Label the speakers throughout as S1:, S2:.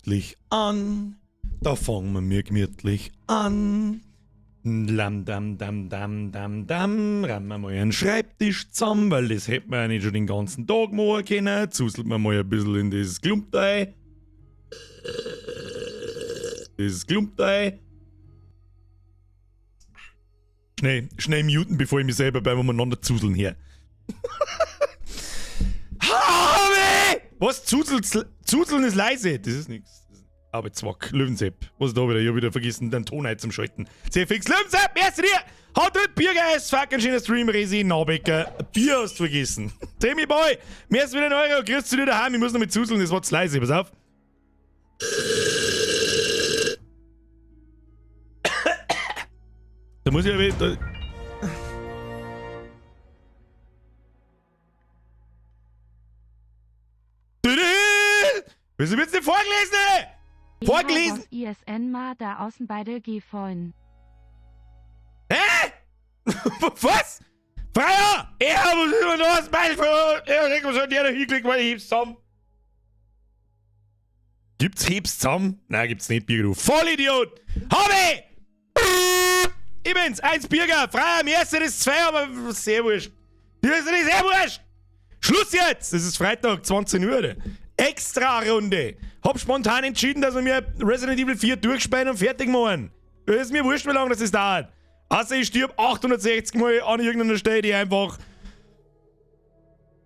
S1: gemütlich an. Da fangen wir mir gemütlich an. Lam, dam, dam, dam, dam, dam. Rammen wir mal einen Schreibtisch zusammen, weil das hätten wir ja nicht schon den ganzen Tag machen können. Zuselt wir mal ein bisschen in das Klumptei. Das Klumptei. Schnell muten, bevor ich mich selber beim Umeinander zuseln her. Was? Zuzeln ist leise. Das ist nichts. Arbeitswack, Löwensepp. Was ist da wieder? Ich hab wieder vergessen, den Ton zum Schalten. Sehr fix. Löwensepp, merci dir! Haut dort Biergeist, fucking schöner Stream, Resi, Nabecker. Bier hast du vergessen. Timmy Boy, merci wieder einen Euro. Grüß zu dir daheim, ich muss noch mit zuzeln, das war zu leise. Pass auf. Da muss ich ja wieder. Willst du jetzt nicht vorgelesen? Vorgelesen?
S2: ISN mal da außen beide gefallen.
S1: Hä? Was? Freier! Er muss immer noch das Beil für. Er denkt, was soll der da hinklicken, weil ich heb's zusammen. Gibt's heb's zusammen? Nein, gibt's nicht, Birger, du Vollidiot! Hobby! Ich bin's, 1 Birger, Freier, mir ist das 2, aber sehr wurscht. Hier ist das sehr wurscht! Schluss jetzt! Es ist Freitag, 20 Uhr. Extra-Runde. Hab spontan entschieden, dass wir mir Resident Evil 4 durchspielen und fertig machen. Es ist mir wurscht, wie lange das dauert. Also ich stirb 860 Mal an irgendeiner Stelle, die einfach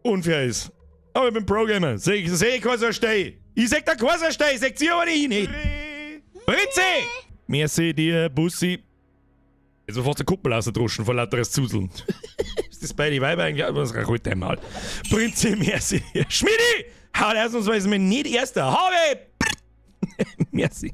S1: unfair ist. Aber ich bin Pro-Gamer. Seh ich kein so Stelle. Ich sag da kein so Stelle, sagt sie aber nicht. Fritzi! Merci dir, Bussi. Jetzt war fast der Kuppel ausgedroschen vor lauteres Zuseln. Ist das bei die Weiber eigentlich? Aber das reicht heute einmal. Prinzi, merci dir. Schmidi! Haut ausnahmsweise mir nicht erster. Habe! Merci.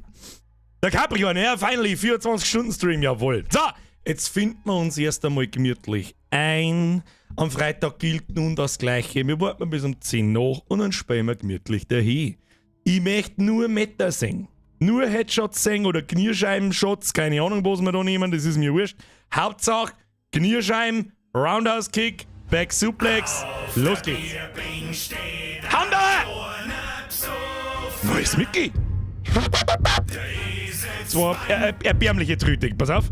S1: Der Capricorn, ja, finally, 24-Stunden-Stream, jawohl. So, jetzt finden wir uns erst einmal gemütlich ein. Am Freitag gilt nun das Gleiche. Wir warten bis um 10 nach und dann spielen wir gemütlich dahin. Ich möchte nur Meta sehen. Nur Headshots sehen oder Knierscheiben-Shots, keine Ahnung, was wir da nehmen, das ist mir wurscht. Hauptsache, Knierscheiben, Roundhouse-Kick, Back-Suplex, los geht's. Hand da! Neues Mitglied! Das war erbärmliche Trütig, pass auf.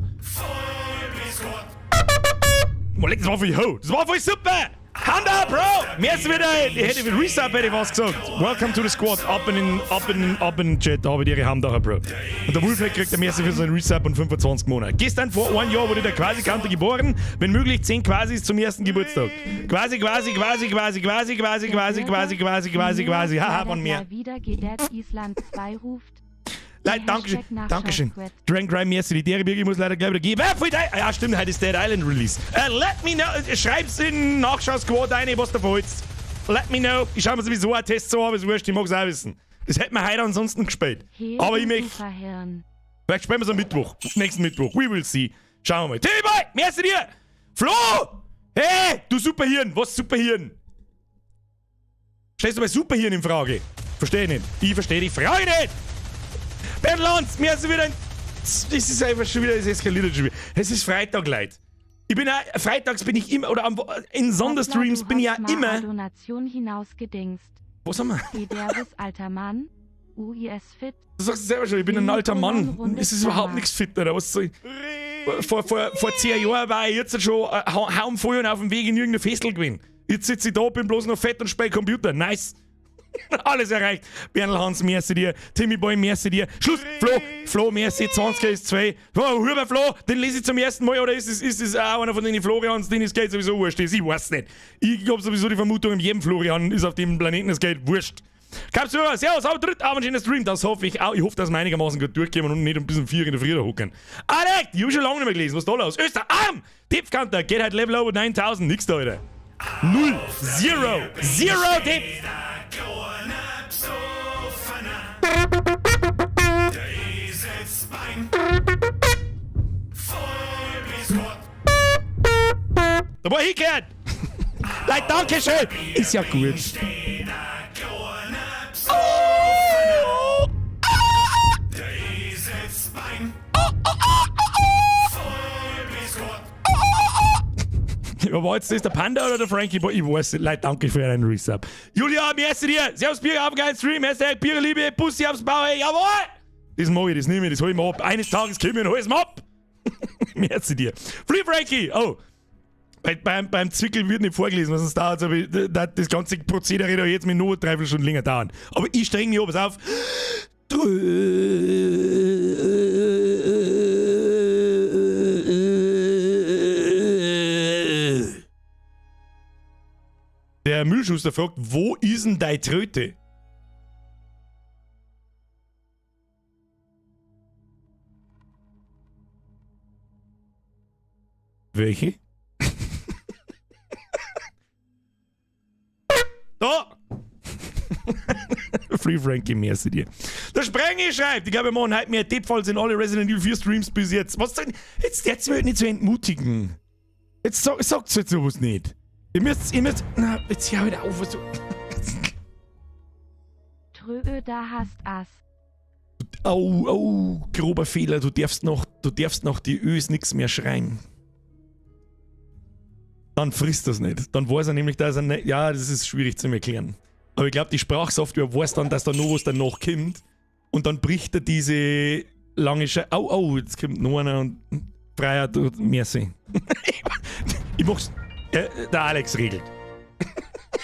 S1: Das war voll ho, das war voll super! Hand da, Bro! Mir ist wieder, ich hätte mit Resub hätte ich was gesagt. Welcome to the squad, ab in den Chat, da habe ich ihre Hand da, Bro. Und der Wolfhead kriegt der Merci für seinen Resub und 25 Monate. Gestern vor 1 Jahr wurde der Quasi-Counter geboren, wenn möglich 10 Quasis zum ersten Geburtstag. Quasi, haha, von mir.
S2: Wieder geht Island 2 ruft.
S1: Leute, Dankeschön. Drank Rhyme, merci, die Dere Birgi muss leider gleich wieder geben. Ja, stimmt, heute ist Dead Island Release. Let me know, schreib's in Nachschau-Squad rein, was du willst. Let me know. Ich schau mir sowieso einen Test so, aber es wurscht, ich mag's auch wissen. Das hätten wir heute ansonsten gespielt. Aber ich möchte. Vielleicht spielen wir es am Mittwoch. Nächsten Mittwoch. We will see. Schauen wir mal. Timmy Boy, merci dir. Flo! Hey, du Superhirn. Was Superhirn? Stellst du bei Superhirn in Frage? Verstehe nicht. Ich verstehe die Frage nicht. Bernd Lanz, mir ist wieder ein. Das ist einfach schon wieder, es eskaliert schon wieder. Es ist Freitag, Leute. Ich bin ja, freitags bin ich immer, oder in Sonderstreams bin ich ja immer.
S2: Donation hinausgedingst.
S1: Was haben wir?
S2: Edervis alter Mann. UIS fit.
S1: Du sagst es selber schon, ich bin ein alter Mann. Es ist überhaupt nichts fit, oder was soll ich? Vor 10 Jahren war ich jetzt schon Haum voll und auf dem Weg in irgendeine Festel gewesen. Jetzt sitze ich da, bin bloß noch fett und spiele Computer. Nice. Alles erreicht. Bernl Hans, merci dir. Timmy Boy, merci dir. Schluss. Flo, merci. 20 ist 2. Huber Flo, den lese ich zum ersten Mal. Oder ist es auch einer von den Florians, den es geht sowieso wurscht ist? Ich weiß nicht. Ich habe sowieso die Vermutung, jedem Florian ist auf dem Planeten das Geld wurscht. Kapsel, servus, aber dritt Abend in der Stream. Das hoffe ich auch. Ich hoffe, dass wir einigermaßen gut durchkommen und nicht ein bisschen 4 in der Früh da hocken. Alec, ich habe schon lange nicht mehr gelesen. Was ist da los? Österarm! Tippcounter, geht halt Level over 9000. Nix da, Alter. 0. 0 Tipp. Da war hingehört! Leute, danke schön! Ist ja gut. Ja, war jetzt das der Panda oder der Frankie? Ich weiß nicht. Leute, danke für einen Resub. Julia, merci dir. Servus, Bier, auf geilen Stream. Hashtag Bierliebe, Bussi aufs Bauer. Jawohl! Das mache ich, das nehme ich, das hol ich mir ab. Eines Tages komme ich und hol es mir ab. Merci dir. Free Frankie! Oh! Beim Zwickel wird nicht vorgelesen, was es dauert, aber das ganze Prozedere da jetzt mit nur 3 Stunden länger dauern. Aber ich streng mich oben auf. Der Müllschuster fragt, wo ist denn deine Tröte? Welche? Da! Free Frankie, merci dir. Der Sprenge schreibt, ich glaube, wir machen heute mehr Tippfalls in alle Resident Evil 4 Streams bis jetzt. Was denn? Jetzt wird nicht so entmutigen. Jetzt sagt jetzt sowas nicht. Ihr müsst, na, jetzt hör wieder auf, was du...
S2: Tröö, da hast as.
S1: Oh, grober Fehler, du darfst noch die Ös nix mehr schreien. Dann frisst das nicht. Dann weiß er nämlich, dass er nicht... Ja, das ist schwierig zu erklären. Aber ich glaube, die Sprachsoftware weiß dann, dass da noch was danach kommt. Und dann bricht er diese lange jetzt kommt noch einer und... Freier, du... Merci. Ich mach's... der Alex regelt.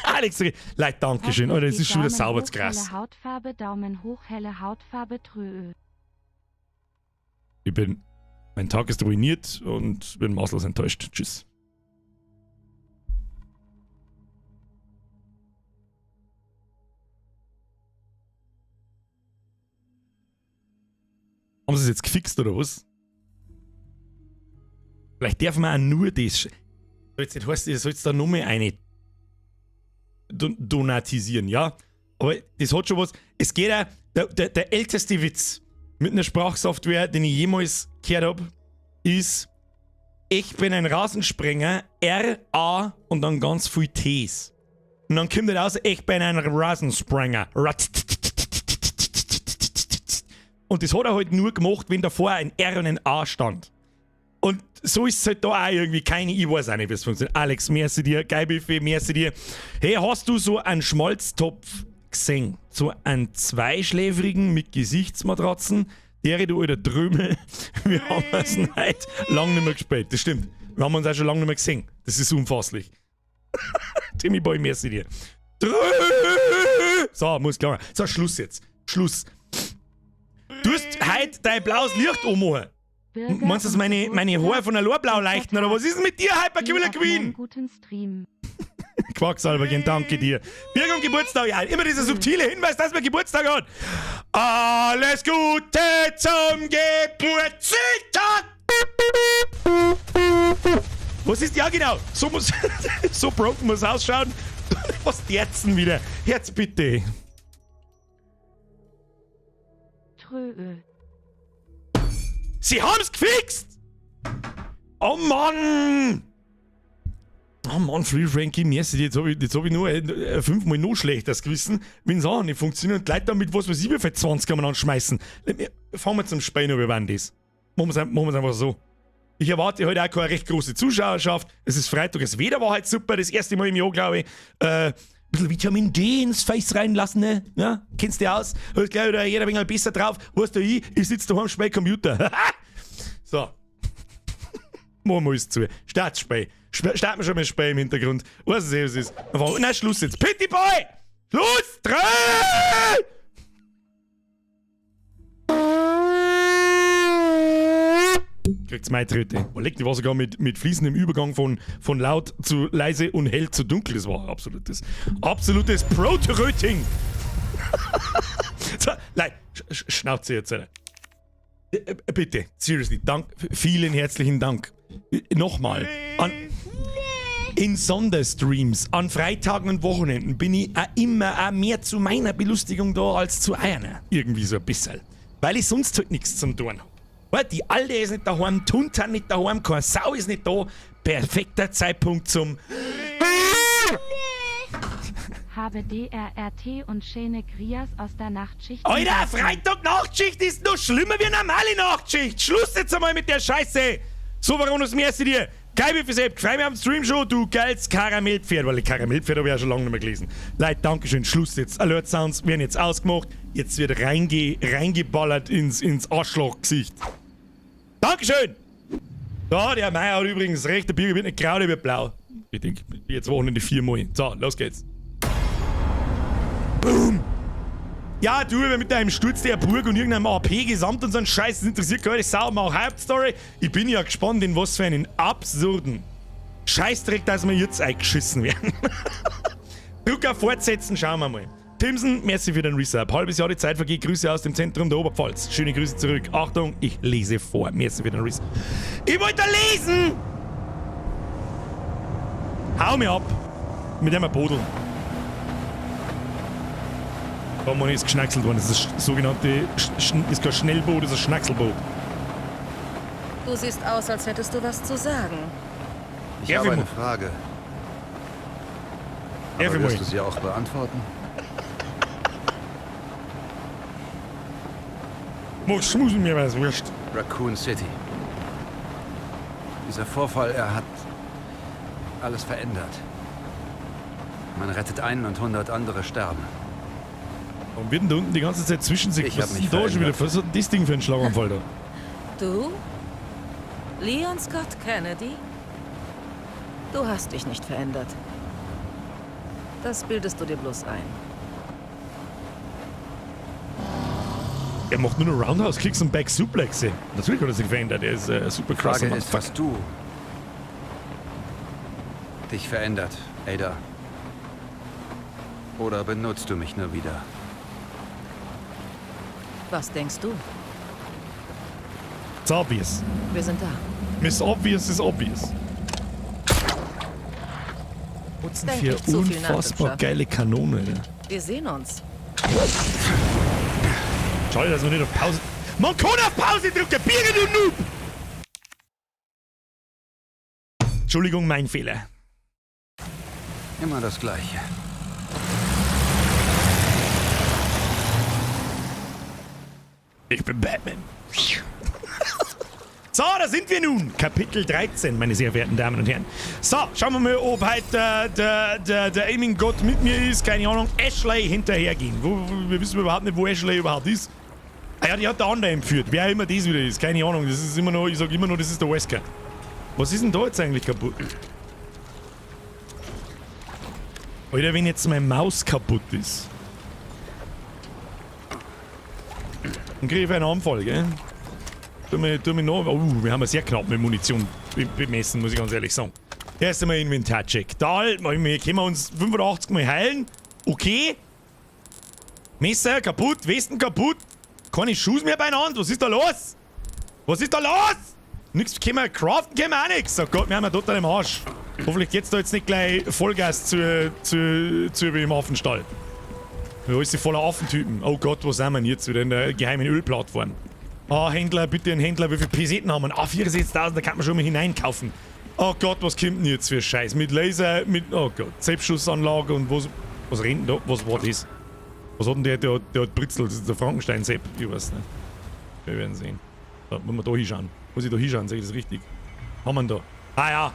S1: Alex regelt. Leute, dankeschön. Alter, das ist schon wieder sauber zu krass.
S2: Helle Hautfarbe, Daumen hoch, helle Hautfarbe, Tröö.
S1: Mein Tag ist ruiniert und bin maßlos enttäuscht. Tschüss. Haben sie es jetzt gefixt oder was? Vielleicht darf man auch nur das. Soll jetzt nicht heißt, ihr sollt da nur mehr eine donatisieren, ja? Aber das hat schon was. Es geht auch, der älteste Witz mit einer Sprachsoftware, den ich jemals gehört habe, ist: Ich bin ein Rasensprenger, R-A und dann ganz viel T's. Und dann kommt halt raus, ich bin ein Rasensprenger. Und das hat er halt nur gemacht, wenn davor ein R und ein A stand. Und so ist es halt da auch irgendwie keine, ich weiß auch nicht, wie es funktioniert. Alex, merci dir, Geilbuffet, merci dir. Hey, hast du so einen Schmalztopf gesehen? So einen zweischläfrigen mit Gesichtsmatratzen? Der du alter Trümel. Wir haben uns heute lang nicht mehr gespielt. Das stimmt. Wir haben uns auch schon lange nicht mehr gesehen. Das ist unfasslich. Timmy Boy, merci dir. So, muss klar. So, Schluss jetzt. Schluss. Du hast heute dein blaues Licht ummachen. Meinst du, dass meine Haare von der Lorblau leuchten, oder was ist denn mit dir, Hyperkiller Queen?
S2: Guten Stream.
S1: Quacksalberchen, danke dir. Birg am Geburtstag, ja, immer dieser subtile Hinweis, dass man Geburtstag hat. Alles Gute zum Geburtstag! Was ist, ja genau, so muss, so broken muss ausschauen. Was Herzen wieder? Herz bitte.
S2: Tröö.
S1: Sie haben's gefixt! Oh Mann! Oh Mann, Free Frankie, merci, jetzt hab ich nur 5-mal noch schlechtes Gewissen. Wenn es auch nicht funktioniert und die Leute damit, was weiß ich, wie viel 20 kann man anschmeißen. Fangen wir zum Spielen, wir wollen das. Machen wir es einfach so. Ich erwarte heute auch keine recht große Zuschauerschaft. Es ist Freitag, das Wetter war halt super, das erste Mal im Jahr, glaube ich. Ein bisschen Vitamin D ins Face reinlassen, ne? Ja, kennst du aus? Hat gleich wieder jeder ein wenig besser drauf. Weißt du, ich sitze daheim, spiele Computer. So. Machen wir alles zu. Startspiel. Starten wir schon mal das Spiel im Hintergrund. Was es ist. Nein, Schluss jetzt. Pitty Boy! Schluss! 3! Kriegt's meine Tröte. Die war sogar mit fließendem Übergang von laut zu leise und hell zu dunkel. Das war absolutes Pro-Tröting. So, Leute, Schnauze jetzt. Bitte, seriously, vielen herzlichen Dank. Nochmal. In Sonderstreams, an Freitagen und Wochenenden bin ich auch immer mehr zu meiner Belustigung da als zu einer. Irgendwie so ein bisschen. Weil ich sonst halt nichts zum tun habe. Die Alte ist nicht daheim, Tuntan nicht daheim, keine Sau ist nicht da. Perfekter Zeitpunkt zum...
S2: Habe DRRT und Schöne Grias aus der Nachtschicht...
S1: Alter, Freitag-Nachtschicht ist noch schlimmer wie eine normale Nachtschicht. Schluss jetzt einmal mit der Scheiße. Souveränus, merci dir. Geil für Sepp, freue mich am Stream schon, du geiles Karamellpferd, weil Karamellpferd habe ich ja schon lange nicht mehr gelesen. Leute, Dankeschön, Schluss jetzt. Alert Sounds werden jetzt ausgemacht, jetzt wird reingeballert ins Arschlochgesicht. Dankeschön! Da, der Meier hat übrigens recht, der Bier wird nicht grau, der wird blau. Ich denke, jetzt Wochenende 4 Mal. So, los geht's. Boom! Ja, du, mit deinem Sturz der Burg und irgendeinem AP gesamt und so ein Scheiß, das interessiert keine Sau, mal Hauptstory. Ich bin ja gespannt, in was für einen absurden Scheißdreck, dass wir jetzt eingeschissen werden. Druck auf Fortsetzen, schauen wir mal. Timson, merci für den Resub. Halbes Jahr die Zeit vergeht, Grüße aus dem Zentrum der Oberpfalz. Schöne Grüße zurück. Achtung, ich lese vor. Merci für den Resub. Ich wollte lesen! Hau mir ab! Mit dem Bodeln. Da muss ist geschnackselt worden. Das ist das sogenannte, ist kein Schnellboot, das ist ein Schnackselboot.
S3: Du siehst aus, als hättest du was zu sagen.
S4: Ich habe eine Frage. Aber wirst du sie auch beantworten?
S1: Muss mir was wurscht.
S4: Raccoon City. Dieser Vorfall, er hat alles verändert. Man rettet einen und 100 andere sterben.
S1: Warum wird denn da unten die ganze Zeit zwischen sich?
S4: Ich
S1: Was
S4: hab
S1: ist
S4: mich
S1: denn da schon wieder?
S4: verändert.
S1: Was hat denn das Ding für ein Schlaganfall da?
S3: Du? Leon Scott Kennedy? Du hast dich nicht verändert. Das bildest du dir bloß ein.
S1: Er macht nur noch Roundhouse Kicks und Back Suplexe. Natürlich hat er sich verändert. Er ist super
S4: Die
S1: krass.
S4: Frage ist, was du dich verändert, Ada. Oder benutzt du mich nur wieder?
S3: Was denkst du?
S1: It's obvious.
S3: Wir sind da.
S1: Miss Obvious ist obvious. Was denn
S3: Denk
S1: für
S3: nicht zu viel nach,
S1: unfassbar
S3: Hübscher.
S1: geile Kanone, ne?
S3: Wir sehen uns.
S1: Schade, dass man nicht auf Pause... Man kann auf Pause drücken! Biere, du Noob! Entschuldigung, mein Fehler.
S4: Immer das Gleiche.
S1: Ich bin Batman. So, da sind wir nun. Kapitel 13, meine sehr verehrten Damen und Herren. So, schauen wir mal, ob heute der Aiming-Gott mit mir ist. Keine Ahnung, Ashley hinterhergehen. Wir wissen überhaupt nicht, wo Ashley überhaupt ist. Ah ja, die hat der andere entführt. Wer immer das wieder ist, keine Ahnung. Das ist immer noch, ich sag immer noch, das ist der Wesker. Was ist denn da jetzt eigentlich kaputt? Alter, wenn jetzt meine Maus kaputt ist. Dann kriege ich einen Anfall, gell? Tu mir noch. Oh, wir haben ja sehr knapp mit Munition bemessen, muss ich ganz ehrlich sagen. Erst einmal Inventarcheck. Da können wir uns 85 Mal heilen. Okay. Messer kaputt, Westen kaputt. Keine Schuhe mehr beieinander. Was ist da los? Was ist da los? Nix, können wir craften, können wir auch nichts. Oh Gott, wir haben ja total im Arsch. Hoffentlich geht's da jetzt nicht gleich Vollgas zu wie im Affenstall. Ja, ist sie voller Affentypen. Oh Gott, wo sind wir denn jetzt wieder in der geheimen Ölplattform? Ah, Händler, bitte ein Händler, wie viele Peseten haben wir? Ah, 64.000, da kann man schon mal hineinkaufen. Oh Gott, was kommt denn jetzt für Scheiß? Mit Laser, oh Gott, Selbstschussanlage und was rennt denn da? Was war das? Was hat denn der hat Britzel, das ist der Frankenstein-Sepp, ich weiß nicht. Wir werden sehen. Da muss man da hinschauen. Muss ich da hinschauen, sehe ich das richtig? Haben wir ihn da? Ah ja.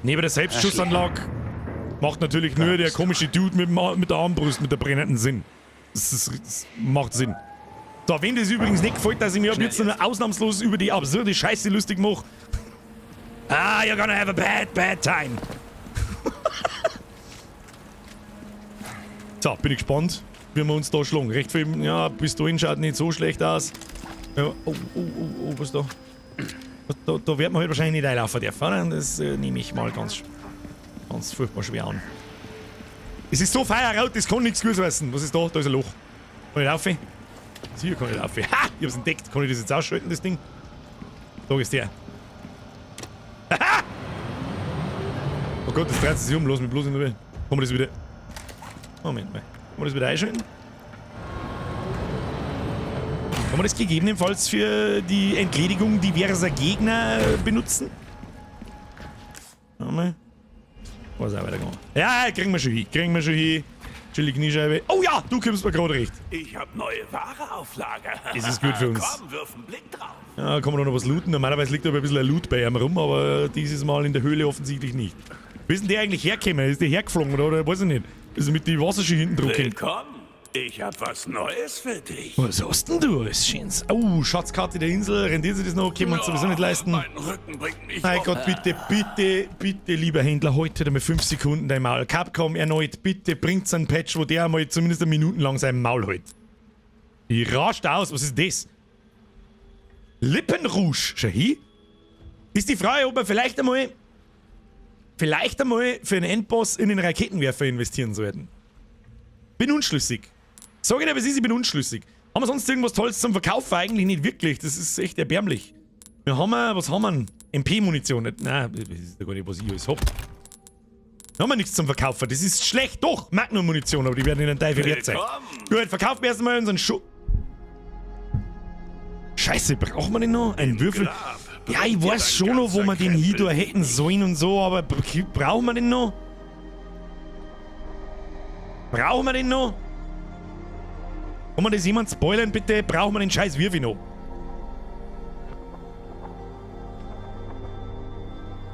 S1: Neben der Selbstschussanlage macht natürlich nur der komische Dude mit der Armbrust, mit der brennenden Sinn. Das macht Sinn. So, wenn das übrigens nicht gefällt, dass ich mir ab jetzt nur ausnahmslos über die absurde Scheiße lustig mache. Ah, you're gonna have a bad time. So, bin ich gespannt, wie wir uns da schlagen. Recht viel, ja, bis dahin schaut nicht so schlecht aus. Ja, oh, was da? Da wird man halt wahrscheinlich nicht einlaufen dürfen, oder? Das nehme ich mal ganz furchtbar schwer an. Es ist so feierrot, das kann nichts gut heißen. Was ist da? Da ist ein Loch. Kann ich laufen? Hier kann ich laufen. Ha! Ich hab's entdeckt. Kann ich das jetzt ausschalten, das Ding? Da ist der. Haha! Oh Gott, das dreht sich um. Lass mich bloß in Ruhe. Kann man das wieder... Moment mal. Kann man das wieder einschalten? Kann man das gegebenenfalls für die Entledigung diverser Gegner benutzen? Schau mal. Was auch weitergegangen. Ja, kriegen wir schon hin. Chilli Kniescheibe. Oh ja, du kommst mir gerade recht.
S5: Ich habe neue Ware auf Lager.
S1: Das ist gut für uns.
S5: Komm, wirf einen Blick drauf.
S1: Ja, kann man noch was looten. Normalerweise liegt aber ein bisschen ein Loot bei ihm rum, aber dieses Mal in der Höhle offensichtlich nicht. Wie ist denn der eigentlich hergekommen? Ist der hergeflogen oder weiß ich nicht? Ist er mit den Wasserski hinten drauf gekommen?
S5: Willkommen. Ich habe was Neues für dich.
S1: Was hast denn du alles Schönes? Oh, Schatzkarte der Insel. Rendiert sich das noch? Können wir uns sowieso nicht leisten.
S5: Mein Rücken bringt mich
S1: Mein
S5: um.
S1: Gott, bitte, lieber Händler, heute mal 5 Sekunden dein Maul. Capcom erneut, bitte bringt's einen Patch, wo der mal zumindest eine Minute lang sein Maul hält. Ich rascht aus, was ist das? Lippenrouge, schau hin. Ist die Frage, ob wir vielleicht einmal für einen Endboss in den Raketenwerfer investieren sollten. Bin unschlüssig. Sag ich dir, was ist, ich bin unschlüssig. Haben wir sonst irgendwas Tolles zum Verkaufen? Eigentlich nicht wirklich. Das ist echt erbärmlich. Was haben wir? MP-Munition. Nein, das ist ja gar nicht, was ich alles hab. Da haben wir nichts zum Verkaufen. Das ist schlecht. Doch, Magnum-Munition, aber die werden in den Teufel wert sein. Gut, verkaufen wir erstmal unseren Scheiße, brauchen wir den noch? Einen Würfel? Ja, ich weiß schon noch, wo wir den hier da hätten sollen und so, aber brauchen wir den noch? Brauchen wir den noch? Kann man das jemand spoilern, bitte? Brauchen wir den scheiß Würfel noch?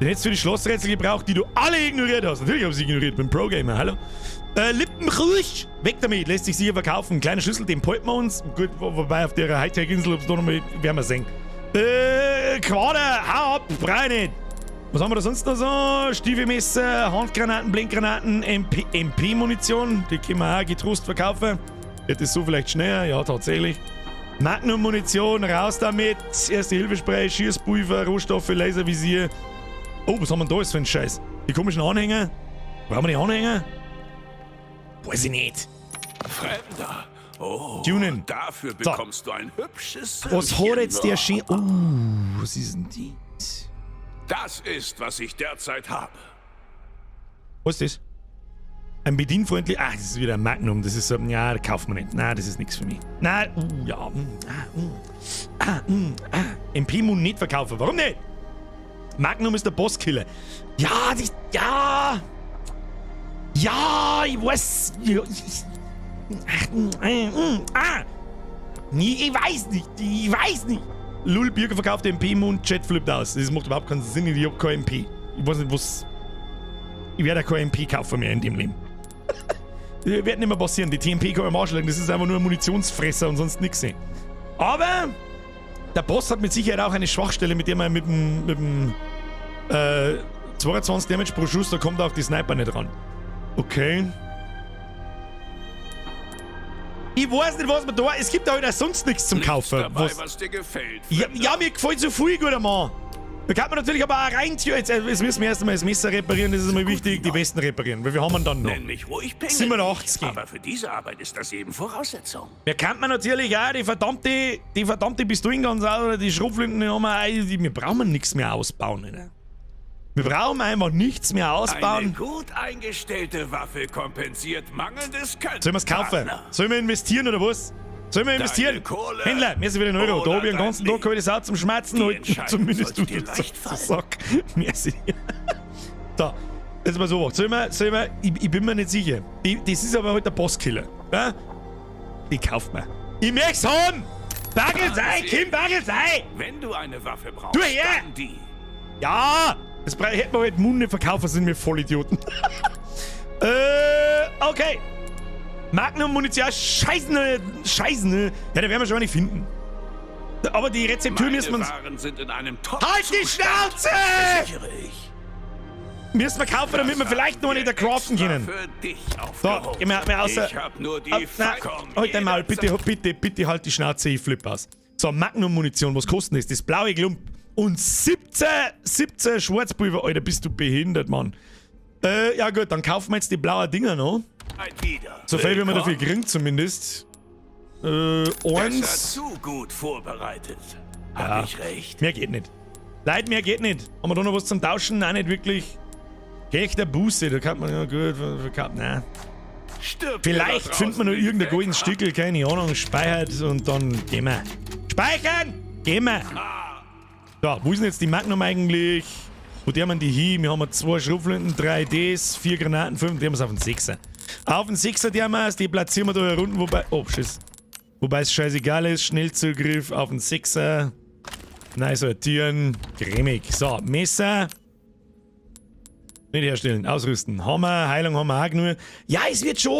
S1: Den hättest du für die Schlossrätsel gebraucht, die du alle ignoriert hast. Natürlich habe ich sie ignoriert, mit dem Pro-Gamer, hallo? Lippenruhig! Weg damit, lässt sich sicher verkaufen. Kleiner Schlüssel, den behalten wir uns. Gut, wobei auf der Hightech-Insel, ob es da nochmal, werden wir sehen. Quader, hau ab, brauch nicht. Was haben wir da sonst noch so? Stiefelmesser, Handgranaten, Blinkgranaten, MP-Munition. Die können wir auch getrost verkaufen. Wird das so vielleicht schneller? Ja, tatsächlich. Magnum-Munition, raus damit. Erste-Hilfe-Spray, Schießpulver, Rohstoffe, Laservisier. Oh, was haben wir da jetzt für einen Scheiß? Die komischen Anhänger? Brauchen wir die Anhänger? Weiß ich nicht.
S5: Fremder. Oh,
S1: Tunen.
S5: dafür bekommst du ein hübsches
S1: Was
S5: Söhnchen.
S1: hat jetzt der Schön... Oh, was ist denn die?
S5: Das ist, was ich derzeit habe.
S1: Was ist das? Ein bedienfreundlich... Ah, das ist wieder ein Magnum. Das ist so... Ja, das kauft man nicht. Nein, das ist nichts für mich. Nein, ja. MP-Mun nicht verkaufen. Warum nicht? Magnum ist der Bosskiller. Ja, Ja, ich weiß... Ich weiß nicht. Lul Birger verkauft MP-Mun, Chat flippt aus. Das macht überhaupt keinen Sinn. Ich hab kein MP. Ich weiß nicht, was... Ich werde kein MP kaufen mehr in dem Leben. Das wird nicht mehr passieren. Die TMP kann man am Arsch legen. Das ist einfach nur ein Munitionsfresser und sonst nichts. Aber der Boss hat mit Sicherheit auch eine Schwachstelle, mit der man mit dem 22 Damage pro Schuss, da kommt auch die Sniper nicht ran. Okay. Ich weiß nicht, was man da... Es gibt auch wieder sonst nichts zum Kaufen.
S5: Dabei, was dir gefällt.
S1: Ja, mir gefällt so viel, guter Mann. Da kann man natürlich aber auch rein... Jetzt müssen wir erst einmal das Messer reparieren, das ist immer wichtig, die Westen reparieren, weil wir haben ihn dann noch.
S5: Nenn mich ruhig Pingel.
S1: 87.
S5: Aber für diese Arbeit ist das eben Voraussetzung.
S1: Wir kann man natürlich auch die verdammte Pistolen oder die Schrotflinten, wir brauchen nichts mehr ausbauen. Ne? Wir brauchen einfach nichts mehr
S5: Eine
S1: ausbauen.
S5: gut eingestellte Waffe kompensiert mangelndes Können.
S1: Sollen wir es kaufen?
S5: Partner.
S1: Sollen wir investieren oder was? Sollen wir investieren?
S5: Deine Kohle
S1: Händler, mir sind wieder ein Euro. Da
S5: oder
S1: hab ich den
S5: dein
S1: ganzen Tag
S5: Leben.
S1: heute Sau zum Schmerzen.
S5: Die
S1: Heute
S5: Entscheidung
S1: zumindest du
S5: sollte dir leicht fallen.
S1: Sack. Merci. Da, jetzt mal so. Sollen wir, ich bin mir nicht sicher. Das ist aber heute der Bosskiller. Ja? Die kauft man. Ich möcht's haben! Bagelsei, Kim Bagelsei!
S5: Wenn du eine Waffe brauchst,
S1: Du her!
S5: dann die.
S1: Ja! Das hätten wir heute Munde verkaufen, sind wir Vollidioten. Okay. Magnum-Munition, scheißen. Ja, da werden wir schon nicht finden. Aber die Rezeptur müssen wir...
S5: Waren sind in einem
S1: Halt die Schnauze!
S5: Sichere ich.
S1: Müssen wir kaufen, damit wir vielleicht noch nicht craften können.
S5: Für dich
S1: So,
S5: aufgehoben.
S1: geh mir außer...
S5: Ich hab nur die
S1: Nein,
S5: Fackung.
S1: halt dein Maul, bitte halt die Schnauze, ich flipp aus. So, Magnum-Munition, was kostet das? Das blaue Klump. Und 17 Schwarzpulver, Alter, bist du behindert, Mann. Ja gut, dann kaufen wir jetzt die blauen Dinger noch. So viel, wie wir dafür kriegen, zumindest. Eins.
S5: Zu gut vorbereitet. Hab ich recht.
S1: Mehr geht nicht. Leute, mehr geht nicht. Haben wir da noch was zum Tauschen? Nein, nicht wirklich. Gechter Buße, da kann man ja gut verkaufen. Nein.
S5: Stirb
S1: Vielleicht findet man noch irgendein goldenes Stückel, keine Ahnung, speichert und dann gehen wir. Speichern! Gehen wir! So, wo ist denn jetzt die Magnum eigentlich? Wo der man die hin? Wir haben 2 Schrotflinten, 3 Ds, 4 Granaten, 5, die haben wir es auf den 6er. Auf den 6er Diamant, die platzieren wir da herunten, wobei... Oh, Schiss. Wobei es scheißegal ist, Schnellzugriff auf den 6er. Nein, sortieren. Cremig. So, Messer. Nicht herstellen, ausrüsten. Hammer, Heilung haben wir auch genug. Ja, es wird schon,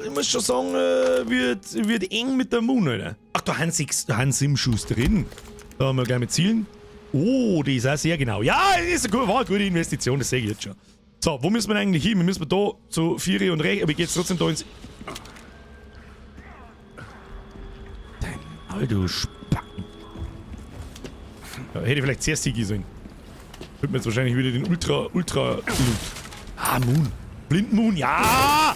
S1: ich muss schon sagen, wird eng mit der Moon, Alter. Ach, da haben 7 Schuss drin. Da haben wir gleich mit Zielen. Oh, die ist auch sehr genau. Ja, das ist war eine gute Investition, das sehe ich jetzt schon. So, wo müssen wir eigentlich hin? Wir müssen da zu 4 und rechts, aber ich gehe jetzt trotzdem da ins... Dein alter Spacken. Ja, hätte ich vielleicht zuerst Sigi sollen. Wird mir jetzt wahrscheinlich wieder den Ultra... Ah, Moon. Blind Moon, ja!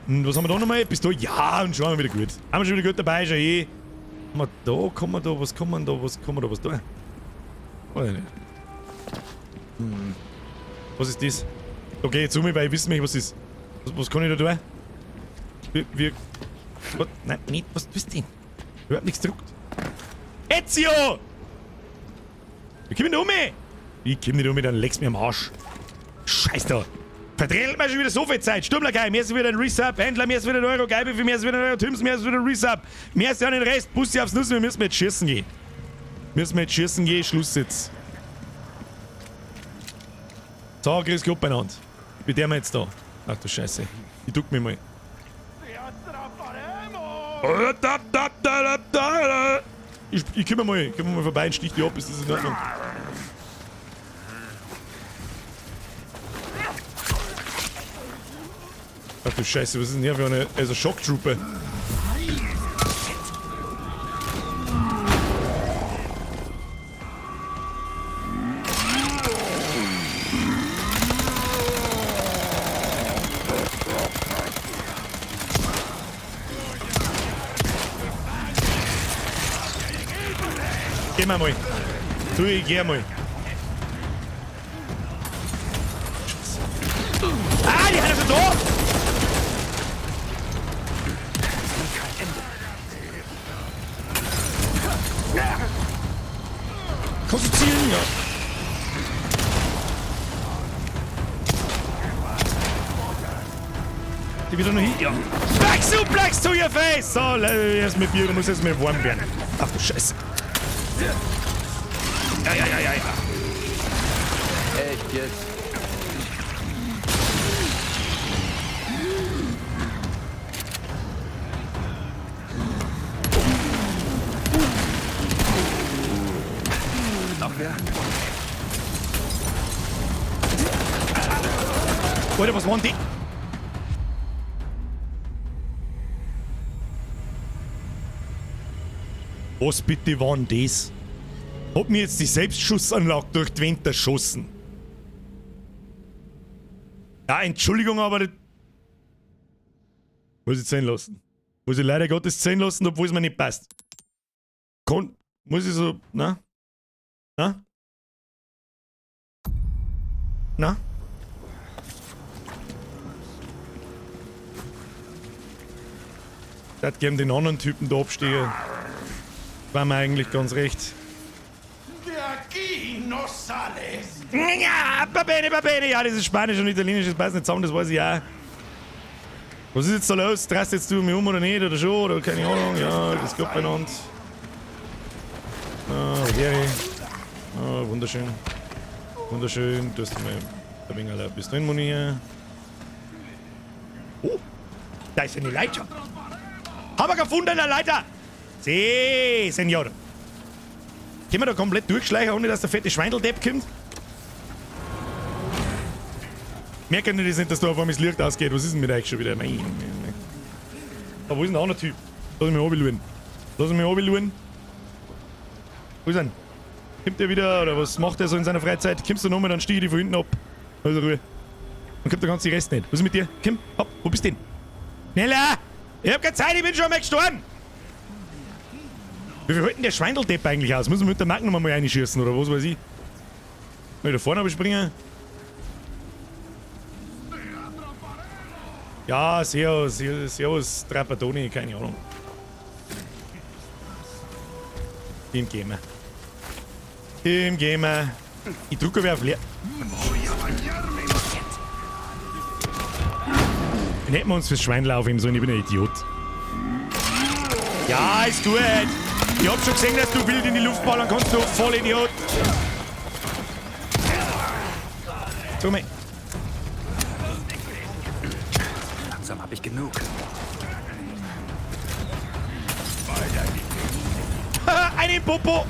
S1: Und was haben wir da nochmal? Pistole, ja! Und schon haben wir wieder gut. Haben wir schon wieder gut dabei, schon eh. Kann man da, was da? Oder nicht? Was ist das? Okay, jetzt zu mir, weil ich wissen möchte, was ist. Was kann ich da tun? Was? Nein, nicht, was bist du denn? Ich hab nichts gedruckt. Ezio! Ich komm nicht um! Ich komm nicht um, dann leck's mir am Arsch. Scheiß da! Verdreht mir schon wieder so viel Zeit. Sturmlergeil, mir ist wieder ein Resub. Händler, mir ist wieder ein Euro. Geibe für mir ist wieder ein Euro. Tims, mir ist wieder ein Resub. Mir ist ja den Rest. Bussi aufs Nuss, wir müssen jetzt schießen gehen. Schluss jetzt. So, grüß Gott beieinander. Wie der wir jetzt da? Ach du Scheiße. Ich duck mich mal. Ich komm mal vorbei und stich die ab, ist das in Ordnung? Ach du Scheiße, was ist denn hier für eine Schocktruppe? Geh mal. Du, ich geh mal. Ah, die hat er schon da! Kannst du zielen, ja? Die wieder noch hin, ja. Back Suplex to your face! So, erst mit Bier, muss jetzt mal warm werden. Ach du Scheiße. Ja.
S4: Echt jetzt? Noch wer?
S1: Alter, was waren die? Was bitte waren das? Hab mir jetzt die Selbstschussanlage durch die Wände erschossen. Ja, Entschuldigung, aber das... Muss ich sein lassen. Muss ich leider Gottes sein lassen, obwohl es mir nicht passt. Muss ich so... Na? Ich hätte gern den anderen Typen da abstehen. War mir eigentlich ganz recht. Ja, Babene, ja, das ist Spanisch und Italienisch, das passt nicht zusammen, das weiß ich auch. Was ist jetzt da los? Drast jetzt du mich um oder nicht, oder schon, oder keine Ahnung, ja, das geht beieinander. Wunderschön. Du hast mal ein wenig ein bisschen Monier. Oh, da ist eine Leiter. Haben wir gefunden, eine Leiter. Sí, Senor. Können wir da komplett durchschleichen, ohne dass der fette Schweindeldepp kommt? Merken die das nicht, dass da auf einmal das Licht ausgeht? Was ist denn mit euch schon wieder? Nein. Aber wo ist denn der andere Typ? Lass mich runterschauen. Wo ist er denn? Kommt der wieder, oder was macht er so in seiner Freizeit? Kommst du nochmal, dann stehe ich die von hinten ab. Also Ruhe. Dann kommt der ganze Rest nicht. Was ist mit dir? Komm, hopp, wo bist du denn? Schneller! Ich hab keine Zeit, ich bin schon mal gestorben! Wie viel hält denn der Schweindeldepp eigentlich aus? Müssen wir mit der Magnum mal reinschießen, oder was weiß ich? Mal da vorne springen? Ja, servus, Trapattoni, keine Ahnung. Dem gehen wir. Ich drücke wieder auf leer. Dann hätten wir uns fürs Schwein laufen sollen, ich bin ein Idiot. Ja, ist gut. Ich hab schon gesehen, dass du wild in die Luft ballern kannst, du voll Idiot. So, mei.
S4: Langsam hab ich genug.
S1: Haha, einen Popo.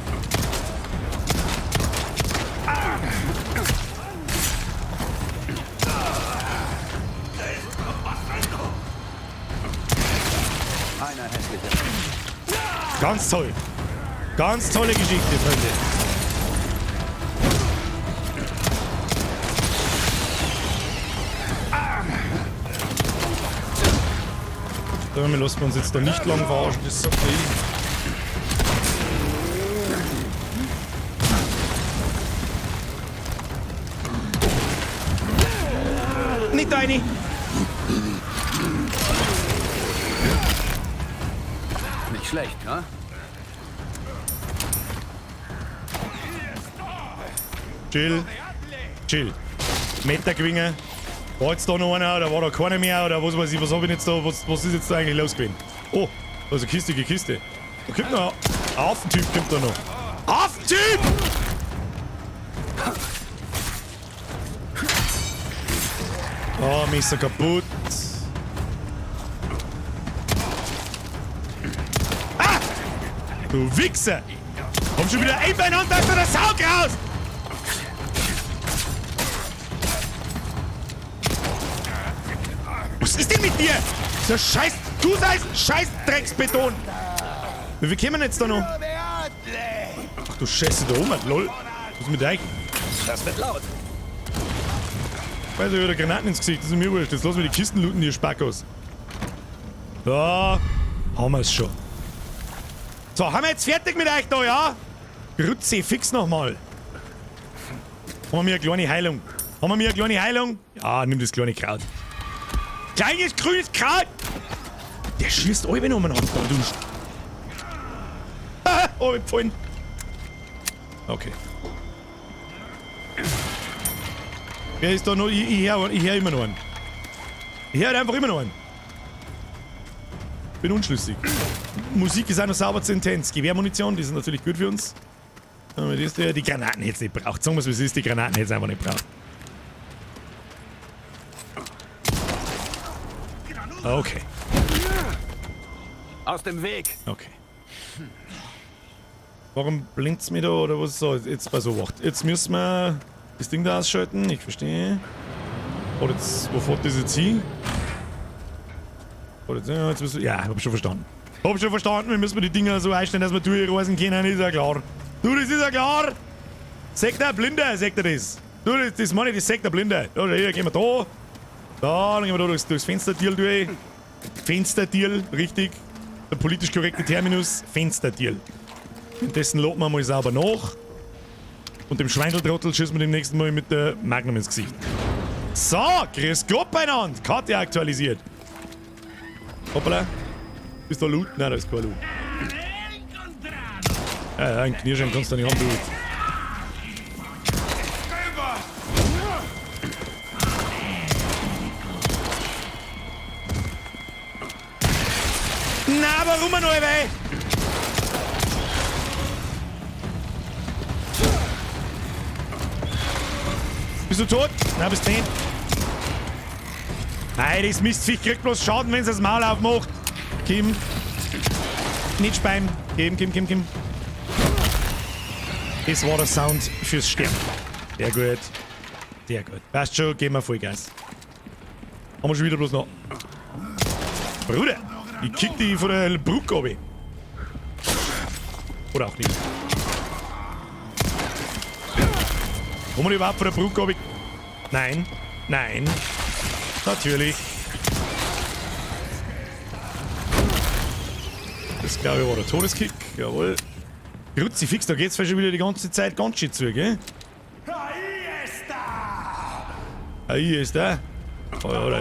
S4: Einer hässlicher.
S1: Ganz toll. Ganz tolle Geschichte, Freunde. So, wir lassen uns jetzt da nicht lang verarschen, das ist okay. Nicht deine.
S4: Nicht schlecht, ne?
S1: Chill. Chill. Meter gewinnen. War jetzt da noch einer oder war da keiner mehr oder was weiß ich, was hab ich jetzt da, was ist jetzt da eigentlich los gewesen? Oh, also Kiste. Da kommt noch ein Affentyp, kommt da noch. Affentyp! Oh, Messer kaputt. Ah! Du Wichser! Komm schon wieder ein beieinander, da ist der Saug raus! Was ist denn mit dir? So scheiß Guseisen, scheiß Drecksbeton! Wie viel kommen jetzt da noch? Ach du Scheiße, da oben, lol. Was ist mit euch?
S4: Das wird laut.
S1: Weiß ich, wieder Granaten ins Gesicht, das ist mir wurscht. Jetzt lassen wir die Kisten looten, die Spackos. Da haben wir es schon. So, haben wir jetzt fertig mit euch da, ja? Grütze, fix nochmal. Haben wir mir eine kleine Heilung? Haben wir mir eine kleine Heilung? Ja, nimm das kleine Kraut. Kleines grünes Kraut! Der schießt alle umeinander, du. Haha, gefallen. Okay. Wer ist da noch? Ich hör immer noch einen. Ich hör einfach immer noch einen. Bin unschlüssig. Musik ist auch noch sauber zu intens. Gewehrmunition, die sind natürlich gut für uns. Aber die Granaten hätte es nicht braucht. Sagen wir es, wie es ist, die Granaten hätte es einfach nicht braucht. Okay.
S4: Aus dem Weg.
S1: Okay. Warum blind's mir da oder was so? Jetzt bei so Wacht. Jetzt müssen wir das Ding da ausschalten. Ich verstehe. Oder jetzt, wo fährt das jetzt hin? Oder jetzt, ja, jetzt müssen wir, ja, hab schon verstanden. Hab schon verstanden, wir müssen die Dinger so einstellen, dass wir durchreisen können, ist ja klar. Du, das ist ja klar. Sagt der Blinde, sagt er das. Du, das meine ich, das sagt der Blinde. Da, hier, gehen wir da. Da, dann gehen wir da durchs Fensterdeal durch. Fensterdeal, richtig. Der politisch korrekte Terminus, Fensterdeal. Dessen loten wir mal sauber nach. Und dem Schweindeltrottel schießen wir dem nächsten Mal mit der Magnum ins Gesicht. So, grüß Gott beieinander. Karte aktualisiert. Hoppala. Ist da Loot? Nein, da ist kein Loot. Ja, ein Knirschen kannst du nicht haben, du. Na, warum noch weh? Bist du tot? Na, bist 10. Nein, das Mistviech kriegt bloß Schaden, wenn es das Maul aufmacht. Kim. Nicht speien. Kim. Das war der Sound fürs Sterben. Sehr gut. Sehr gut. Passt schon, gehen wir Vollgas. Haben wir schon wieder bloß noch. Bruder, ich kick die von der Brücke runter. Oder auch nicht. Kommen wir überhaupt von der Brücke runter? Nein. Nein. Natürlich. Das glaube ich war der Todeskick. Jawohl. Kruzifix, da geht's schon wieder die ganze Zeit ganz schön zu, gell? Ahí está. Oh, oder.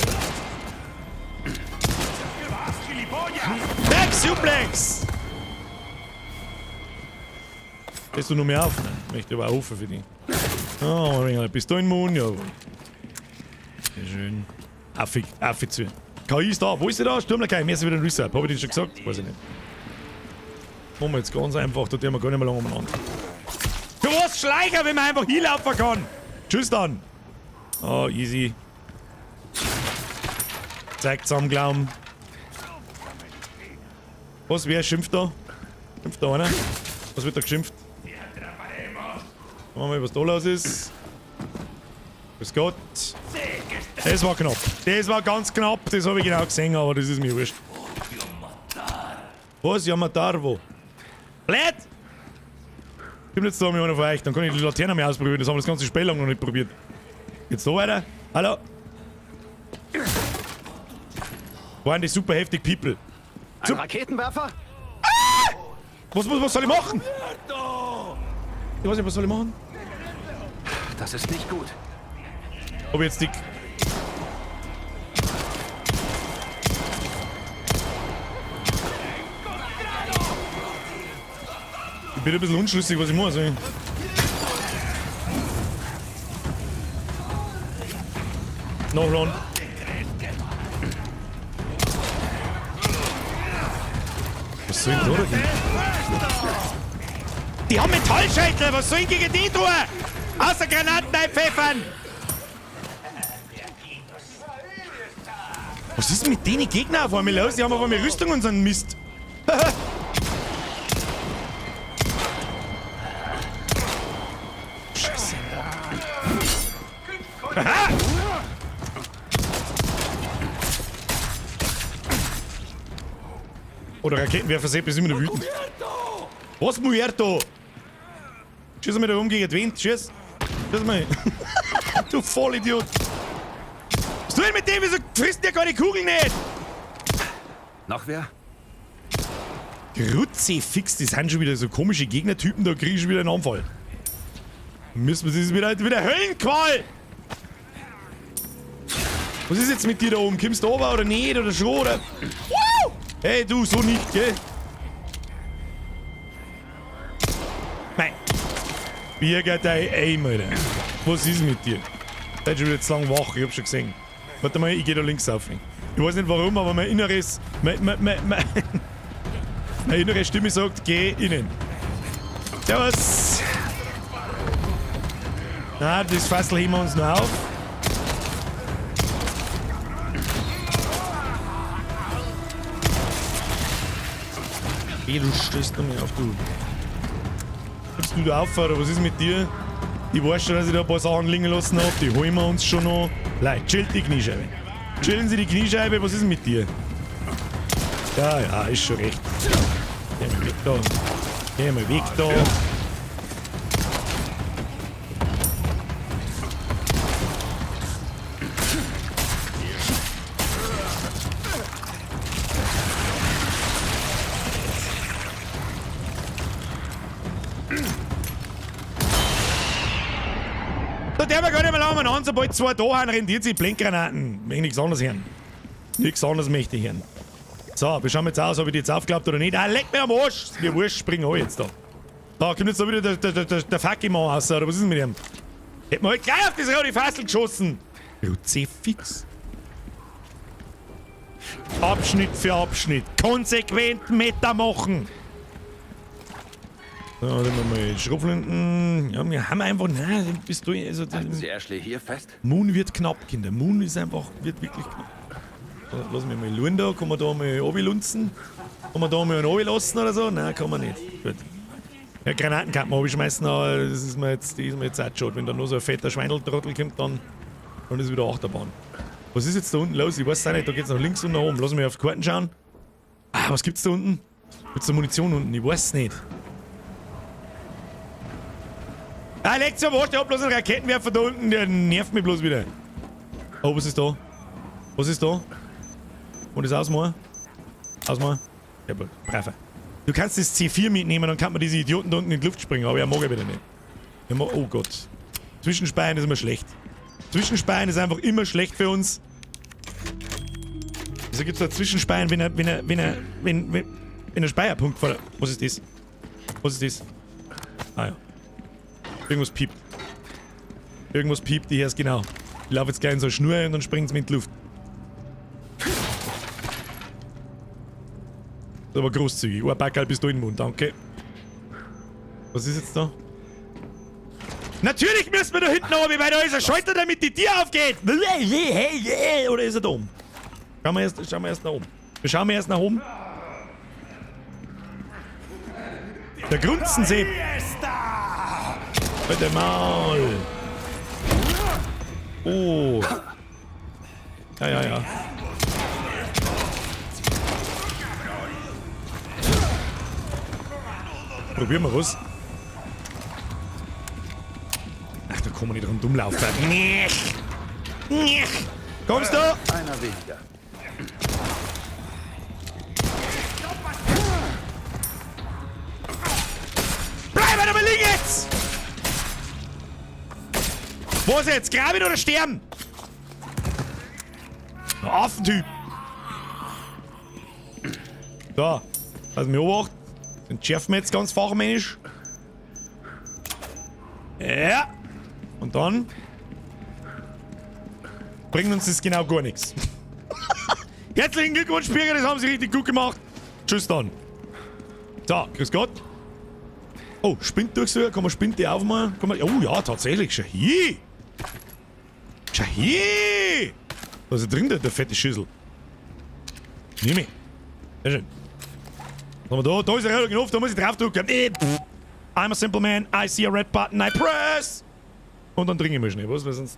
S1: Back Suplex! Lässt du noch mehr auf? Nein, ich möchte aber aufrufen für dich. Oh, bist du im Mund? Jawohl. Sehr schön. Affe zu. KI ist da. Wo ist sie da? Stürmler Mehr ist wieder ein Reset. Hab ich das schon gesagt? Weiß ich nicht. Machen wir jetzt ganz einfach. Da tun wir gar nicht mehr lange umeinander. Du musst schleichen, wenn man einfach hinlaufen kann. Tschüss dann. Oh, easy. Zeigt zusammenglauben. Was, wer schimpft da? Schimpft da einer? Was wird da geschimpft? Schauen wir mal, was da los ist. Grüß Gott. Das war knapp. Das war ganz knapp. Das habe ich genau gesehen, aber das ist mir wurscht. Was? Yamatar, wo? Blöd! Kommt jetzt da mal einer von euch. Dann kann ich die Laterne mehr ausprobieren. Das haben wir das ganze Spiel lang noch nicht probiert. Geht's da weiter? Hallo? Waren die super heftig People.
S6: Ein Raketenwerfer?
S1: Was soll ich machen? Ich weiß nicht, was soll ich machen?
S6: Das ist nicht gut.
S1: Ob jetzt die... Ich bin ein bisschen unschlüssig, was ich muss. Nachladen. Was soll denn da dagegen? Die haben Metallschädel, was soll ich gegen die tun? Außer Granaten einpfeffern! Was ist denn mit denen Gegner auf einmal los? Die haben auf einmal Rüstung und so einen Mist. Scheiße. Aha! Oder Raketenwerfer Sepp ist immer noch wütend. Was, Muerto? Schieß mal da rum gegen die Wind, schieß. Schieß mal. Du Vollidiot. Was tun mit dem? Wieso frisst der keine Kugel nicht?
S4: Noch wer?
S1: Kruzifix, das sind schon wieder so komische Gegnertypen, da krieg ich schon wieder einen Anfall. Das ist wieder Höllenqual! Was ist jetzt mit dir da oben? Kommst du oben oder nicht? Oder schon? Oder? Hey, du, so nicht, gell? Nein. Birger, dein Aim, Alter. Was ist mit dir? Seid schon wieder zu lang wach, ich hab schon gesehen. Warte mal, ich geh da links auf. Ich weiß nicht warum, aber mein inneres... Meine innere Stimme sagt, geh innen. Servus! Na, das Fassel heben wir uns noch auf. Hey, du stößt noch mehr auf, du. Gibst du da auf, oder was ist mit dir? Ich weiß schon, dass ich da ein paar Sachen liegen lassen habe. Die holen wir uns schon noch. Leute, chillt die Kniescheibe. Chillen Sie die Kniescheibe, was ist mit dir? Ja, ja, ist schon recht. Geh mal weg da. Geh mal weg da. Da der wir gar nicht mehr lange an, sobald zwei da haben, rendiert sich Blinkgranaten. Wenn ich nichts anderes hören. Nichts anderes möchte ich hören. So, wie schauen wir jetzt aus, ob ich die jetzt aufgeklappt oder nicht? Ah, leck mir am Arsch! Wir Wurscht, springen alle jetzt da. Da kommt jetzt da wieder der Fucking-Mann raus, oder was ist denn mit ihm? Hätten wir halt gleich auf das rote Fassel geschossen! Kruzifix. Abschnitt für Abschnitt. Konsequent Meter machen! So, dann machen wir mal Schrupflinten. Ja, wir haben einfach... Nein, bist du... Also,
S4: Halten Sie Ashley hier fest?
S1: Moon wird knapp, Kinder. Moon ist einfach... Wird wirklich knapp. So, lassen wir mal schauen da. Kann man da mal runterlunzen? Kann man da mal einen runterlassen oder so? Nein, kann man nicht. Gut. Ja, Granaten kann man runterschmeißen, aber das ist mir jetzt auch schon. Wenn da nur so ein fetter Schweineldrottel kommt, dann ist es wieder Achterbahn. Was ist jetzt da unten los? Ich weiß es auch nicht. Da geht's nach links und nach oben. Lass mich auf die Karten schauen. Ah, was gibt's da unten? Gibt's da Munition unten? Ich weiß es nicht. Ah, leckt's am Arsch, der hat bloß einen Raketenwerfer da unten, der nervt mich bloß wieder. Oh, was ist da? Was ist da? Und das ausmachen? Ausmachen? Ja, brav. Du kannst das C4 mitnehmen, dann kann man diese Idioten da unten in die Luft springen, aber er mag ja wieder nicht. Oh Gott. Zwischenspeiern ist immer schlecht. Zwischenspeiern ist einfach immer schlecht für uns. Wieso gibt's da Zwischenspeiern, wenn ein Speierpunkt vor der... Was ist das? Was ist das? Ah ja. Irgendwas piept. Irgendwas piept, ich hör's genau. Ich laufe jetzt gleich in so eine Schnur und dann springt's mir in die Luft. Aber großzügig. Ein Backerl bist du in den Mund, danke. Was ist jetzt da? Natürlich müssen wir da hinten oben, weil da ist ein Schalter, damit die Tür aufgeht. Oder ist er da oben? Schauen wir erst nach oben. Wir schauen erst nach oben. Der Grunzensepp. Bitte mal. Oh. Ja. Probieren wir was. Ach, da kann man nicht rundum laufen. Kommst du?
S6: Einer weniger.
S1: Bleib aber liegen jetzt! Wo ist er jetzt? Graben oder sterben? Der Affentyp. So, also wir beobachten. Den schärfen wir jetzt ganz fachmännisch. Ja. Und dann bringt uns das genau gar nichts. Herzlichen Glückwunsch, Birger, das haben sie richtig gut gemacht. Tschüss dann. So, grüß Gott. Oh, Spinndurchsucher, kann man Spinte aufmachen? Oh ja, tatsächlich, schau hier. Schau hier. Was ist drin, der fette Schüssel? Nimm ich. Sehr schön. Was haben wir da? Da ist der rote Knopf, da muss ich draufdrücken. I'm a simple man, I see a red button, I press. Und dann trinken wir schnell, was? Weil sonst...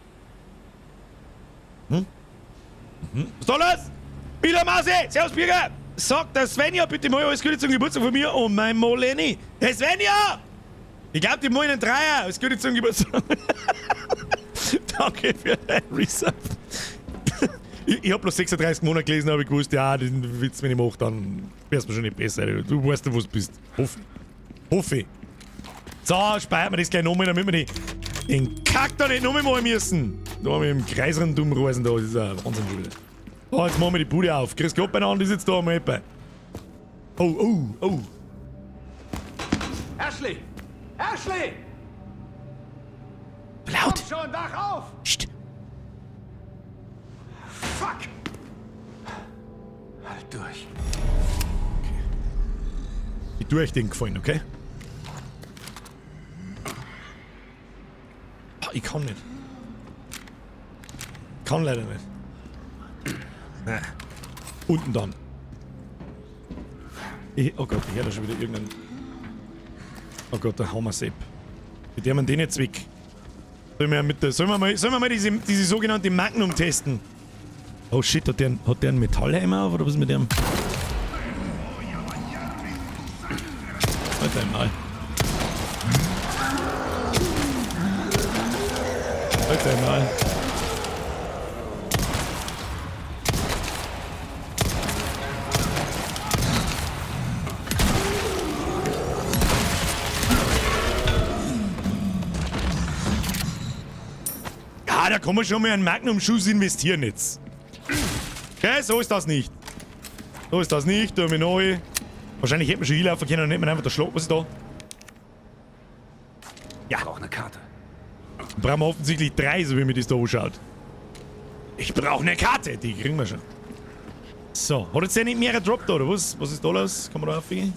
S1: Was ist da los? Bila Mause! Servus, Birger! Sagt der Svenja bitte mal alles Gute zum Geburtstag von mir und mein Moleni. Hey Svenja! Ich glaub, die wollen einen Dreier. Alles Gute zum Geburtstag. Danke für dein Resub. Ich hab bloß 36 Monate gelesen, habe ich gewusst, ja, den Witz, wenn ich mache, dann wär's mir schon nicht besser. Du weißt ja, wo du bist. Hoffe. So, speichern wir das gleich nochmal, damit wir den Kack da nicht nochmal machen müssen. Da haben wir im Kreisrundum reisen, da ist ein Wahnsinn schon wieder. Oh, jetzt machen wir die Bude auf. Grüß Gott beieinander, ist jetzt da mal etwa. Oh.
S6: Ashley! Ashley!
S1: Laut!
S6: Komm schon, wach auf!
S1: Psst.
S6: Fuck! Halt durch.
S1: Ich tue euch den gefallen, okay? Ich kann nicht. Kann leider nicht. Nein. Unten dann. Oh Gott, ich höre da schon wieder irgendeinen... Oh Gott, der Hammer-Sepp. Mit dem man den jetzt weg. Sollen wir mal diese sogenannte Magnum testen? Oh shit, hat der einen Metallhammer auf oder was ist mit dem? Halt einmal. Halt einmal. Ja, da kann man schon mal einen Magnum-Schuss investieren jetzt. Okay, so ist das nicht. So ist das nicht, tun wir neu. Wahrscheinlich hätten wir schon hinlaufen können und hätten wir einfach der Schlag. Was ist da?
S6: Ich brauche eine Karte.
S1: Brauchen wir offensichtlich 3, so wie mir das da ausschaut. Ich brauche eine Karte, die kriegen wir schon. So, hat jetzt der nicht mehr gedroppt oder was? Was ist da los? Kann man da aufgehen?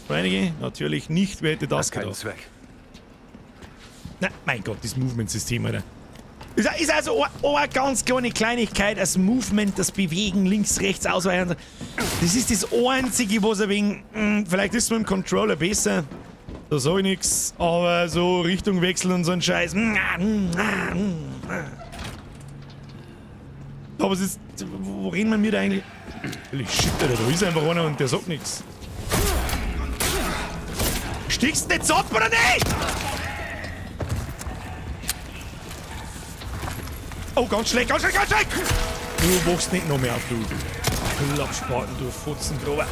S1: Einige? Natürlich nicht, wer hätte das
S6: Keinen
S1: gedacht?
S6: Zweck.
S1: Na, mein Gott, das Movement-System, Alter. Ist also eine ganz kleine Kleinigkeit, das Movement, das Bewegen, links, rechts, ausweichen. Das ist das Einzige, was ein wenig, vielleicht ist es mit dem Controller besser. Da sag ich nix, aber so Richtung wechseln und so ein Scheiß. Aber es ist, wo reden wir mit eigentlich? Shit, Alter, da ist einfach einer und der sagt nichts. Stichst du jetzt ab oder nicht? Oh, ganz schlecht, ganz schlecht, ganz schlecht! Du wachst nicht noch mehr auf, du Klappspaten, du Futzengrober.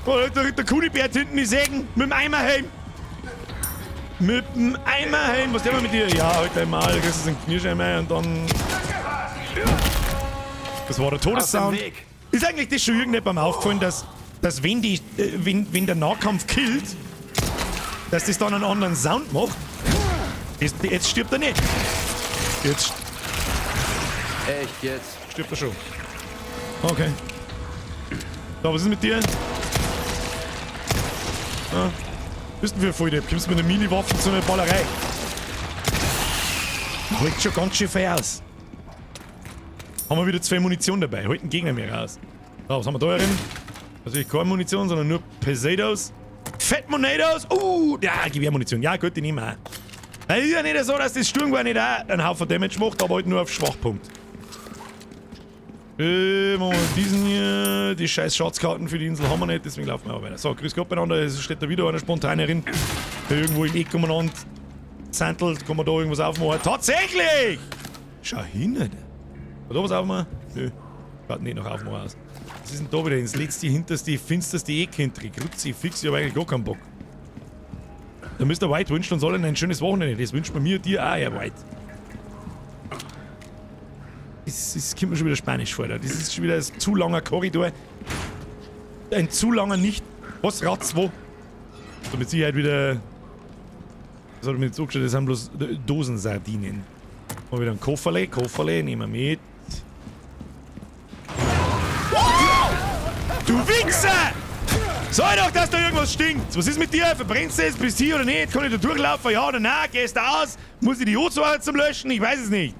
S1: Oh, der Kunibert hinten, die sägen mit dem Eimerhelm. Mit dem Eimerhelm, was der wir mit dir? Ja, halt einmal, du kriegst einen Knirscheimer und dann... Das war der Todessound. Ist eigentlich das schon irgendjemandem aufgefallen, dass wenn der Nahkampf killt, dass das dann einen anderen Sound macht? Jetzt stirbt er nicht. Jetzt...
S4: Echt jetzt?
S1: Stirbt er schon. Okay. So, was ist mit dir? Ah. Bist du für Volldepp? Kommst du mit einer Mini-Waffe zu einer Ballerei? Holt schon ganz schön viel aus. Haben wir wieder 2 Munition dabei. Holt den Gegner mehr raus. So, was haben wir da drin? Also keine Munition, sondern nur Pesados. Fettmonados! Ja, Gewehrmunition. Ja, gut, die nehmen wir auch. Es ist ja nicht so, dass das Sturmgewehr nicht auch einen Haufen Damage macht, aber halt nur auf Schwachpunkt. Machen wir diesen hier. Die scheiß Schatzkarten für die Insel haben wir nicht, deswegen laufen wir auch weiter. So, grüß Gott beieinander. Es steht da wieder einer spontan herin. Irgendwo im Eck umeinander zantelt, kann man da irgendwas aufmachen. Tatsächlich! Schau hin, Alter. Kann da was aufmachen? Nö. Schaut nicht nach Aufmachen aus. Was ist denn da wieder? Ins letzte, hinterste, finsterste Eck hinter. Grüezi, fix, ich hab eigentlich gar keinen Bock. Da müsst ihr White wünschen uns allen ein schönes Wochenende. Das wünscht man mir, dir auch, Herr White. Das kommt mir schon wieder Spanisch vor, da. Das ist schon wieder ein zu langer Korridor. Ein zu langer nicht. Was rat's wo? So mit Sicherheit wieder. Das hat mir jetzt angeschaut, das sind bloß Dosensardinen. Mal wieder ein Kofferle, nehmen wir mit. Du Wichser! Sag doch, dass da irgendwas stinkt! Was ist mit dir? Verbrennst du es? Bist du hier oder nicht? Kann ich da durchlaufen? Ja oder nein? Gehst du aus? Muss ich die O2 zum Löschen? Ich weiß es nicht.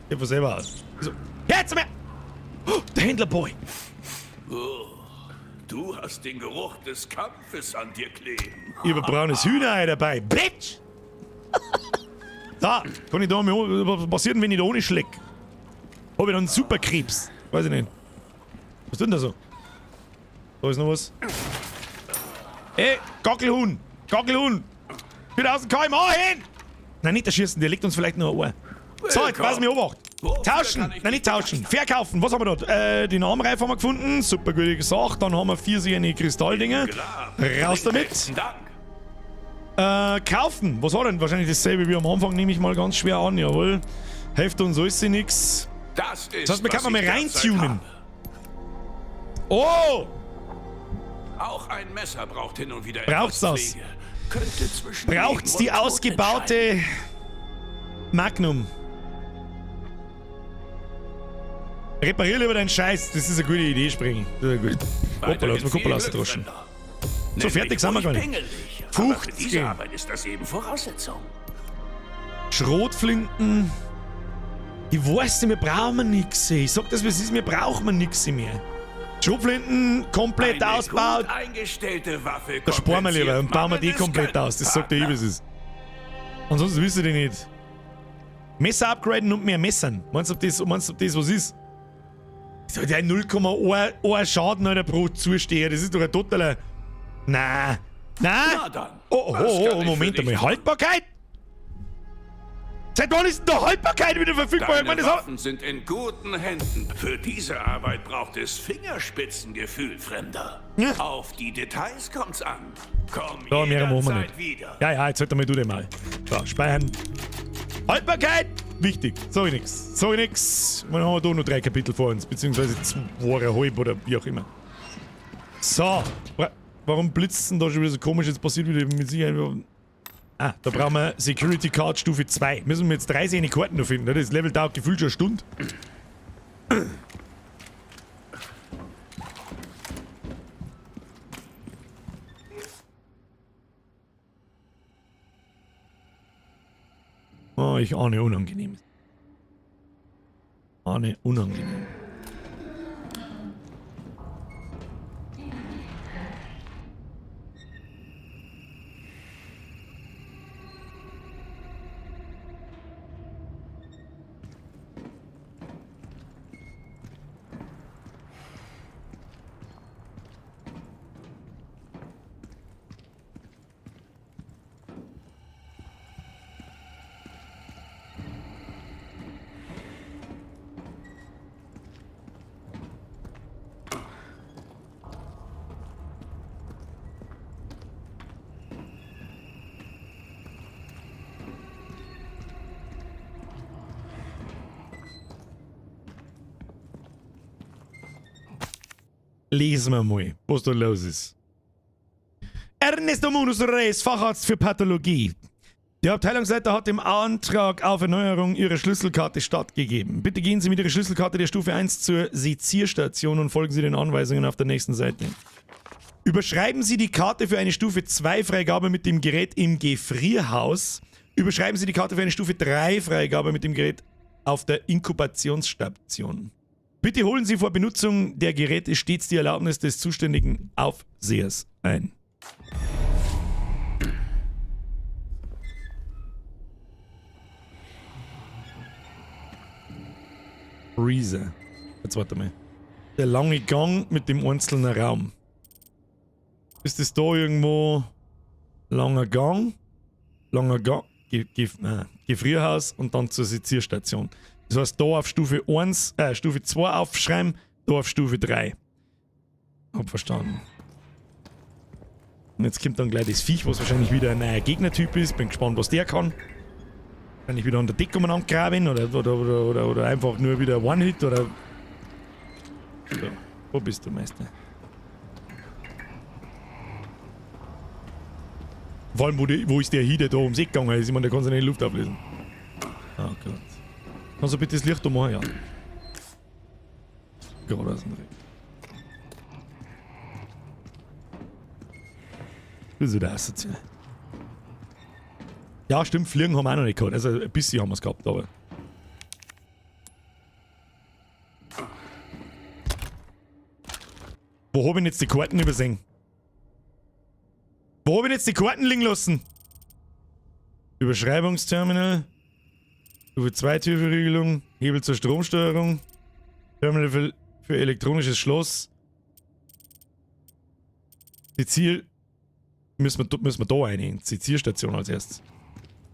S1: Ich von selber aus. So. Jetzt mehr! Oh, der Händlerboy!
S5: Oh, du hast den Geruch des Kampfes an dir kleben.
S1: Ich hab ein braunes Hühnerei dabei. Bitch! Da, kann ich da mal. Was passiert denn, wenn ich da ohne schleck? Hab ich dann einen Superkrebs? Weiß ich nicht. Was tut denn da so? Da ist noch was. Ey, Gockelhuhn! Gockelhuhn! 4000 km/h hin! Nein, nicht erschießen, der legt uns vielleicht noch ein Ohr. So, jetzt pass mir Obacht. Tauschen! Nein, nicht tauschen. Verkaufen. Was haben wir dort? Den Armreif haben wir gefunden. Super gute Sache. Dann haben wir 4 sehende Kristalldinger. Raus damit. Kaufen. Was hat denn? Wahrscheinlich dasselbe wie am Anfang, nehme ich mal ganz schwer an. Jawohl. Hälfte uns alles nix.
S5: Das
S1: heißt, wir können mal reintunen. Oh!
S5: Auch ein Messer braucht hin und wieder
S1: Braucht's
S5: etwas Pflege. Könnte zwischen
S1: Braucht's
S5: Leben
S1: die
S5: und Tod
S1: ausgebaute Magnum? Reparier lieber deinen Scheiß. Das ist eine gute Idee, Springen. Das ist gut. Hoppala, jetzt mal Kuppel ausgedroschen. So, fertig sind wir gar nicht. 50.
S5: Diese Arbeit ist das eben Voraussetzung.
S1: Schrotflinten. Ich weiß nicht, wir brauchen nix. Ich sag das, was ist, wir brauchen nix mehr. Schrotflinten komplett
S5: Eine
S1: ausgebaut.
S5: gut eingestellte Waffe
S1: Da sparen wir lieber und bauen wir die
S5: mangelndes
S1: komplett aus. Das sagt der
S5: Partner.
S1: Ibis. Ansonsten wisst ihr die nicht. Messer upgraden und mehr Messern. Meinst du, ob das was ist? So, der 0,1 Schaden Alter, pro Zusteher. Das ist doch ein totaler. Nein.
S5: Na dann.
S1: Oh,
S5: Was kann ich
S1: Moment
S5: für dich
S1: einmal.
S5: tun?
S1: Haltbarkeit? Seit wann ist denn da Haltbarkeit wieder verfügbar? Ich meine,
S5: Deine
S1: das
S5: Waffen sind in guten Händen. Für diese Arbeit braucht es Fingerspitzengefühl, Fremder.
S1: Ja.
S5: Auf die Details kommt's an. Komm
S1: Da, mehr machen wir
S5: jederzeit
S1: nicht.
S5: wieder.
S1: Ja, jetzt halt mal du den mal. So, speichern. Haltbarkeit! Wichtig. Sag ich nix. Dann haben wir da noch 3 Kapitel vor uns. Beziehungsweise 2,5 oder wie auch immer. So. Warum blitzt denn da schon wieder so komisch? Jetzt passiert wieder mit Sicherheit. Ah, da brauchen wir Security Card Stufe 2. Müssen wir jetzt 3 sehende Karten noch finden. Das Level dauert gefühlt schon eine Stunde. Oh, ich ahne unangenehm. Ahne unangenehm. Lesen wir mal, was da los ist. Ernesto Munus Reyes, Facharzt für Pathologie. Der Abteilungsleiter hat dem Antrag auf Erneuerung Ihrer Schlüsselkarte stattgegeben. Bitte gehen Sie mit Ihrer Schlüsselkarte der Stufe 1 zur Sezierstation und folgen Sie den Anweisungen auf der nächsten Seite. Überschreiben Sie die Karte für eine Stufe 2 Freigabe mit dem Gerät im Gefrierhaus. Überschreiben Sie die Karte für eine Stufe 3 Freigabe mit dem Gerät auf der Inkubationsstation. Bitte holen Sie vor Benutzung der Geräte stets die Erlaubnis des zuständigen Aufsehers ein. Freezer. Jetzt warte mal. Der lange Gang mit dem einzelnen Raum. Ist das da irgendwo langer Gang? Langer Gang? Gefrierhaus und dann zur Sezierstation. Das heißt, da auf Stufe 2 aufschreiben, da auf Stufe 3. Hab verstanden. Und jetzt kommt dann gleich das Viech, was wahrscheinlich wieder ein neuer Gegnertyp ist. Bin gespannt, was der kann. Kann ich wieder an der Decke umeinander graben oder einfach nur wieder One-Hit oder. So, wo bist du, Meister? Vor allem, wo ist der Hide da ums Eck gegangen ist? Ich meine, der kann sich nicht in die Luft ablösen. Oh Gott. Kannst du bitte das Licht da machen? Ja. Gerade aus dem Dreck. Das ist wieder asozial. Ja, stimmt, Fliegen haben wir auch noch nicht gehabt. Also ein bisschen haben wir es gehabt, aber. Wo hab ich denn jetzt die Karten übersehen? Wo hab ich denn jetzt die Karten liegen lassen? Überschreibungsterminal. Stufe 2 Türverriegelung. Hebel zur Stromsteuerung. Terminal für elektronisches Schloss. Sezier. Müssen wir da rein. Sezierstation als erstes.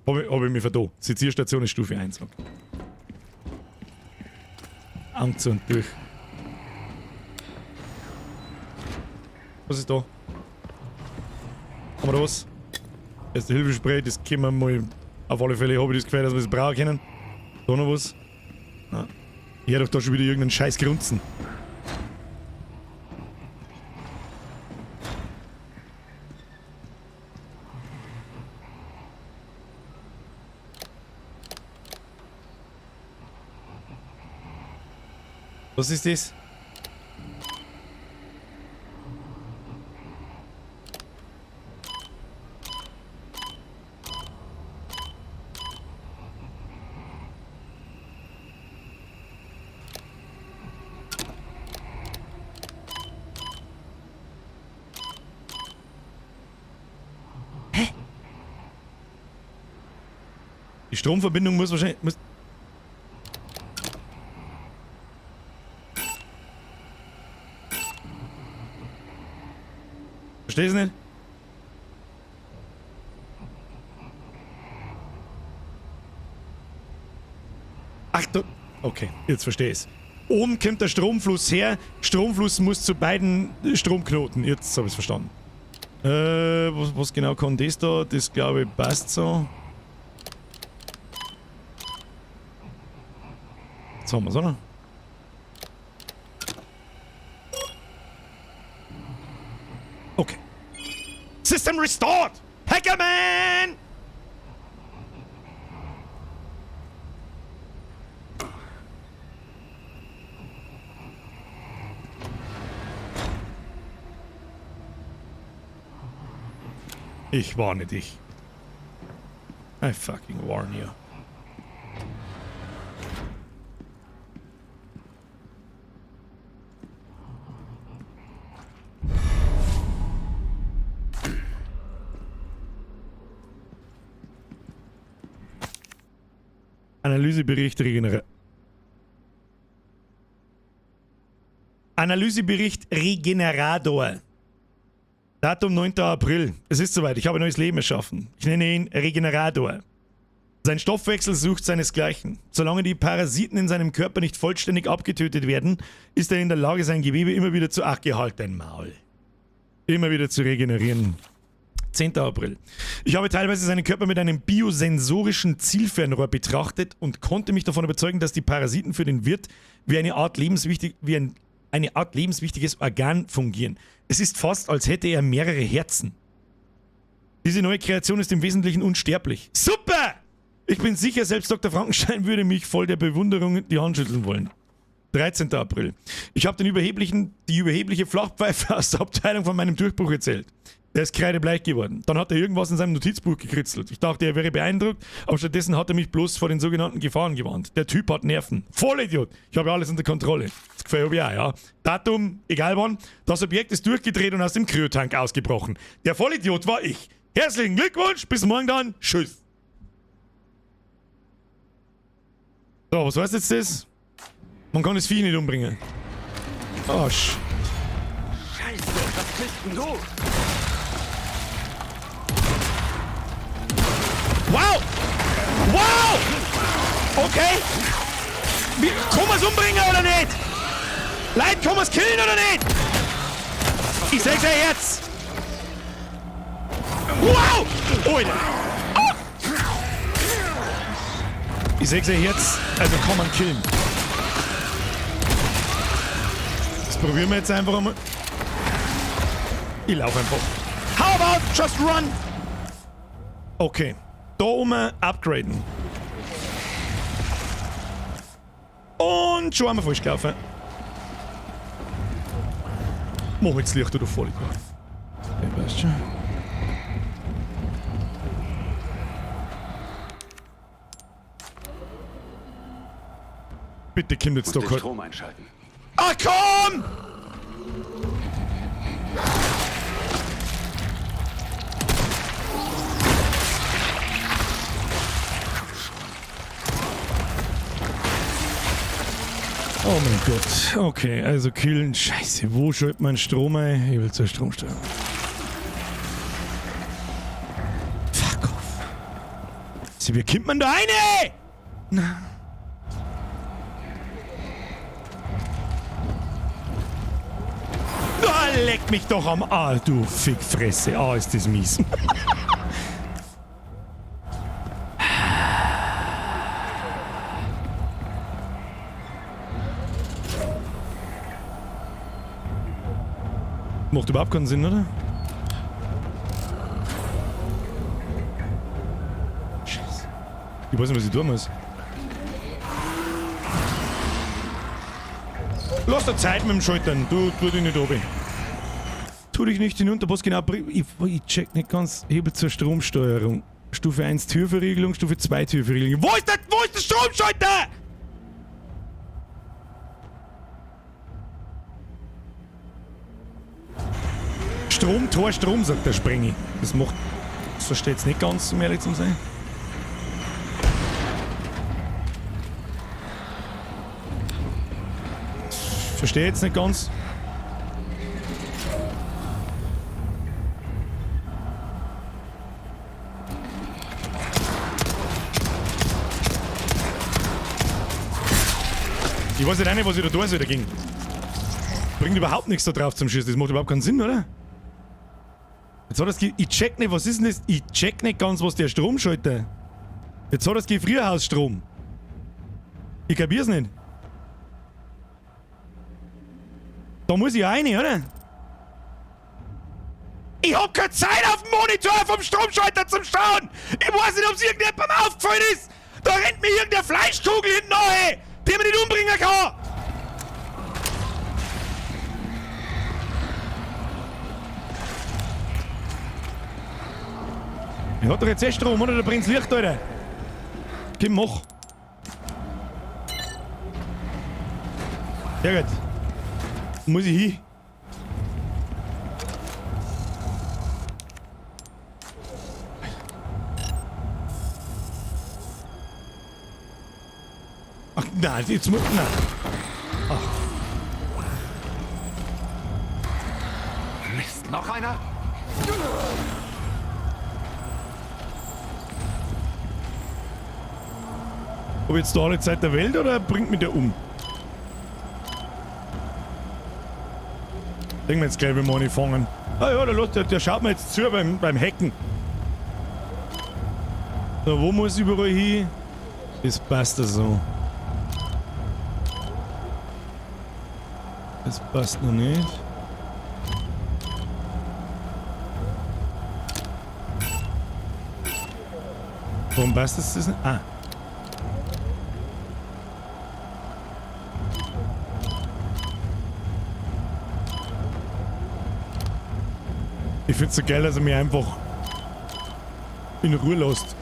S1: Hab ich mich vertan. Sezierstation ist Stufe 1. Okay. Angst und durch. Was ist da? Haben wir da was? Erste Hilfespray, das können wir mal. Auf alle Fälle habe ich das Gefühl, dass wir das brauchen können. Da noch was? Nein. Ich höre doch da schon wieder irgendeinen scheiß Grunzen. Was ist das? Hä? Die Stromverbindung muss wahrscheinlich... Verstehst du nicht? Ach du... Okay, jetzt verstehe ich's. Oben kommt der Stromfluss her. Stromfluss muss zu beiden Stromknoten. Jetzt habe ich es verstanden. Was genau kann das da? Das glaube ich passt so. Jetzt haben wir es, oder? Okay. System restored! Hackerman! Ich warne dich. I fucking warn you. Analysebericht Analysebericht Regenerator. Datum 9. April. Es ist soweit, ich habe ein neues Leben erschaffen. Ich nenne ihn Regenerator. Sein Stoffwechsel sucht seinesgleichen. Solange die Parasiten in seinem Körper nicht vollständig abgetötet werden, ist er in der Lage, sein Gewebe immer wieder zu... Ach, halt dein Maul. Immer wieder zu regenerieren. 10. April. Ich habe teilweise seinen Körper mit einem biosensorischen Zielfernrohr betrachtet und konnte mich davon überzeugen, dass die Parasiten für den Wirt wie eine Art lebenswichtiges Organ fungieren. Es ist fast, als hätte er mehrere Herzen. Diese neue Kreation ist im Wesentlichen unsterblich. Super! Ich bin sicher, selbst Dr. Frankenstein würde mich voll der Bewunderung die Hand schütteln wollen. 13. April. Ich habe die überhebliche Flachpfeife aus der Abteilung von meinem Durchbruch erzählt. Der ist kreidebleich geworden. Dann hat er irgendwas in seinem Notizbuch gekritzelt. Ich dachte, er wäre beeindruckt, aber stattdessen hat er mich bloß vor den sogenannten Gefahren gewarnt. Der Typ hat Nerven. Vollidiot. Ich habe alles unter Kontrolle. Das gefällt mir auch, ja. Datum, egal wann. Das Objekt ist durchgedreht und aus dem Kryotank ausgebrochen. Der Vollidiot war ich. Herzlichen Glückwunsch. Bis morgen dann. Tschüss. So, was heißt jetzt das? Man kann das Vieh nicht umbringen. Oh,
S6: Scheiße, was bist denn du?
S1: Wow! Wow! Okay! Kann man es umbringen oder nicht? Leute, kann man es killen oder nicht? Ich sag's ja jetzt! Wow! Alter! Oh! Ich sag's ja jetzt, also kann man killen. Das probieren wir jetzt einfach einmal. Ich laufe einfach. How about just run? Okay. Da oben upgraden. Und schon einmal falsch gelaufen. Mach jetzt Licht oder voll. Ich weiß schon. Bitte kommt jetzt doch
S6: Den Strom einschalten.
S1: Ach komm! Oh mein Gott. Okay, also killen. Scheiße, wo schaltet man Strom ein? Ich will zur Stromsteuerung. Fuck off. Sie, wie kommt man da rein? Na. Ah, leck mich doch am Arsch, du Fickfresse. Ah, ist das mies. Macht überhaupt keinen Sinn, oder? Scheiße. Ich weiß nicht, was ich tun muss. Lass dir Zeit mit dem Schaltern. Du dich nicht oben. Tu dich nicht hinunter. Was genau? Ich check nicht ganz. Hebel zur Stromsteuerung. Stufe 1 Türverriegelung, Stufe 2 Türverriegelung. Wo ist der Stromschalter? Strom, Tor, Strom, sagt der Sprengi. Das macht... Das versteht's nicht ganz, um ehrlich zu sein. Verstehe jetzt nicht ganz. Ich weiß nicht, was ich da tun soll dagegen. Bringt überhaupt nichts da drauf zum Schießen. Das macht überhaupt keinen Sinn, oder? Jetzt hat das ich check nicht, was ist denn das? Ich check nicht ganz, was der Strom schaltet. Jetzt hat das Gefrierhausstrom. Ich kapier's nicht. Da muss ich rein, oder? Ich hab keine Zeit auf dem Monitor vom Stromschalter zum Schauen! Ich weiß nicht, ob es irgendjemandem aufgefallen ist! Da rennt mir irgendeine Fleischkugel hinten nach, die man nicht umbringen kann! Ich hab doch jetzt eh Strom, oder? Da bringt's Licht, Alter! Komm, mach! Ja gut. Muss ich hin? Ach, nein, jetzt muss... Nein. Ach.
S6: Mist, noch einer?
S1: Ob jetzt da alle Zeit der Welt oder bringt mich der um? Denken wir jetzt gleich, wenn wir anfangen. Ah ja, der schaut mir jetzt zu beim Hacken. So, wo muss ich überall hin? Das passt da so. Das passt noch nicht. Warum passt das nicht? Ah. Ich find's so geil, dass er mich einfach in Ruhe lässt.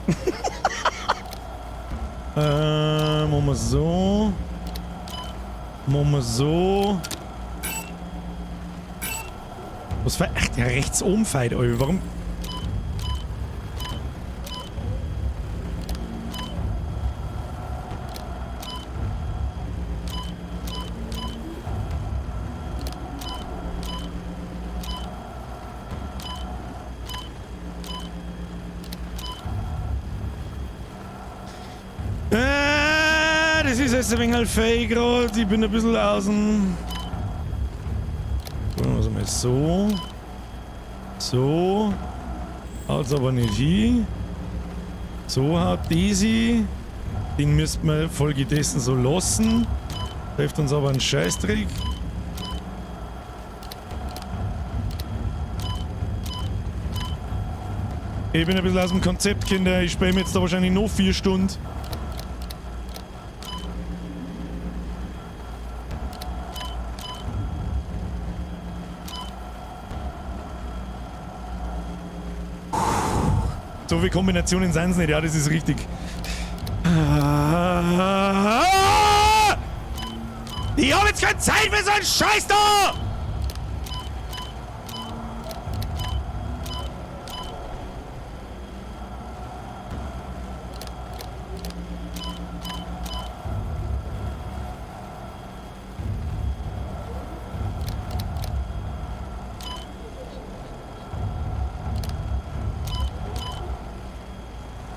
S1: Machen wir so. Machen wir so. Was für... Ach, der rechts oben feit, Alter. Warum... Das ist jetzt ein wenig fake gerade. Ich bin ein bisschen außen. Also mal so. So. Haut's aber nicht hin. So haut diese. Den müssten wir folgedessen so lassen. Trifft uns aber einen Scheißdreck. Ich bin ein bisschen aus dem Konzept, Kinder. Ich spiele mir jetzt da wahrscheinlich noch 4 Stunden. So viele Kombinationen sind es nicht, ja, das ist richtig. Ich habe jetzt keine Zeit für so einen Scheiß da!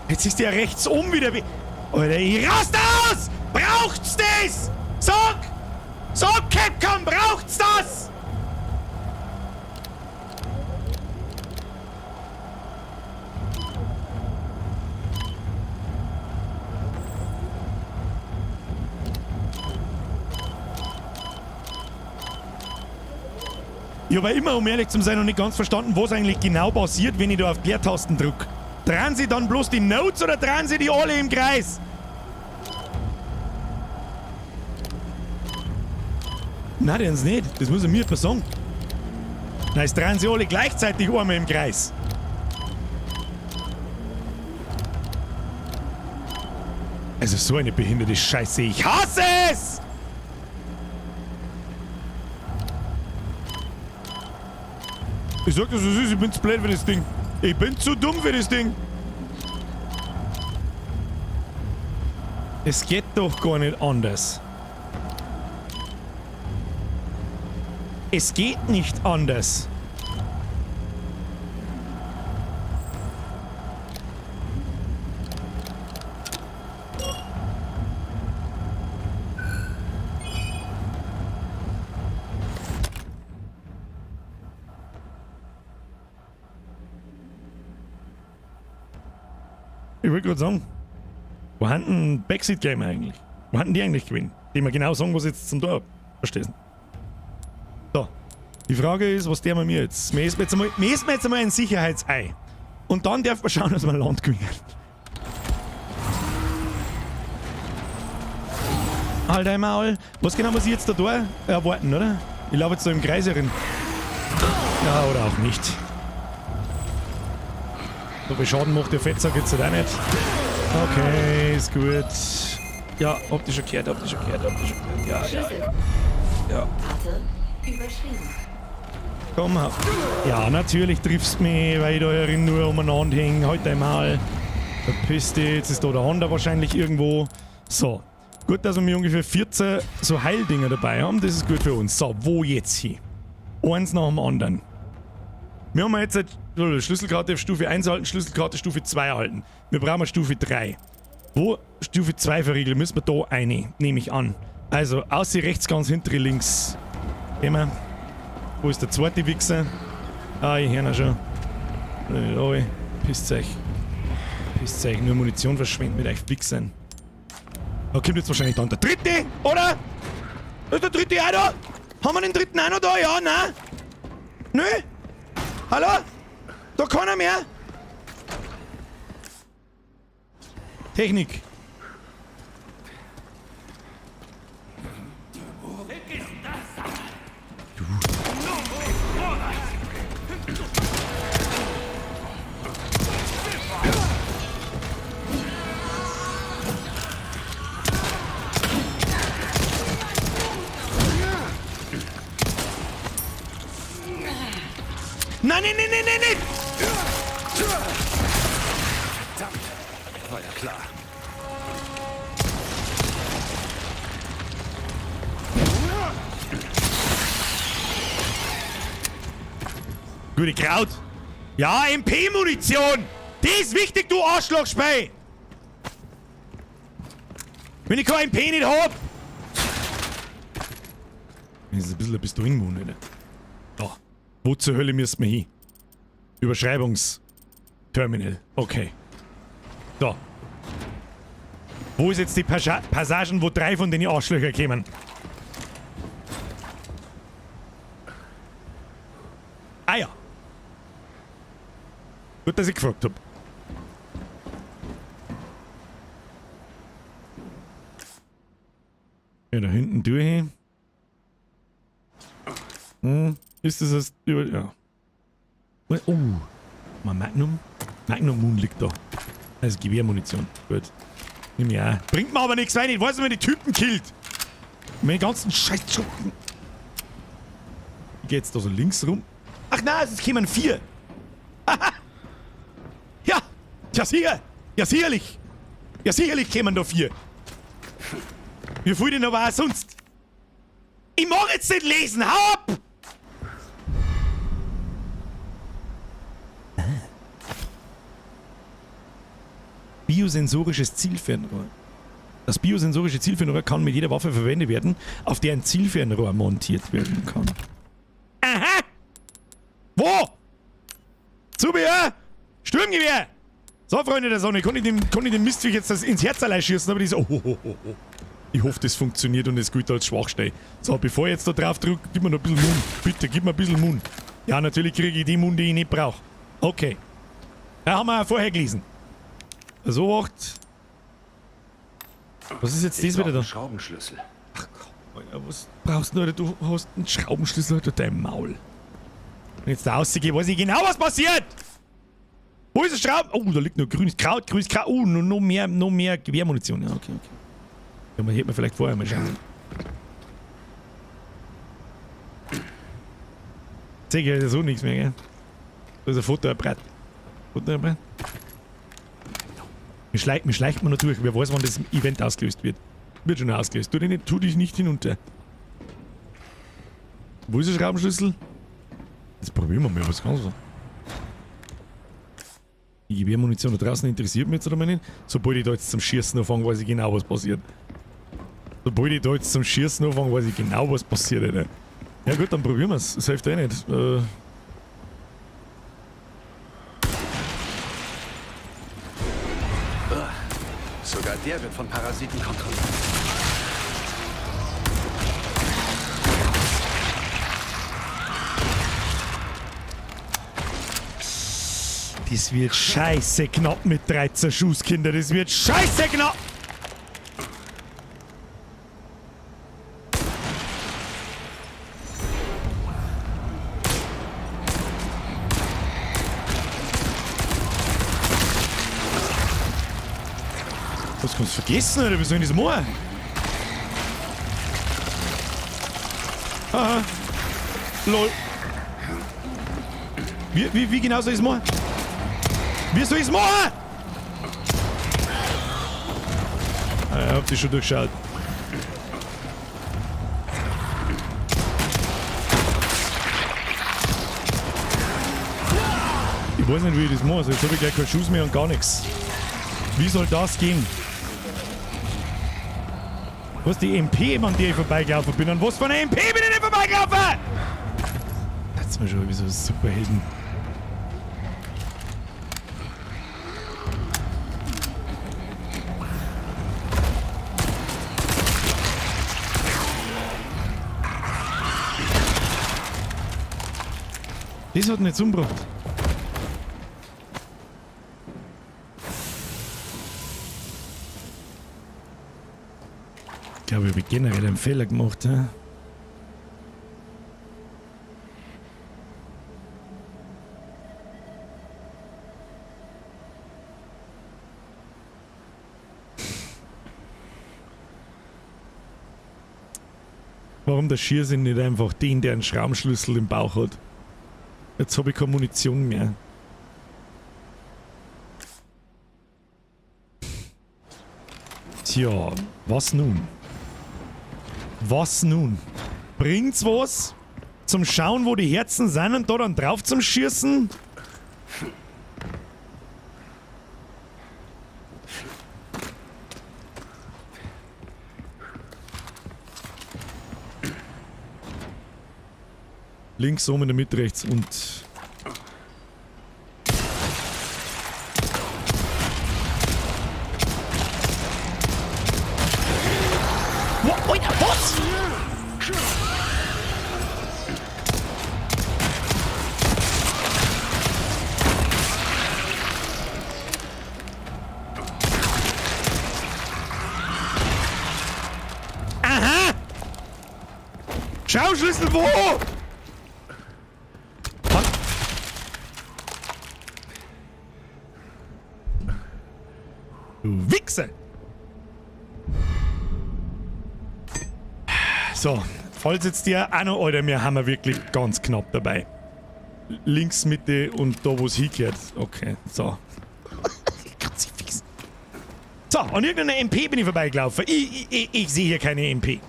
S1: Jetzt ist der rechts oben wieder. Alter, ich raste aus! Braucht's das? Sag! Sag, Capcom, braucht's das? Ich habe immer, um ehrlich zu sein, noch nicht ganz verstanden, was eigentlich genau passiert, wenn ich da auf Leertasten drücke. Drehen Sie dann bloß die Notes oder drehen Sie die alle im Kreis? Nein, das nicht. Das muss er mir etwas sagen. Nein, es drehen Sie alle gleichzeitig einmal im Kreis. Also so eine behinderte Scheiße. Ich hasse es! Ich sag das, was ist. Ich bin zu blöd für das Ding. Ich bin zu dumm für das Ding. Es geht doch gar nicht anders. Es geht nicht anders. Ich wollte gerade sagen, wo hat ein Backseat-Game eigentlich? Wo hatten die eigentlich gewinnen? Die mir genau sagen, was jetzt zum Tor. Verstehst du? So. Die Frage ist, was der wir mir jetzt? Wir essen jetzt einmal ein Sicherheitsei. Und dann darf man schauen, dass wir Land gewinnen. Halt einmal. Was genau muss ich jetzt da erwarten, oder? Ich laufe jetzt da im Kreis herin. Ja, oder auch nicht. So viel Schaden macht der Fettsack jetzt halt auch nicht. Okay, ist gut. Ja, habt ihr schon gehört. Ja. Ja. Komm, ja, natürlich triffst du mich, weil ich da herin nur umeinander hänge. Halt einmal. Verpiss dich, jetzt ist da der Honda wahrscheinlich irgendwo. So. Gut, dass wir ungefähr 14 so Heildinger dabei haben. Das ist gut für uns. So, wo jetzt hin? Eins nach dem anderen. Wir haben jetzt Schlüsselkarte auf Stufe 1 erhalten, Schlüsselkarte Stufe 2 erhalten. Wir brauchen Stufe 3. Wo Stufe 2 verriegeln, müssen wir da eine, nehme ich an. Also, außer rechts, ganz hintere links. Immer. Wo ist der zweite Wichser? Ah, ich höre ihn schon. Oh, pisst euch. Nur Munition verschwenden mit euch Wichsern. Da kommt jetzt wahrscheinlich dann der dritte, oder? Ist der dritte auch da? Haben wir den dritten auch noch da? Ja, nein? Nö? Hallo? Da keiner mehr? Technik. Nein, nein, nein, nein, nein, nein!
S4: Verdammt. War ja klar.
S1: Gute Kraut. Ja, MP-Munition! Die ist wichtig, du Arschlochspei! Wenn ich kein MP nicht hab! Das ist ein bisschen ein Pistolenmund, Alter. Da. Wo zur Hölle müssen wir hin? Überschreibungsterminal. Okay. Da. Wo ist jetzt die Passagen, wo 3 von den Arschlöcher kämen? Ah ja. Gut, dass ich gefragt hab. Ja, da hinten durch. Ist das über... Ja. Oh. Mein Magnum. Magnum Moon liegt da. Also Gewehrmunition. Gut. Nimm ja. Bringt mir aber nichts rein. Ich weiß nicht, wenn die Typen killt. Meine ganzen Scheißschuppen. Wie geht's da so links rum? Ach nein, es kämen 4. Haha. Ja. Ja, sicher. Ja, sicherlich. Ja, sicherlich kämen da 4. Wie viel denn aber auch sonst? Ich mag jetzt nicht lesen. Hau ab! Biosensorisches Zielfernrohr. Das biosensorische Zielfernrohr kann mit jeder Waffe verwendet werden, auf der ein Zielfernrohr montiert werden kann. Aha! Wo? Zubehör! Sturmgewehr! So, Freunde der Sonne, kann ich dem Mistviech jetzt das ins Herz allein schießen, aber die so... Oh. Ich hoffe, das funktioniert und es gilt als Schwachstelle. So, bevor ich jetzt da drauf drücke, gib mir noch ein bisschen Mund. Bitte, gib mir ein bisschen Mund. Ja, natürlich kriege ich die Mund, die ich nicht brauche. Okay. Da haben wir ja vorher gelesen. So, wacht. Was ist jetzt das wieder da?
S6: Schraubenschlüssel.
S1: Ach komm, Alter, was brauchst du, Alter? Du hast einen Schraubenschlüssel unter deinem Maul. Wenn jetzt da rausgehe, weiß ich genau, was passiert! Wo ist das Schrauben? Oh, da liegt noch grünes Kraut, grünes Kraut. Oh, noch mehr Gewehrmunition. Ja, okay. Ja, man hätte man vielleicht vorher mal schauen. Zeig ja so nichts mehr, gell? Da ist ein Fotoapparat. Fotoapparat. Mir schleicht man noch durch. Wer weiß, wann das Event ausgelöst wird. Wird schon ausgelöst. Tu dich nicht hinunter. Wo ist der Schraubenschlüssel? Jetzt probieren wir mal, was kann so. Die Gewehrmunition da draußen interessiert mich jetzt oder nicht. Sobald ich da jetzt zum Schießen anfange, weiß ich genau, was passiert. Sobald ich da jetzt zum Schießen anfange, weiß ich genau, was passiert, Alter. Ja gut, dann probieren wir es. Das hilft eh nicht.
S4: Sogar der wird von Parasiten kontrolliert.
S1: Das wird scheiße knapp mit 13 Schuss, Kinder. Das wird scheiße knapp! Was kannst du vergessen, oder? Wie soll ich das machen? Aha. Lol. Wie genau soll ich es machen? Wie soll ich es machen? Ah, ich hab die schon durchschaut. Ich weiß nicht, wie ich das mache. Also jetzt habe ich gleich keinen Schuss mehr und gar nichts. Wie soll das gehen? Was die MP, an der ich vorbeigelaufen bin? An was für eine MP bin ich nicht vorbeigelaufen? Jetzt mal schon wie so Superhelden. Das hat nicht umgebracht. glaube, ich habe generell einen Fehler gemacht. Ja? Warum der Schiersinn nicht einfach den, der einen Schraubenschlüssel im Bauch hat? Jetzt habe ich keine Munition mehr. Tja, was nun? Was nun? Bringt's was? Zum Schauen, wo die Herzen sind und da dann drauf zum Schießen? Links oben in der Mitte, rechts und... Was? Aha! Schauschlüssel wo? Du Wichse! So, falls jetzt der auch noch, Alter, wir haben wir wirklich ganz knapp dabei. Links, Mitte und da, wo es hingehört. Okay, so. Ich kann sie fixen. So, an irgendeiner MP bin ich vorbeigelaufen. Ich sehe hier keine MP.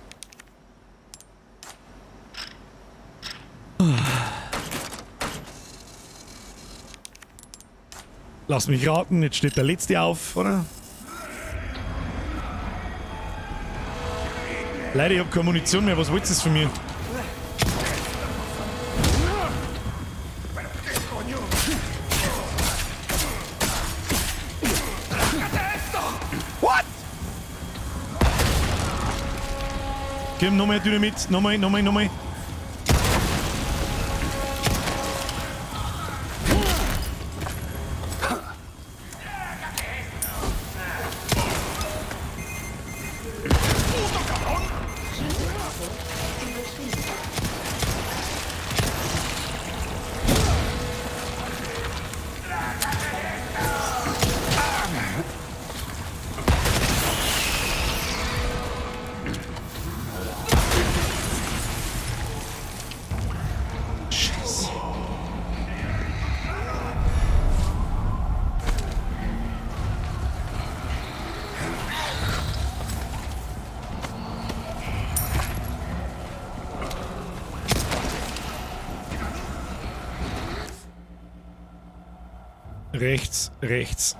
S1: Lass mich raten, jetzt steht der Letzte auf, oder? Leider, ich hab keine Munition mehr. Was wollt ihr von mir? What? Gib nochmal Dynamit. Nochmal. Rechts.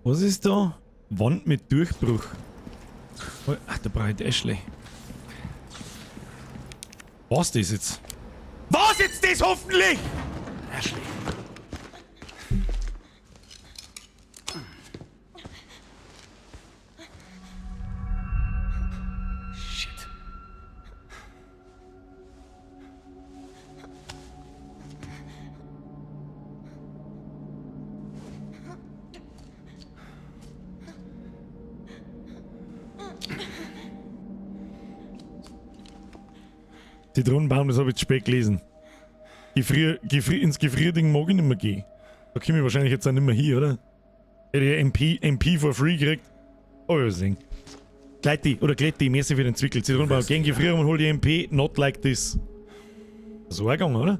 S1: Was ist da? Wand mit Durchbruch. Ach, da brauche ich Ashley. Was das jetzt? Was jetzt das hoffentlich?
S6: Ashley. Shit.
S1: Zitronenbaum, das habe ich zu spät gelesen. Ins Gefrierding mag ich nicht mehr gehen. Da komme ich wahrscheinlich jetzt auch nicht mehr hier, oder? Hätte ich MP for free gekriegt. Oh ja, sehen. Gleiti, merci für den Zwickel. Zitronenbaum, geh in Gefrierung und hol die MP, not like this. So gegangen, oder?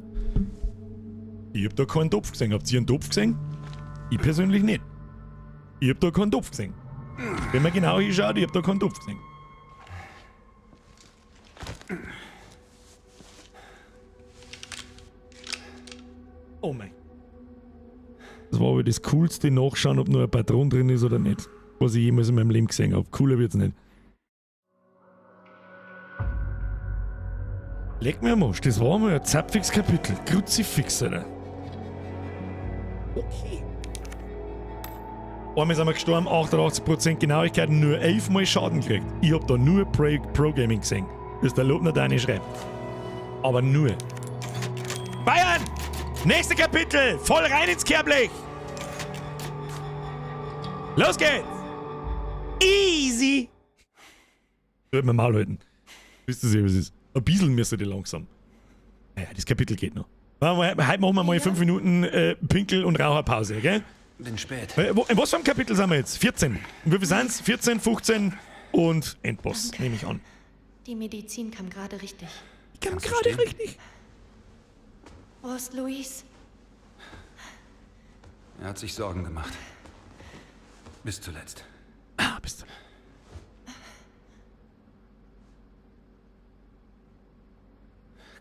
S1: Ich hab da keinen Topf gesehen. Habt ihr einen Topf gesehen? Ich persönlich nicht. Ich hab da keinen Topf gesehen. Wenn man genau hinschaut, ich hab da keinen Topf gesehen. Oh mein. Das war aber das coolste Nachschauen, ob nur ein Patron drin ist oder nicht. Was ich jemals in meinem Leben gesehen habe. Cooler wird's nicht. Leg mir am Arsch, das war mal ein zapfiges Kapitel. Kruzifix, Alter. Okay. Einmal sind wir gestorben, 88% Genauigkeit und nur 11 Mal Schaden gekriegt. Ich hab da nur Pro-Gaming gesehen. Das ist der Lobner Dani schreibt. Aber nur. Bayern! Nächste Kapitel! Voll rein ins Kerblech! Los geht's! Easy! Wird mir mal halten. Wisst ihr, was es ist? Ein bisschen müsst ihr langsam. Naja, das Kapitel geht noch. Heute machen wir mal 5 Minuten Pinkel- und Raucherpause, gell?
S4: Bin spät.
S1: In was für einem Kapitel sind wir jetzt? 14. Und wie viel sind's? 14, 15 und Endboss, nehme ich an.
S7: Die Medizin kam gerade richtig.
S1: Kam gerade richtig.
S7: Wo ist Luis?
S4: Er hat sich Sorgen gemacht. Bis zuletzt.
S1: Ah, bist du.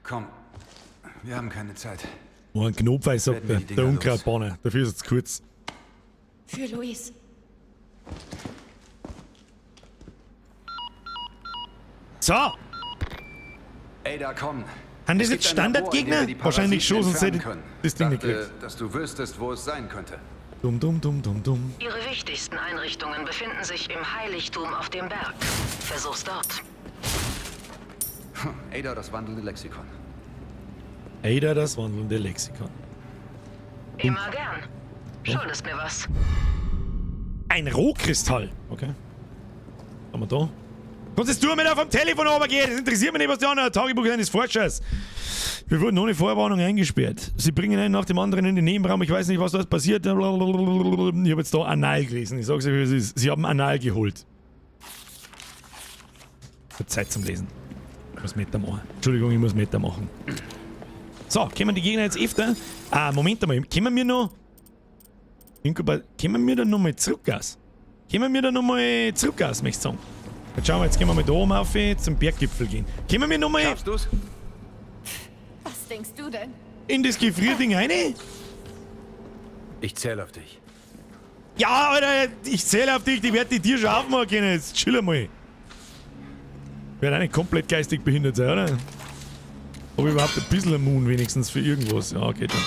S4: Komm, wir haben keine Zeit.
S1: Oh, ein Knopfeis, sagt
S4: Werden wir
S1: der.
S4: die Dinger
S1: Der Unkrautbahner. Dafür ist es zu kurz.
S7: Für Luis.
S1: So!
S4: Ada, komm.
S1: Haben das
S4: Es
S1: jetzt
S4: gibt ein Labor, in dem
S1: Standardgegner?
S4: wir die
S1: Wahrscheinlich schon, sonst hätte
S4: Parasiten
S1: ich das Ding nicht
S4: entfernen
S1: gekriegt.
S4: können. Dass du wüsstest, wo es sein könnte.
S1: Dumm, dumm, dumm, dumm, dumm.
S3: Ihre wichtigsten Einrichtungen befinden sich im Heiligtum auf dem Berg. Versuch's dort.
S4: Ada, das wandelnde Lexikon.
S1: Ada, das wandelnde Lexikon.
S3: Immer gern. Schuldest mir was.
S1: Ein Rohkristall. Okay. Was haben wir da? Kannst du mir da vom Telefon runtergehen? Das interessiert mich nicht, was die anderen Tagebuch eines Forschers. Wir wurden ohne Vorwarnung eingesperrt. Sie bringen einen nach dem anderen in den Nebenraum. Ich weiß nicht, was dort passiert. Ich habe jetzt da Anal gelesen. Ich sag's euch, wie es ist. Sie haben Anal geholt. Ich hab Zeit zum Lesen. Ich muss Meter machen. Entschuldigung, ich muss Meter machen. So, kommen die Gegner jetzt öfter? Ah, Moment einmal. Kommen wir noch... Kommen wir da nochmal zurück aus? Kommen wir da nochmal zurück aus, möchte ich sagen. Jetzt schauen wir, jetzt gehen wir mal da oben auf, zum Berggipfel gehen. Können wir nochmal
S4: Schaffst du's?
S7: Was denkst du denn?
S1: in das Gefrierding rein?
S4: Ich zähle auf dich.
S1: Ja, Alter, ich zähle auf dich, die werde die Tür schon aufmachen können. Jetzt chill mal. Ich werde auch nicht komplett geistig behindert sein, oder? Aber überhaupt ein bisschen Mund wenigstens für irgendwas. Ja, geht schon.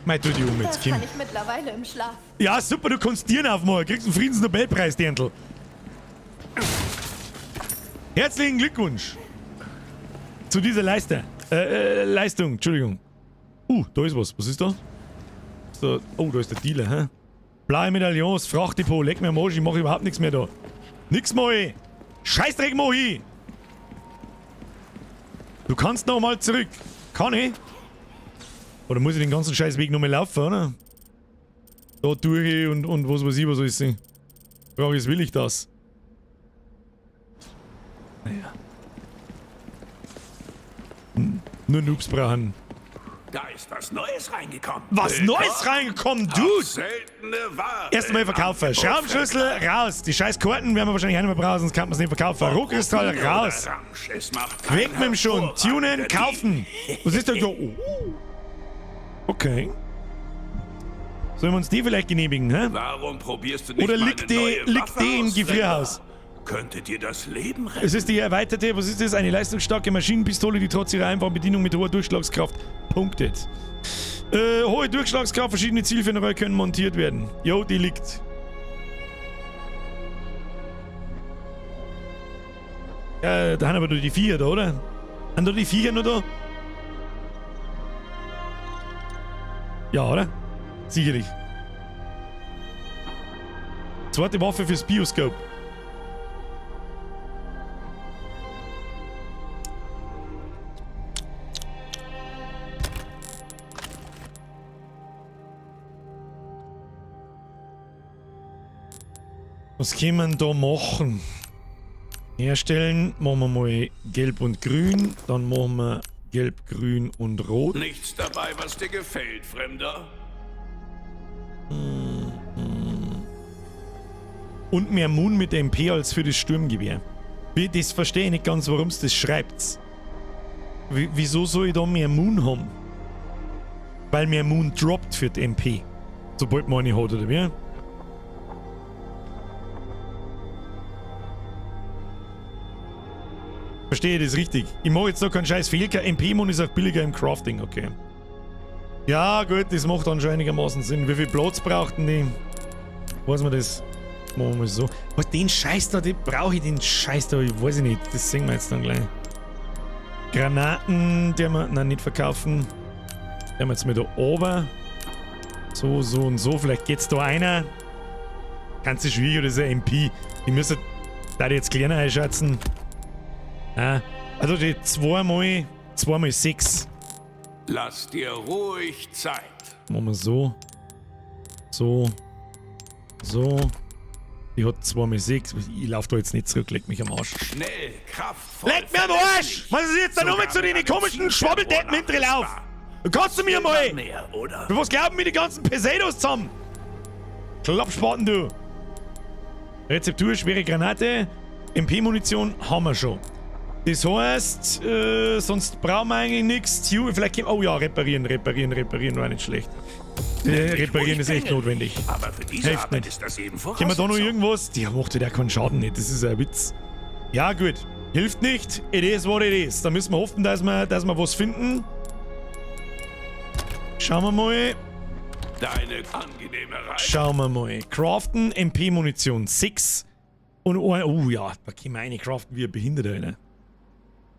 S1: Mei, tu die um jetzt,
S7: Das
S1: Kim.
S7: kann ich mittlerweile im Schlaf.
S1: Ja, super, du kannst Tieren aufmachen. Kriegst einen Friedensnobelpreis, Dirndl. Herzlichen Glückwunsch zu dieser Leistung, Entschuldigung. Da ist was. Was ist da? So, oh, da ist der Dealer, hä? Blaue Medaillons, Frachtdepot, leck mir am Arsch, ich mach überhaupt nichts mehr da. Nix Mohi! Scheißdreck Mohi! Du kannst noch mal zurück. Kann ich? Oder muss ich den ganzen scheiß Weg noch mal laufen, oder? Da durch und was weiß ich, was soll ich sehen? Frage ist, will ich das? Naja. Nur Noobs brauchen.
S5: Da ist was Neues reingekommen.
S1: Was Neues reingekommen, Dude!
S5: Seltene Ware.
S1: Erst einmal verkaufen. Schraubenschlüssel raus. Die scheiß Karten werden wir wahrscheinlich auch nicht mehr brauchen, sonst kann man es nicht verkaufen. Rohkristall raus.
S5: Es macht
S1: Weg mit dem Schon. Tunen, kaufen. Was ist da? Oh. Okay. Sollen wir uns die vielleicht genehmigen, hä?
S5: Warum probierst du nicht
S1: Oder
S5: meine
S1: liegt
S5: neue
S1: die
S5: Waffe
S1: im
S5: aus,
S1: Gefrierhaus?
S5: Fremder? Könnte dir das Leben retten?
S1: Es ist die erweiterte, was ist das? Eine leistungsstarke Maschinenpistole, die trotz ihrer einfachen Bedienung mit hoher Durchschlagskraft punktet. Hohe Durchschlagskraft, verschiedene Zielfernrohre können montiert werden. Jo, die liegt. Ja, da haben aber nur die Viecher da, oder? Haben da die Viecher noch da? Ja, oder? Sicherlich. Zweite Waffe fürs Bioscope. Was können wir da machen? Herstellen, machen wir mal gelb und grün, dann machen wir gelb, grün und rot.
S5: Nichts dabei, was dir gefällt, Fremder.
S1: Und mehr Moon mit MP als für das Sturmgewehr. Das verstehe ich nicht ganz, warum es das schreibt. Wieso soll ich da mehr Moon haben? Weil mehr Moon droppt für die MP. Sobald man eine hat, oder wie? Verstehe das richtig. Ich mache jetzt noch keinen scheiß Fehlker. MP-Mun ist auch billiger im Crafting, okay. Ja, gut, das macht dann schon einigermaßen Sinn. Wie viel Platz braucht denn die? Weiß man das? Machen wir mal so. Was, den Scheiß da, den brauche ich, den Scheiß da, ich weiß nicht. Das sehen wir jetzt dann gleich. Granaten, die wir, nein, nicht verkaufen. Die haben wir jetzt mal da oben. So, so und so. Vielleicht geht's da einer. Ganz so schwierig, oder ist ein MP. Ich müsste da jetzt kleiner einschätzen. Ah, also die 2x6.
S5: Lass dir ruhig Zeit.
S1: Machen wir so. So. So. Die hat 2x6. Ich laufe da jetzt nicht zurück, leg mich am Arsch.
S5: Schnell, kraftvoll.
S1: Leck mir am Arsch! Was ist jetzt da nur mit so den komischen Schwabbeldeppen hinten lauf? Du kannst du mir mal!
S5: Mehr, oder?
S1: Für was glauben mir die ganzen Peseidos zusammen? Klappspaten, du! Rezeptur, schwere Granate. MP-Munition haben wir schon. Das heißt, sonst brauchen wir eigentlich nichts. Vielleicht können, oh ja, reparieren war nicht schlecht. Reparieren ist echt notwendig.
S5: Aber für diese
S1: Hilft
S5: Arbeit
S1: nicht.
S5: ist das eben
S1: Können wir da noch
S5: Voraussetzung.
S1: irgendwas? Die macht ja keinen Schaden nicht, das ist ein Witz. Ja gut, hilft nicht. It is what it is. Da müssen wir hoffen, dass wir was finden. Schauen wir mal.
S5: Deine angenehme Reise.
S1: Schauen wir mal. Craften, MP-Munition 6. Und oh ja, da können wir eine craften wie ein Behinderter, ne?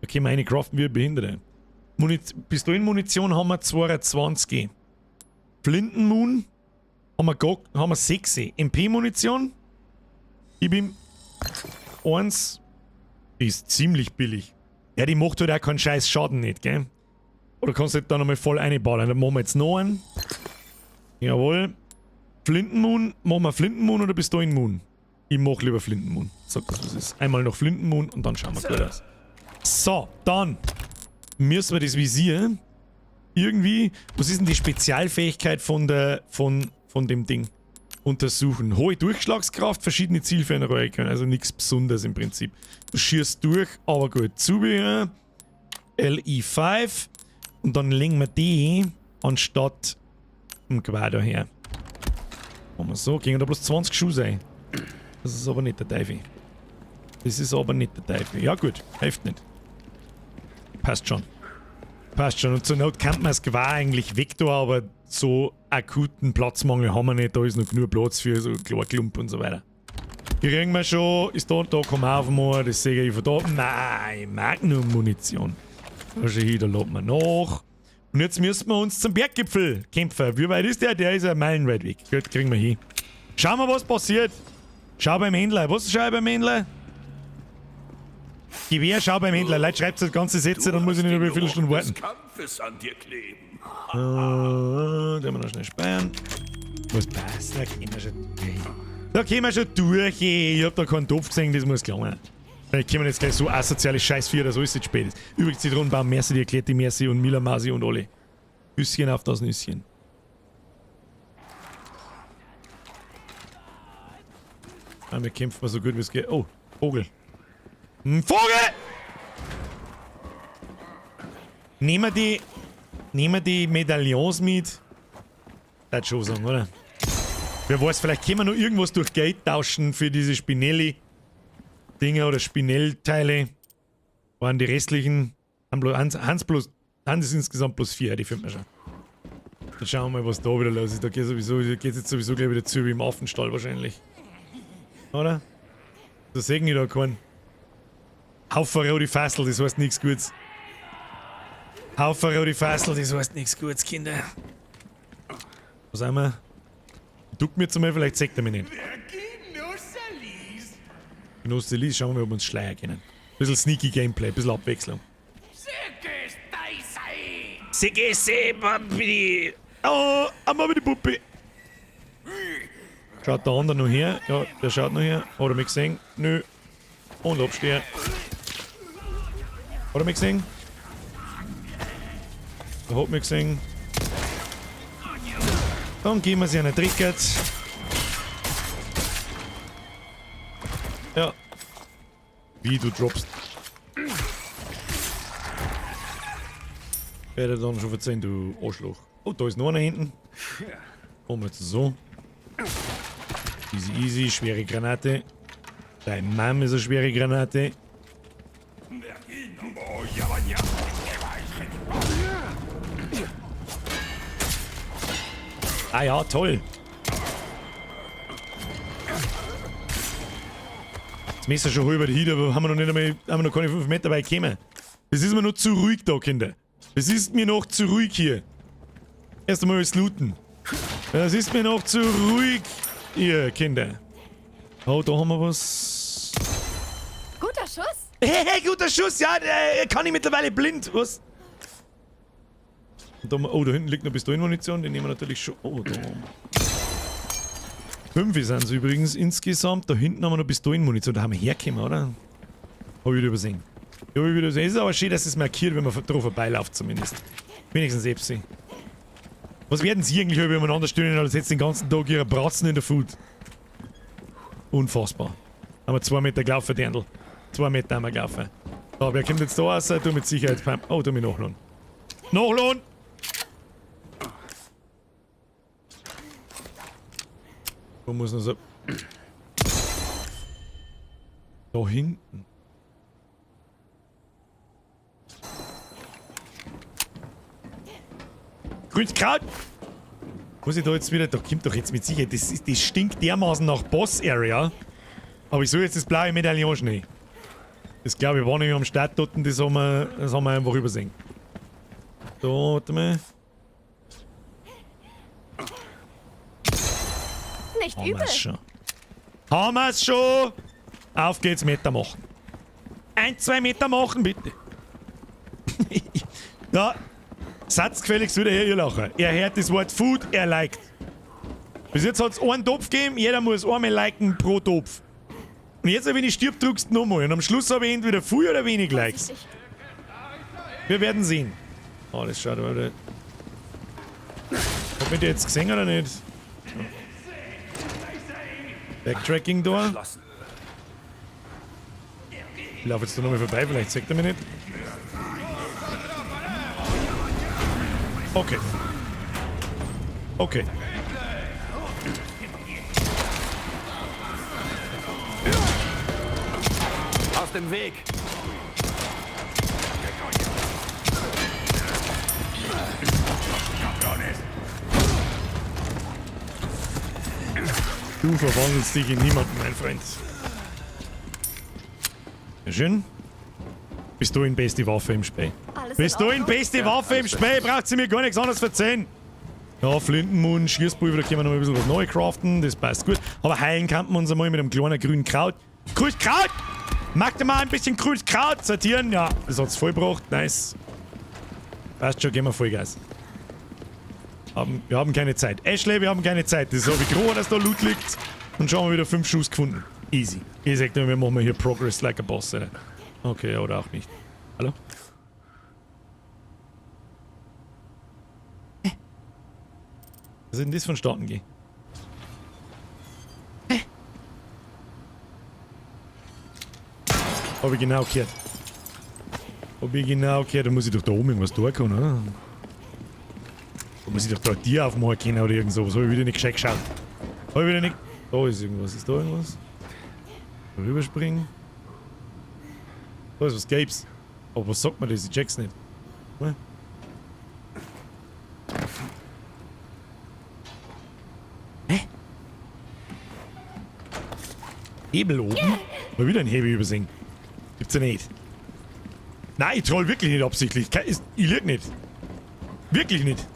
S1: Da können wir eine craften wie ein Behinderter. Pistolenmunition haben wir 22. Flintenmoon haben wir 6. MP-Munition. Ich bin 1. Die ist ziemlich billig. Ja, die macht halt auch keinen scheiß Schaden nicht, gell? Oder kannst du halt da nochmal voll reinballern? Dann machen wir jetzt noch einen. Jawohl. Flintenmoon. Machen wir Flintenmoon oder Pistolenmoon? Ich mach lieber Flintenmoon. Sag das, was es ist. Einmal noch Flintenmoon und dann schauen wir gut aus. So, dann müssen wir das Visier irgendwie. Was ist denn die Spezialfähigkeit von dem Ding? Untersuchen. Hohe Durchschlagskraft, verschiedene Zielferne rollen können. Also nichts Besonderes im Prinzip. Du schießt durch, aber gut. Zubehör. LI5. Und dann legen wir die anstatt dem Quader her. Machen wir so. Gehen da bloß 20 Schuhe sein. Das ist aber nicht der Teufel. Das ist aber nicht der Teufel. Ja gut, hilft nicht. Passt schon. Passt schon. Und zur Not kann man das Gewehr eigentlich weg da, aber so akuten Platzmangel haben wir nicht. Da ist noch genug Platz für so Klump und so weiter. Hier kriegen wir schon. Ist da kommen wir auf einmal. Das sehe ich von da. Nein, Magnum-Munition. Da schon hin, da laden wir nach. Und jetzt müssen wir uns zum Berggipfel kämpfen. Wie weit ist der? Der ist ja meilenweit weg. Gut, kriegen wir hin. Schauen wir, was passiert. Schau beim Händler. Was schau ich beim Händler? Gewehr, schau beim Händler. Leute, schreibt das ganze Sätze, dann muss ich nicht über viele Stunden warten.
S5: Kampfes an dir kleben.
S1: Da können wir noch schnell speichern. Was passt? Da können wir schon durch. Da können wir schon durch. Ich hab da keinen Topf gesehen, das muss klar. Dann können wir jetzt gleich so asoziales Scheiß-4, dass alles jetzt spät ist. Übrigens, Zitronenbaum, merci, die erklärt die Merci und Mila, Masi und alle. Nüsschen auf das Nüsschen. Wir kämpfen mal so gut wie es geht. Oh, Vogel. Ein Vogel! Nehmen wir die Medaillons mit? Das schon sagen, oder? Wer weiß, vielleicht können wir noch irgendwas durch Geld tauschen für diese Spinelli-Dinger oder Spinell-Teile. Waren die restlichen. Hans ist insgesamt plus 4, die finden wir schon. Dann schauen wir mal, was da wieder los ist. Da geht jetzt sowieso gleich wieder zu wie im Affenstall wahrscheinlich. Oder? Da sehe ich da keinen. Haufen rote Fassel, das heißt nichts Gutes. Haufen rote Fassel, das heißt nichts Gutes, Kinder. Wo sind wir? Duck mir jetzt mal, vielleicht sagt er mich nicht. Genosse Lies, schauen wir mal, ob wir uns schleiern können. Bisschen sneaky Gameplay, bisschen Abwechslung. Oh, einmal mit die Puppe. Schaut der andere noch her? Ja, der schaut noch her. Hat er mich gesehen? Nö. Und abstehen. Hat er mich gesehen? Er hat mich gesehen. Dann geben wir sie einen Trickert. Ja. Wie du droppst. Werde dann schon verzeihen, du Arschloch. Oh, da ist noch einer hinten. Kommen wir jetzt so. Easy, easy, schwere Granate. Dein Mann ist eine schwere Granate. Ah ja, toll. Das Messer schon halb hin, aber haben wir noch keine 5 Meter weit gekommen. Das ist mir noch zu ruhig da, Kinder. Das ist mir noch zu ruhig hier. Erst einmal das Looten. Das ist mir noch zu ruhig, ihr Kinder. Oh, da haben wir was.
S7: Guter Schuss.
S1: Hey, guter Schuss, ja, kann ich mittlerweile blind. Was? Da, oh, da hinten liegt noch Pistolenmunition, den nehmen wir natürlich schon. Oh, da. 5 sind es übrigens insgesamt. Da hinten haben wir noch Pistolenmunition. Da haben wir hergekommen, oder? Hab ich wieder übersehen. Ja, hab ich wieder übersehen. Es ist aber schön, dass es markiert, wenn man drauf vorbeiläuft zumindest. Wenigstens Epsi. Was werden sie eigentlich übereinander stehen, als jetzt den ganzen Tag ihre Bratzen in der Food? Unfassbar. Haben wir 2 Meter gelaufen, Dirndl. 2 Meter haben wir gelaufen. So, wer kommt jetzt da raus? Du mit Sicherheit. Oh, du mit Nachlohn. Nachlohn! Wo muss noch so. Da hinten. Grünes Kraut! Muss ich da jetzt wieder. Da kommt doch jetzt mit Sicherheit. Das stinkt dermaßen nach Boss-Area. Aber ich soll jetzt das blaue Medaillon schnell. Das glaube ich war nicht am Start dort und das haben wir einfach übersehen. Da, warte mal.
S7: Nicht
S1: Haben
S7: übel.
S1: wir's schon. Haben wir's schon! Auf geht's, Meter machen. 1, 2 Meter machen, bitte. Da. Satz gefälligst wieder her, ihr Lacher. Er hört das Wort Food, er liked. Bis jetzt hat's einen Topf gegeben, jeder muss einmal liken pro Topf. Und jetzt, wenn ich stirb, drückst du nochmal. Und am Schluss habe ich entweder viel oder wenig Likes.
S7: Vorsichtig.
S1: Wir werden sehen. Oh, das schaut aber wieder. Hab ich die jetzt gesehen oder nicht? Backtracking da. Ich laufe jetzt da nochmal vorbei, vielleicht sagt er mir nicht. Okay. Okay.
S4: Aus dem Weg!
S1: Du verwandelst dich in niemanden, mein Freund. Ja, schön. Bist du in beste Waffe im Spiel?
S7: Alles
S1: Bist
S7: in
S1: du in
S7: Ordnung?
S1: beste Waffe im Spiel? Braucht sie mir gar nichts anderes erzählen. Ja, Flintenmund, Schießpulver, da können wir noch ein bisschen was neu craften, das passt gut. Aber heilen kann man uns einmal mit einem kleinen grünen Kraut. Grünes Kraut! Mag dir mal ein bisschen grünes Kraut sortieren? Ja, das hat's vollbracht, nice. Passt schon, gehen wir Vollgas. Wir haben keine Zeit. Ashley, wir haben keine Zeit. Das habe ich groß, dass da Loot liegt. Und schon haben wir wieder 5 Schuss gefunden. Easy. Ich sag dir, wir machen hier Progress like a Boss. Alter. Okay, oder auch nicht. Hallo? Was ist denn das vonstatten gehen? Hab ich genau gehört. Hab ich genau gehört. Da muss ich doch da oben irgendwas tun können, oder? Da muss ich doch da ein Tier aufmachen können oder irgend sowas. Hab ich wieder nicht gescheit geschaut. Hab ich wieder nicht. Da ist irgendwas. Ist da irgendwas? Da rüberspringen. Da ist was Gelbs. Aber was sagt man das? Ich check's nicht. Hm? Hä? Hebel oben? Mal wieder ein Hebel übersehen. Gibt's ja nicht. Nein, ich troll wirklich nicht absichtlich. Ich lüge nicht. Wirklich nicht.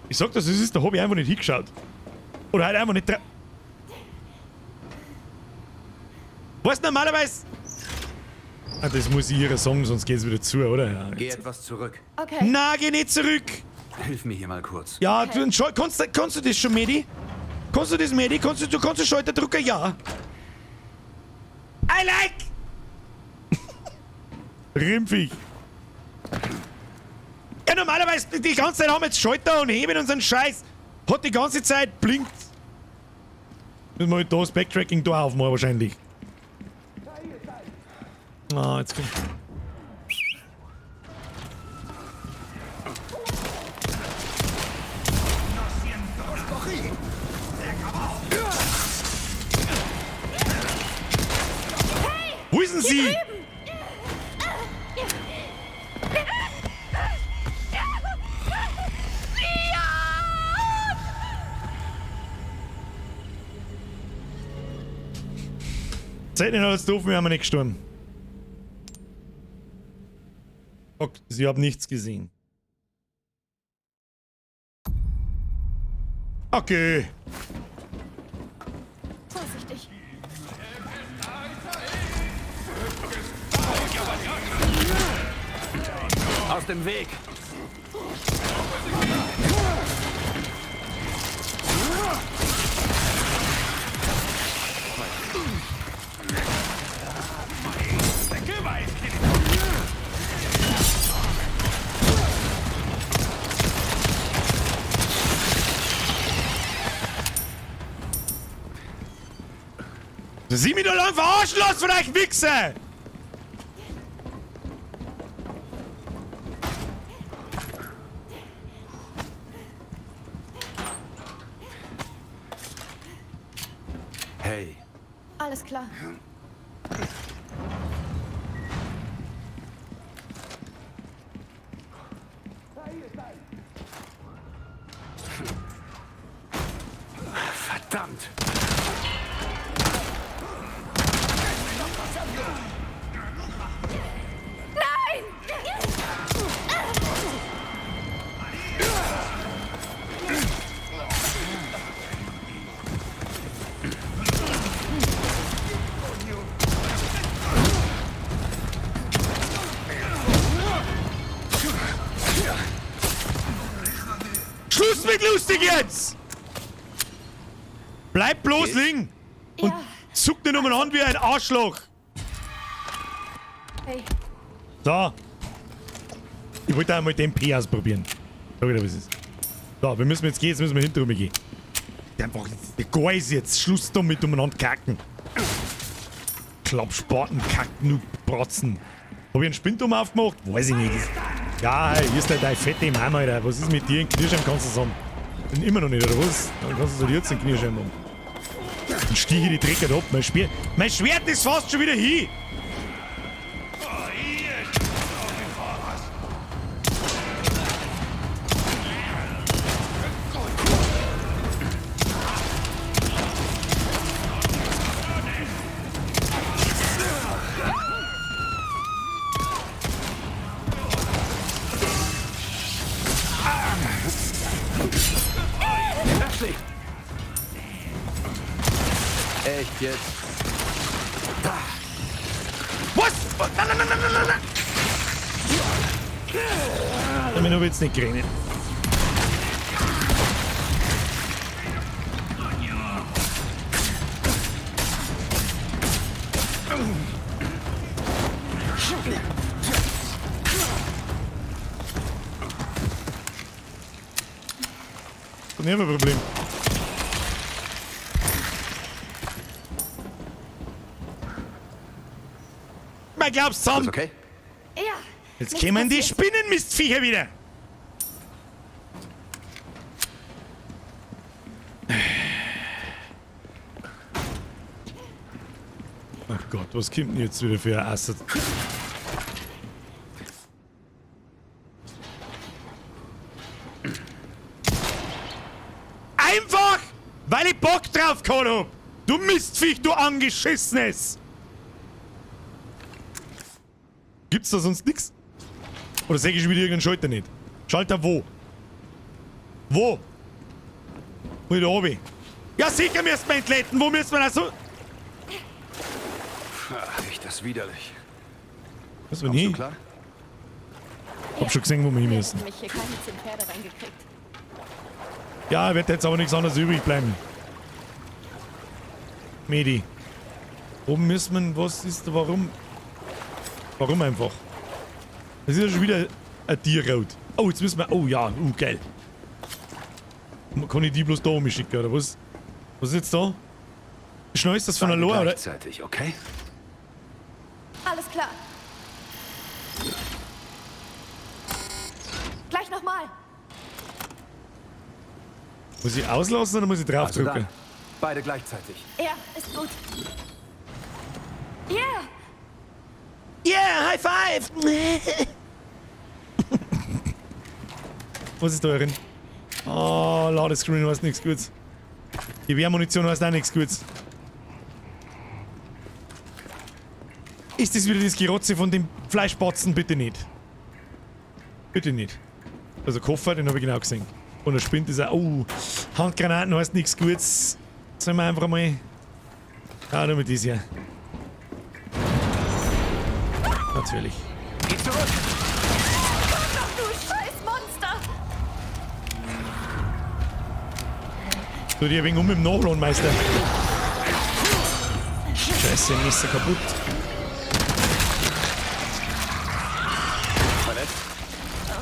S1: Ich sag, dass es ist, da hab ich einfach nicht hingeschaut. Oder halt einfach nicht dran. Was normalerweise? Ah, das muss ich ihrer sagen, sonst geht's wieder zu, oder? Ja,
S4: Geh etwas zurück.
S7: Okay.
S1: na, geh nicht zurück!
S4: Hilf mir hier mal kurz.
S1: Ja, okay. Kannst du das schon, Medi? Kannst du das, Medi? Kannst du Schalter drücken? Ja. I like! Rimpfig. Ja, normalerweise, die ganze Zeit haben wir jetzt Schalter und heben unseren Scheiß. Hat die ganze Zeit blinkt. Müssen wir halt da das Backtracking da aufmachen, wahrscheinlich. Ah, jetzt kommt. Wo ist denn sie? seid nicht alles doof, wir haben nicht gestorben. Okay, sie haben nichts gesehen. Okay.
S7: Vorsichtig.
S4: Aus dem Weg!
S1: Sieh mich doch lang verarschen lassen von euch Wichser!
S4: Hey,
S7: Alles klar.
S4: verdammt!
S1: Schluss mit lustig jetzt! Bleib bloß liegen! Und
S7: Ja.
S1: zuck nicht umeinander wie ein Arschloch!
S7: Hey,
S1: So. Ich wollte einmal den P ausprobieren. Schau wieder, was es ist. So, wir müssen jetzt gehen, jetzt müssen wir hinterher gehen. Einfach, der Geist jetzt. Schluss damit umeinander kacken. Klappspaten, kacken, Bratzen. Hab ich einen Spintum aufgemacht? Weiß ich nicht. Ja, hier ist dein fette Mama, Alter. Was ist mit dir? Einen Knirschheim kannst du sagen. Bin immer noch nicht, oder was? Dann kannst du so jetzt einen Knirschheim haben. Dann stiege ich die Drecker ab. Mein Schwert ist fast schon wieder hin.
S4: Echt jetzt?
S1: Was? Nein, nein, nein, nein, nein, nein! Damit habe ich jetzt nicht gerechnet. Nicht ein Problem. Ich glaub's zusammen.
S4: Alles okay?
S7: ja.
S1: Jetzt
S7: nichts
S1: kommen die
S7: passiert.
S1: Spinnenmistviecher wieder. Ach Gott, was kommt denn jetzt wieder für ein Asset? Einfach, weil ich Bock drauf gehabt hab. Du Mistviech, du Angeschissenes. Gibt's da sonst nix? Oder sag ich schon wieder irgendeinen Schalter nicht? Schalter wo? Wo? Wo da oben? Ja, sicher müssen wir entleiten. Wo müssen wir da so?
S4: Ach, riecht das widerlich.
S1: Was, wenn
S4: Kommst du
S1: ich?
S4: klar?
S1: Hab schon gesehen, wo wir hin müssen.
S7: Mich hier keine 10 Pferde reingekriegt.
S1: Ja, wird jetzt aber nichts anderes übrig bleiben. Medi. Oben müssen wir, was ist da, warum? Warum einfach? Das ist ja schon wieder ein Tierraut. Oh, jetzt müssen wir, oh ja, geil. Kann ich die bloß da oben schicken, oder was? Was ist jetzt da? Schnell ist das von der
S4: Beide
S1: Lore, oder?
S4: gleichzeitig, okay?
S7: Alles klar. Gleich nochmal.
S1: Muss ich auslassen oder muss ich
S4: Also
S1: draufdrücken?
S4: dann. Beide gleichzeitig.
S7: Ja, ist gut. Yeah.
S1: Yeah, High Five! Was ist da drin? Oh, Ladescreen heißt nichts Gutes. Gewehrmunition heißt auch nichts Gutes. Ist das wieder das Gerotze von dem Fleischbatzen? Bitte nicht. Bitte nicht. Also Koffer, den habe ich genau gesehen. Und er spinnt ist auch. Oh, Handgranaten heißt nichts Gutes. Sollen wir einfach mal. Ja, nur mit dies hier. Natürlich.
S6: Geh zurück!
S7: Du scheiß Monster!
S1: Tu dir ein wenig im Nachladen, Meister. Scheiße, Messer kaputt.
S6: Verletzt?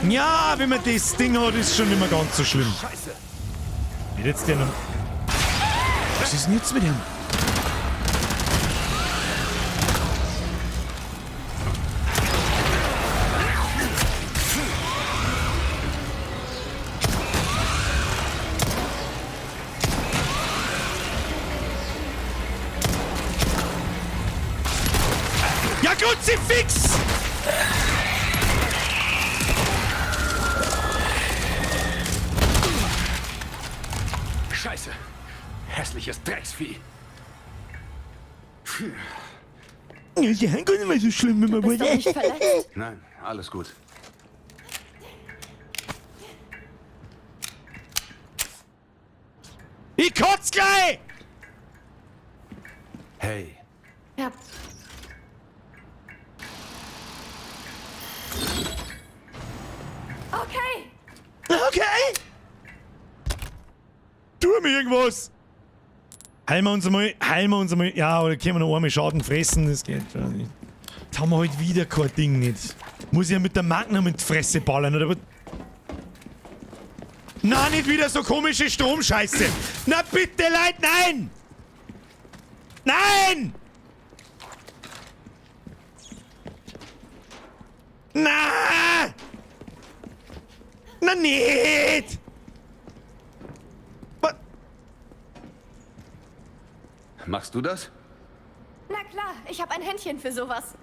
S1: Ja, wenn man das Ding hat, ist schon nicht mehr ganz so schlimm.
S6: Scheiße!
S1: Wie jetzt der noch. Was ist denn jetzt mit ihm? Ja, Kruzifix!
S6: Scheiße! Hässliches Drecksvieh!
S1: Ja, ist ja gar nicht mehr so schlimm, wenn man
S7: Bist du nicht verletzt?
S6: Nein, alles gut.
S1: Ich kotz gleich!
S6: Hey,
S7: Ja. Okay.
S1: Okay! Tu mir irgendwas! Heilen wir uns einmal. Ja, oder können wir noch einmal Schaden fressen? Das geht schon nicht. Jetzt haben wir halt wieder kein Ding nicht. Muss ich ja mit der Magnum in die Fresse ballern, oder was? Na, nicht wieder so komische Stromscheiße! Na bitte, Leute, nein! Nein! Na! Na nicht! Was?
S6: machst du das?
S7: Na klar, ich habe ein Händchen für sowas.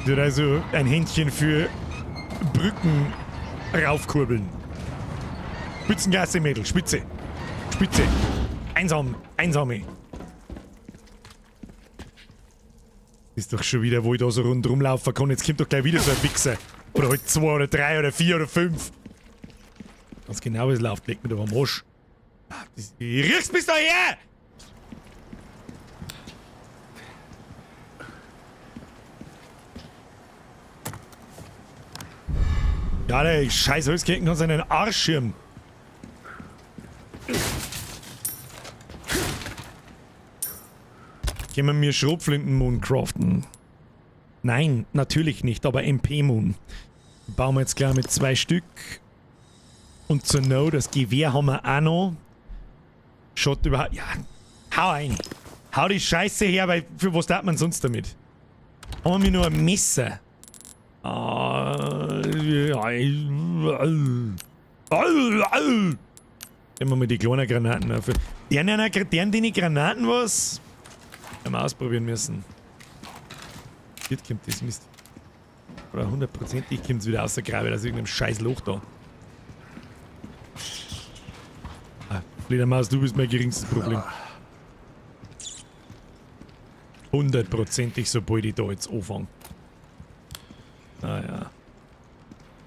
S1: Du hast also ein Händchen für Brücken raufkurbeln. Spitzengasse, Mädel, Spitze. Spitze. Einsame. Ist doch schon wieder, wo ich da so rundherum laufen kann. Jetzt kommt doch gleich wieder so ein Wichser. Oder halt 2 oder 3 oder 4 oder 5. Ganz genau, wie es läuft, legt mir doch am Arsch. Riechst bis daher! Ja, der scheiß Holzkirchen hat seinen Arschschirm. Können wir mir Schrotflinten-Moon craften? Nein, natürlich nicht, aber MP-Moon. Bauen wir jetzt gleich mit 2 Stück. Und zur Not, das Gewehr haben wir auch noch. Schaut überhaupt. Ja, hau ein. Hau die Scheiße her, weil für was darf man sonst damit? Haben wir nur ein Messer? Nehmen wir mal die kleinen Granaten dafür. Deren die Granaten was? Haben wir ausprobieren müssen. Jetzt kommt das Mist. Oder 100%ig kommt es wieder aus der Grabe, aus irgendeinem scheiß Loch da. Fledermaus, du bist mein geringstes Problem. 100%ig, sobald ich da jetzt anfange. Naja.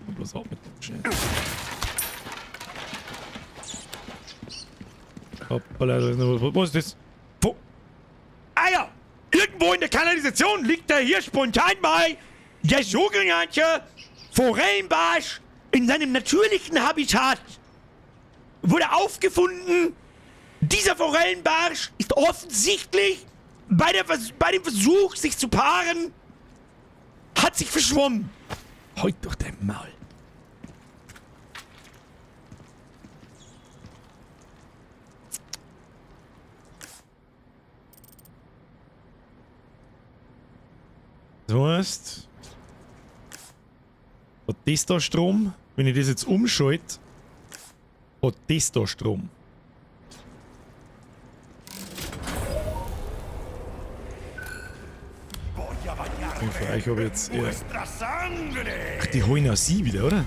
S1: Bloß ab mit dem Scheiß. Hoppala, was ist das? Wo? Ah ja! Irgendwo in der Kanalisation liegt da hier spontan mal der sogenannte Forellenbarsch in seinem natürlichen Habitat. Wurde aufgefunden. Dieser Forellenbarsch ist offensichtlich bei dem Versuch, sich zu paaren, hat sich verschwommen. Halt doch dein Maul. So heißt, hat das da Strom? Wenn ich das jetzt umschalte, hat das da Strom. Und für euch habe ich jetzt eher... Ach, die holen auch sie wieder, oder?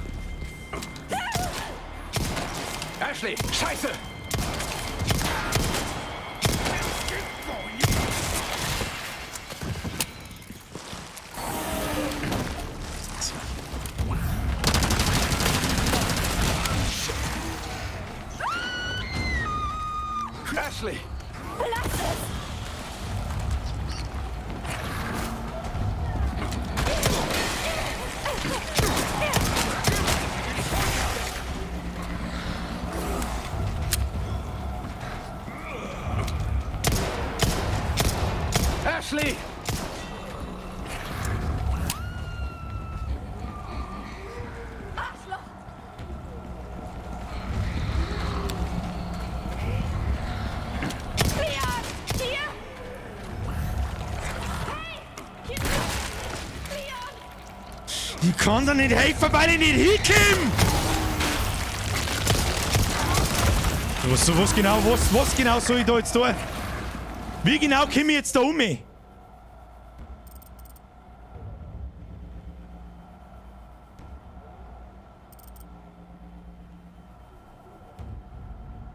S6: Ashley, Scheiße! Ashley!
S7: Lass es!
S6: Ashley!
S7: Arschloch! Leon! Hier! Hey! Hier! Leon!
S1: Ich kann dir nicht helfen, weil ich nicht hinkomme! Was genau soll ich da jetzt tun? Wie genau komme ich jetzt da um?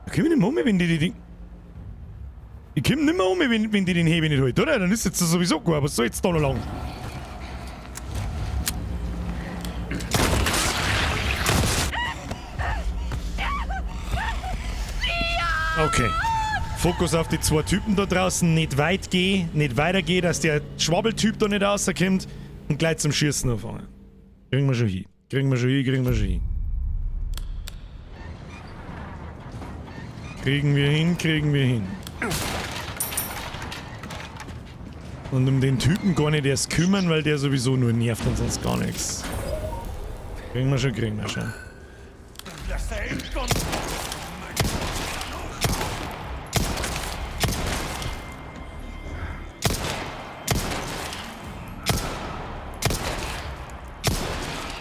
S1: Da komme ich nicht mehr um, wenn die Ding. Ich komme nicht mehr um, wenn die den Hebel nicht hält, oder? Dann ist jetzt sowieso gut, aber was soll jetzt da noch lang? Okay. Fokus auf die zwei Typen da draußen, nicht weit gehen, nicht weitergehen, dass der Schwabbeltyp da nicht rauskommt und gleich zum Schießen anfangen. Kriegen wir schon hin. Kriegen wir schon hin. Kriegen wir hin. Und um den Typen gar nicht erst kümmern, weil der sowieso nur nervt und sonst gar nichts. Kriegen wir schon.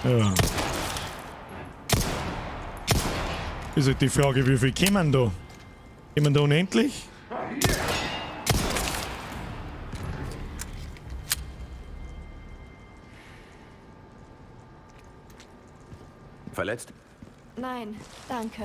S1: Ja. Ist halt die Frage, wie viel kommen da? Kommen da unendlich?
S6: Verletzt?
S7: Nein, danke.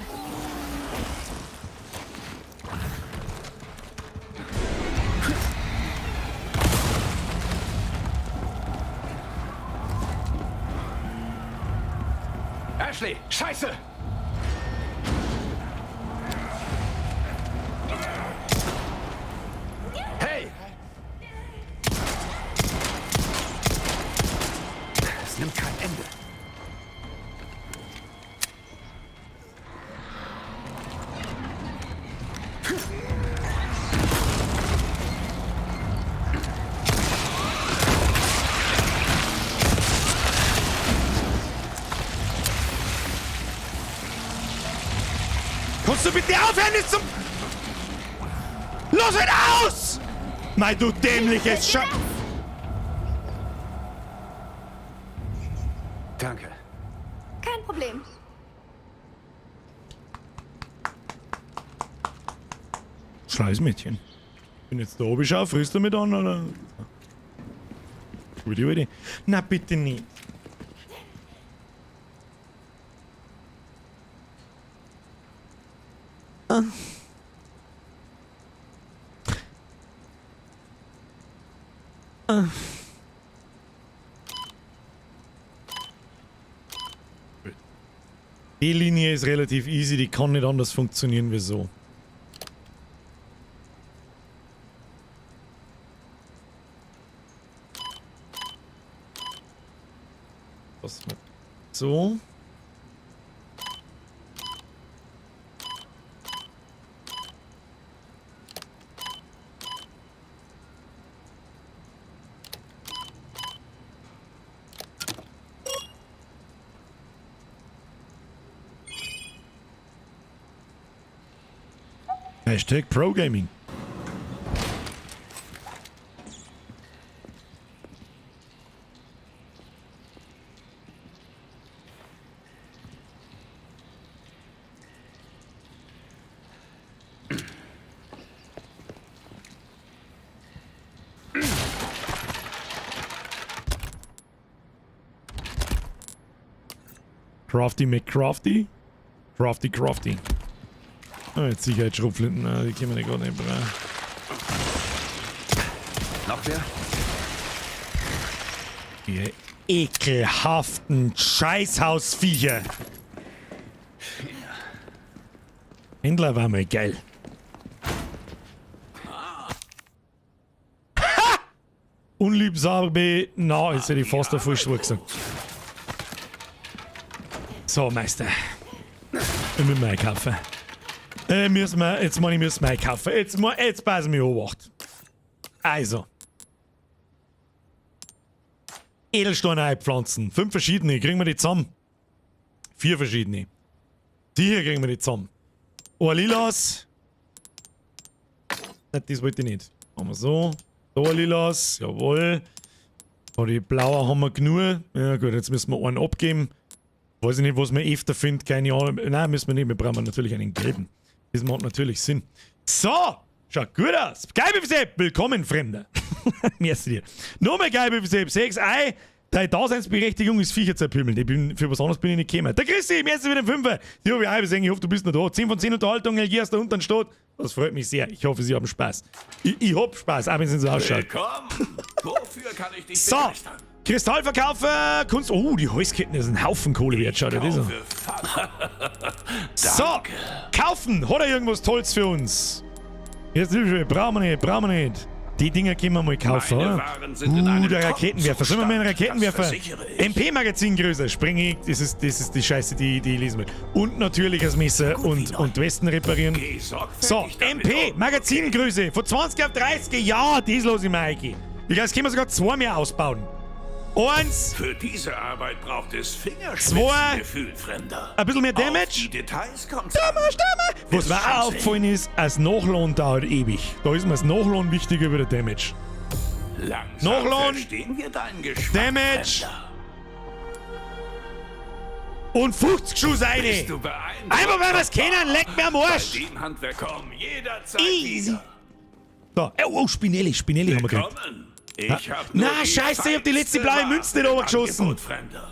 S6: Ashley! Scheiße! Hey! Es nimmt kein Ende.
S1: Kannst du bitte aufhören, jetzt zum... Los ihn aus! Mein du dämliches Sch...
S6: Danke.
S7: Kein Problem.
S1: Scheißmädchen. Bin jetzt da oben schau, frisst du mich an, oder? Gute Idee. Na bitte nicht. Die Linie ist relativ easy, die kann nicht anders funktionieren wie so. Was mit so? Hashtag Pro-Gaming. Crafty McCrafty? Crafty. Oh, jetzt Sicherheitsschrotflinten, die können wir gar nicht brauchen.
S6: Noch wer?
S1: Ihr ekelhaften Scheißhausviecher. Händler war mal geil. Unliebsame, na, jetzt hätte ich fast der falsche Wort gesagt. So, Meister. Ich muss mal einkaufen. Müssen wir einkaufen. Jetzt passen wir an, Wacht. Also. Edelsteine einpflanzen. 5 verschiedene. Kriegen wir die zusammen? 4 verschiedene. Die hier kriegen wir die zusammen. Oh, Lilas. Das wollte ich nicht. Machen wir so. Da Lilas. Jawohl. Da die blauen haben wir genug. Ja gut, jetzt müssen wir einen abgeben. Weiß ich nicht, was man öfter findet. Keine Ahnung. Nein, müssen wir nicht. Wir brauchen natürlich einen gelben. Das macht natürlich Sinn. So. Schaut gut aus. Gelbe Sepp. Willkommen, Fremder. Merci dir. Nochmal gelbe Sepp. 6 Ei. Deine Daseinsberechtigung ist Viecher zerpümmeln. Für was anderes bin ich nicht gekommen. Der Christi, merci für den 5er. Die habe ich auch gesehen. Ich hoffe, du bist noch da. 10 von 10 Unterhaltung. LG aus der unteren Stadt. Das freut mich sehr. Ich hoffe, Sie haben Spaß. Ich hab Spaß, auch wenn es so ausschaut.
S5: Willkommen. Wofür kann ich dich
S1: So.
S5: begeistern?
S1: Kristallverkaufer, Kunst. Oh, die Holzketten, das ist ein Haufen Kohle wert. Schaut dir das an. So. Kaufen. Hat er irgendwas Tolles für uns? Jetzt brauchen wir nicht. Die Dinger können wir mal kaufen,
S5: Meine
S1: oder?
S5: Waren sind in einem
S1: Der Raketenwerfer. Sollen wir mal einen Raketenwerfer?
S5: Das versichere ich.
S1: MP-Magazingröße. Spring ich. Das ist die Scheiße, die lesen wir. Und natürlich das Messer und Westen reparieren.
S5: Geh sorgfältig
S1: So,
S5: damit
S1: MP,
S5: um.
S1: Magazingröße. Von 20 auf 30. Ja, das los ich Maiki. Ich glaube, das können wir sogar 2 mehr ausbauen. 1,
S5: Für diese Arbeit braucht es
S1: Zwei.
S5: Fingerspitzengefühl, Fremder.
S1: ein bisschen mehr
S5: Auf die
S1: Damage.
S5: Details kommt's
S1: Stimme. Was mir
S5: Wirst
S1: auch
S5: schon
S1: aufgefallen ist, das Nachladen dauert ewig. Da ist mir das Nachladen wichtiger wie der Damage.
S5: sehen. Langsam
S1: Nachladen.
S5: verstehen wir deinen Geschmack,
S1: Damage.
S5: Fremder.
S1: Und 50 Schuss
S5: Bist
S1: eine.
S5: du beeindruckt?
S1: Einmal, wenn wir es kennen, leck mir am
S5: Bei
S1: Arsch.
S5: dem Handwerk kommen jederzeit
S1: Easy.
S5: wieder.
S1: So. Oh, Spinelli haben wir gekriegt.
S5: Willkommen. Ich hab nur
S1: Na,
S5: die
S1: scheiße, ich hab die letzte
S5: feinste
S1: blaue
S5: Ware
S1: Münze nicht
S5: im
S1: runtergeschossen.
S5: Angebot, Fremder.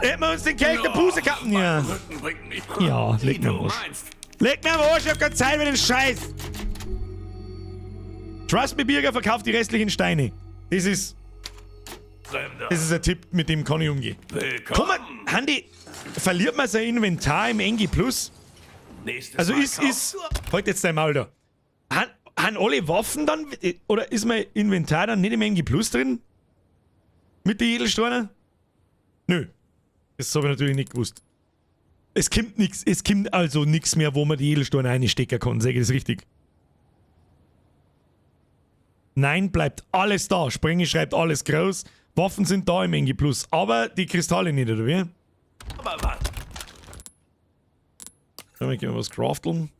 S1: Da hätten wir uns den Kelch der Puse gehabt.
S5: Mein
S1: Ja.
S5: Rücken bringt mich
S1: Ja,
S5: wie
S1: leg mir
S5: du
S1: was.
S5: meinst.
S1: Leck mir am Arsch, ich hab keine Zeit für den Scheiß. Trust me, Birger verkauft die restlichen Steine. Das ist
S5: Fremder.
S1: ein Tipp, mit dem kann ich umgehen. Komm
S5: Willkommen.
S1: mal, Handy, verliert man sein Inventar im Engi Plus?
S5: Nächstes
S1: Also
S5: Mal
S1: ist,
S5: kaufst du-
S1: halt jetzt dein Maul da. Han alle Waffen dann, oder ist mein Inventar dann nicht im Engi Plus drin? Mit den Edelsteinen? Nö. Das habe ich natürlich nicht gewusst. Es kommt also nichts mehr, wo man die Edelsteine einstecken kann, sage ich das richtig? Nein, bleibt alles da. Sprenge schreibt alles groß. Waffen sind da im Engi Plus, aber die Kristalle nicht, oder wie?
S5: Aber was?
S1: Dann können wir was crafteln.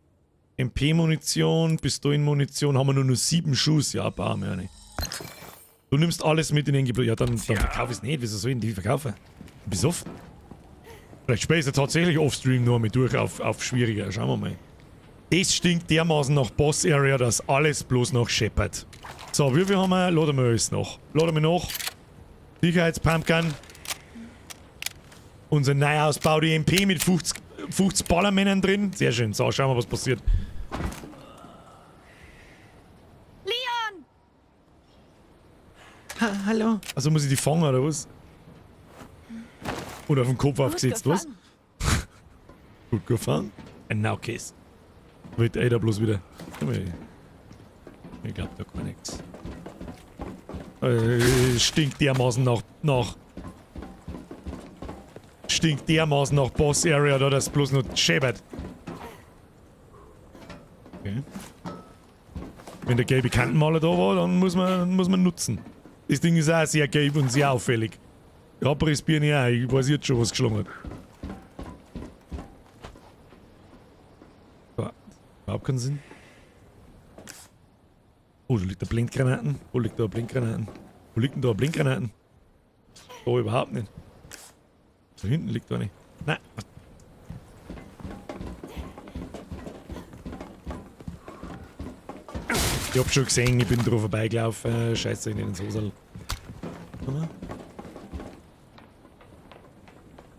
S1: MP-Munition, Pistolenmunition, haben wir nur noch 7 Schuss. Ja, brauchen wir ja nicht. Du nimmst alles mit in den Engi Plus. Ja, dann verkauf ich es nicht. Wieso soll ich denn die verkaufen? Besoffen. Vielleicht spiele ich es tatsächlich offstream nur mit durch auf schwieriger. Schauen wir mal. Das stinkt dermaßen nach Boss-Area, dass alles bloß noch scheppert. So, wie viel haben wir? Laden wir es noch. Laden wir noch. Sicherheitspumpgun. Unser Neuausbau, die MP mit 50 Ballermännern drin. Sehr schön. So, schauen wir, was passiert.
S7: Leon!
S1: Hallo. Also muss ich die fangen, oder was? Oder auf den Kopf aufgesetzt, was?
S7: gefangen.
S1: Gut gefangen. Ein Naukäse. Wird da bloß wieder. Ich glaub da gar nichts. Stinkt dermaßen nach. Stinkt dermaßen nach Boss Area, da das bloß nur scheppert. Okay. Wenn der gelbe Kantenmaler da war, dann muss man nutzen. Das Ding ist auch sehr gelb und sehr auffällig. Der Abrissbirne auch, ich weiß jetzt schon, was geschlagen hat. So, überhaupt keinen Sinn. Oh, da liegt der Blindgranaten. Wo liegt da Blindgranaten? Wo liegt denn da Blindgranaten? Da überhaupt nicht. Da hinten liegt da nicht. Nein. Ich hab schon gesehen, ich bin drauf vorbeigelaufen. Scheiße, ich nicht ins Hosel.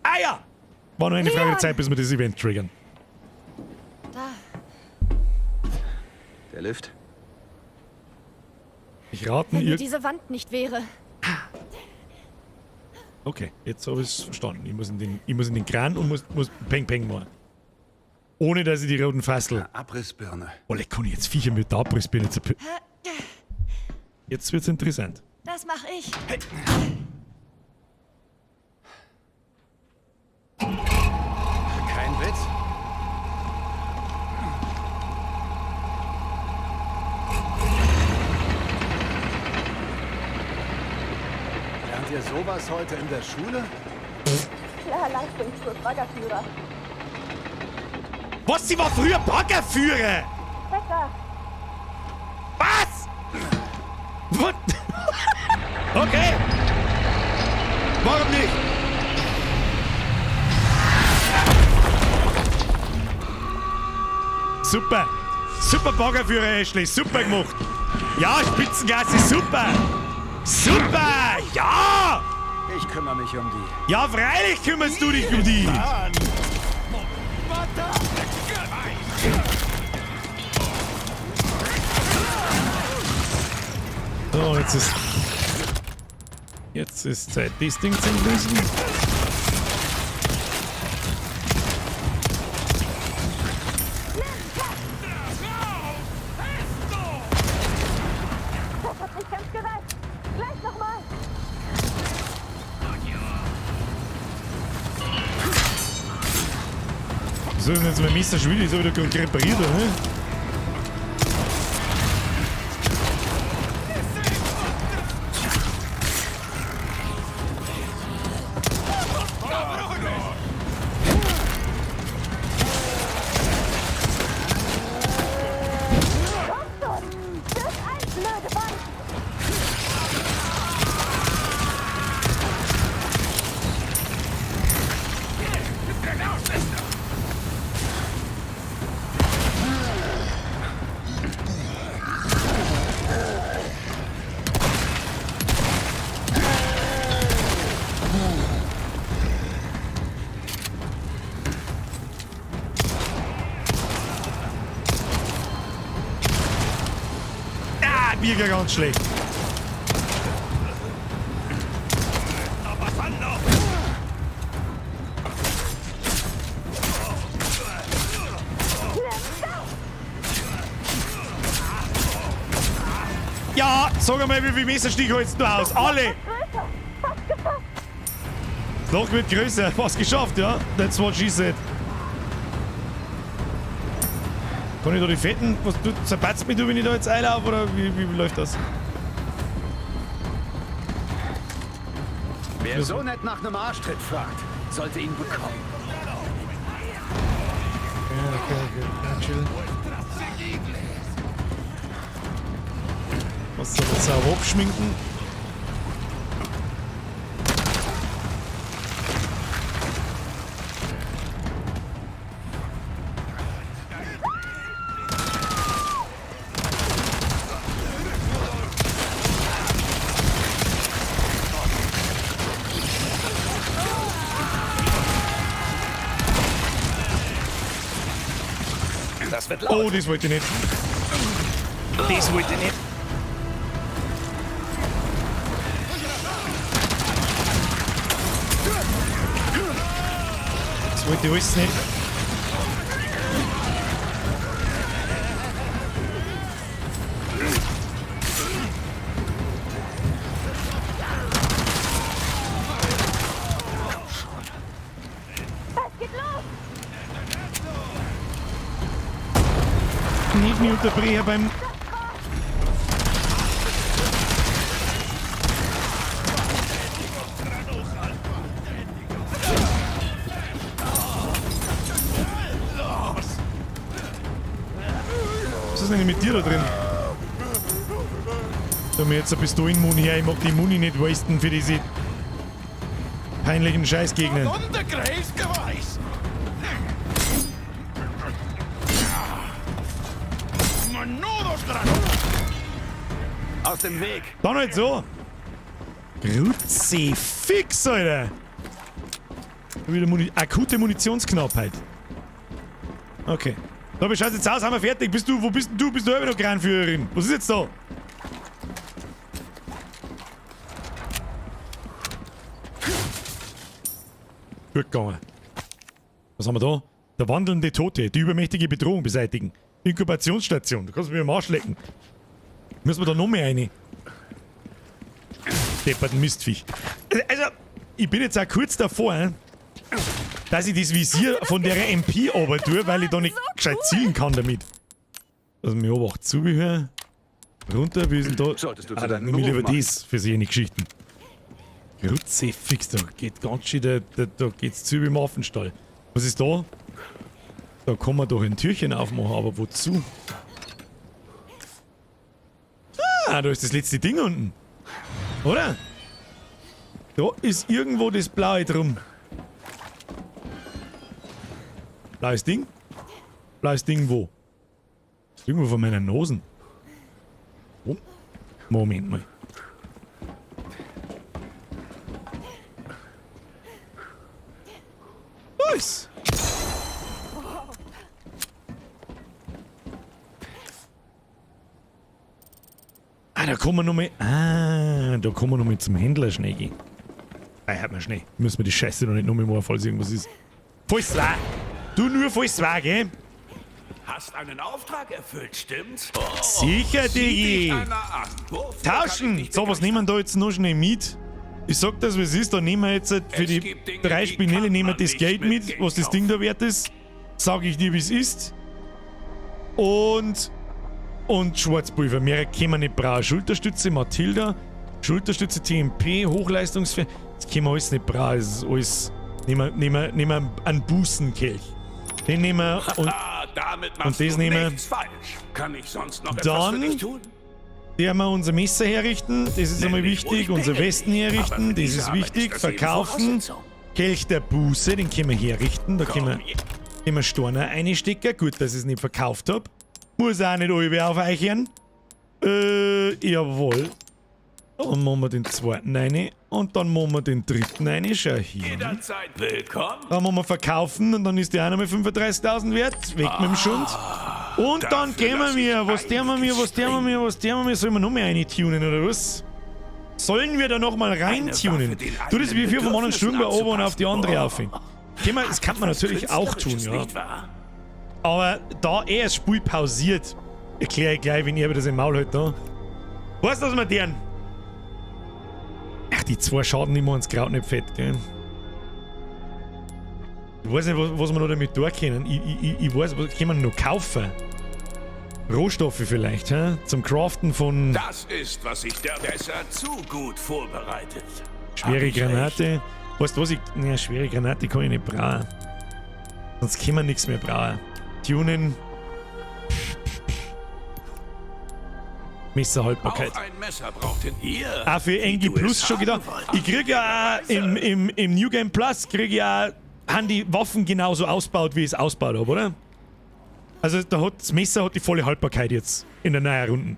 S1: Ah ja! War nur eine Frage der Zeit, bis wir das Event triggern.
S7: Da.
S6: Der Lift?
S1: Ich raten
S7: Wenn
S1: ihr.
S7: diese Wand nicht wäre.
S1: Okay, jetzt habe ich es verstanden. Ich muss in den Kran und muss Peng Peng machen. Ohne dass ich die roten Fassel.
S6: Abrissbirne.
S1: Oh, leck, kann ich jetzt Viecher mit der Abrissbirne zerpütten. Jetzt wird's interessant.
S7: Das mache ich.
S4: Kein Witz? Lernt ihr sowas heute in der Schule?
S8: Ja, Leistungskurs, Baggerführer.
S1: Was? Sie war früher Baggerführer!
S8: Bäcker.
S1: Was? What? Okay. Warum nicht? Super. Super Baggerführer, Ashley. Super gemacht. Ja, Spitzenklasse, super. Super. Ja.
S4: Ich kümmere mich um die.
S1: Ja, freilich kümmerst du dich um die. So, jetzt ist Zeit, das Ding zu lösen.
S8: Das hat nicht ganz gereicht. Gleich nochmal.
S1: So, jetzt mein Messer schon wieder, ist wieder repariert, oder? Bierger ganz schlecht. Ja, sag einmal, wie viel Messerstiche holst du aus? Alle! Das Loch wird größer, fast geschafft, ja? That's what she said. Kann ich da die Fetten, was du zerpatzt mich, wenn ich da jetzt einlaufe, oder wie läuft das?
S4: Wer so nett nach einem Arschtritt fragt, sollte ihn bekommen.
S1: Okay, chill. Was soll das auch abschminken?
S6: Das wird laut.
S1: Oh, das wollte ich nicht. Das wollte ich nicht. Das wollte ich alles nicht. Nicht mehr unterbrechen beim... Was ist denn mit dir da drin? Da mir jetzt eine Pistolenmuni her. Ich mag die Muni nicht wasten für diese peinlichen Scheißgegner.
S4: Aus dem Weg!
S1: Dann halt so. Grutzi fix, Alter. Wieder akute Munitionsknappheit. Okay. So, wie schaut's jetzt aus? Haben wir fertig? Wo bist denn du? Bist du immer noch Kranführerin? Was ist jetzt da? Gut gegangen. Was haben wir da? Der wandelnde Tote. Die übermächtige Bedrohung beseitigen. Inkubationsstation. Du kannst mir am Arsch lecken. Müssen wir da noch mehr rein? depperten Mistviech. Also, ich bin jetzt auch kurz davor, dass ich das Visier von der MP aber tue, weil ich da nicht gescheit zielen kann damit. Also, mir aber auch Zubehör. Runter, wie ist denn da?
S4: Solltest du zu
S1: Dann
S4: deinem
S1: nehme ich lieber
S4: Beruf machen.
S1: das für solche Geschichten. Grutze fix, da geht ganz schön, da geht's zu wie im Affenstall. Was ist da? Da kann man doch ein Türchen aufmachen, aber wozu? Ah, da ist das letzte Ding unten. Oder? Da ist irgendwo das Blaue drum. Blaues Ding? Blaues Ding wo? Irgendwo von meiner Nosen. Oh. Moment mal. Was? Ah, da kommen wir nochmal. Ah, da kommen wir nochmal zum Händler schnell gehen. Ah, hört mal schnell. Müssen wir die Scheiße noch nicht nochmal machen, falls irgendwas ist. Falls zwei. Du nur falls zwei, gell?
S5: Hast einen Auftrag erfüllt, stimmt's?
S1: Sicher,
S5: Sieh
S1: Digi.
S5: dich einer an. Wofür kann ich
S1: Tauschen!
S5: dich
S1: So, was nehmen wir da jetzt noch schnell mit? Ich sag das, was ist, da nehmen wir jetzt für
S5: Es
S1: die
S5: gibt Dinge,
S1: 3
S5: die
S1: Spinelle
S5: kann
S1: nehmen wir
S5: man
S1: das
S5: nicht
S1: Geld
S5: mit
S1: mit,
S5: Geld
S1: was das Ding da wert ist. Sag ich dir, wie es ist. Und Schwarzpulver. Mehr können wir nicht brauchen. Schulterstütze Matilda, Schulterstütze TMP, Hochleistungsfähig. Das können wir alles nicht brauchen. Das ist alles. Nehmen wir einen Bußenkelch. Den nehmen wir und
S5: damit
S1: und
S5: machst
S1: das
S5: du
S1: nehmen wir.
S5: nichts falsch. Kann ich sonst noch etwas
S1: Dann-
S5: für dich tun?
S1: werden wir unser Messer herrichten. Das ist einmal
S5: Nämlich, wo
S1: wichtig.
S5: ich
S1: Unser
S5: bin.
S1: Westen
S5: Aber
S1: herrichten.
S5: für
S1: Das
S5: diese
S1: ist
S5: Arbeit
S1: wichtig.
S5: ist das eben
S1: Verkaufen.
S5: Voraussetzung.
S1: Kelch der Buße, den können wir herrichten. Da können
S5: Komm,
S1: wir Storner einstecken. Gut, dass ich es nicht verkauft habe. Muss auch nicht alle aufeichern. Jawohl. Dann machen wir den zweiten rein. Und dann machen wir den dritten rein. Schau hier.
S5: jederzeit willkommen.
S1: Dann machen wir verkaufen und dann ist der auch nochmal 35.000 wert. Weg mit dem Schund. Und dann
S5: dafür
S1: gehen wir
S5: lass
S1: mir.
S5: ich
S1: Was der wir mir? Sollen wir noch mehr reintunen oder was? Sollen wir da nochmal reintunen?
S5: Waffe den
S1: Tu das wie
S5: eigenen
S1: viel vom anderen Sturm bei oben und auf die andere
S5: Bedürfnissen
S1: auf. Das kann man natürlich auch tun,
S5: Künstlerisches,
S1: ja.
S5: nicht wahr?
S1: Aber da er das Spiel pausiert, erkläre ich gleich, wenn ihr das im Maul halt da. Weißt du, was wir deren? Ach, die zwei schaden immer ins Kraut nicht fett, gell? Ich weiß nicht, was wir noch damit tun können. Ich weiß, was können wir noch kaufen? Rohstoffe vielleicht, hä? Zum Craften von
S5: Das ist, was sich der besser zu gut vorbereitet.
S1: schwere
S5: Hab ich
S1: Granate. Weißt du was? Ja, schwere Granate kann ich nicht brauchen. Sonst können wir nichts mehr brauchen. Tunen. Messerhaltbarkeit.
S5: Auch ein Messer braucht denn ihr?
S1: Auch für
S5: wie
S1: NG
S5: du
S1: Plus
S5: es
S1: schon gedacht.
S5: haben wolltest.
S1: Ich krieg ja auch im New Game Plus haben die Waffen genauso ausgebaut, wie ich es ausgebaut habe, oder? Also das Messer hat die volle Haltbarkeit jetzt in der neuen Runden.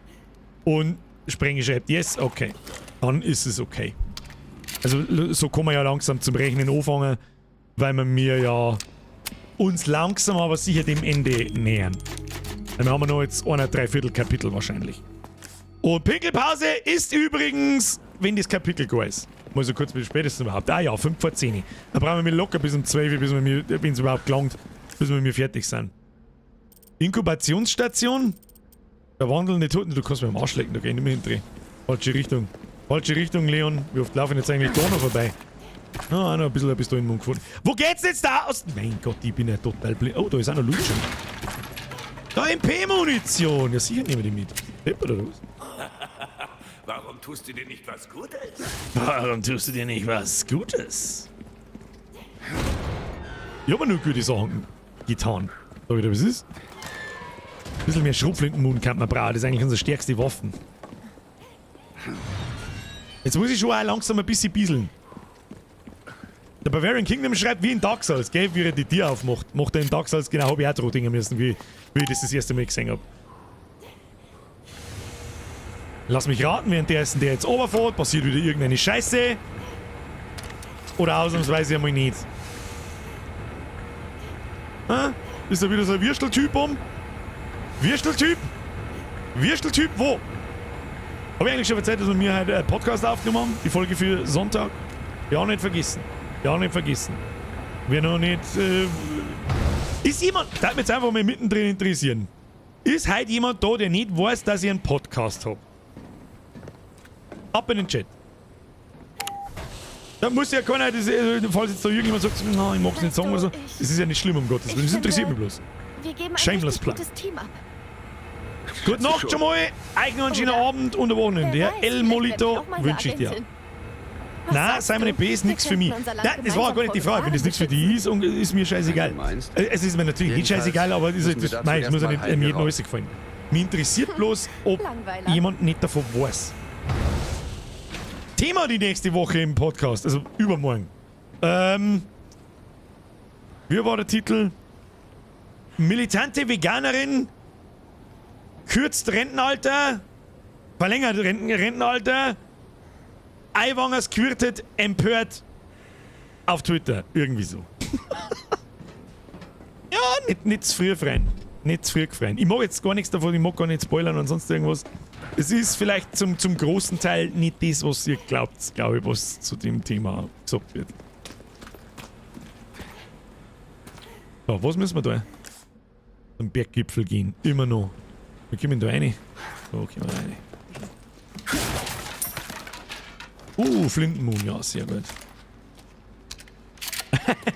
S1: Und Sprenge schreibt, yes, okay. Dann ist es okay. Also so kann man ja langsam zum Rechnen anfangen, weil wir mir ja uns langsam aber sicher dem Ende nähern. Dann haben wir noch jetzt 1,75 Kapitel wahrscheinlich. Und Pinkelpause ist übrigens, wenn das Kapitel gar ist. Mal so kurz, bis spätestens überhaupt. Ah ja, 5 vor 10. Dann brauchen wir mir locker bis um 12, wenn es überhaupt gelangt, bis wir mir fertig sind. Inkubationsstation. Der wandelnde Toten. Du kannst mir am Arsch lecken, da geh ich nicht mehr hindrehen. Falsche Richtung. Falsche Richtung, Leon. Wie oft laufen jetzt eigentlich da noch vorbei? Ah, auch noch ein bisschen ein Pistolen im Mund gefunden. Wo geht's jetzt da aus? Mein Gott, ich bin ja total blind. Oh, da ist auch noch Loot schon. Da MP-Munition. Ja, sicher nehmen wir die mit. Depp oder was?
S5: Warum tust du dir nicht was Gutes?
S1: Warum tust du dir nicht was Gutes? Ich habe nur gute Sachen getan. Sag ich dir, was ist? Ein bisschen mehr Schrotflintenmund kann man brauchen. Das ist eigentlich unsere stärkste Waffe. Jetzt muss ich schon auch langsam ein bisschen bieseln. Der Bavarian Kingdom schreibt wie in Dark Souls, gell? Wie er die Tür aufmacht. Macht er in Dark Souls genau, habe ich auch drauf dingen müssen, wie ich das erste Mal gesehen habe. Lass mich raten, während der jetzt runterfährt, passiert wieder irgendeine Scheiße. Oder ausnahmsweise einmal nicht. Hä? Ist da wieder so ein Würsteltyp um? Würsteltyp? Würsteltyp wo? Habe ich eigentlich schon erzählt, dass wir mir heute einen Podcast aufgenommen haben? Die Folge für Sonntag? Ja, nicht vergessen. Ja, nicht vergessen. Wer noch nicht... Ist jemand... Das würde mich jetzt einfach mal mittendrin interessieren. Ist heute jemand da, der nicht weiß, dass ich einen Podcast habe? Ab in den Chat. Da muss ja keiner, falls jetzt da irgendjemand sagt, no, ich mag's nicht sagen oder so, das ist ja nicht schlimm, um Gottes Willen, das interessiert mich bloß.
S7: Wir geben ein
S1: Shameless
S7: richtig
S1: Plug.
S7: gutes Team ab.
S1: Gute Nacht schon mal, eigenen und schönen Abend und ein Wochenende. Ja, El Molito wünsche ich dir. Nein, sei mir nicht böse, nichts für mich. Nein, das war gar nicht die Frage. Wenn das nichts für dich ist, ist mir scheißegal. Es ist mir natürlich nicht scheißegal, aber nein, es muss ja nicht jedem alles gefallen. Mich interessiert bloß, ob jemand nicht davon weiß. Thema die nächste Woche im Podcast, also übermorgen. Wie war der Titel? Militante Veganerin kürzt Rentenalter, verlängert Rentenalter, Aiwangers quirtet empört auf Twitter. Irgendwie so. Ja, nicht zu früh freien. Nicht zu früh freien. Ich mag jetzt gar nichts davon, ich mag gar nicht spoilern und sonst irgendwas. Es ist vielleicht zum großen Teil nicht das, was ihr glaubt, glaube ich, was zu dem Thema gesagt wird. So, was müssen wir da? Zum Berggipfel gehen. Immer noch. Wir kommen da rein. So, kommen wir rein. Flintenmoon, ja, sehr gut.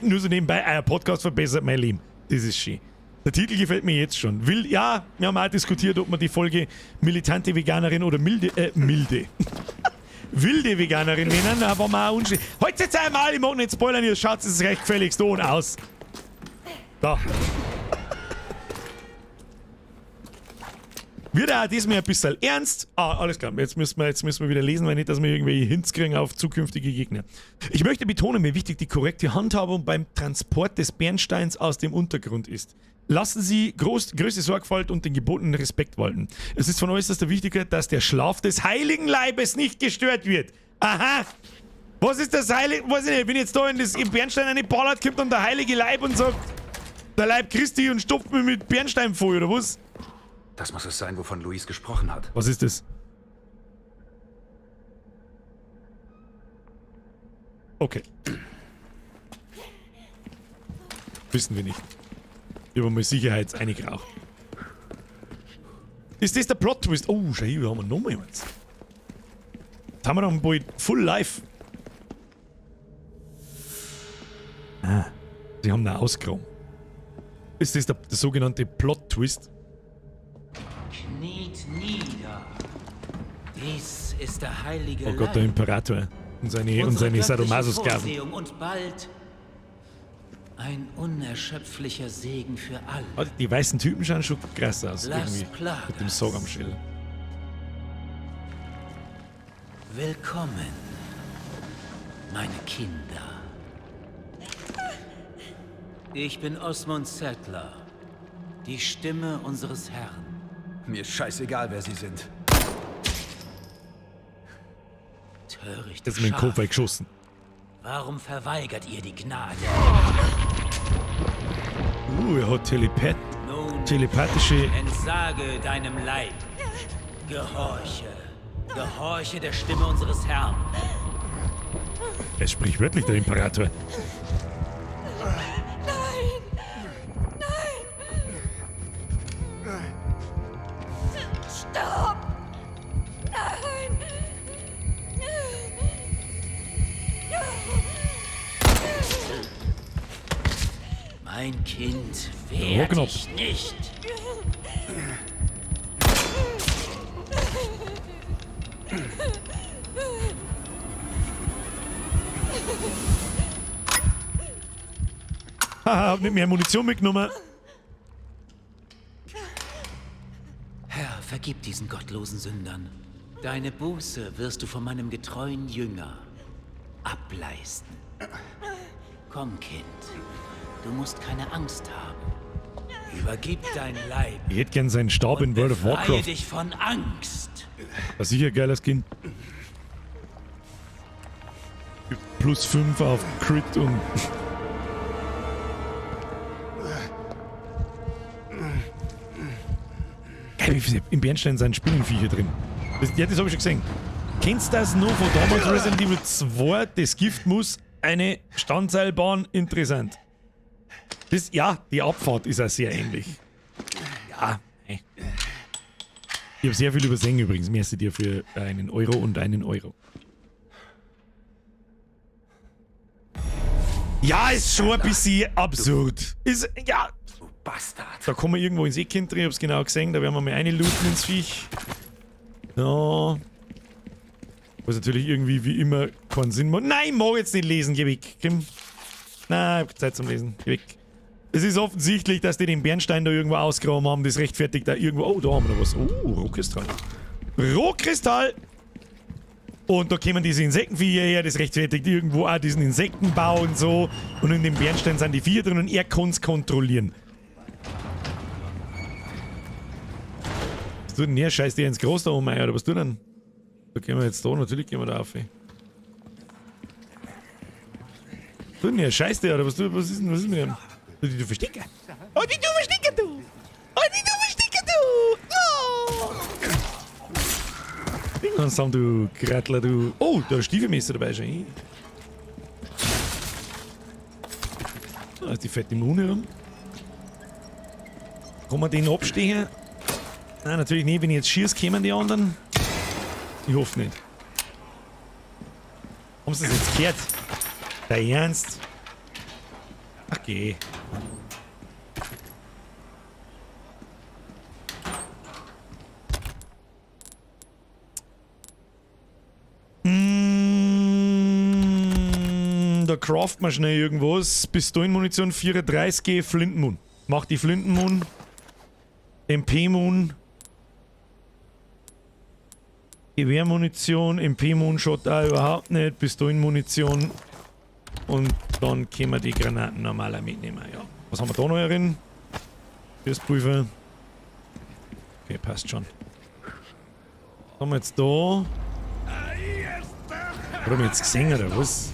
S1: Nur so nebenbei, euer Podcast verbessert mein Leben. Das ist schön. Der Titel gefällt mir jetzt schon. Wir haben auch diskutiert, ob man die Folge militante Veganerin oder wilde Veganerin nennen, aber mal unschön. Heute jetzt einmal, ich mag nicht spoilern, ihr schaut es recht gefälligst und aus. Da. Wird auch diesmal ein bisschen ernst. Alles klar. Jetzt müssen wir wieder lesen, weil nicht, dass wir irgendwelche Hints kriegen auf zukünftige Gegner. Ich möchte betonen, wie wichtig die korrekte Handhabung beim Transport des Bernsteins aus dem Untergrund ist. Lassen Sie größte Sorgfalt und den gebotenen Respekt walten. Es ist von äußerster Wichtigkeit, dass der Schlaf des heiligen Leibes nicht gestört wird. Aha! Was ist das Heilige? Weiß ich nicht, wenn jetzt da im Bernstein eine Ballert kommt und der heilige Leib und sagt, der Leib Christi und stopft mir mit Bernstein voll, oder was?
S4: Das muss es sein, wovon Luis gesprochen hat.
S1: Was ist das? Okay. Wissen wir nicht. Ich habe mal sicherheitseinig geraucht. Ist das der Plot-Twist? Oh, schau hier, haben wir nochmal eins. Jetzt haben wir dann bald Full Life. Sie haben ihn ausgegraben. Ist das der sogenannte Plot-Twist?
S9: Kniet nieder. Dies ist der heilige
S1: Oh Gott, der Imperator und seine Sadomaso-Sklaven.
S9: Vorsehung und bald ein unerschöpflicher Segen für alle.
S1: Oh, die weißen Typen schauen schon krass aus,
S9: Las
S1: irgendwie.
S9: Plagas.
S1: Mit dem Sog am Schild.
S9: Willkommen, meine Kinder. Ich bin Osmond Settler, die Stimme unseres Herrn.
S4: Mir ist scheißegal, wer sie sind.
S9: Töricht.
S1: Jetzt mit dem Kopf weggeschossen.
S9: Warum verweigert ihr die Gnade?
S1: Er hat
S9: Nun,
S1: telepathische...
S9: entsage deinem Leib. Gehorche der Stimme unseres Herrn.
S1: Er spricht wörtlich, der Imperator.
S7: Stopp! Nein!
S9: Mein Kind, wehr dich nicht.
S1: Haha, hab nicht mehr Munition mitgenommen.
S9: Herr, vergib diesen gottlosen Sündern. Deine Buße wirst du von meinem getreuen Jünger ableisten. Komm, Kind. Du musst keine Angst haben. Übergib dein Leib.
S1: Ich hätte gern seinen Stab in World of
S9: befreie
S1: Warcraft.
S9: dich von Angst.
S1: Das ist sicher ein geiler Skin. Plus 5 auf Crit und... Geil, wie viele im Bernstein sind Spinnenviecher drin. Das habe ich schon gesehen. Kennst du das noch von damals Resident Evil 2? Das Gift muss eine Standseilbahn interessant. Das, ja, die Abfahrt ist auch sehr ähnlich. Ja, hey. Ich habe sehr viel übersehen übrigens. Merci dir für einen Euro und einen Euro. Ja, ist schon ein bisschen absurd. Ist, ja,
S6: Du Bastard.
S1: da kommen wir irgendwo ins Eckkind drin, ich hab's genau gesehen, da werden wir mal eine looten ins Viech. Ja. Was natürlich irgendwie wie immer keinen Sinn macht. Nein, ich mag jetzt nicht lesen, geh weg. Nein, ich hab keine Zeit zum Lesen, geh weg. Es ist offensichtlich, dass die den Bernstein da irgendwo ausgraben haben, das rechtfertigt da irgendwo. Oh, da haben wir noch was. Oh, Rohkristall. Rohkristall! Und da kommen diese Insektenviecher her, das rechtfertigt irgendwo auch diesen Insektenbau und so. Und in dem Bernstein sind die Viecher drin und er kann es kontrollieren. Was tut denn der? Scheiß dir ins Groß da oben ein, oder was tut denn? Da gehen wir jetzt da, natürlich gehen wir da auf. Was tut denn der? Scheiß dir, oder was ist denn, was ist mit dem? Du Verstecker! Oh, die du Verstecker, du! Oh, die du Verstecker, du! Oh! Langsam, du Grattler, du. Oh, da ist ein Stiefelmesser dabei schon. Da ist die fette Mune rum. Kann man den abstehen? Nein, natürlich nicht. Wenn ich jetzt schieße, kämen die anderen. Ich hoffe nicht. Haben sie das jetzt gehört? Dein Ernst? Ach, geh. Da craft man schnell irgendwas. Pistolenmunition 34G Flintenmun. Mach die Flintenmun. MP-Mun. Gewehrmunition, MP-Mun schaut da überhaupt nicht. Pistolenmunition. Und dann können wir die Granaten normaler mitnehmen. Ja. Was haben wir da noch drin? Fürs Pulver. Okay, passt schon. Was haben wir jetzt da? Oder haben wir jetzt gesehen, oder was?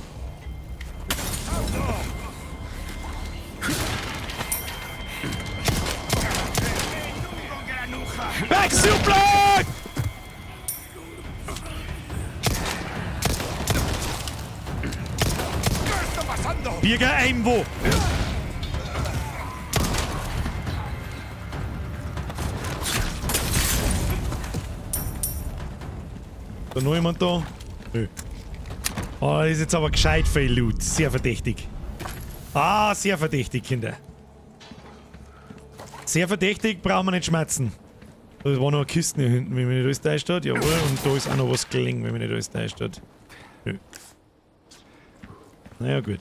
S1: Wechselblock! Bierger Einwo! Da noch jemand da? Nö. Oh, das ist jetzt aber gescheit viel Loot. Sehr verdächtig. Ah, sehr verdächtig, Kinder. Sehr verdächtig, brauchen wir nicht schmerzen. Da war noch eine Kiste hier hinten, wenn mir nicht alles täuscht hat. Jawohl, und da ist auch noch was gelingen, wenn mir nicht alles täuscht hat. Nö. Naja, gut.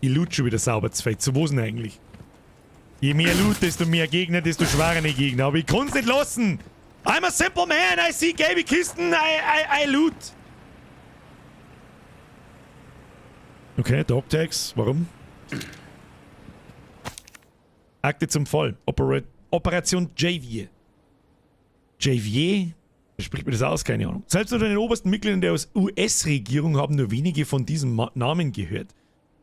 S1: Ich loot schon wieder sauber zu fett. So was denn eigentlich? Je mehr Loot, desto mehr Gegner, desto schwerer die Gegner. Aber ich kann's nicht lassen! I'm a simple man, I see gelbe Kisten, I loot! Okay, Dog Tags, warum? Akte zum Fall. Operation Javier. Javier? Wie spricht mir das aus? Keine Ahnung. Selbst unter den obersten Mitgliedern der US-Regierung haben nur wenige von diesem Namen gehört.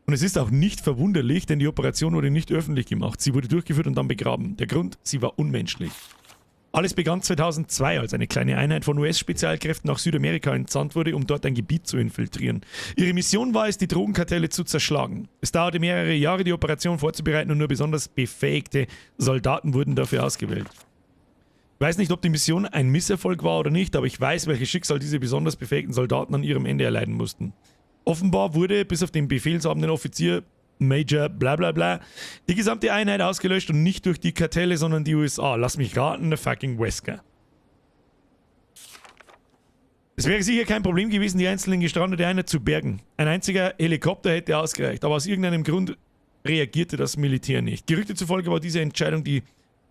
S1: Und es ist auch nicht verwunderlich, denn die Operation wurde nicht öffentlich gemacht. Sie wurde durchgeführt und dann begraben. Der Grund? Sie war unmenschlich. Alles begann 2002, als eine kleine Einheit von US-Spezialkräften nach Südamerika entsandt wurde, um dort ein Gebiet zu infiltrieren. Ihre Mission war es, die Drogenkartelle zu zerschlagen. Es dauerte mehrere Jahre, die Operation vorzubereiten und nur besonders befähigte Soldaten wurden dafür ausgewählt. Ich weiß nicht, ob die Mission ein Misserfolg war oder nicht, aber ich weiß, welches Schicksal diese besonders befähigten Soldaten an ihrem Ende erleiden mussten. Offenbar wurde, bis auf den befehlshabenden Offizier Major blablabla, die gesamte Einheit ausgelöscht und nicht durch die Kartelle, sondern die USA. Lass mich raten, der fucking Wesker. Es wäre sicher kein Problem gewesen, die einzelnen gestrandete Einheit zu bergen. Ein einziger Helikopter hätte ausgereicht, aber aus irgendeinem Grund reagierte das Militär nicht. Gerüchte zufolge war diese Entscheidung die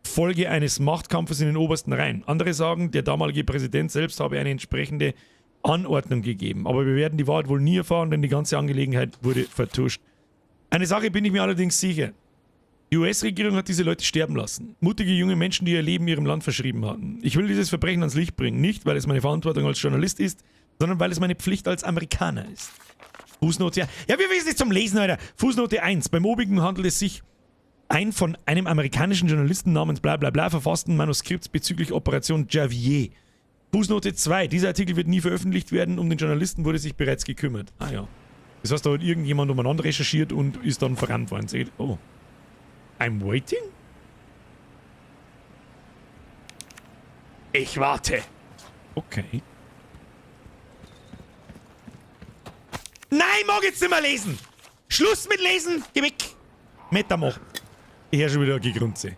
S1: Folge eines Machtkampfes in den obersten Reihen. Andere sagen, der damalige Präsident selbst habe eine entsprechende Anordnung gegeben. Aber wir werden die Wahrheit wohl nie erfahren, denn die ganze Angelegenheit wurde vertuscht. Eine Sache bin ich mir allerdings sicher. Die US-Regierung hat diese Leute sterben lassen. Mutige junge Menschen, die ihr Leben ihrem Land verschrieben hatten. Ich will dieses Verbrechen ans Licht bringen. Nicht, weil es meine Verantwortung als Journalist ist, sondern weil es meine Pflicht als Amerikaner ist. Fußnote, ja wir wissen es zum Lesen, Alter. Fußnote 1. Beim obigen handelt es sich ein von einem amerikanischen Journalisten namens blablabla verfassten Manuskripts bezüglich Operation Javier. Fußnote 2. Dieser Artikel wird nie veröffentlicht werden. Um den Journalisten wurde sich bereits gekümmert. Ah ja. Das heißt, da hat irgendjemand umeinander recherchiert und ist dann verrannt worden. Seht, oh. I'm waiting? Ich warte. Okay. Nein, mag jetzt nicht mehr lesen! Schluss mit Lesen! Geh weg! Meter machen. Ich höre schon wieder eine Grunze.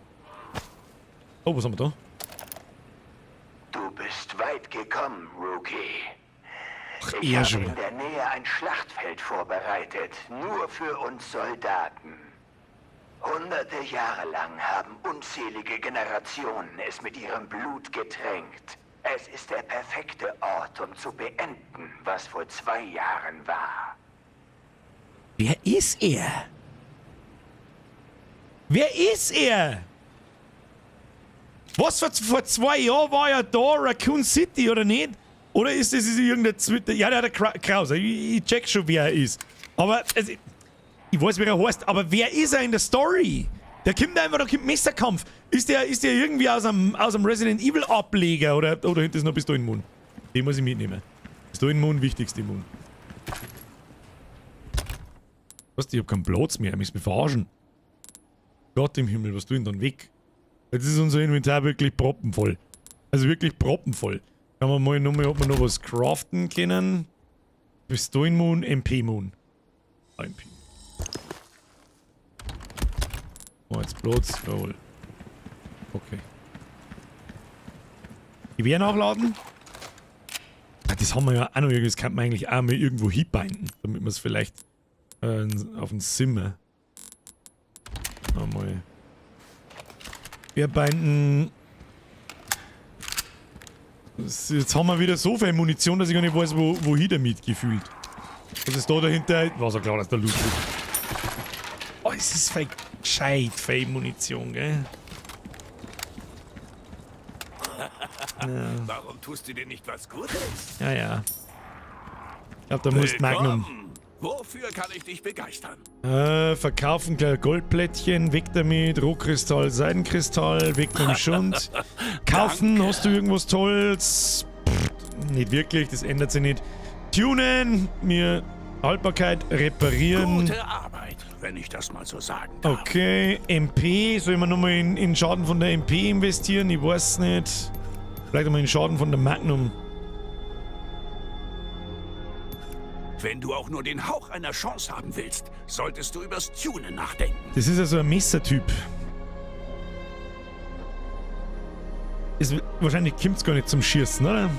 S1: Oh, was haben wir da?
S10: Du bist weit gekommen, Rookie.
S1: Ach,
S10: Ich
S1: er
S10: habe
S1: schon
S10: in
S1: wieder.
S10: der Nähe ein Schlachtfeld vorbereitet, nur für uns Soldaten. Hunderte Jahre lang haben unzählige Generationen es mit ihrem Blut getränkt. Es ist der perfekte Ort, um zu beenden, was vor 2 Jahren war.
S1: Wer ist er? Wer ist er? Was vor 2 Jahren war er da, Raccoon City, oder nicht? Oder ist das irgendein Twitter? Ja, der Krause. Ich check schon, wer er ist. Aber, also, ich weiß, wie er heißt, aber wer ist er in der Story? Der kommt einfach, da kommt Messerkampf. Ist der irgendwie aus einem Resident Evil Ableger oder hinter ist noch Pistolen im Mund? Den muss ich mitnehmen. Pistolen im Mund, wichtigste im Mund. Was? Ich hab keinen Platz mehr, ich muss mich verarschen. Gott im Himmel, was tun dann weg? Jetzt ist unser Inventar wirklich proppenvoll. Also wirklich proppenvoll. Kann man mal nochmal, ob wir noch was craften können. Pistolen-Moon, MP-Moon. MP. Oh, jetzt Platz. Jawohl. Okay. Gewehr nachladen. Ah, das haben wir ja auch noch irgendwie. Das kann man eigentlich auch mal irgendwo hinbinden. Damit wir es vielleicht auf den Zimmer. Mal. Wir binden. Jetzt haben wir wieder so viel Munition, dass ich gar nicht weiß, wohin damit gefühlt. Was ist da dahinter? War so klar, dass der Loot ist. Oh, es ist viel gescheit, viel Munition, gell? Ja.
S5: Warum tust du dir nicht was Gutes?
S1: Ja, ja. Ich glaube, da musst Magnum.
S5: Wofür kann ich dich begeistern?
S1: Verkaufen gleich Goldplättchen, weg damit, Rohkristall, Seidenkristall, weg mit dem Schund. Kaufen, hast du irgendwas Tolles? Pff, nicht wirklich, das ändert sich nicht. Tunen, mir Haltbarkeit reparieren.
S5: Gute Arbeit, wenn ich das mal so sagen darf.
S1: Okay, MP, soll man nochmal in Schaden von der MP investieren? Ich weiß nicht. Vielleicht nochmal in Schaden von der Magnum.
S5: Wenn du auch nur den Hauch einer Chance haben willst, solltest du übers Tunen nachdenken.
S1: Das ist also ein Messertyp. Wahrscheinlich kommt's gar nicht zum Schießen, oder?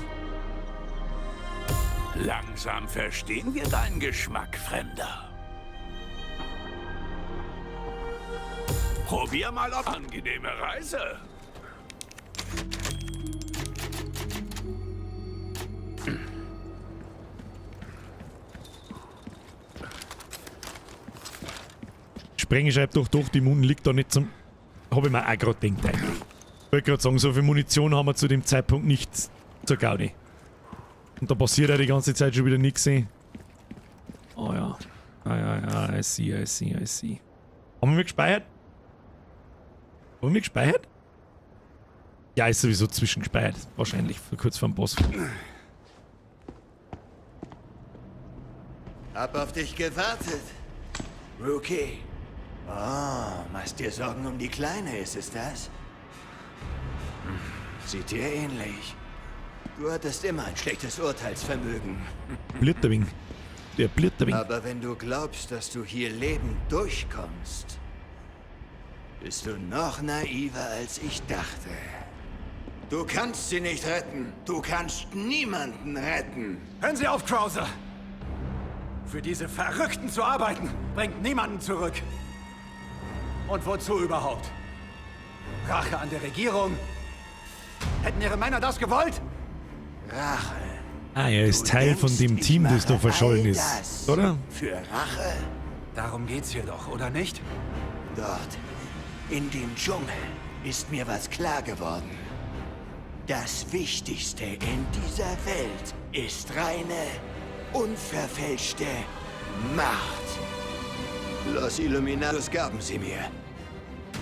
S5: Langsam verstehen wir deinen Geschmack, Fremder. Probier mal auf angenehme Reise.
S1: Sprenge schreibt doch, die Mund liegt da nicht zum... Habe ich mir auch gerade gedacht eigentlich. Ich wollte gerade sagen, so viel Munition haben wir zu dem Zeitpunkt nicht zur Gaudi. Und da passiert ja die ganze Zeit schon wieder nichts. Oh ja. Ja, I see. Haben wir gespeichert? Haben wir gespeichert? Ja, ist sowieso zwischengespeichert. Wahrscheinlich, kurz vor dem Boss.
S10: Hab auf dich gewartet. Rookie. Oh, machst dir Sorgen um die Kleine, ist es das? Sieht dir ähnlich. Du hattest immer ein schlechtes Urteilsvermögen.
S1: Blitterwing. Der Blitterwing.
S10: Aber wenn du glaubst, dass du hier lebend durchkommst, bist du noch naiver, als ich dachte. Du kannst sie nicht retten. Du kannst niemanden retten.
S6: Hören Sie auf, Krauser! Für diese Verrückten zu arbeiten, bringt niemanden zurück. Und wozu überhaupt? Rache an der Regierung? Hätten Ihre Männer das gewollt?
S10: Rache.
S1: Ah, er ist
S10: Du
S1: Teil von
S10: denkst,
S1: dem
S10: ich
S1: Team, das da
S10: mache
S1: verschollen
S10: all
S1: ist.
S10: das
S1: Oder?
S10: Für Rache?
S6: Darum geht's hier doch, oder nicht?
S10: Dort, in dem Dschungel, ist mir was klar geworden. Das Wichtigste in dieser Welt ist reine, unverfälschte Macht. Los Illuminados gaben sie mir.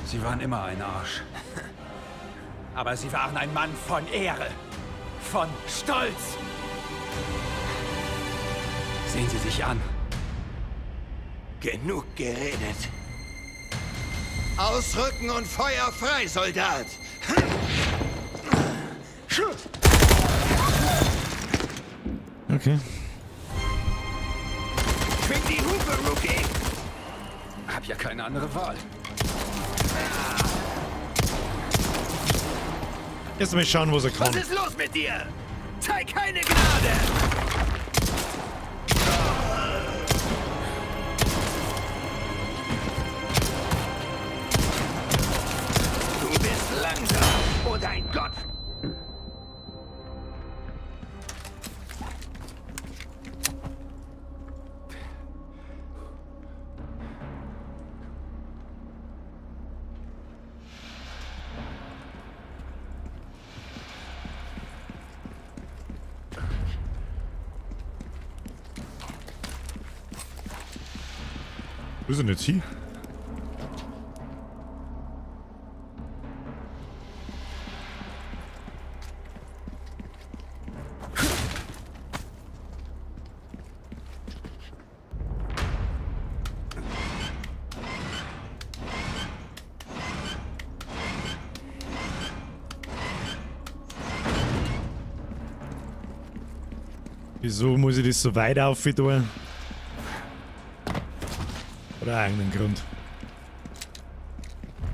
S6: Sie waren immer ein Arsch. Aber Sie waren ein Mann von Ehre. Von Stolz. Sehen Sie sich an.
S10: Genug geredet. Ausrücken und Feuer frei, Soldat!
S1: Okay.
S10: Schwing die Hupe, Rookie!
S4: Hab ja keine andere Wahl.
S1: Jetzt mal schauen, was er kann.
S10: Was ist los mit dir? Zeig keine Gnade! Du bist langsam und ein Gott.
S1: Wo ist denn jetzt hier? Wieso muss ich das so weit auf tun? Oder irgendeinen Grund.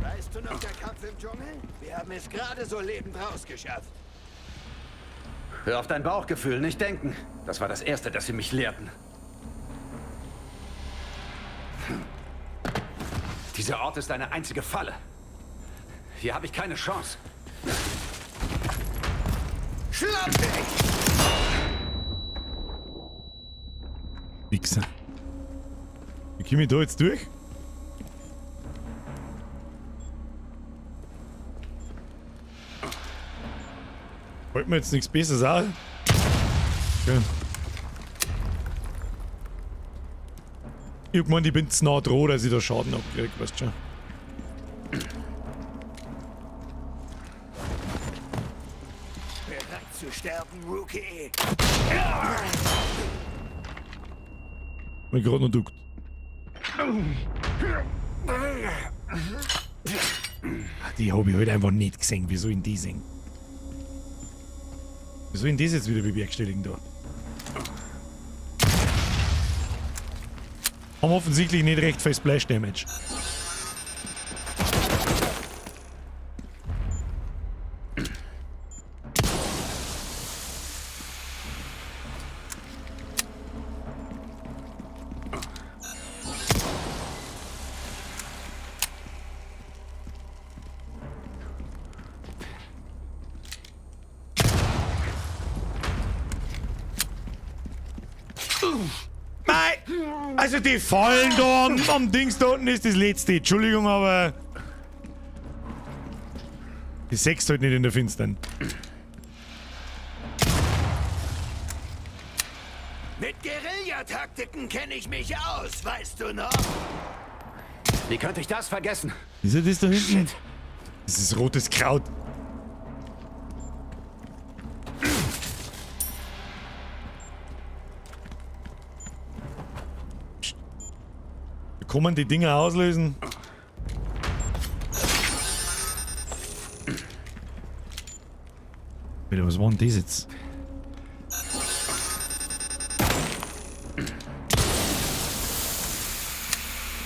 S10: Weißt du noch der Kampf im Dschungel? Wir haben es gerade so lebend rausgeschafft.
S4: Hör auf dein Bauchgefühl, nicht denken. Das war das Erste, das sie mich lehrten. Dieser Ort ist eine einzige Falle. Hier habe ich keine Chance.
S10: Schlapp dich!
S1: Wichser. Wie komme ich da jetzt durch? Wollt mir jetzt nichts Besseres auch? Okay. Ich hab gemeint, ich bin zu nah dran, dass ich da Schaden abkrieg, weißt du schon.
S10: Bereit zu sterben, Rookie!
S1: Mein gerade noch duckt. Die habe ich halt einfach nicht gesehen. Wieso in die sehen? Wieso in das jetzt wieder bewerkstelligen da? Haben offensichtlich nicht recht viel Splash Damage. Also die Fallen da am Dings da unten ist das letzte. Entschuldigung, aber... Die sechst halt nicht in der Finstern.
S10: Mit Guerillataktiken kenne ich mich aus, weißt du noch?
S4: Wie könnte ich das vergessen?
S1: Ist das da hinten? Das ist rotes Kraut. Kann man die Dinger auslösen? Alter, was war denn das jetzt?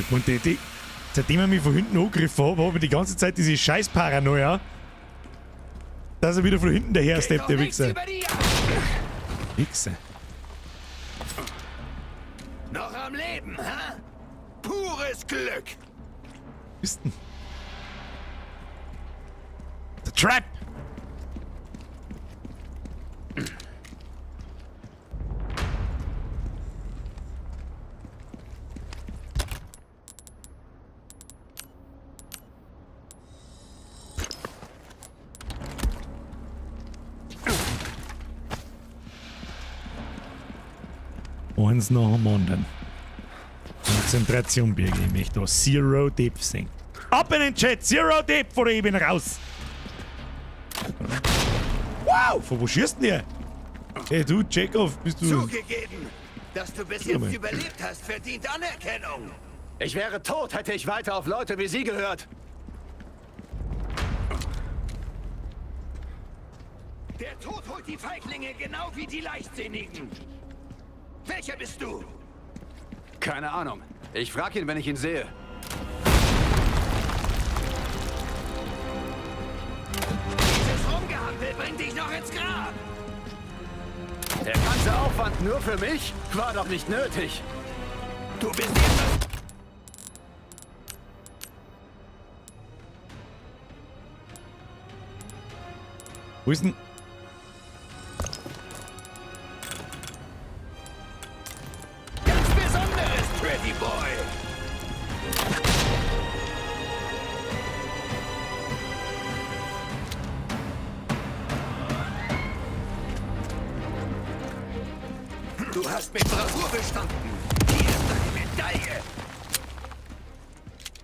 S1: Und seitdem er mich von hinten angegriffen hat, habe ich die ganze Zeit diese scheiß Paranoia, dass er wieder von hinten daher steppt, der Wichser. Wichser.
S10: Noch am Leben, hä? Pures Glück!
S1: Was ist denn? The Trap! Eins nach dem anderen. Konzentration, Birgi. Ich möchte da Zero Deep singen. Ab in den Chat! Zero Deep, oder ich bin raus! Wow! Von wo schießt denn der? Hey du, Chekhov, bist du...
S10: Zugegeben, dass du bis jetzt überlebt hast, verdient Anerkennung.
S4: Ich wäre tot, hätte ich weiter auf Leute wie Sie gehört.
S10: Der Tod holt die Feiglinge genau wie die Leichtsinnigen. Welcher bist du?
S4: Keine Ahnung. Ich frage ihn, wenn ich ihn sehe.
S5: Stempel bringt dich noch ins Grab!
S6: Der ganze Aufwand nur für mich? War doch nicht nötig.
S5: Du bist jetzt...
S1: Wo ist denn...
S5: Ganz Besonderes, Pretty Boy! Du hast mit Bravour bestanden. Hier ist deine Medaille.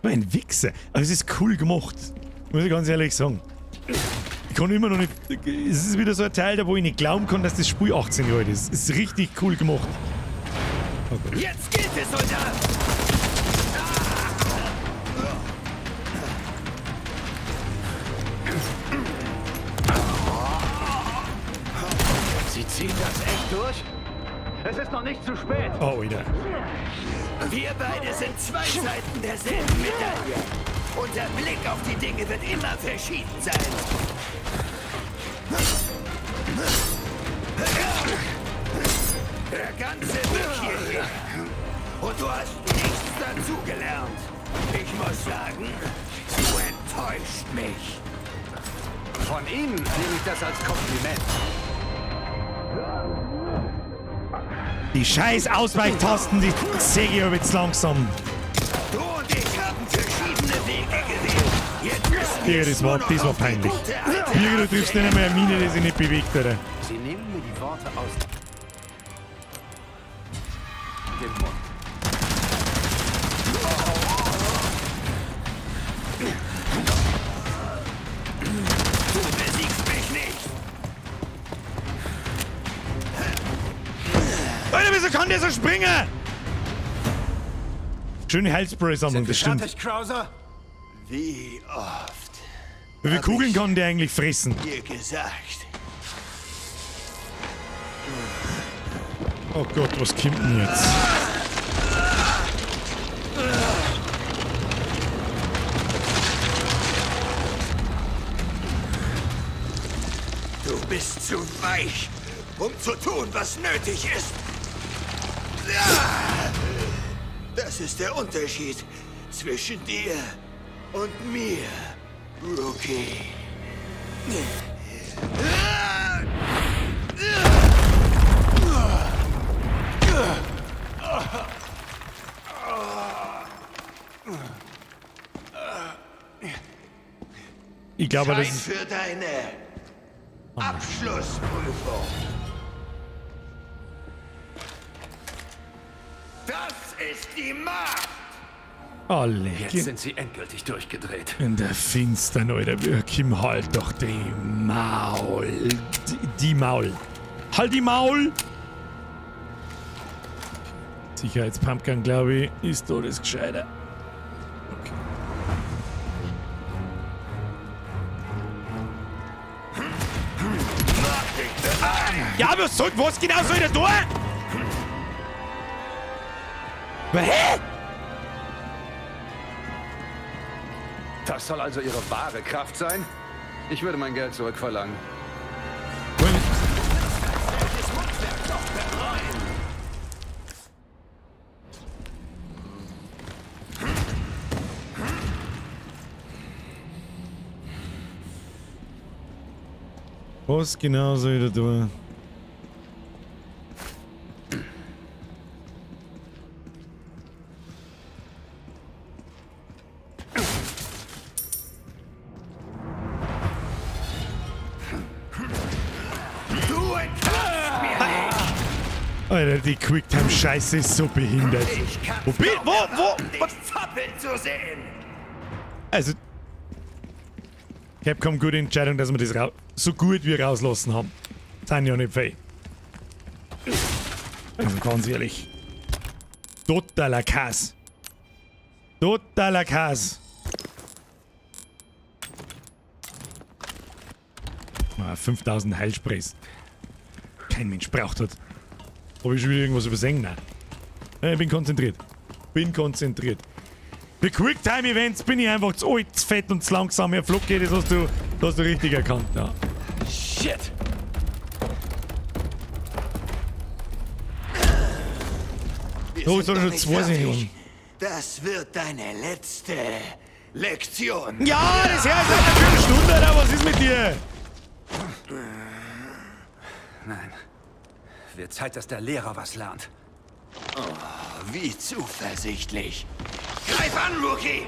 S1: Ein Wichser. Aber es ist cool gemacht. Muss ich ganz ehrlich sagen. Ich kann immer noch nicht... Es ist wieder so ein Teil, da wo ich nicht glauben kann, dass das Spiel 18 Jahre alt ist. Es ist richtig cool gemacht. Oh Gott.
S5: Jetzt gilt es, Soldat!
S6: Sie ziehen das echt durch? Es ist noch nicht zu spät.
S1: Oh, wieder.
S5: Wir beide sind zwei Seiten derselben Medaille. Unser Blick auf die Dinge wird immer verschieden sein. Der ganze Weg hierher. Und du hast nichts dazugelernt. Ich muss sagen, du enttäuscht mich.
S6: Von Ihnen nehme ich das als Kompliment.
S1: Die scheiß Ausweichtasten, die säge ich aber jetzt langsam.
S5: Du und ich haben verschiedene Wege gewählt. Jetzt müssen wir
S1: Ja, das war peinlich. Hier, du triffst nicht einmal eine Mine, die sich nicht bewegt, oder?
S6: Sie nehmen mir die Worte aus dem Mund.
S5: Du besiegst mich nicht.
S1: Alter, wieso kann der so springen? Schöne Heilspray-Sammlung, das stimmt.
S6: Fertig, Krauser?
S5: Wie oft
S1: Wie viele Kugeln kann der eigentlich fressen?
S5: dir gesagt?
S1: Oh Gott, was kommt denn jetzt?
S5: Du bist zu weich, um zu tun, was nötig ist. Ja! Das ist der Unterschied zwischen dir und mir, Rookie.
S1: Ich glaube, das
S5: Zeit
S1: ist...
S5: für deine Abschlussprüfung. Das ist die Macht.
S1: Alle
S6: Jetzt sind Sie endgültig durchgedreht.
S1: in der Finstern, Alter. Kim, halt doch die Maul. Die Maul. Halt die Maul! Sicherheitspumpgun, glaube ich, ist da das Gescheiter. Okay. Ja, was genau soll der tun? Hä?
S6: Das soll also Ihre wahre Kraft sein? Ich würde mein Geld zurückverlangen.
S1: Was genau soll der tun? Alter, die Quicktime-Scheiße ist so behindert. Wo?
S5: Zappeln zu sehen.
S1: Also, Capcom, gute Entscheidung, dass wir das so gut wie rauslassen haben. Sind ja nicht fähig. Also ganz ehrlich. Totaler Kass. Totaler Kass. 5000 Heilsprays. Kein Mensch braucht das. Habe ich schon wieder irgendwas übersehen? Nein. Ich bin konzentriert. Für Quicktime-Events bin ich einfach zu alt, zu fett und zu langsam. Herr Flocke, das hast du richtig erkannt. Ja.
S6: Shit.
S1: Oh, soll schon zwei sein, Junge.
S5: Das wird deine letzte Lektion.
S1: Ja, das her ist eine Viertelstunde, oder? Was ist mit dir?
S4: Nein. Wird Zeit, dass der Lehrer was lernt.
S5: Oh, wie zuversichtlich. Greif an, Rookie!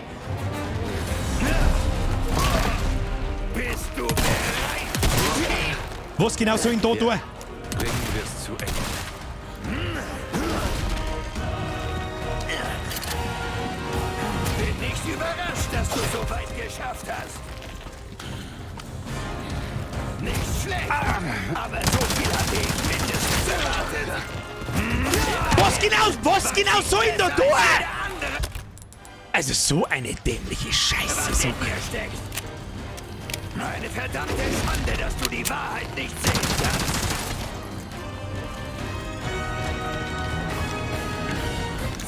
S5: Bist du bereit, Rookie?
S1: Was genau soll ich da tun?
S4: Bringen wir es zu Ende.
S5: Bin nicht überrascht, dass du so weit geschafft hast. Nicht schlecht, aber so viel hatte ich mindestens erwartet.
S1: Was genau soll ich da tun? Also so eine dämliche Scheiße.
S5: Was in dir steckt. Eine verdammte Schande, dass du die Wahrheit nicht sehen kannst.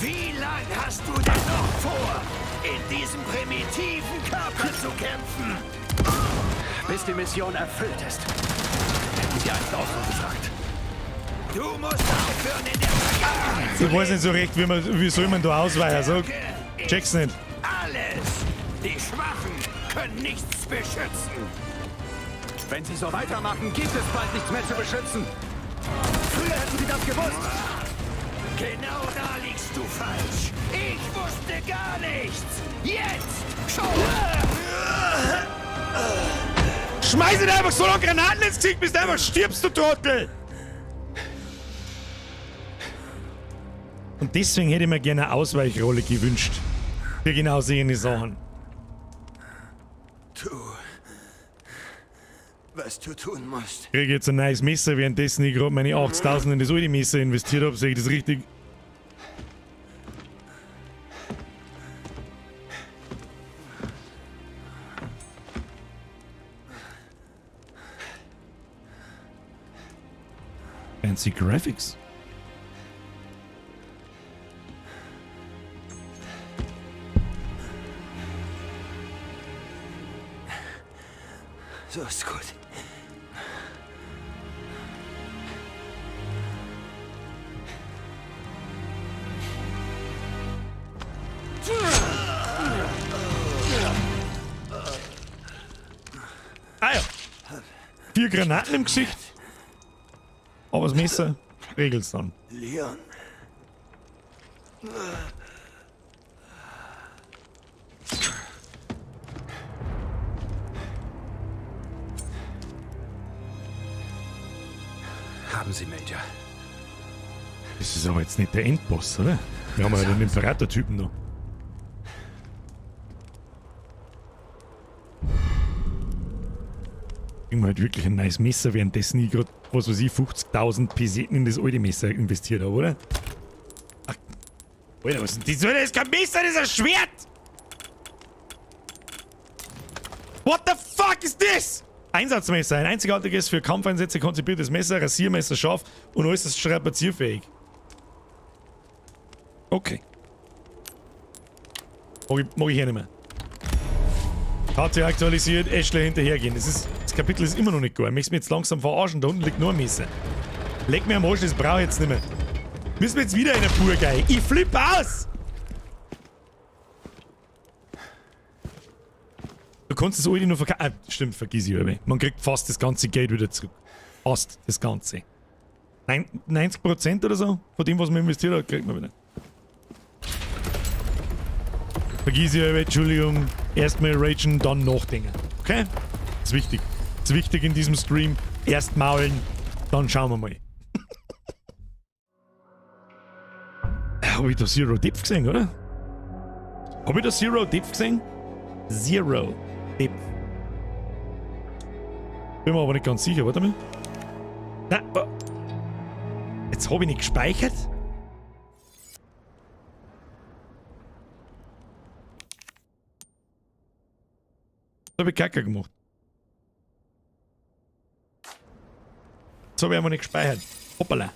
S5: Wie lang hast du denn noch vor, in diesem primitiven Körper zu kämpfen?
S6: Bis die Mission erfüllt ist. Hätten Sie einst auch so gesagt.
S5: Du musst aufhören in der Vergangenheit.
S1: Ich weiß nicht so recht, wie soll man da ausweichen. So, check's nicht.
S5: Alles. Die Schwachen können nichts beschützen.
S6: Wenn Sie so weitermachen, gibt es bald nichts mehr zu beschützen. Früher hätten Sie das gewusst.
S5: Genau da liegst du falsch. Ich wusste gar nichts. Jetzt schon.
S1: Schmeiß dir einfach so lange Granaten ins Gesicht, bis du einfach stirbst, du Trottel! Und deswegen hätte ich mir gerne eine Ausweichrolle gewünscht. Für genau solche Sachen.
S5: Tu, was du tun musst.
S1: Ich kriege jetzt ein neues Messer, währenddessen ich gerade meine 80.000 in das alte Messer investiert habe. Sehe ich das richtig? Fancy Graphics.
S5: So ist gut.
S1: Ah ja. 4 Granaten im Gesicht. Aber das Messer regelt's dann.
S5: Leon.
S4: Haben Sie, Major.
S1: Das ist aber jetzt nicht der Endboss, oder? Wir haben ja den Imperator-Typen noch. Kriegen wir halt wirklich ein neues Messer, währenddessen ich gerade, was weiß ich, 50.000 Peseten in das alte Messer investiert habe, oder? Ach, Alter, was ist denn das? Das ist kein Messer, das ist ein Schwert! What the fuck is this? Einsatzmesser, ein einzigartiges für Kampfeinsätze konzipiertes Messer, Rasiermesser scharf und äußerst strapazierfähig. Okay. Mag ich hier nicht mehr. HC aktualisiert, Ashley hinterhergehen. Das Kapitel ist immer noch nicht gut. Ich möchte mich jetzt langsam verarschen, da unten liegt nur ein Messer. Leg mir am Arsch, das brauche ich jetzt nicht mehr. Müssen wir jetzt wieder in der Burgei. Ich flippe aus! Du kannst das alte nur verkaufen. Ah, stimmt, vergiss ich aber. Man kriegt fast das ganze Geld wieder zurück. Fast das Ganze. 90% oder so von dem, was man investiert hat, kriegt man wieder. Vergiss ich aber, Entschuldigung. Erstmal ragen, dann nachdenken. Okay? Das ist wichtig. Das ist wichtig in diesem Stream. Erst maulen, dann schauen wir mal. Habe ich da Zero Depth gesehen, oder? Habe ich da Zero Depth gesehen? Zero Depth. Bin mir aber nicht ganz sicher, warte mal. Nein, jetzt habe ich nicht gespeichert. Das habe ich Kacke gemacht. Das habe ich einfach nicht gespeichert. Hoppala.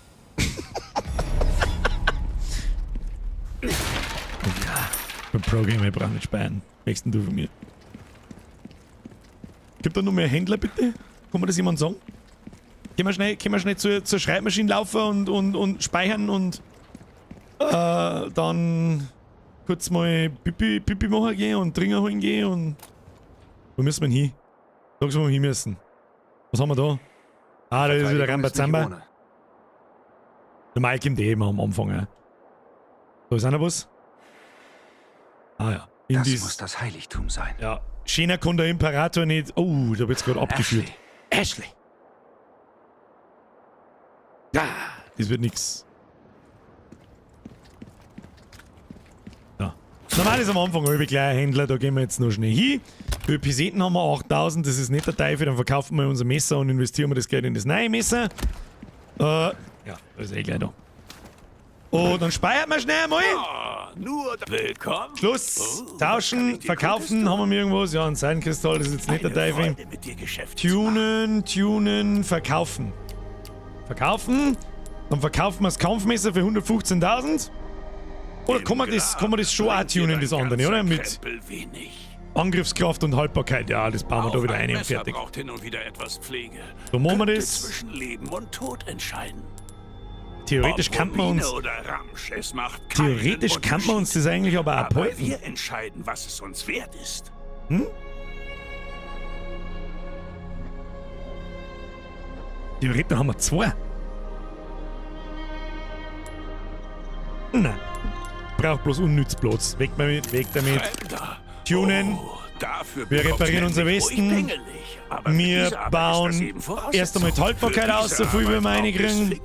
S1: Ja, beim Pro-Game, ich brauche nicht speichern. Wächst denn du von mir? Gibt da noch mehr Händler, bitte? Kann mir das jemand sagen? Können wir schnell zur Schreibmaschine laufen und speichern und dann kurz mal Pipi machen gehen und Trinken holen gehen und... Wo müssen wir hin? Sag's, wo wir hin müssen. Was haben wir da? Ah, da ist wieder Rambazamba. Normal kommt immer am Anfang. Ja. Da ist auch noch was. Ah ja.
S4: Das muss das Heiligtum sein.
S1: Ja. China kann der Imperator nicht... Oh, da wird's gerade abgeführt. Ashley. Ja, das wird nix. So. Normal ist am Anfang halbe kleiner Händler, da gehen wir jetzt noch schnell hin. Für Peseten haben wir 8000, das ist nicht der Teufel, dann verkaufen wir unser Messer und investieren wir das Geld in das neue Messer. Ja, das ist eh gleich da. Und dann speichert man schnell einmal.
S5: Nur willkommen.
S1: Schluss. Tauschen, verkaufen, haben wir irgendwas? Ja, ein Seidenkristall, das ist jetzt nicht der Teufel. Tunen, verkaufen. Verkaufen. Dann verkaufen wir das Kampfmesser für 115.000. Oder kann man das schon auch tunen, das andere, oder? Mit Angriffskraft und Haltbarkeit. Ja, das bauen wir da wieder ein und fertig.
S5: Braucht hin und wieder etwas Pflege.
S1: So machen wir das.
S5: Zwischen Leben und Tod entscheiden.
S1: Theoretisch kann man uns... Theoretisch kann man uns das eigentlich aber abhalten.
S5: Wir entscheiden, was es uns wert ist.
S1: Hm? Theoretisch haben wir 2. Nein. Braucht bloß unnütz Platz. Weg damit, weg damit. Tunen. Wir reparieren unser Westen. Wir bauen erst einmal die Haltbarkeit aus, so viel wir reinkriegen.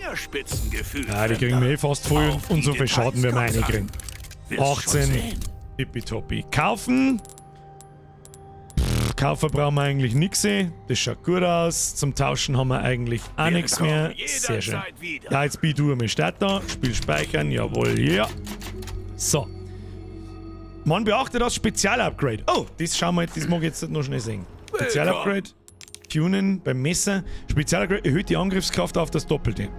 S1: Ja, die kriegen wir eh fast voll und so viel Schaden wir reinkriegen. 18. Tippitoppi. Kaufen. Kaufen brauchen wir eigentlich nichts. Das schaut gut aus. Zum Tauschen haben wir eigentlich auch nichts mehr. Sehr schön. Ja, jetzt bin du einmal Start da. Spiel speichern. Jawohl, ja. So. Man beachte das Spezialupgrade. Oh, das schauen wir jetzt, das mag ich jetzt noch schnell sehen. Spezialupgrade. Tunen beim Messer. Spezialupgrade erhöht die Angriffskraft auf das Doppelte.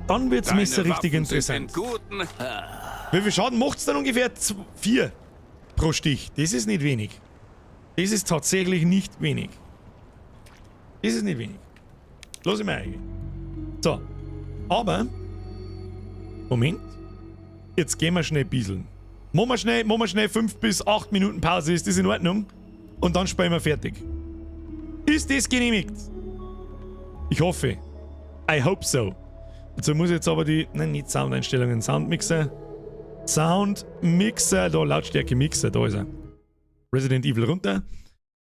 S1: Dann wird das Messer richtig interessant. Wie viel Schaden macht es dann ungefähr? 4 pro Stich. Das ist nicht wenig. Das ist tatsächlich nicht wenig. Das ist nicht wenig. Lass ich mal eingehen. So. Aber. Moment. Jetzt gehen wir schnell bisseln. Machen wir schnell 5 bis 8 Minuten Pause. Ist das in Ordnung? Und dann spielen wir fertig. Ist das genehmigt? Ich hoffe. I hope so. Dazu muss ich jetzt aber die... Nein, nicht Soundeinstellungen. Soundmixer. Soundmixer. Da, Lautstärke Mixer. Da ist er. Resident Evil runter.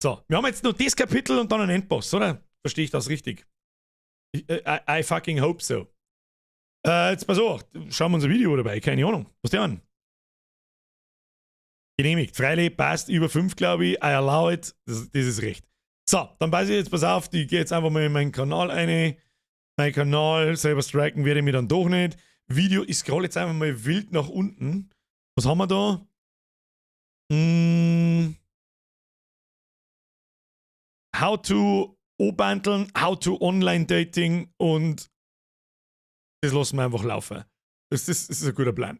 S1: So, wir haben jetzt nur das Kapitel und dann einen Endboss, oder? Verstehe ich das richtig? I fucking hope so. Jetzt pass auf. Schauen wir unser Video dabei. Keine Ahnung. Was der an? Genehmigt. Freilich passt über 5, glaube ich. I allow it. Das ist recht. So, dann pass auf. Ich gehe jetzt einfach mal in meinen Kanal rein. Mein Kanal selber striken werde ich mir dann doch nicht. Video, ich scroll jetzt einfach mal wild nach unten. Was haben wir da? How to O-Banteln, How to Online-Dating und das lassen wir einfach laufen. Das ist ein guter Plan.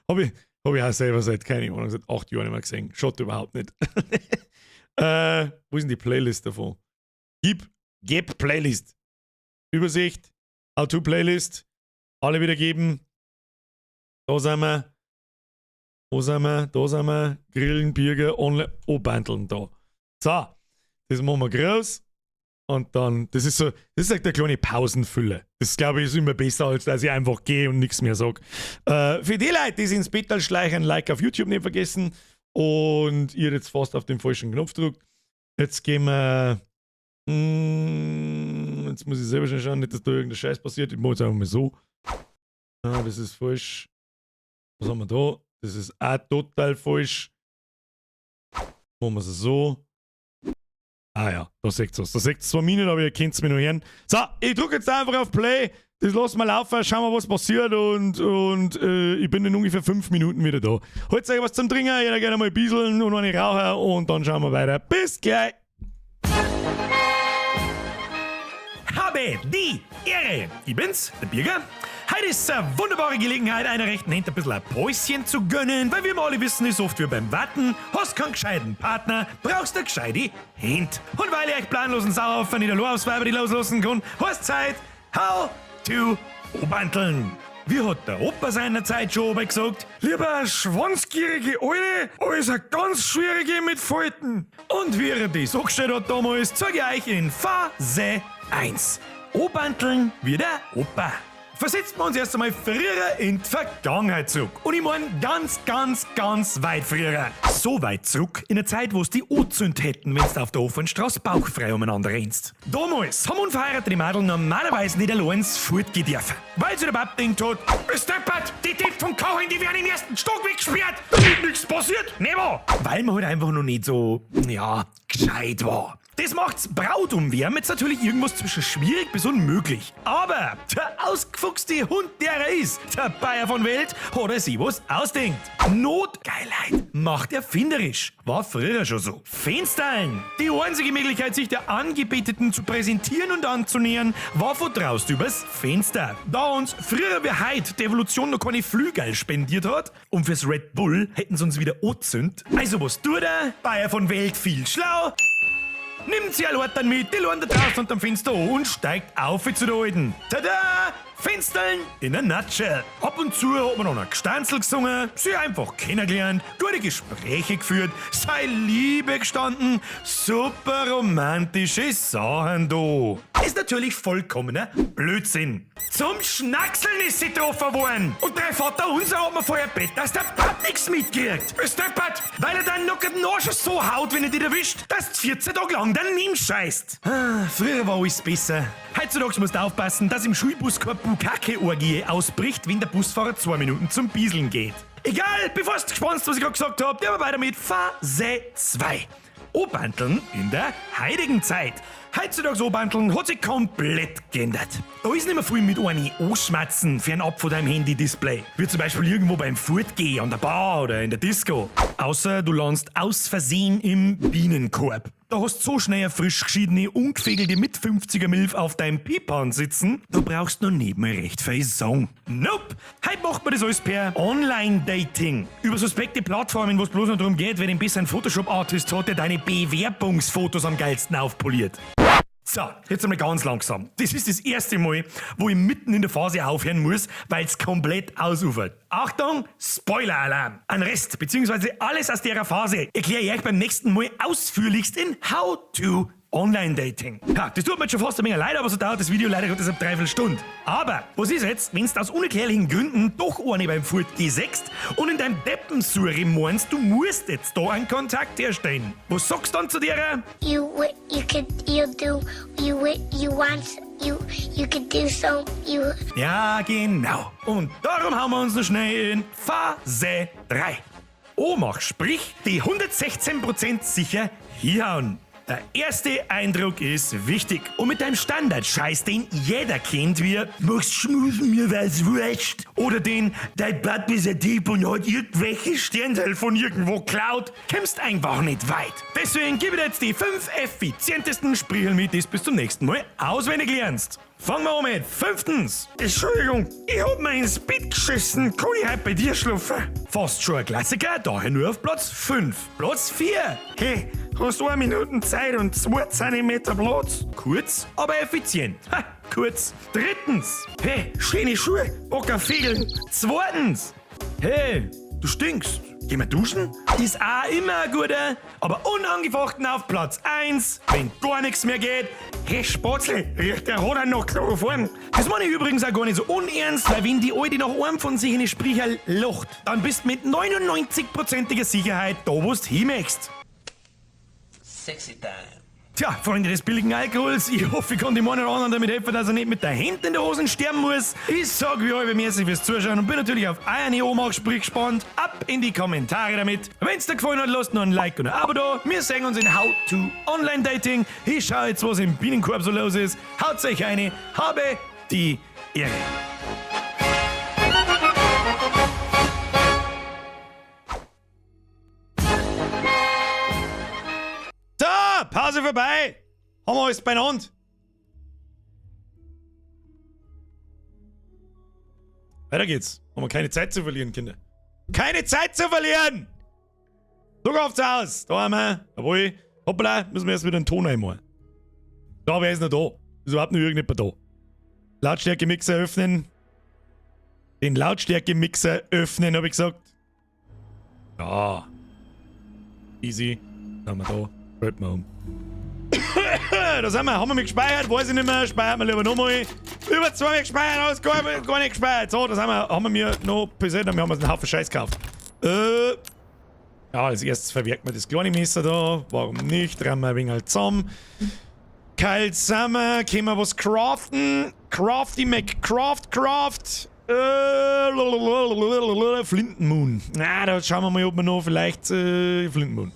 S1: Hab ich auch selber seit, keine Ahnung, seit 8 Jahren nicht mehr gesehen. Schaut überhaupt nicht. Wo ist denn die Playlist davon? Gib Playlist. Übersicht. How to Playlist. Alle wiedergeben. Da sind wir. Wo sind wir? Da sind wir. Grillen, Birger, online. O-Banteln da. So. Das machen wir groß. Und dann, das ist like der kleine Pausenfüller. Das glaube ich ist immer besser, als dass ich einfach gehe und nichts mehr sage. Für die Leute, die sich ins Bett schleichen, Like auf YouTube nicht vergessen. Und ihr jetzt fast auf den falschen Knopf drückt. Jetzt gehen wir. Jetzt muss ich selber schon schauen, nicht, dass da irgendein Scheiß passiert. Ich mache jetzt einfach mal so. Ah, das ist falsch. Was haben wir da? Das ist auch total falsch. Machen wir es so. Ah ja, da seht ihr es. Da seht ihr zwar mich nicht, aber ihr könnt es mir noch hören. So, ich drücke jetzt einfach auf Play. Das lassen wir laufen, schauen wir, was passiert und ich bin in ungefähr 5 Minuten wieder da. Holt euch was zum Trinken, jeder gerne mal ein bisschen und eine Raucher und dann schauen wir weiter. Bis gleich!
S11: Habe die Ehre. Ich bin's, der Birger.
S1: Heute ist eine wunderbare Gelegenheit, einer rechten Hand ein bisschen ein Päuschen zu gönnen, weil wir mal alle wissen, ist oft wie beim Warten, hast keinen gescheiten Partner, brauchst eine gescheite Hand. Und weil ich euch planlosen Sauhaufen nicht allein aufs Weiber die loslassen kann, hast Zeit, how to obanteln. Wie hat der Opa seinerzeit schon oben gesagt? Lieber schwanzgierige Alte, alles eine ganz schwierige mit Falten. Und wie er das angestellt hat damals, zeige ich euch in Phase 1. Obanteln wie der Opa. Versetzen wir uns erst einmal früher in die Vergangenheit zurück. Und ich meine ganz weit früher. So weit zurück, in der Zeit, wo es die angezündet hätten, wenn du auf der offenen Straße bauchfrei umeinander rennst. Damals haben unverheiratete Mädel normalerweise nicht allein fortgehen dürfen. Weil sie der Pap denkt hat, Steppert, die Tipp vom Kochen, die werden im ersten Stock weggesperrt. Da ist nichts passiert. Never. Weil man halt einfach noch nicht so, gescheit war. Das macht's Brautumwärmen jetzt natürlich irgendwas zwischen schwierig bis unmöglich. Aber der ausgefuchste Hund, der er ist, der Bayer von Welt, hat er sich was ausdenkt. Notgeilheit macht erfinderisch. War früher schon so. Fenstern. Die einzige Möglichkeit, sich der Angebeteten zu präsentieren und anzunähern, war von draußen übers Fenster. Da uns früher wie heute die Evolution noch keine Flügel spendiert hat, und fürs Red Bull hätten sie uns wieder angezündet. Also was tut er? Bayer von Welt viel schlau. Nimmt sie alle dann mit, die lernen da draußen unterm Fenster an und steigt auf zu den Alten. Tada! Fenstern in a nutshell. Ab und zu hat man noch ein Gestanzel gesungen, sie einfach kennengelernt, gute Gespräche geführt, sei Liebe gestanden, super romantische Sachen da. Ist natürlich vollkommener Blödsinn. Zum Schnackseln ist sie getroffen worden. Und der Vater unser hat mir vorher bett, dass der Pap nichts mitkriegt. Steppert, weil er deinen nackten Arsch so haut, wenn er dich erwischt, dass du 14 Tage lang daneben scheißt. Früher war alles besser. Heutzutage musst du aufpassen, dass im Schulbus keine Bukake-Orgie ausbricht, wenn der Busfahrer 2 Minuten zum Bieseln geht. Egal, bevor du gespannt, was ich gerade gesagt habe, gehen wir weiter mit Phase 2. Obanteln in der heutigen Zeit. Heutzutage Obanteln hat sich komplett geändert. Da ist nicht mehr viel mit einem anschmatzen fernab von deinem Handy-Display. Wie zum Beispiel irgendwo beim Fortgehen, an der Bar oder in der Disco. Außer du landest aus Versehen im Bienenkorb. Da hast so schnell eine frisch geschiedene, ungefägelte mit 50er Milf auf deinem Pipan sitzen, da brauchst du noch nicht mehr recht viel Song. Nope! Heute macht man das alles per Online-Dating. Über suspekte Plattformen, wo es bloß noch darum geht, wer den besseren Photoshop-Artist hat, der deine Bewerbungsfotos am geilsten aufpoliert. So, jetzt einmal ganz langsam. Das ist das erste Mal, wo ich mitten in der Phase aufhören muss, weil es komplett ausufert. Achtung, Spoiler-Alarm! Ein Rest, beziehungsweise alles aus der Phase, erkläre ich euch beim nächsten Mal ausführlichst in How to Online-Dating. Ja, das tut mir jetzt schon fast ein wenig leid, aber so dauert das Video leider Gottes eine Dreiviertelstunde. Aber, was ist jetzt, wenn du aus unerklärlichen Gründen doch eine beim Furt gesägst und in deinem Deppensuri meinst, du musst jetzt da einen Kontakt herstellen? Was sagst du dann zu dir?
S11: You could do so,
S1: Ja, genau. Und darum haben wir uns noch schnell in Phase 3. Omach, sprich, die 116% sicher hinhauen. Der erste Eindruck ist wichtig. Und mit deinem Standard-Scheiß, den jeder kennt, wie machst schmusen, mir was wurscht. Oder den, dein Papa ist ein Dieb und hat irgendwelche Sternteil von irgendwo klaut, kommst einfach nicht weit. Deswegen gebe ich dir jetzt die 5 effizientesten Sprüche mit, die du bis zum nächsten Mal auswendig lernst. Fangen wir an mit 5. Entschuldigung, ich hab mir ins Bett geschissen, kann ich heute bei dir schlafen? Fast schon ein Klassiker, daher nur auf Platz 5. Platz 4. Hey, hast du 1 Minute Zeit und 2 Zentimeter Platz? Kurz, aber effizient. Ha, kurz. 3. Hey, schöne Schuhe, Bocker Fegeln. 2. Hey, du stinkst. Gehen wir duschen? Ist auch immer ein guter, aber unangefochten auf Platz 1. Wenn gar nichts mehr geht, hey Spatzel, riecht der Roder noch Chloroform. Das meine ich übrigens auch gar nicht so unernst, weil wenn die Alte nach einem von sich in die Sprüche lacht, dann bist du mit 99%iger Sicherheit da, wo du hin möchtest.
S9: Sexy time.
S1: Tja, Freunde des billigen Alkohols, ich hoffe, ich kann dem einen oder anderen damit helfen, dass er nicht mit der Hand in der Hosen sterben muss. Ich sag wie euch mäßig fürs Zuschauen und bin natürlich auf eine Omach-Sprich gespannt. Ab in die Kommentare damit. Wenn's dir gefallen hat, lasst noch ein Like und ein Abo da. Wir sehen uns in How to Online Dating. Ich schau jetzt, was im Bienenkorb so los ist. Haut euch eine, habe die Ehre. Pause vorbei! Haben wir alles beieinander? Weiter geht's. Haben wir keine Zeit zu verlieren, Kinder. Keine Zeit zu verlieren! Druck aufs Haus! Da haben wir. Jawohl. Hoppala, müssen wir erst wieder einen Ton einmachen. Da, wer ist noch da? Ist überhaupt noch irgendjemand da? Lautstärke-Mixer öffnen. Den Lautstärke-Mixer öffnen, habe ich gesagt. Ja. Easy. Dann haben wir da. Schalten wir um. Da sind wir. Haben wir mich gespeichert? Weiß ich nicht mehr. Speichern wir lieber nochmal. Über 2 Mal gespeichert, alles gar nicht gespeichert. So, das haben wir mir noch präsent. Wir haben uns einen Haufen Scheiß gekauft. Ja, als erstes verwirkt wir das kleine Messer da. Warum nicht? Drehen wir ein wenig halt zusammen. Kalt zusammen. Können wir was craften? Crafty McCraft. Flintenmoon. Na, da schauen wir mal, ob wir noch vielleicht Flintenmoon.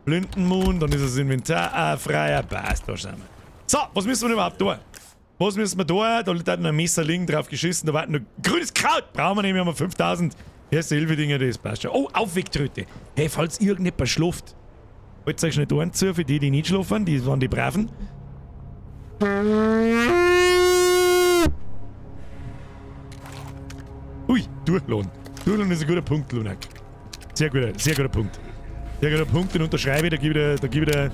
S1: Flintenmoon, dann ist das Inventar freier. Passt, da schauen wir. So, was müssen wir denn überhaupt tun? Was müssen wir tun? Da liegt ein Messer liegen, drauf geschissen, da warten noch grünes Kraut. Brauchen wir nicht, wir haben 5000. Erste Hilfe-Dinger, das passt schon. Oh, Aufwegtröte. Hey, falls irgendjemand schläft, holt euch nicht Ohren zu, für die, die nicht schlafen, die waren die Braven. Ui, durchlohn. Durchlohn ist ein guter Punkt, Lunak. Sehr guter Punkt. Sehr guter Punkt, den unterschreibe ich, da gebe ich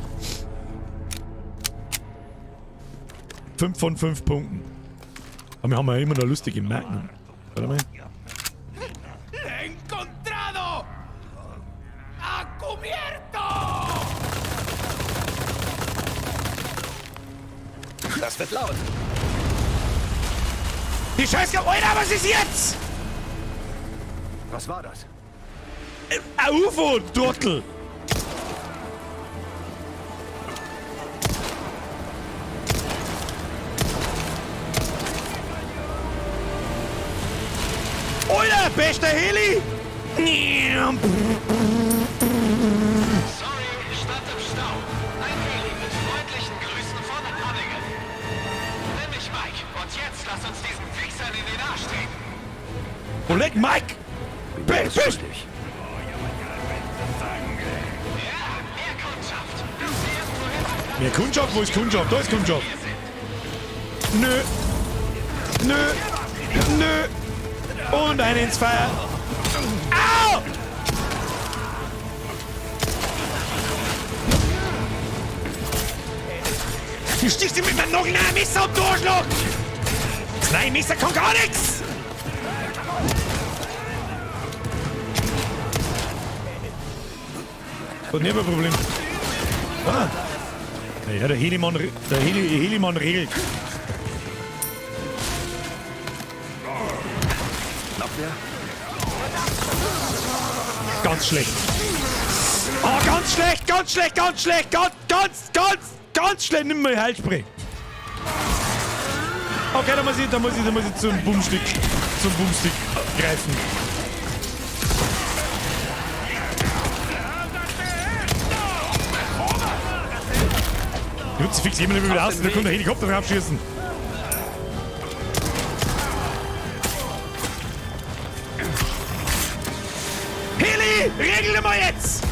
S1: 5 von 5 Punkten. Aber wir haben ja immer noch lustige Merken. Warte mal.
S5: Encontrado! ¡A cubierto!
S6: Das wird laut.
S1: Die Scheiße, Alter, was ist jetzt?
S6: Was war das?
S1: Ein UFO, Trottel! Alter, bester Heli!
S10: Sorry, Stadt im Stau. Ein Heli mit freundlichen Grüßen von Hannigan. Nenn mich Mike und jetzt lass uns diesen Wichsern in den Arsch treten.
S1: Oleg, Mike! Bist!
S10: Ja, mehr Kundschaft.
S1: Mehr Kundschaft? Wo ist Kundschaft? Da ist Kundschaft. Nö. Und ein ins Feuer. Au! Du stichst dir mit meinem noch ein Messer am Durchschlag! Nein, Messer kann gar nichts! Das ist nicht ein Problem. Ah. Ja, der Helimann regelt.
S6: Noch wer?
S1: Ganz schlecht. Oh, ganz schlecht. Ganz schlecht. Nimm mal Heilspray. Okay, da muss ich zum Boomstick greifen. Fix jemand wieder aus, da kommt der Helikopter draufschießen. Heli, regel mal jetzt!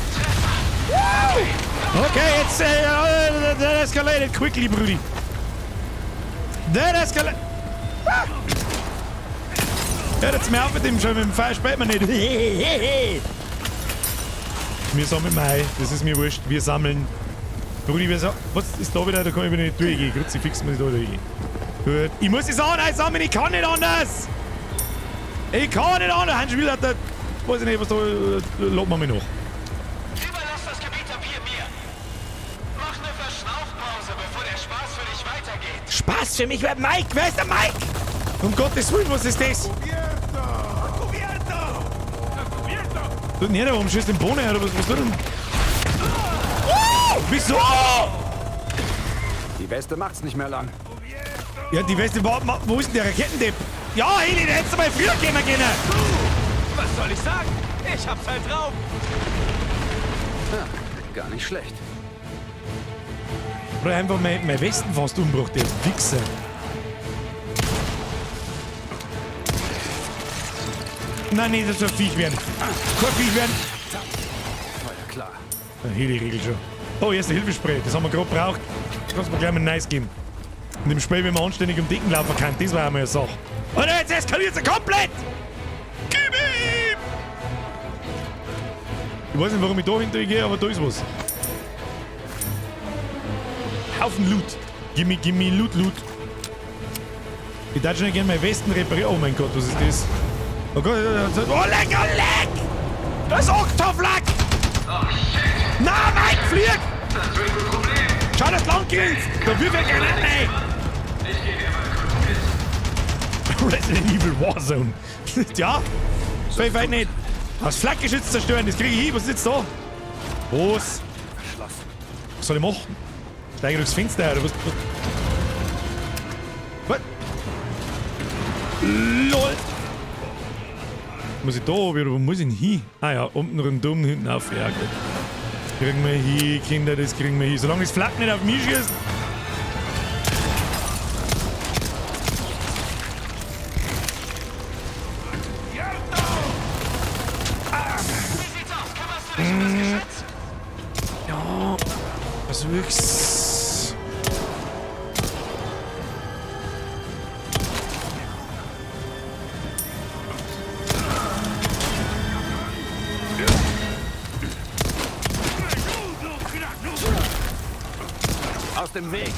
S1: Okay, jetzt, that escalated quickly, Brudi. That escalated... Hört jetzt mir auf mit dem schon, mit dem Feuer spät man nicht. Wir sammeln Mai, das ist mir wurscht, wir sammeln. Brudi, was ist da wieder? Da kann ich wieder nicht durchgehen. Grüezi, fix muss ich da durchgehen. Gut. Ich muss die Sachen einsammeln, ich kann nicht anders! Hans Will hat da... Weiß ich nicht, was da... Lobt man mich noch.
S10: Überlass das Gebiet ab hier mir. Mach eine Verschnaufpause, bevor der Spaß für dich weitergeht.
S1: Spaß für mich? Mike! Wer ist der Mike? Um Gottes Willen, was ist das? Nee, warum schießt den Bohne her? Was ist das denn? Wieso?
S6: Die Weste macht's nicht mehr lang.
S1: Ja, die Weste, wo ist denn der Raketendepp? Ja, Heli, der hättest du mal früher gehen können.
S6: Was soll ich sagen? Ich hab's halt drauf. Ja, gar nicht schlecht.
S1: Oder einfach mein Westen fast umgebracht, der Wichser. Nein, nee, das soll Viech werden. Kein Viech werden.
S6: Feuer klar.
S1: Der Heli regelt schon. Oh, erste Hilfespray, das haben wir gerade gebraucht. Das kannst du mir gleich mal nice geben. Und im Spray, wenn man anständig um Decken laufen kann, das war einmal eine Sache. Oder jetzt eskaliert sie komplett! Gib ihm! Ich weiß nicht, warum ich da hinterher gehe, aber da ist was. Haufen Loot. Gimme Loot. Ich darf schon gerne meinen Westen reparieren. Oh mein Gott, was ist das? Oh Gott, oh leck! Das ist Oktoflack!
S5: Oh shit!
S1: Na, Mike, flieg!
S5: Das bringt ein Problem.
S1: Schau, das lang grinst! Da will wir gerne rein!
S5: Ich gehe hier mal kurz mit.
S1: Resident Evil Warzone. Ja, so ich weiß nicht. Das Flakgeschütz zerstören, das kriege ich hin. Was ist jetzt da? Was? Was soll ich machen? Steige durchs Fenster, oder was? Was? LOL! Muss ich da oben, oder wo muss ich denn hin? Ah ja, unten rundum, hinten auf. Ja, gut. Kriegen wir hin, Kinder, das kriegen wir hin. Solange das Flak nicht auf mich schießt. Ja, versuch's.
S6: Aus dem Weg!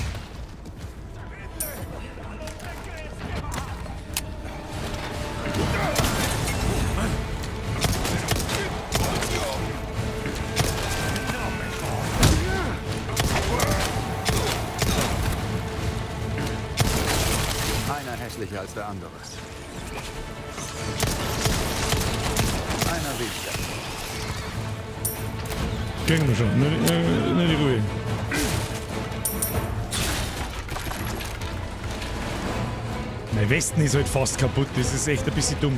S4: Einer hässlicher als der andere. Einer weniger.
S1: Kriegen wir schon. Nur die Ruhe. Mein Westen ist halt fast kaputt. Das ist echt ein bisschen dumm.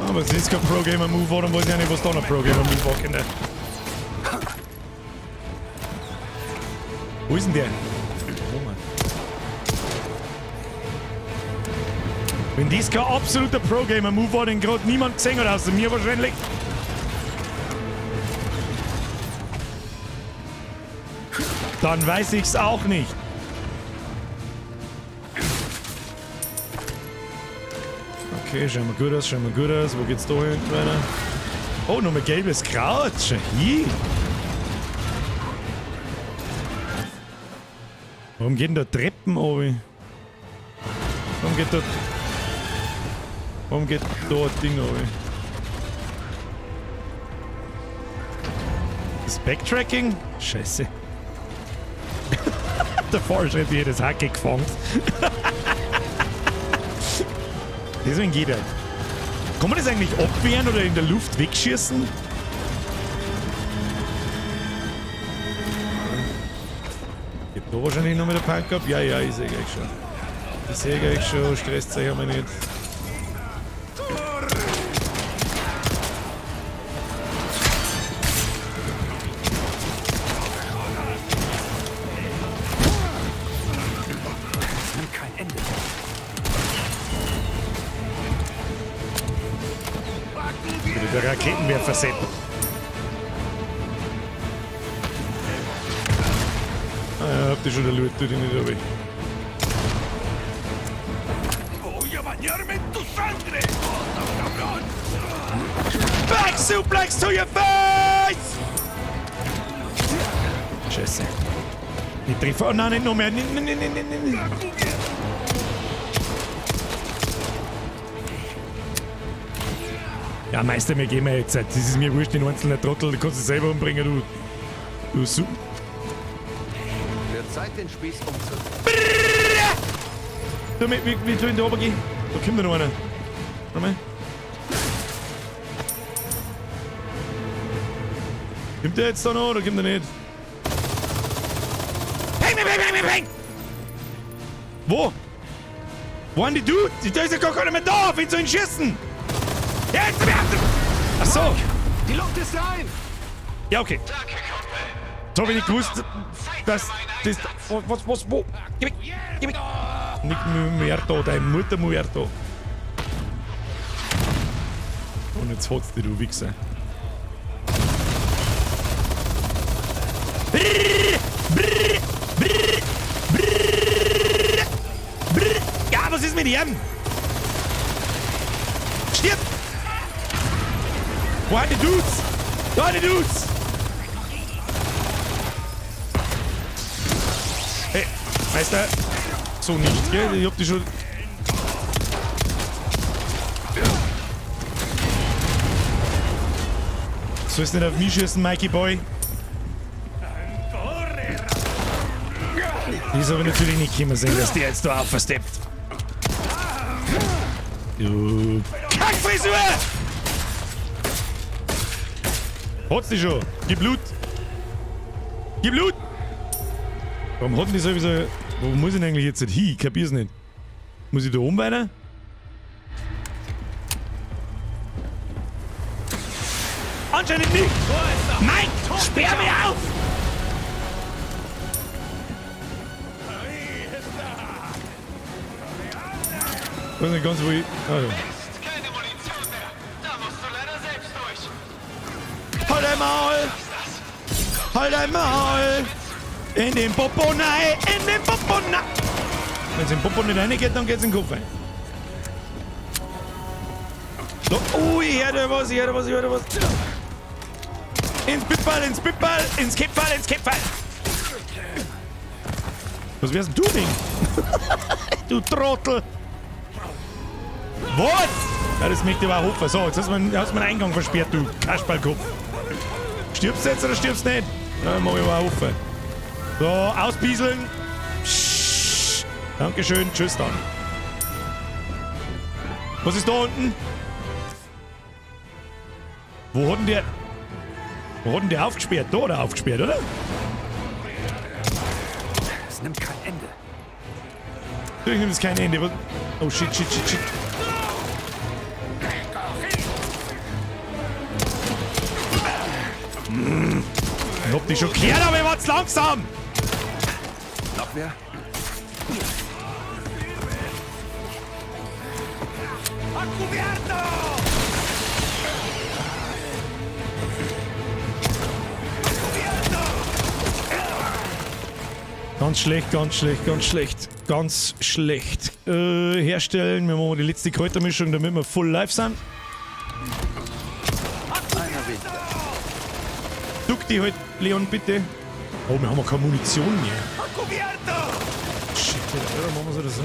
S1: Aber es ist kein Pro-Gamer-Move war, dann weiß ich nicht, was da noch Pro-Gamer-Move war, Kinder. Wo ist denn der? Oh Mann. Wenn das kein absoluter Pro-Gamer-Move war, den gerade niemand gesehen hat, außer mir wahrscheinlich. Dann weiß ich's auch nicht. Okay, schauen wir gut aus. Wo geht's da hinten weiter? Oh, noch mal gelbes Kraut. Schau hier. Warum gehen da Treppen runter? Warum geht da ein Ding runter? Das Backtracking? Scheiße. Der Forscher hat jedes Hacke gefangen. Deswegen geht er. Kann man das eigentlich abwehren oder in der Luft wegschießen? Gibt da wahrscheinlich noch mit der Punk ab? Ja, ich sehe gleich schon. Stresst euch aber nicht. Der Raketenwerfer setzen. Ah ja, habt ihr schon der Loot, tut ihr nicht runter. Back suplex to your face! Scheiße. Ich treffe. Oh nein, nicht noch mehr. Nein. Ja, Meister, wir gehen jetzt. Das ist mir wurscht, den einzelnen Trottel, du kannst dich selber umbringen, du Super.
S4: Wird Zeit, den Spieß umzudrehen.
S1: Du, wie tun da oben gehen? Da kommt noch einer. Warte mal. Kommt der jetzt da noch oder kommt der nicht? Peng! Wo? Wo haben die Dude? Da ist ja gar keiner mehr da, auf ihn zu schießen! Ja, jetzt wir! Ach so!
S6: Die Luft ist rein!
S1: Ja, okay. So habe ich nicht gewusst, dass das. Was, wo? Gib mich! Nicht Muerto, deine Mutter Muerto. Und jetzt hat's dich, du Wichser. Ja, was ist mit ihm? Stirb! Wo hat die Dudes? Da die Dudes! Hey, Meister. So nicht, gell? Ich hab die schon... Sollst nicht auf mich schießen, Mikey Boy? Die ist aber natürlich nicht kommen sehen, dass die jetzt da versteppt. Du Kackfrisur! Hat's die schon? Gib Blut! Gib Blut! Warum hatten die sowieso... Wo muss ich denn eigentlich jetzt hin? Ich kapier's nicht. Muss ich da oben weiter? Anscheinend nicht! Mike! Sperr mich auf! Ich weiß nicht ganz, wo ich... Ah, ja.
S5: Keine Munition mehr. Da musst du leider selbst durch.
S1: Halt dein Maul! Halt dein Maul! In den Popo rein! In den Popo rein! Wenn es in den Popo nicht reingeht, dann geht's in den Kopf rein. So, oh, ich höre da was, ich höre da was, ich höre da was. Ins Pippal, ins Pippal, ins Kippal, ins Kippal! Was wärst denn du, Ding? Du Trottel! Was? Ja, das möchte ich aber auch hoffen. So, jetzt hast du meinen Eingang versperrt, du Kasperlkopf. Stirbst du jetzt oder stirbst du nicht? Ja, mach ich aber auch hoffen. So, auspieseln. Psst. Dankeschön, tschüss dann. Was ist da unten? Wo hat denn der aufgesperrt? Da oder aufgesperrt, oder?
S4: Es nimmt kein Ende.
S1: Natürlich nimmt es kein Ende. Was? Oh shit, shit, shit, shit. Ich hab dich schon gehört, aber ich war zu langsam.
S4: Noch wer?
S1: Ganz schlecht, ganz schlecht, ganz schlecht. Ganz schlecht. Herstellen. Wir machen die letzte Kräutermischung, damit wir full live sind.
S4: Einer weniger.
S1: Duck die halt, Leon, bitte. Oh, wir haben ja keine Munition mehr. Shit, oder machen wir so das so.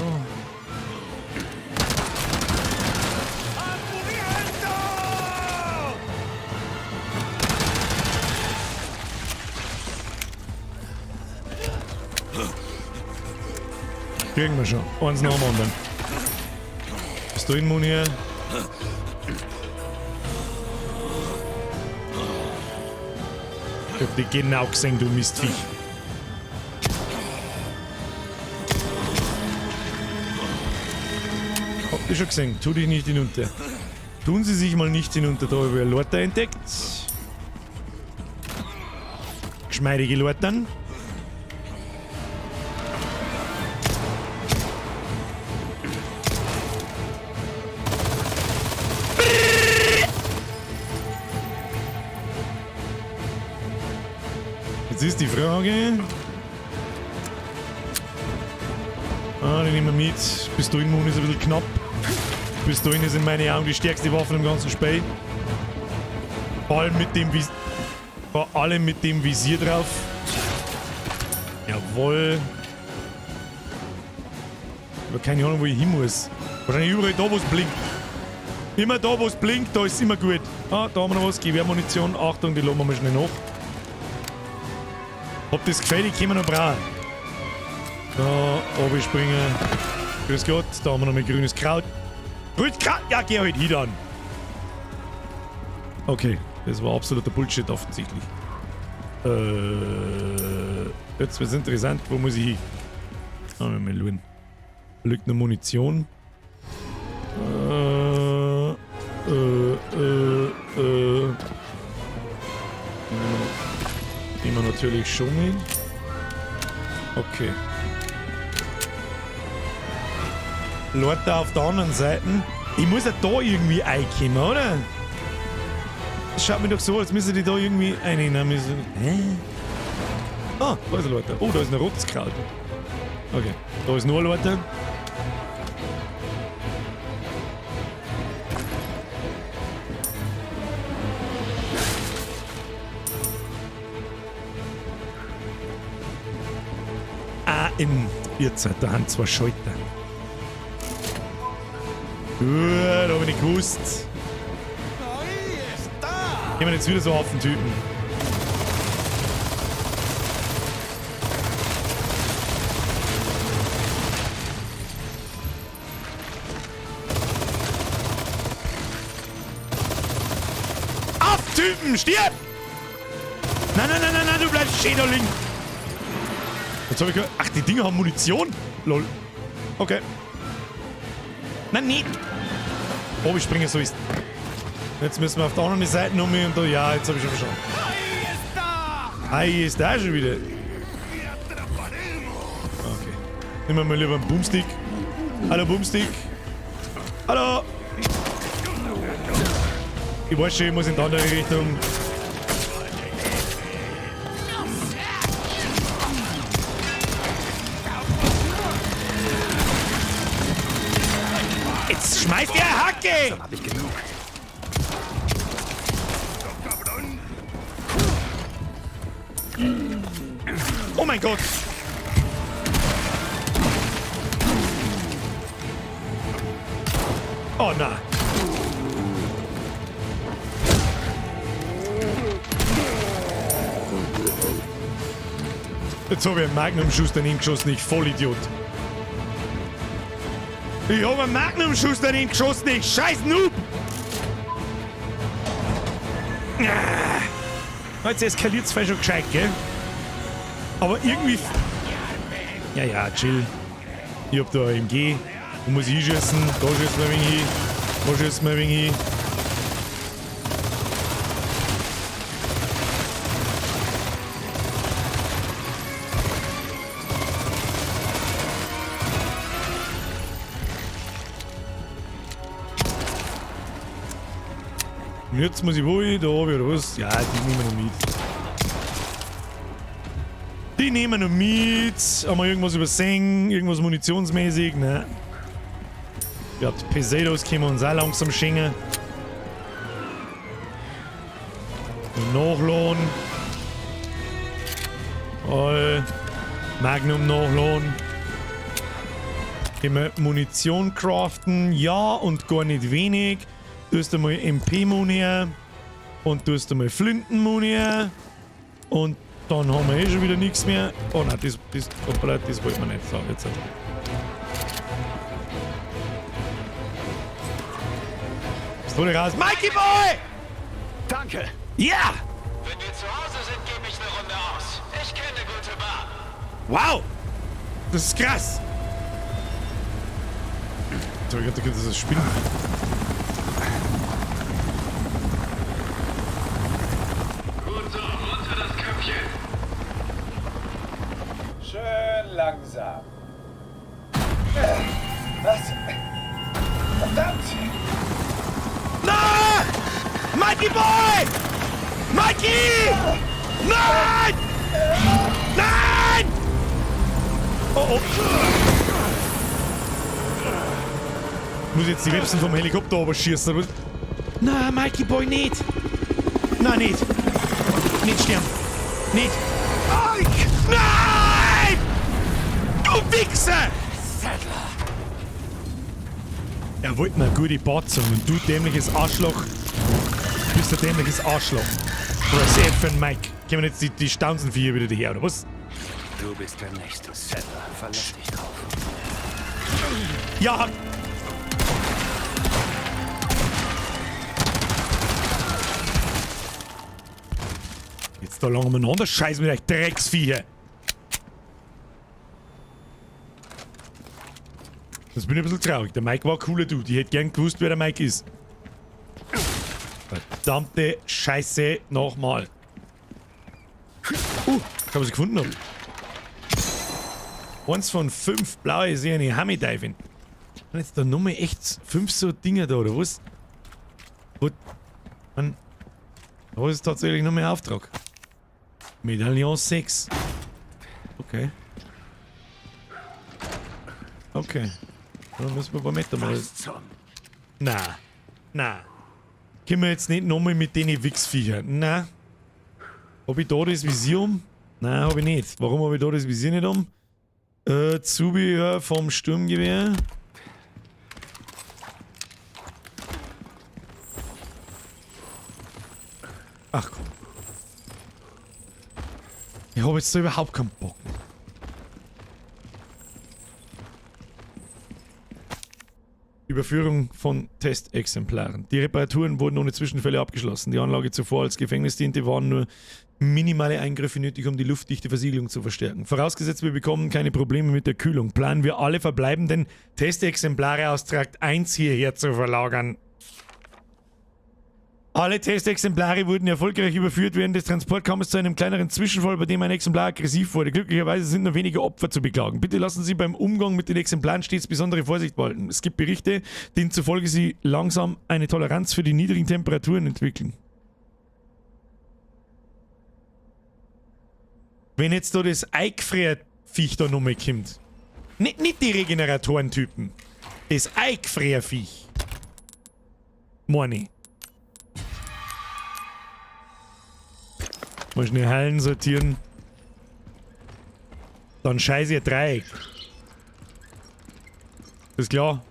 S1: Kriegen wir schon. Eins nach dem anderen. Bist du immun hier? Ich hab dich genau gesehen, du Mistviech. Habt ihr schon gesehen? Tu dich nicht hinunter. Tun Sie sich mal nicht hinunter. Da habe ich eine Leiter entdeckt. Geschmeidige Leitern. Jetzt ist die Frage. Die nehmen wir mit. Pistolenmund ist ein bisschen knapp. Pistolen ist in meinen Augen die stärkste Waffe im ganzen Spiel. Vor allem mit dem Visier drauf. Jawohl. Aber keine Ahnung, wo ich hin muss. Wahrscheinlich überall da, wo es blinkt. Immer da, wo es blinkt, da ist es immer gut. Ah, da haben wir noch was. Gewehrmunition. Achtung, die laden wir mal schnell nach. Ob das gefällt, können wir noch brauchen. Da, oben springen. Grüß Gott, da haben wir noch mit grünes Kraut. Grünes Kraut! Ja, geh halt hin dann. Okay, das war absoluter Bullshit offensichtlich. Jetzt wird's interessant, wo muss ich hin? Ah, mal schauen. Liegt noch Munition. Nehmen wir natürlich schon mit. Okay. Leute auf der anderen Seite. Ich muss ja da irgendwie einkommen, oder? Das schaut mir doch so, als müssen die da irgendwie einnehmen müssen. Hä? Ah, da ist ein Leute. Oh, da ist ein rotes Kraut. Okay, da ist nur ein Leute. Jetzt da haben zwei Schalter. Gut, da habe ich nicht gewusst. Gehen wir jetzt wieder so auf den Typen. Auf Typen, stirb! Nein, nein, nein, nein, nein, du bleibst stehen, da liegen. Jetzt hab ich gehört. Ach, die Dinger haben Munition? Lol. Okay. Nein, nicht. Oh, ich springe so ist. Jetzt müssen wir auf der anderen Seite noch mehr und da. Ja, jetzt hab ich schon verstanden. Hi ist da schon wieder. Okay. Nehmen wir mal lieber einen Boomstick. Hallo, Boomstick. Hallo. Ich weiß schon, ich muss in die andere Richtung. Jetzt schmeißt ihr Hacke!
S4: Dann hab ich genug.
S1: Oh mein Gott! Oh na! Jetzt habe ich einen Magnum-Schuss daneben geschossen, ich Vollidiot. Ich habe einen Magnum-Schuss daneben geschossen, ich scheiß Noob! Jetzt eskaliert es vielleicht schon gescheit, gell? Aber irgendwie... Ja, ja, chill. Ich hab da AMG. Wo muss ich schießen? Da schießen wir ein wenig hin. Da schießen wir ein wenig hin. Und jetzt muss ich wohl da oben oder was? Ja, die nehmen wir noch mit. Die nehmen wir noch mit. Haben wir irgendwas übersehen? Irgendwas munitionsmäßig? Nein. Ja, die Pesados können wir uns auch langsam schenken. Nachladen. All. Magnum nachladen. Können wir Munition craften? Ja, und gar nicht wenig. Tust du mal MP-Muni und tust du mal Flinten-Muni und dann haben wir eh schon wieder nichts mehr. Oh nein, das wollte man nicht sagen jetzt. Pistole raus. Mikey Boy!
S6: Danke.
S1: Ja!
S5: Wenn wir zu Hause sind, gebe ich eine Runde aus. Ich kenne eine gute Bar.
S1: Wow! Das ist krass! So, ich dachte, das ist ein Spinnen.
S6: Schön langsam. Was? Verdammt!
S1: Nein! Mikey Boy! Mikey! Nein! Nein! Oh oh. Ich muss jetzt die Websen vom Helikopter oberschießen, oder was? Nein, Mikey Boy, nicht! Nein, nicht! Nicht sterben! Nicht! Mike! Nein! Du Wichser! Er wollte mir eine gute Batzung und du dämliches Arschloch bist ein dämliches Arschloch. Oder sehr für den Mike. Kommen jetzt die Staunsenviecher wieder daher, oder was?
S4: Du bist der nächste Settler. Verlass dich drauf.
S1: Ja! Jetzt da lang umeinander scheißen mit euch Drecksviecher! Das bin ich ein bisschen traurig. Der Mike war ein cooler Dude. Ich hätte gern gewusst, wer der Mike ist. Verdammte Scheiße. Nochmal. Ich habe sie gefunden. Haben. 1 von 5 blaue sehe eine Hammy-Diving. Und jetzt da nochmal echt 5 so Dinger da, oder was? Gut. Man. Da ist tatsächlich noch mehr Auftrag. Medaillon 6. Okay. Okay. Dann müssen wir ein paar Meter mal. Na. Können wir jetzt nicht nochmal mit denen Wichsviechern? Na. Hab ich da das Visier um? Nein, hab ich nicht. Warum habe ich da das Visier nicht um? Zubehör vom Sturmgewehr. Ach komm. Ich habe jetzt da überhaupt keinen Bock. Überführung von Testexemplaren. Die Reparaturen wurden ohne Zwischenfälle abgeschlossen. Die Anlage zuvor als Gefängnis diente, waren nur minimale Eingriffe nötig, um die luftdichte Versiegelung zu verstärken. Vorausgesetzt, wir bekommen keine Probleme mit der Kühlung, planen wir alle verbleibenden Testexemplare aus Trakt 1 hierher zu verlagern. Alle Testexemplare wurden erfolgreich überführt. Während des Transports kam es zu einem kleineren Zwischenfall, bei dem ein Exemplar aggressiv wurde. Glücklicherweise sind nur wenige Opfer zu beklagen. Bitte lassen Sie beim Umgang mit den Exemplaren stets besondere Vorsicht walten. Es gibt Berichte, denen zufolge sie langsam eine Toleranz für die niedrigen Temperaturen entwickeln. Wenn jetzt da das Eikfrierviech da nochmal kommt. Nicht die Regeneratoren-Typen. Das Eikfrierviech. Morni. Mal schnell Hallen sortieren. Dann scheiße ihr Dreieck. Ist klar?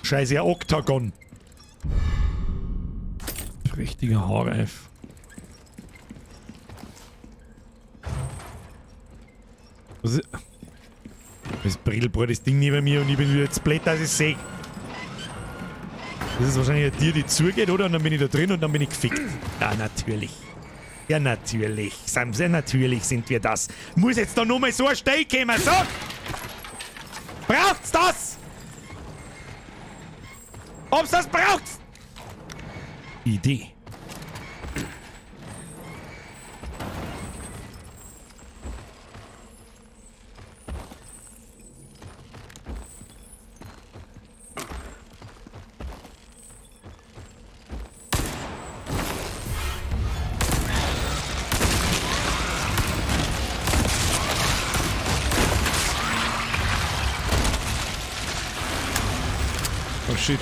S1: Scheiße ihr Oktagon. Prächtiger Haarreif. Was ist... Das Brittelbrot, das Ding neben mir und ich bin wieder jetzt blöd, dass ich sehe. Das ist wahrscheinlich eine Tür, die zugeht, oder? Und dann bin ich da drin und dann bin ich gefickt. Ja, natürlich. Ja, natürlich. Sehr natürlich sind wir das. Muss jetzt da nur mal so ein Stell kommen, so! Braucht's das? Ob's das braucht? Idee. Oh shit.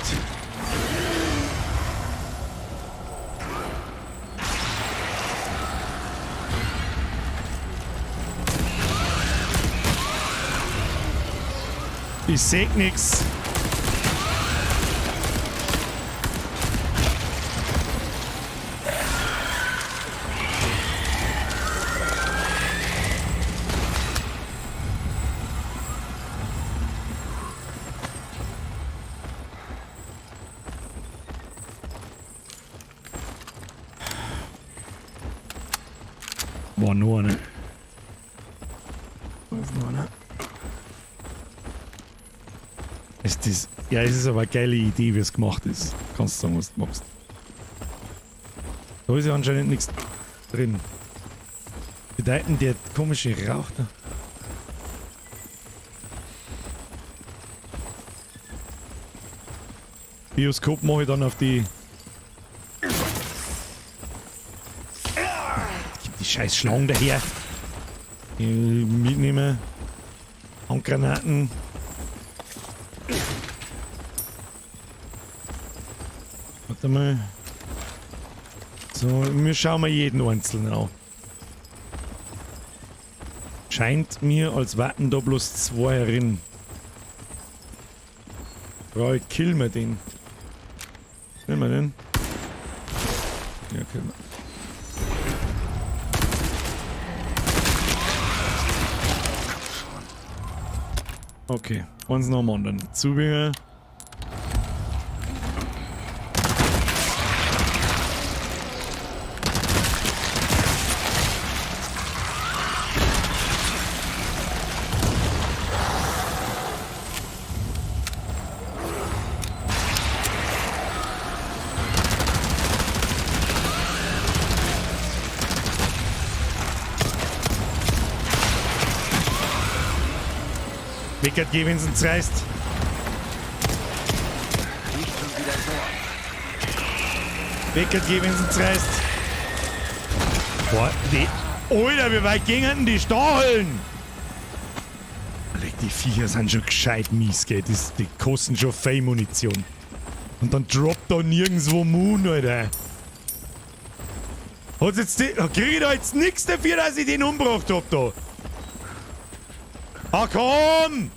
S1: Ich seh nix. Boah, nur, ne? Was nur, ne? Ist das... Ja, es ist aber eine geile Idee, wie es gemacht ist. Kannst du sagen, was du machst. Da ist ja anscheinend nichts drin. Bedeuten der komische Rauch da. Bioskop mache ich dann auf die... Gib die scheiß Schlangen daher. Mitnehmen. Handgranaten. Warte mal. So, wir schauen mal jeden einzelnen an. Scheint mir, als warten da bloß zwei herin. Frau, killen wir den. Killen wir den? Ja, killen wir. Okay, eins nach dem anderen. Zubehör. Wickert, geh, wenn's uns reißt. Wickert, geh, wenn's uns reißt. Boah, die... Alter, wie weit gingen die Stacheln? Die Viecher sind schon gescheit mies, gell? Die kosten schon viel Munition. Und dann droppt da nirgendwo Moon, Alter. Krieg ich da jetzt nichts dafür, dass ich den umgebracht hab da? Ah, komm!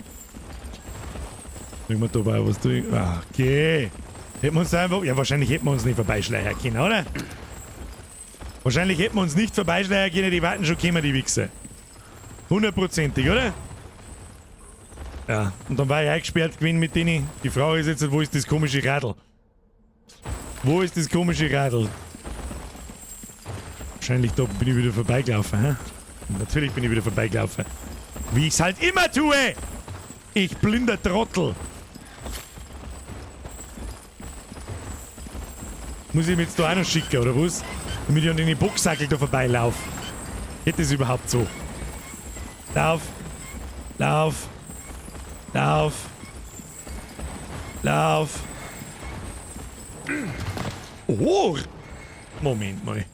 S1: Kriegen wir dabei was drin? Ah, okay. Hätten wir uns da einfach... Ja, wahrscheinlich hätten wir uns nicht vorbeischleichen können, oder? Wahrscheinlich hätten wir uns nicht vorbeischleichen können, die warten schon kommen, die Wichser. 100%ig, oder? Ja, und dann war ich eingesperrt gewesen mit denen. Die Frage ist jetzt, wo ist das komische Radl? Wo ist das komische Radl? Wahrscheinlich da bin ich wieder vorbeigelaufen, hä? Natürlich bin ich wieder vorbeigelaufen. Wie ich's halt immer tue! Ich blinder Trottel! Muss ich mir jetzt da auch noch schicken, oder was? Damit ich an den Boxsackel da vorbeilaufe. Geht das überhaupt so? Lauf! Lauf! Lauf! Lauf! Oh! Moment mal.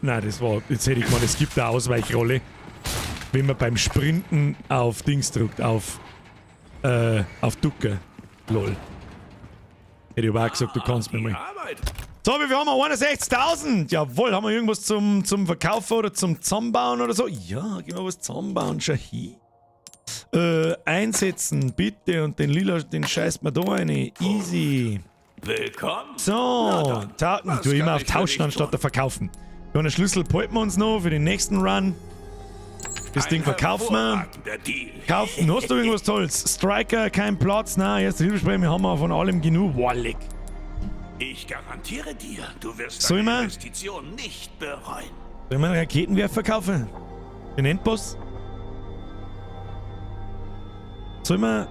S1: Nein, das war... Jetzt hätte ich mal... Es gibt eine Ausweichrolle. Wenn man beim Sprinten auf Dings drückt. Auf Ducken. Lol. Hätte ich aber auch gesagt, du kannst mir mal. So, wie viel haben wir? 61.000! Jawohl, haben wir irgendwas zum Verkaufen oder zum Zusammenbauen oder so? Ja, gehen wir was zusammenbauen. Schau hier. Einsetzen, bitte. Und den Lila, den scheißt man da rein. Easy.
S5: Willkommen.
S1: So, tu immer auf Tauschen anstatt der Verkaufen. So, einen Schlüssel behalten wir uns noch für den nächsten Run. Das Ding verkaufen wir. Kaufen. Hast du irgendwas Tolles? Striker, kein Platz. Nein, erste Hilfesprämie haben wir von allem genug. Wallig.
S5: Ich garantiere dir, du wirst
S1: Soll
S5: deine
S1: ich mal-
S5: Investition nicht bereuen.
S1: Soll ich mal einen Raketenwerfer kaufen? Den Endboss? Soll man...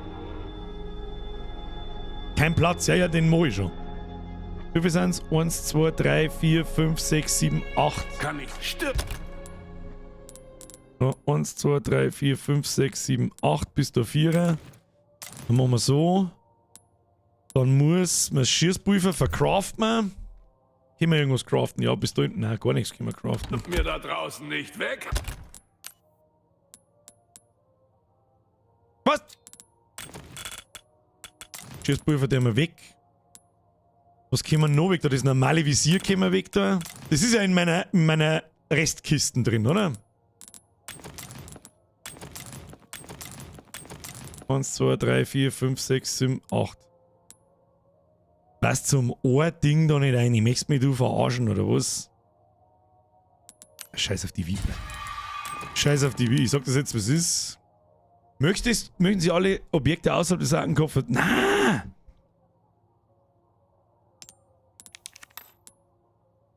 S1: Kein Platz, ja, den mach ich schon. Wie viel sind's? 1, 2, 3, 4, 5, 6, 7, 8.
S5: Kann ich stirben?
S1: So, 1, 2, 3, 4, 5, 6, 7, 8 bis da 4. Dann machen wir so. Dann muss man Schießpulver verkraften. Können wir irgendwas craften? Ja, bis da hinten. Nein, gar nichts können wir craften.
S5: Mir da draußen nicht weg.
S1: Was? Schießpulver, der wir weg. Was können wir noch weg? Da das normale Visier können wir weg da. Das ist ja in meiner Restkisten drin, oder? 1, 2, 3, 4, 5, 6, 7, 8. Passt zum Ohrding da nicht rein. Möchtest mich du verarschen, oder was? Scheiß auf die Wiebe. Scheiß auf die Wiebe. Ich sag das jetzt, was ist. Möchten Sie alle Objekte außerhalb des Hakenkopfes? Nein!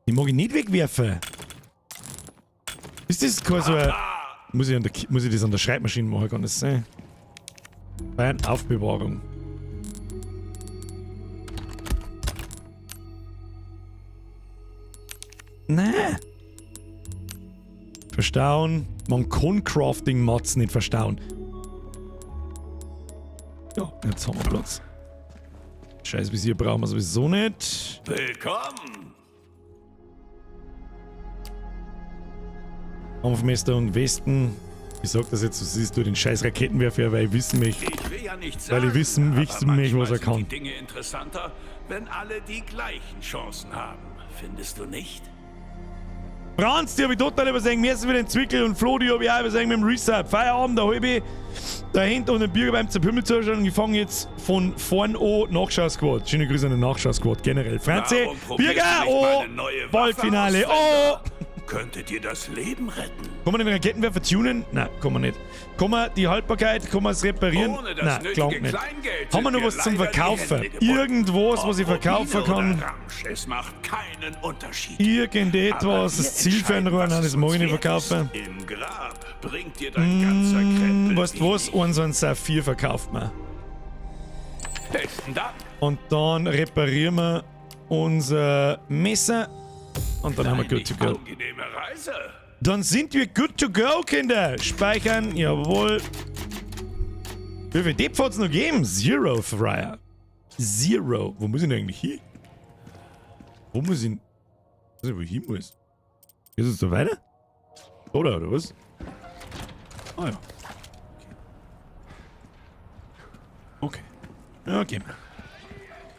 S1: Die mag ich nicht wegwerfen. Ist das kein so ein... Muss ich das an der Schreibmaschine machen? Kann das sein? Bei Aufbewahrung. Nein! Verstauen. Man kann Crafting-Mods nicht verstauen. Ja, jetzt haben wir Platz. Scheiß Visier brauchen wir sowieso nicht.
S5: Willkommen.
S1: Kampfmesser und Westen. Ich sag das jetzt, du siehst du den scheiß Raketenwerfer, weil ich wissen möchte.
S5: Ich will ja nicht
S1: Weil ich wissen
S5: aber
S1: möchte, was er
S5: manchmal
S1: kann.
S5: sind die Dinge interessanter, wenn alle die gleichen Chancen haben. Findest du nicht?
S1: Franz, die hab ich total übersehen. Mir ist wieder entwickelt und Flo, die hab ich auch übersehen mit dem Reset. Feierabend, da hab ich dahinter und den Bürger beim Zerpümmel zuschauen und ich fange jetzt von vorn an Nachschau-Squad. Schöne Grüße an den Nachschau-Squad generell. Franzi,
S5: Warum probierst
S1: Bürger,
S5: du nicht
S1: oh,
S5: meine neue Waffe
S1: Waldfinale,
S5: aus,
S1: oh!
S5: Könnte dir das Leben retten.
S1: Kann man den Raketenwerfer tunen? Nein, kann man nicht. Kann man die Haltbarkeit, kann man es reparieren?
S5: Ohne das
S1: Nein,
S5: nötige
S1: klar nicht.
S5: Kleingeld
S1: Haben wir
S5: sind
S1: noch was zum
S5: leider die
S1: Verkaufen?
S5: Hände gebunden.
S1: Irgendwas, was ich
S5: Ob
S1: verkaufen
S5: Rubine
S1: kann?
S5: oder Ramsch, es macht keinen Unterschied.
S1: Irgendetwas,
S5: Aber
S1: das
S5: wir
S1: Ziel für einen
S5: entscheiden,
S1: Rohr,
S5: was
S1: das
S5: es
S1: mag ich
S5: uns
S1: nicht
S5: wert
S1: verkaufen.
S5: ist. Im Grab bringt dir dein ganzer Krempel
S1: Weißt du was?
S5: wenig.
S1: So ein Saphir verkauft man.
S5: Besten Dank.
S1: Und dann reparieren wir unser Messer. Und dann haben wir good to go.
S5: Angenehme Reise.
S1: Dann sind wir good to go, Kinder. Speichern, jawohl. Wie viel Depth hat es noch geben? Zero, Fryer. Zero. Wo muss ich denn eigentlich hin? Wo muss ich... Ich weiß nicht, wo ich hin muss. Ist es so weiter? Oder was? Ah ja. Okay. Ja, gehen wir.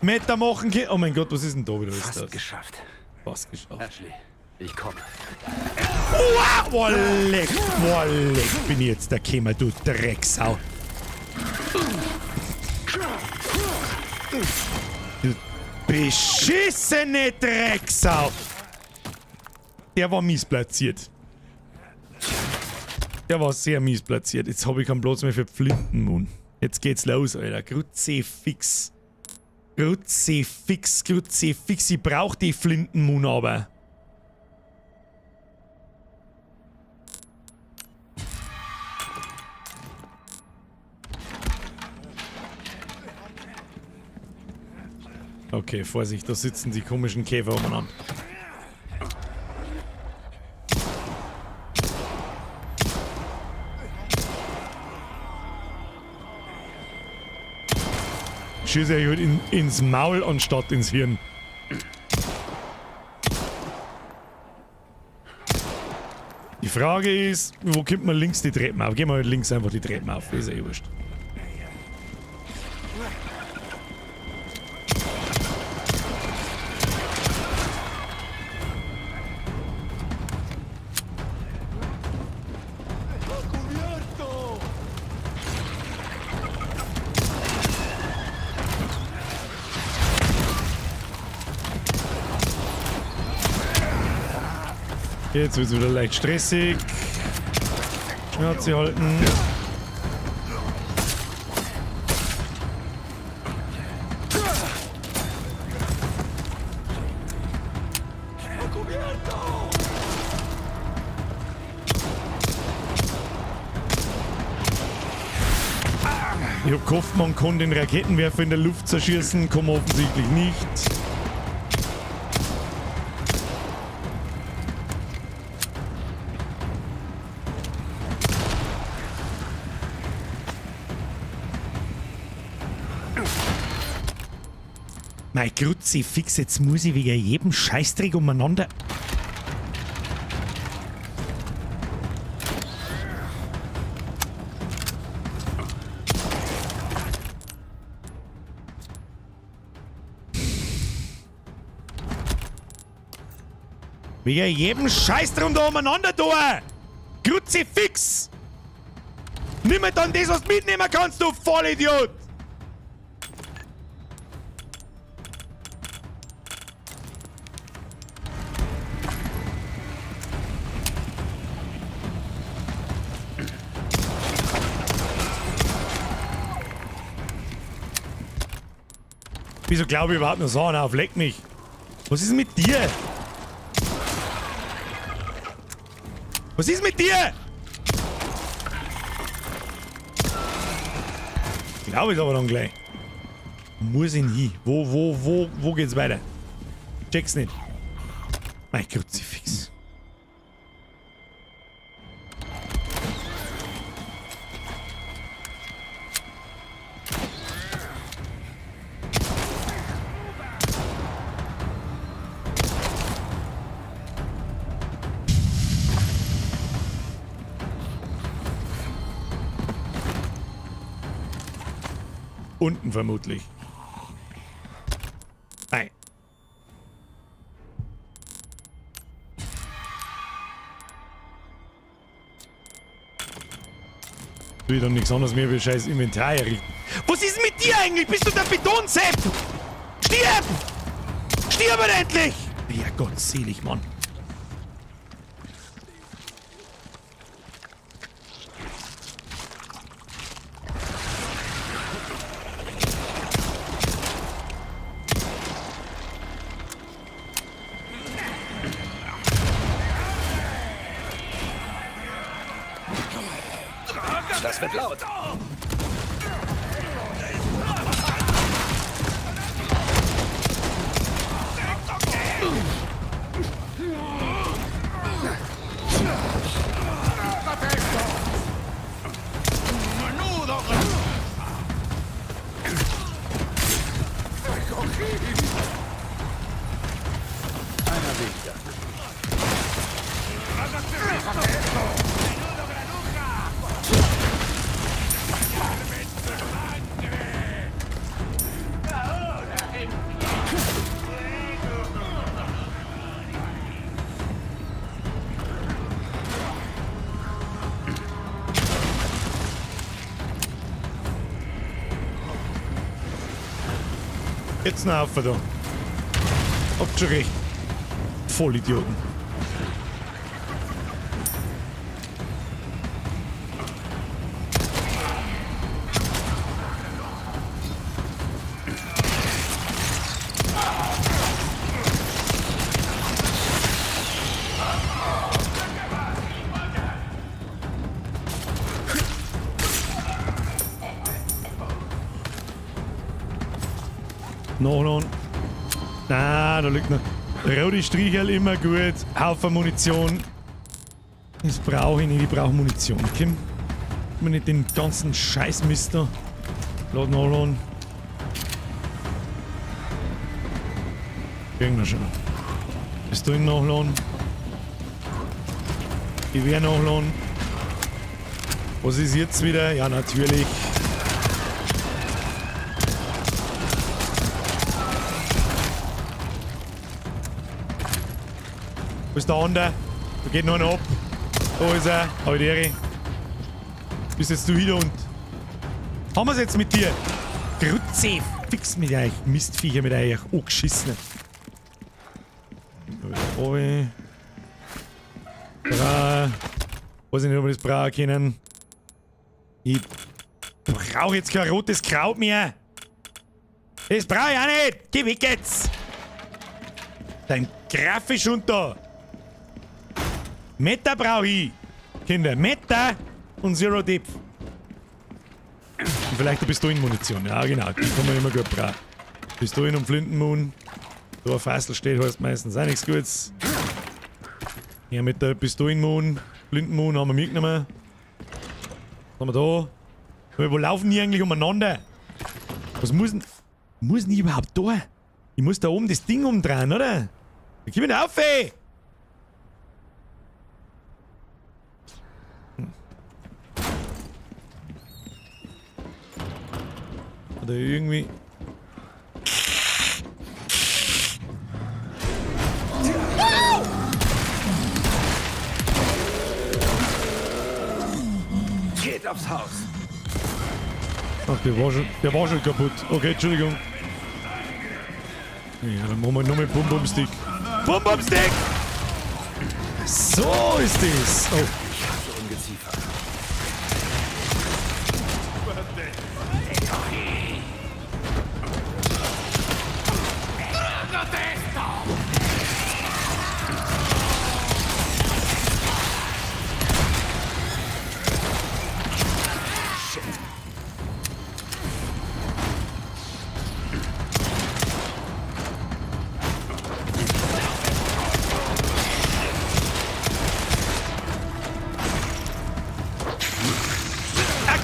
S1: Meter machen gehen. Oh mein Gott, was ist denn da wieder?
S4: Fast geschafft.
S1: Fast geschafft.
S4: Ashley, ich komme.
S1: Wolleck, bin ich jetzt der Kämmer, du Drecksau. Du beschissene Drecksau. Der war mies platziert. Der war sehr mies platziert. Jetzt habe ich keinen Platz mehr für Flintenmund. Jetzt geht's los, Alter. Kruzifix. Kruzifix. Ich brauch die Flintenmund aber. Okay, Vorsicht, da sitzen die komischen Käfer umeinander. Schieße ich halt ins Maul anstatt ins Hirn. Die Frage ist, wo kommt man links die Treppen auf? Gehen wir halt links einfach die Treppen auf, ist ja wurscht. Jetzt wird es wieder leicht stressig. Schnauze halten. Ich hab gehofft, man kann den Raketenwerfer in der Luft zerschießen, kann man offensichtlich nicht. Mein Kruzifix, jetzt muss ich wegen jedem Scheißdreck umeinander... Wegen jedem Scheißdreck da umeinander tun! Kruzifix! Nimm mir dann das, was du mitnehmen kannst, du Vollidiot! Wieso glaube ich überhaupt noch so auf? Leck mich. Was ist mit dir? Was ist mit dir? Glaube ich aber dann gleich. Muss ihn hin. Wo geht's weiter? Check's nicht. Mein Kruzifix. Unten vermutlich. Nein. Wieder nichts anderes mehr wie scheiß Inventar errichten. Was ist mit dir eigentlich? Bist du der Betonsepp? Stirb! Stirb endlich! Ja, gottselig, Mann.
S4: Das wird laut. Einer weniger.
S1: Jetzt noch auf da. Habt schon recht. Vollidioten. Noch. Na, da liegt noch. Rote Strichel immer gut. Haufen Munition. Das brauche ich nicht, ich brauche Munition. Komm. Mir nicht den ganzen Scheißmist da. Laden nachladen. Kriegen wir schon. Pistolen nachladen. Gewehr nachladen. Was ist jetzt wieder? Ja, natürlich. Wo ist der andere? Da geht noch einer ab. Da ist er. Hallo. Bist jetzt du wieder und... Haben wir's jetzt mit dir? Grütze! Fix mit euch, Mistviecher mit euch, angeschissen. Obi. Bra. Weiß ich nicht, ob wir das brauchen können. Ich brauche jetzt kein rotes Kraut mehr. Das brauche ich auch nicht. Geh weg jetzt. Dein Graffisch unter. Meta brauche ich. Kinder, Meta und Zero Dip. Und vielleicht eine Pistolenmunition. Ja, genau. Die kann man immer gut brauchen. Pistolen und Flintenmoon. Da ein Fassel steht, heißt meistens auch nichts Gutes. Ja, mit der Pistolenmoon, Flintenmoon haben wir mitgenommen. Was haben wir da? Aber wo laufen die eigentlich umeinander? Was muss denn ich überhaupt da? Ich muss da oben das Ding umdrehen, oder? Gib mir auf, ey! Oder irgendwie...
S5: Geht aufs Haus.
S1: Ach, der war schon kaputt. Okay, Entschuldigung. Ja, dann machen wir nur mit Bum-Bum-Stick. Bum-Bum-Stick! So ist das. Oh.
S5: Ungeziefer.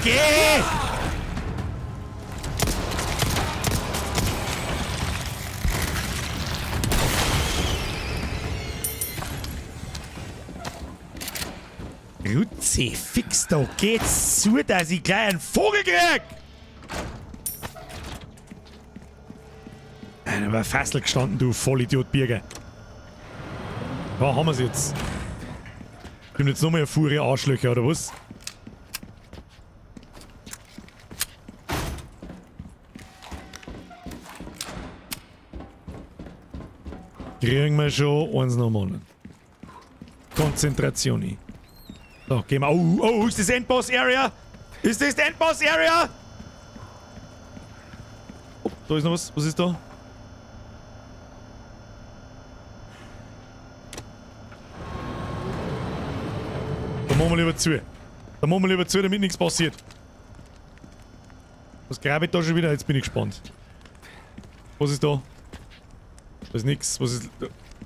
S1: Okay! Rutzi, fix da geht's zu, dass ich gleich einen Vogel krieg! Da war Fassel gestanden, du Vollidiot Birger. Da haben wir's jetzt. Kommt jetzt nochmal eine Furie Arschlöcher, oder was? Kriegen wir schon eins nochmal. Konzentration. So, gehen wir. Oh, ist das Endboss Area? Ist das die Endboss Area? Oh, da ist noch was. Was ist da? Da machen wir lieber zu. Da machen wir lieber zu, damit nichts passiert. Was grabe da schon wieder? Jetzt bin ich gespannt. Was ist da? Da ist nix. Was ist.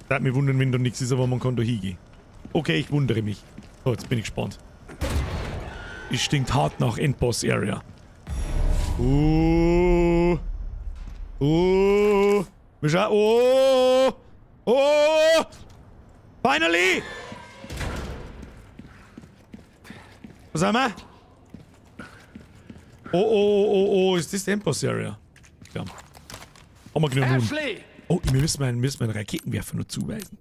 S1: Da hat mich wundern, wenn da nichts ist, aber man kann da hingehen. Okay, ich wundere mich. So, jetzt bin ich gespannt. Es stinkt hart nach Endboss Area. Wir schauen. Finally! Was haben wir? Ist das die Endboss Area? Ja. Haben wir genug Mund. Oh, wir müssen einen Raketenwerfer noch zuweisen.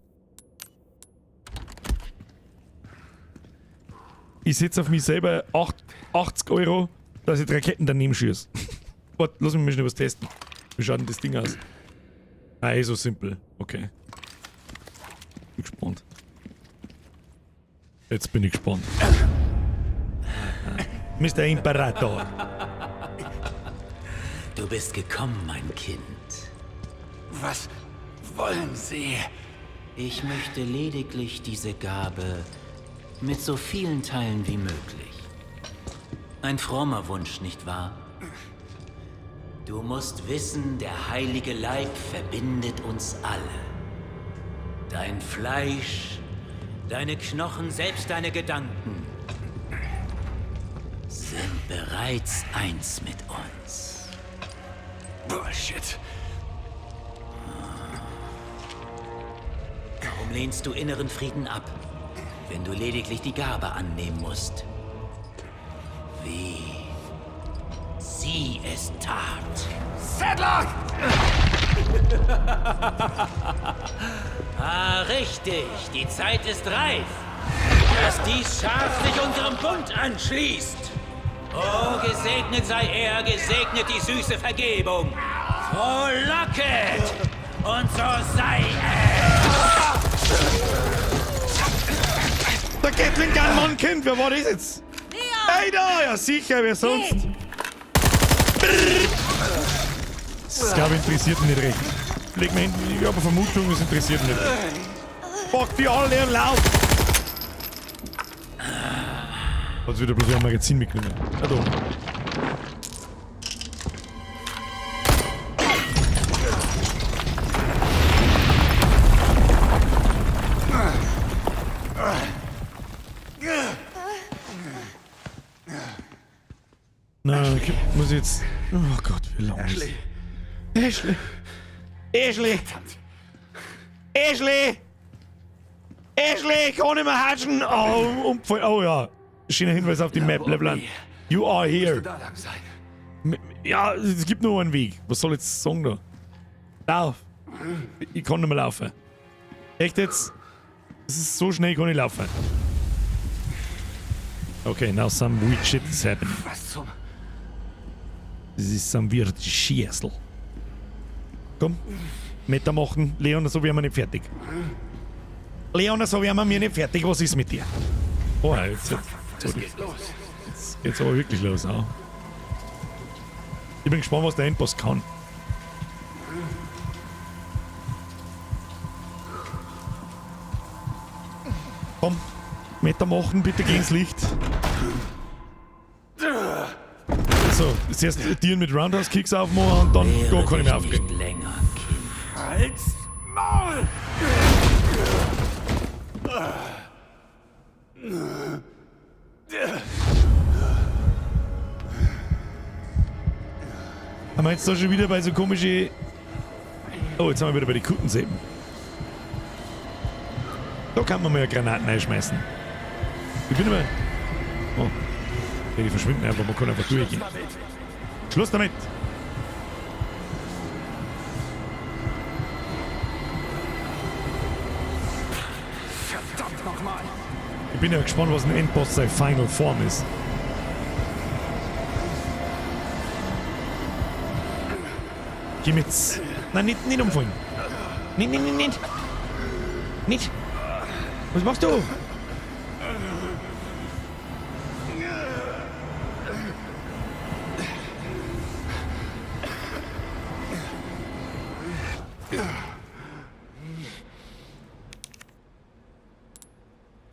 S1: Ich setze auf mich selber 80 €, dass ich die Raketen daneben schieße. Warte, lass mich mal schnell was testen. Wie schaut denn das Ding aus? Ah, so simpel. Okay. Bin gespannt. Jetzt bin ich gespannt. Mr. Imperator.
S9: Du bist gekommen, mein Kind.
S6: Was wollen Sie?
S9: Ich möchte lediglich diese Gabe mit so vielen Teilen wie möglich. Ein frommer Wunsch, nicht wahr? Du musst wissen, der heilige Leib verbindet uns alle. Dein Fleisch, deine Knochen, selbst deine Gedanken sind bereits eins mit uns.
S6: Bullshit.
S9: Warum lehnst du inneren Frieden ab, wenn du lediglich die Gabe annehmen musst? Wie sie es tat.
S6: Sadlock!
S9: Ah, richtig. Die Zeit ist reif, dass dies Schaf sich unserem Bund anschließt. Oh, gesegnet sei er, gesegnet die süße Vergebung. Frohlocket! Und so sei es!
S1: Der Gatling Gun, Mann, Kind, wer war das jetzt? Hey da, ja sicher, wer sonst? Das glaube ich interessiert mich nicht recht. Leg mir hin, ich habe eine Vermutung, das interessiert mich nicht. Fuck die alle und lauf! Hat's wieder bloß ein Magazin mitgenommen. Ah, da. Nein, okay, muss ich jetzt. Oh Gott, wie lang ist Ashley! Ashley! Ashley! Ashley, ich kann nicht mehr hatschen! Oh, Unfall. Oh ja. Schöner Hinweis auf die Map, Leblanc. You are here.
S6: Da lang sein.
S1: Ja, es gibt nur einen Weg. Was soll ich jetzt sagen da? Lauf! Ich kann nicht mehr laufen. Echt jetzt? Das ist so schnell, kann ich laufen. Okay, now some weird shit is happening.
S6: Was zum...
S1: Das ist some weird Schießel. Komm, Meter machen. Leon, so wären wir nicht fertig. Leon, so wären wir nicht fertig. Was ist mit dir? Oh, jetzt
S6: geht los.
S1: Jetzt geht's aber wirklich los. Auch. Ich bin gespannt, was der Endboss kann. Komm, Meter machen, bitte gegens Licht. So, zuerst Tieren mit Roundhouse-Kicks aufmachen und dann gar kann ich mehr aufgehen.
S9: Nicht länger, Kind.
S6: Halt's Maul!
S1: Haben wir jetzt da schon wieder bei so komische... Oh, jetzt sind wir wieder bei den Kuttensäben. Da kann man mal ja Granaten einschmeißen. Ich bin immer... Oh. Die verschwinden einfach, man kann einfach durchgehen. Schluss damit!
S6: Verdammt nochmal!
S1: Ich bin ja gespannt, was ein Endboss seine Final Form ist. Geh mit. Nein, nicht umfallen. Nicht. Was machst du?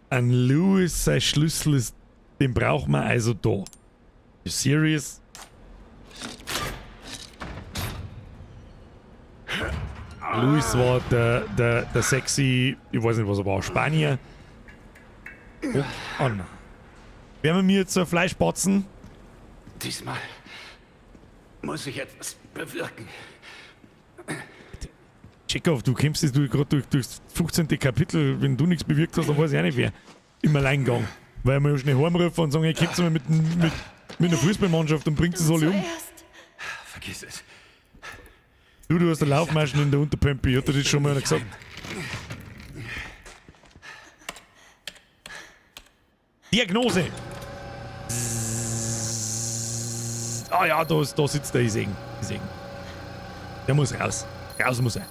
S1: Ein Louis, sein Schlüssel ist, den braucht man also da. You serious? Louis war der sexy, ich weiß nicht was er war, Spanier. Oh, oh nein. Werden wir mir jetzt so ein Fleisch batzen?
S6: Diesmal muss ich etwas bewirken.
S1: Checkov, du kämpfst jetzt gerade durchs 15. Kapitel, wenn du nichts bewirkt hast, dann weiß ich auch nicht wer. Im Alleingang. Weil wir ja schnell heimrufen und sagen, hey, kämpft mal mit einer Fußballmannschaft und bringt es alle um.
S6: Vergiss es.
S1: Du hast eine Laufmaschine in der Unterpumpe, hat dir das schon mal einer gesagt? Diagnose! Ah ja, da sitzt der Isegen. Der muss raus. Raus muss er.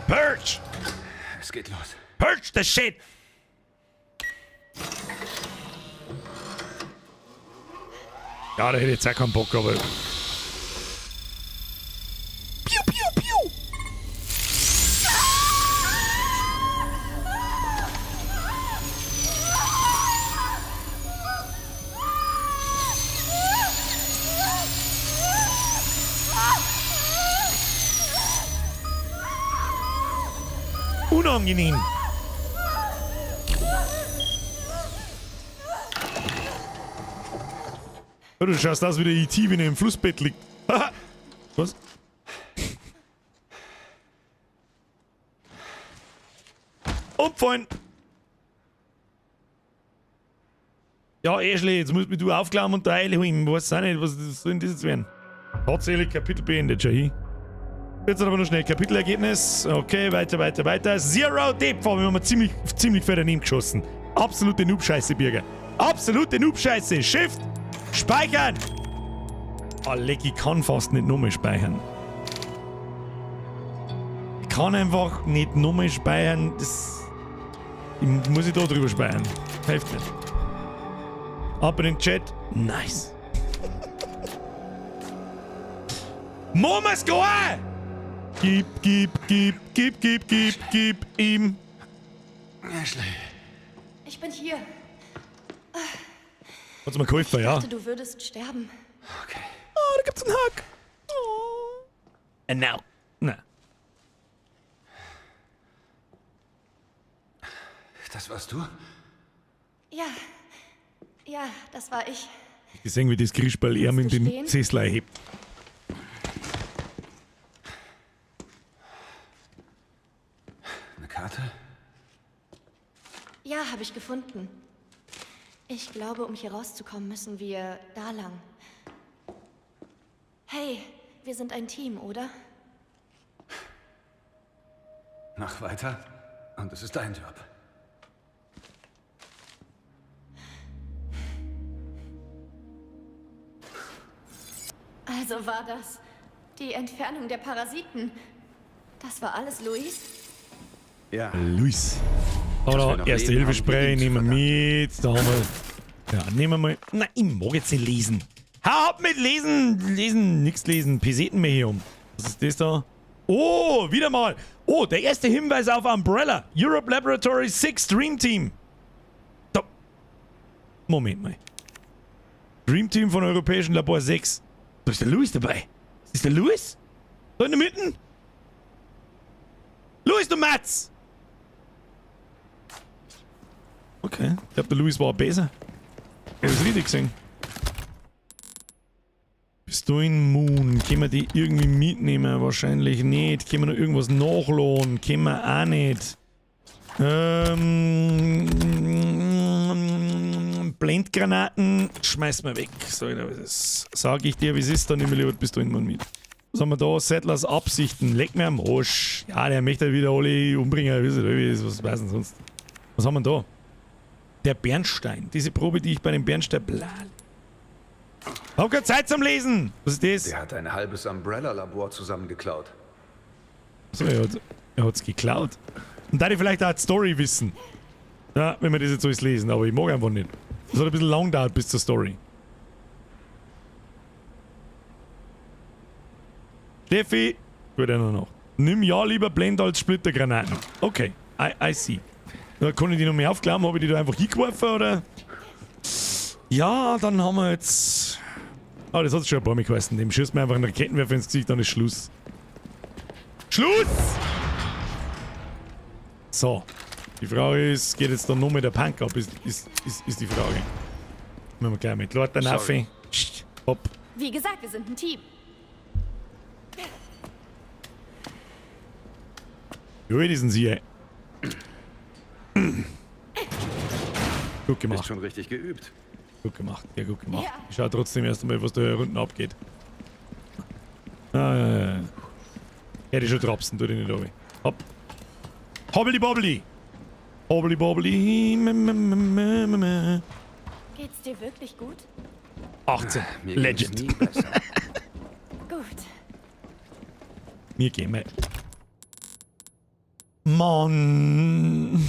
S1: Purge!
S4: Es geht los.
S1: Purge the shit! Ja, da hätte ich jetzt auch keinen Bock, aber... Piu, piu, piu! Unangenehm. Oh, du schaust aus wie der E.T., wenn er im Flussbett liegt. Was? Umfallen! Ja, Ashley, jetzt musst du aufklauen und der Eile holen. Ich weiß auch nicht, was soll denn das jetzt werden? Tatsächlich Kapitel beendet, Shahi. Jetzt aber noch schnell Kapitelergebnis. Okay, weiter. Zero Deep, vor allem haben wir ziemlich viel daneben geschossen. Absolute Noob-Scheiße, Bürger. Absolute Noob-Scheiße. Shift. Speichern. Oh, leck, ich kann fast nicht nochmal speichern. Ich kann einfach nicht nochmal speichern. Das... Muss ich da drüber speichern. Hilft nicht. Ab in den Chat. Nice. Momas go on! Gib ihm.
S4: Ashley.
S7: Ich bin hier.
S1: Hat's mir geholfen, ja?
S7: Ich dachte, du würdest sterben.
S4: Okay.
S1: Oh, da gibt's einen Hack. Oh. And now. Na.
S4: Das warst du?
S7: Ja. Ja, das war ich.
S1: Ich gesehen, wie das Grischball Arm in den Sessel hebt.
S4: Eine Karte?
S7: Ja, habe ich gefunden. Ich glaube, um hier rauszukommen, müssen wir da lang. Hey, wir sind ein Team, oder?
S4: Mach weiter. Und es ist dein Job.
S7: Also war das die Entfernung der Parasiten. Das war alles Luis?
S4: Ja.
S1: Luis.
S4: wir
S1: Oder
S4: noch
S1: erste
S4: leben,
S1: Hilfespray,
S4: haben wir
S1: nehmen wir mit. Da haben wir. Ja, nehmen wir mal. Nein, ich mag jetzt nicht lesen. Hau ab mit Lesen! Nichts lesen. Peseten mehr hier um. Was ist das da? Oh, wieder mal. Oh, der erste Hinweis auf Umbrella. Europe Laboratory 6 Dream Team. Da. Moment mal. Dream Team von Europäischen Labor 6. Da ist der Louis dabei. Ist der Louis? Da in der Mitte? Louis, du Matz! Okay, ich glaube, der Louis war besser. Ich hab's richtig gesehen. Pistolen Moon. Können wir die irgendwie mitnehmen? Wahrscheinlich nicht. Können wir noch irgendwas nachladen? Können wir auch nicht. Blendgranaten schmeißen wir weg. Sag ich dir, wie es ist, dann nehmen wir lieber Pistolen mit. Was haben wir da? Settlers Absichten. Leck mir am Arsch. Ja, der möchte wieder alle umbringen. Was weiß denn sonst? Was haben wir da? Der Bernstein. Diese Probe, die ich bei dem Bernstein... Hab keine Zeit zum Lesen! Was ist das?
S4: Der hat ein halbes Umbrella-Labor zusammengeklaut.
S1: So, er hat's geklaut. Und da ich vielleicht auch die Story wissen. Ja, wenn wir das jetzt alles lesen, aber ich mag einfach nicht. Das hat ein bisschen lang gedauert bis zur Story. Steffi, gut, einer noch. Nimm ja lieber Blend als Splittergranaten. Okay, I see. Da kann ich die noch mehr aufklappen, habe ich die da einfach hingeworfen, oder? Ja, dann haben wir jetzt... Ah, das hat schon ein paar Mal geheißen. Dem schießt mir einfach einen Raketenwerfer ins Gesicht, dann ist Schluss. Schluss! So. Die Frage ist, geht jetzt dann noch mit der Punk ab? Ist die Frage. Machen wir gleich mit. Lord der Naffe. Hopp.
S7: Wie gesagt, wir sind ein Team.
S1: Wie alt ist denn sie, ey? Gut gemacht.
S4: Bist schon richtig geübt.
S1: Gut gemacht, ja gut gemacht.
S7: Ja.
S1: Ich schau trotzdem erst einmal, was da unten abgeht. Ja. Hätte ich schon trapsen, tu dich nicht runter. Hopp. Hobbly bobbly. Hobbly bobbly.
S7: Geht's dir wirklich gut?
S1: 18.
S4: Mir
S1: Legend.
S4: ging's nie besser.
S7: Gut.
S1: Wir gehen mal. Mann.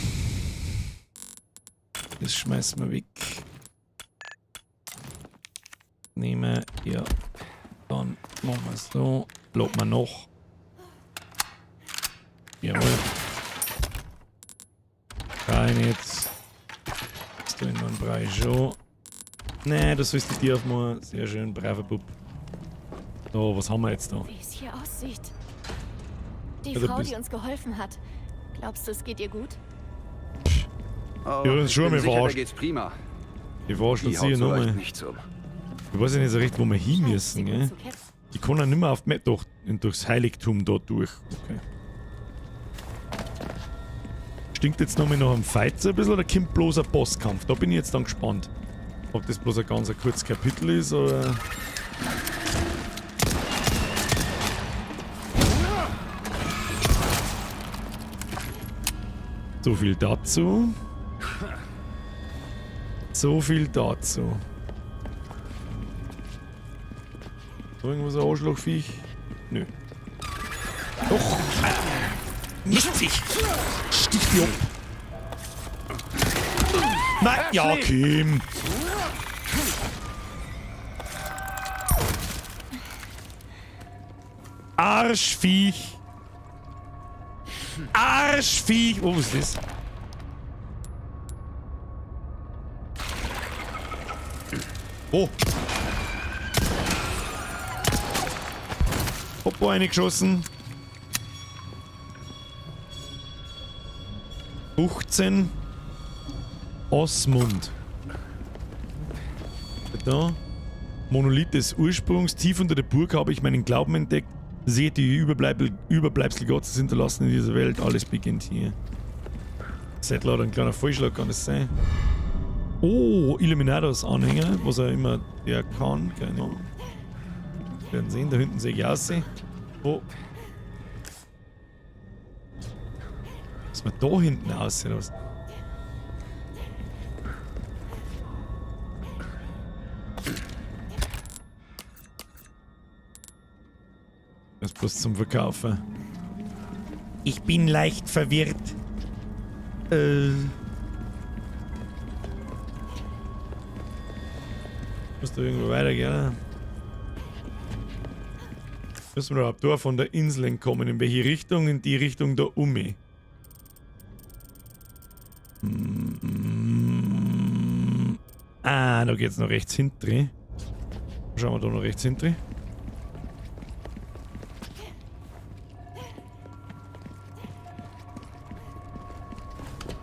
S1: Das schmeißen wir weg. Nehmen, ja. Dann machen wir es so. Loben wir noch. Jawohl. Rein jetzt. Jetzt tun wir einen Brei schon. Nee, das sollst du dir aufmachen. Sehr schön, braver Bub. So, was haben wir jetzt da?
S7: Wie es hier aussieht. Die
S1: Ja, du
S7: Frau,
S1: bist-
S7: die uns geholfen hat. Glaubst du, es geht ihr gut?
S4: Oh,
S1: Ja, das ist
S4: ich
S1: schon
S4: bin
S1: mal
S4: sicher, da
S1: verarscht.
S4: geht's prima.
S1: Die verarschen
S4: Die
S1: uns hier
S4: haut so leicht
S1: nochmal.
S4: nichts um.
S1: Ich weiß ja nicht so recht, wo wir hin
S7: Scheint
S1: müssen,
S7: sie gut
S1: gell?
S7: zu kennen.
S1: Die kann ja nicht mehr auf durchs Heiligtum dort durch. Okay. Stinkt jetzt nochmal nach einem Fight so ein bisschen oder kommt bloß ein Bosskampf? Da bin ich jetzt dann gespannt. Ob das bloß ein ganz kurzes Kapitel ist oder. So viel dazu. So viel dazu. Irgendwas ein Arschlochviech? Nö. Doch! Mistviech! Stich die ab! Nein! Ja, Kim! Arschviech! Arschviech! Oh, was ist das? Oh! Popo eingeschossen. 15. Osmund. Da. Monolith des Ursprungs. Tief unter der Burg habe ich meinen Glauben entdeckt. Seht die Überbleibsel Gottes hinterlassen in dieser Welt. Alles beginnt hier. Settler oder ein kleiner Vollschlag kann das sein. Oh, Illuminados Anhänger, was er immer der kann. Keine Ahnung. Wir werden sehen, da hinten sehe ich aus. Oh. Was man da hinten aussieht. Was? Das ist bloß zum Verkaufen. Ich bin leicht verwirrt. Muss da irgendwo weitergehen? Müssen wir überhaupt da von der Insel entkommen? In welche Richtung? In die Richtung da um. Ah, da geht's noch rechts hinten. Schauen wir da noch rechts hinten.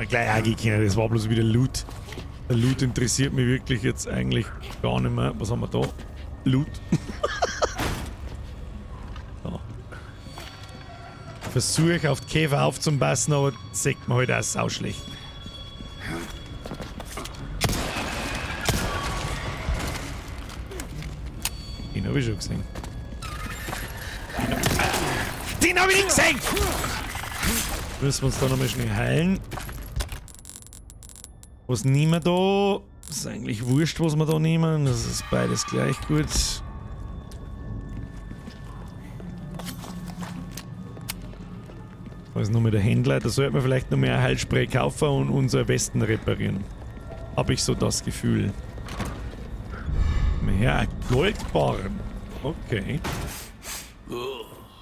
S1: Gleich angekehrt, das war bloß wieder Loot. Der Loot interessiert mich wirklich jetzt eigentlich gar nicht mehr. Was haben wir da? Loot. So. Versuche auf die Käfer aufzupassen, aber das sieht man halt auch sauschlecht. Den habe ich schon gesehen. Den habe ich nicht gesehen! Müssen wir uns da nochmal schnell heilen. Was nehmen wir da? Das ist eigentlich wurscht, was wir da nehmen. Das ist beides gleich gut. Da ist nochmal der Händler. Da sollte man vielleicht noch mehr ein Heilspray kaufen und unsere Westen reparieren. Habe ich so das Gefühl. Ja, Goldbarren. Okay.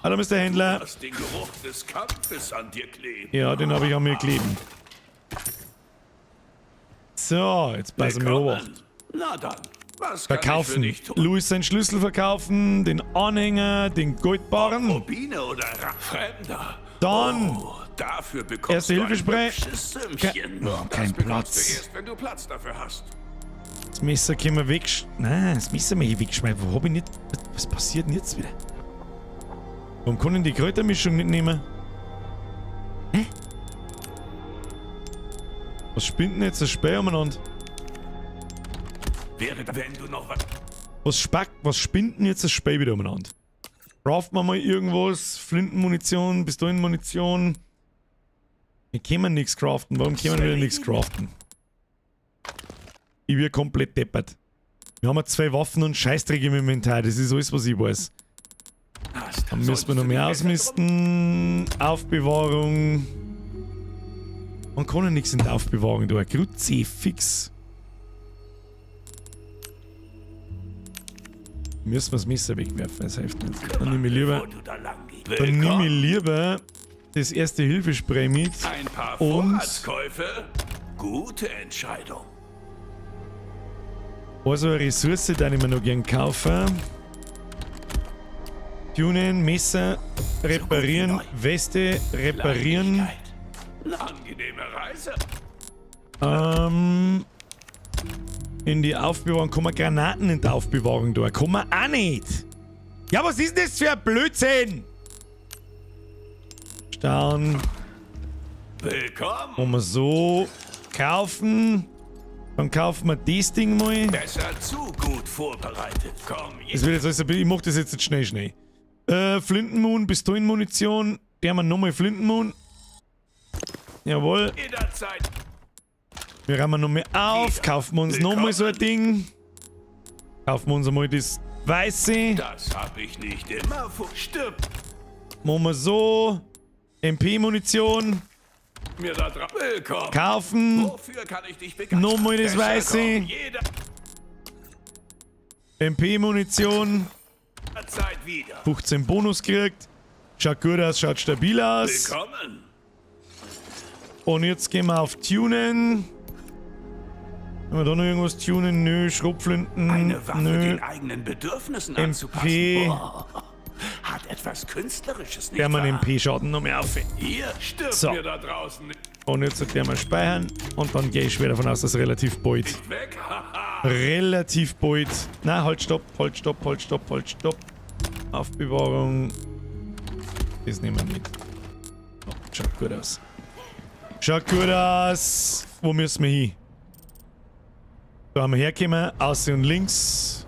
S1: Hallo, Mr. Händler.
S5: Du hast den Geruch des Kampfes an dir kleben.
S1: Ja, den habe ich an mir kleben. So, jetzt passen wir auf.
S5: Na dann, was
S1: Verkaufen.
S5: kann ich für dich tun?
S1: Louis seinen Schlüssel verkaufen, den Anhänger, den Goldbarren.
S5: Rubine oder Fremder?
S1: Dann
S5: Oh, dafür bekommst
S1: Erste
S5: du ein
S1: Hilfespray.
S5: hübsches Sümmchen.
S1: kein
S5: Das bekommst
S1: Platz.
S5: du erst, wenn du Platz dafür hast.
S1: Das Messer können wir Nein, das Messer möchte ich wegschmeißen. Wo hab ich nicht... Was passiert denn jetzt wieder? Warum können die Kräutermischung nicht nehmen? Hä? Was spinnt denn jetzt das Speer umeinander?
S5: Wäre da, wenn du noch was...
S1: Was spinnt denn jetzt das Speer wieder umeinander? Craften wir mal irgendwas? Flintenmunition, Pistolenmunition? Wir können nichts craften. Warum können wir wieder nichts craften? Ich bin komplett deppert. Wir haben ja 2 Waffen und Scheißdreck im Inventar. Das ist alles, was ich weiß.
S6: hast.
S1: Dann müssen wir noch mehr ausmisten. Aufbewahrung. Man kann ja nichts in der Aufbewahrung tun. Kruzifix. Müssen wir das Messer wegwerfen, das hilft nicht. Dann nehme ich lieber das erste Hilfespray mit.
S5: Ein paar
S1: und
S5: Vorratskäufe. Gute Entscheidung.
S1: also eine Ressource, die ich mir noch gern kaufen. Tunen, Messer, reparieren, Weste, reparieren.
S5: Angenehme Reise.
S1: In die Aufbewahrung kann man Granaten in der Aufbewahrung tun. Kann man auch nicht. Ja, was ist denn das für ein Blödsinn? Stauen.
S5: Willkommen.
S1: Kann man so kaufen. Dann kaufen wir das Ding mal.
S5: Besser zu gut vorbereitet. Komm,
S1: Das wird jetzt alles ein bisschen, ich mach das jetzt schnell. Flintenmoon, Pistolenmunition. Der haben wir nochmal Flintenmoon. Jawohl.
S5: jederzeit.
S1: Wir räumen nochmal auf. Kaufen wir uns nochmal so ein Ding. Kaufen wir uns einmal das Weiße.
S5: Das hab ich nicht immer vor. Stirb
S1: Machen wir so. MP-Munition.
S5: mir da drauf. Willkommen.
S1: Kaufen.
S5: Wofür kann ich dich begeistern?
S1: Nochmal das
S5: Besser
S1: Weiße.
S5: kommen,
S1: MP-Munition.
S5: jederzeit wieder.
S1: 15 Bonus gekriegt. Schaut gut aus, schaut stabil aus.
S5: Willkommen.
S1: Und jetzt gehen wir auf Tunen. Haben wir da noch irgendwas tunen? Nö, Schrotflinten.
S5: Eine Waffe
S1: Nö.
S5: den eigenen Bedürfnissen
S1: MP.
S5: anzupassen. Hat etwas Künstlerisches, nicht
S1: Der wir den
S5: wahr?
S1: MP-Schaden noch mehr auf.
S5: Hier stirbt
S1: So.
S5: mir da draußen.
S1: Und jetzt werden wir speichern. Und dann gehe ich schwer davon aus, dass relativ bald.
S5: Weg.
S1: Relativ bald. Na, halt, stopp. Aufbewahrung. Das nehmen wir mit. Oh, schaut gut aus. Wo müssen wir hin? Da haben wir hergekommen. Außen und links.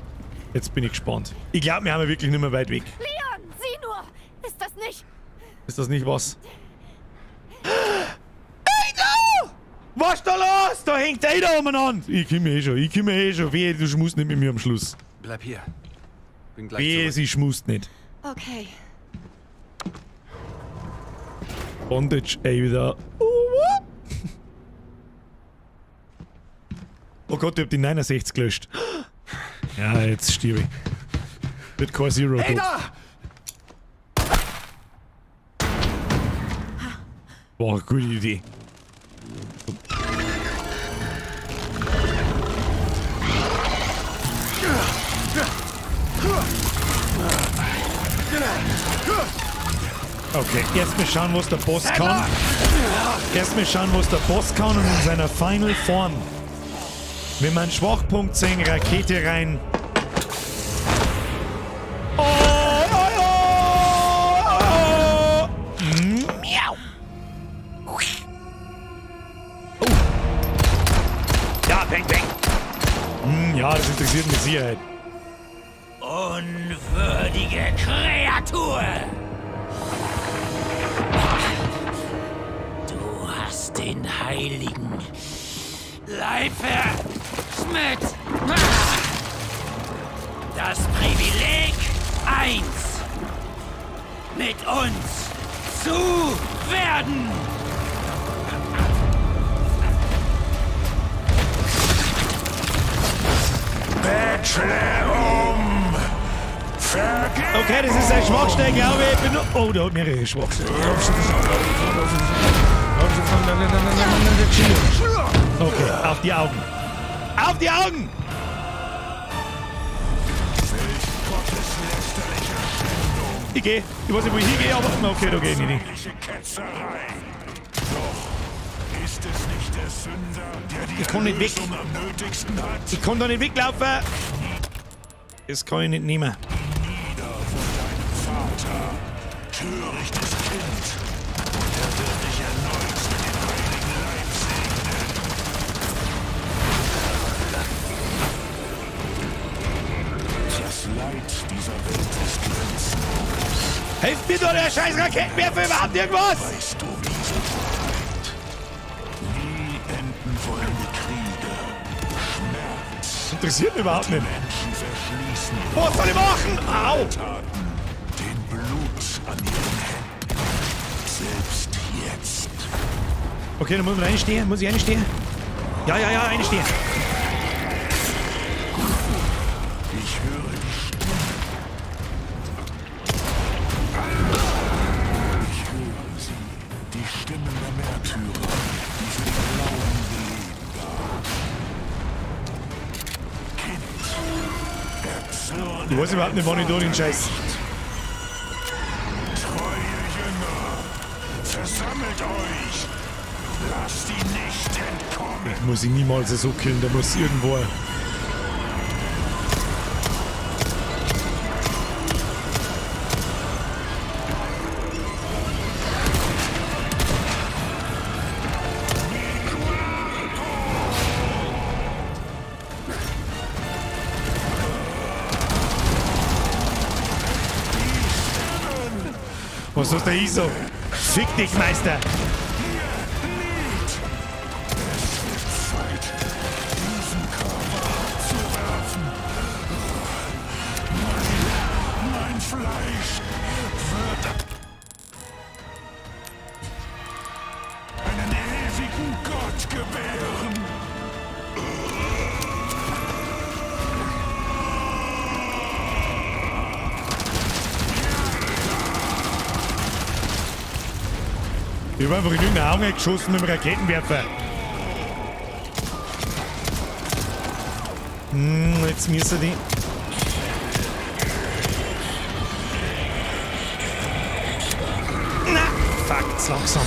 S1: Jetzt bin ich gespannt. Ich glaube, wir haben ja wirklich nicht mehr weit weg.
S8: Leon, sieh nur! Ist das nicht?
S1: Ist das nicht was? Hey, du! Was ist da los? Da hängt einer umeinander. Ich komme eh schon. Wehe, du schmusst nicht mit mir am Schluss.
S4: Bleib hier. Bin gleich
S1: Wehe,
S4: zurück.
S1: sie schmust nicht.
S7: Okay.
S1: Bondage, ey, wieder. Oh Gott, ich hab die 69 gelöscht. Ja, jetzt stirb ich. Wird kein Zero.
S6: Hey
S1: tot.
S6: da!
S1: Boah, gute Idee. Okay, erst mal schauen, was der Boss kann. Und in seiner Final Form. Wenn wir einen Schwachpunkt sehen, Rakete rein. Oh, oh, oh, oh. Miau. Oh. Ja, bang, bang. Ja, das interessiert mich Sicherheit.
S9: Unwürdige Kreatur! Du hast den heiligen Leib verschmäht. Das Privileg 1, mit uns zu werden.
S1: Okay, das ist ein Schwachstelle, glaube ich. Oh, da hat mehrere Schwachstellen. Okay, auf die Augen. Auf die Augen! Ich gehe. Ich weiß nicht, wo ich hingehe, aber okay, da gehe ich nicht. Ich kann nicht weg. Ich kann da nicht weglaufen. Das kann ich nicht nehmen.
S5: Törichtes Kind. Er wird dich erneut mit dem heiligen Leib segnen. Das Leid dieser Welt ist grenzenlos.
S1: Helft mir doch, der scheiß Raketenwerfer, überhaupt irgendwas!
S5: Weißt du, wie sie treibt? Wie enden wollen die Kriege? Schmerz.
S1: Interessiert mich überhaupt nicht.
S5: Menschen verschließen
S1: Was soll ich machen? Au!
S5: Taten, den Blut
S1: Okay, dann muss man reinstehen. Muss ich reinstehen? Ja, reinstehen.
S5: Ich höre die Stimme. Ich höre sie. Die Stimmen der Märtyrer, die für den Glauben ihr Leben gaben. Kind,
S1: Ich weiß überhaupt nicht, wann ich da den Scheiß.
S5: treue Jünger, versammelt euch. Lasst ihn nicht entkommen.
S1: Muss ich niemals so killen, der muss irgendwo. Was ist der ISO? Fick dich, Meister!
S5: Zeit, diesen Körper abzuwerfen. Mein Fleisch wird einen ewigen Gott gebären.
S1: Ich hab einfach in irgendeine Augen geschossen mit dem Raketenwerfer. Jetzt müssen die. Na, fuck, langsam.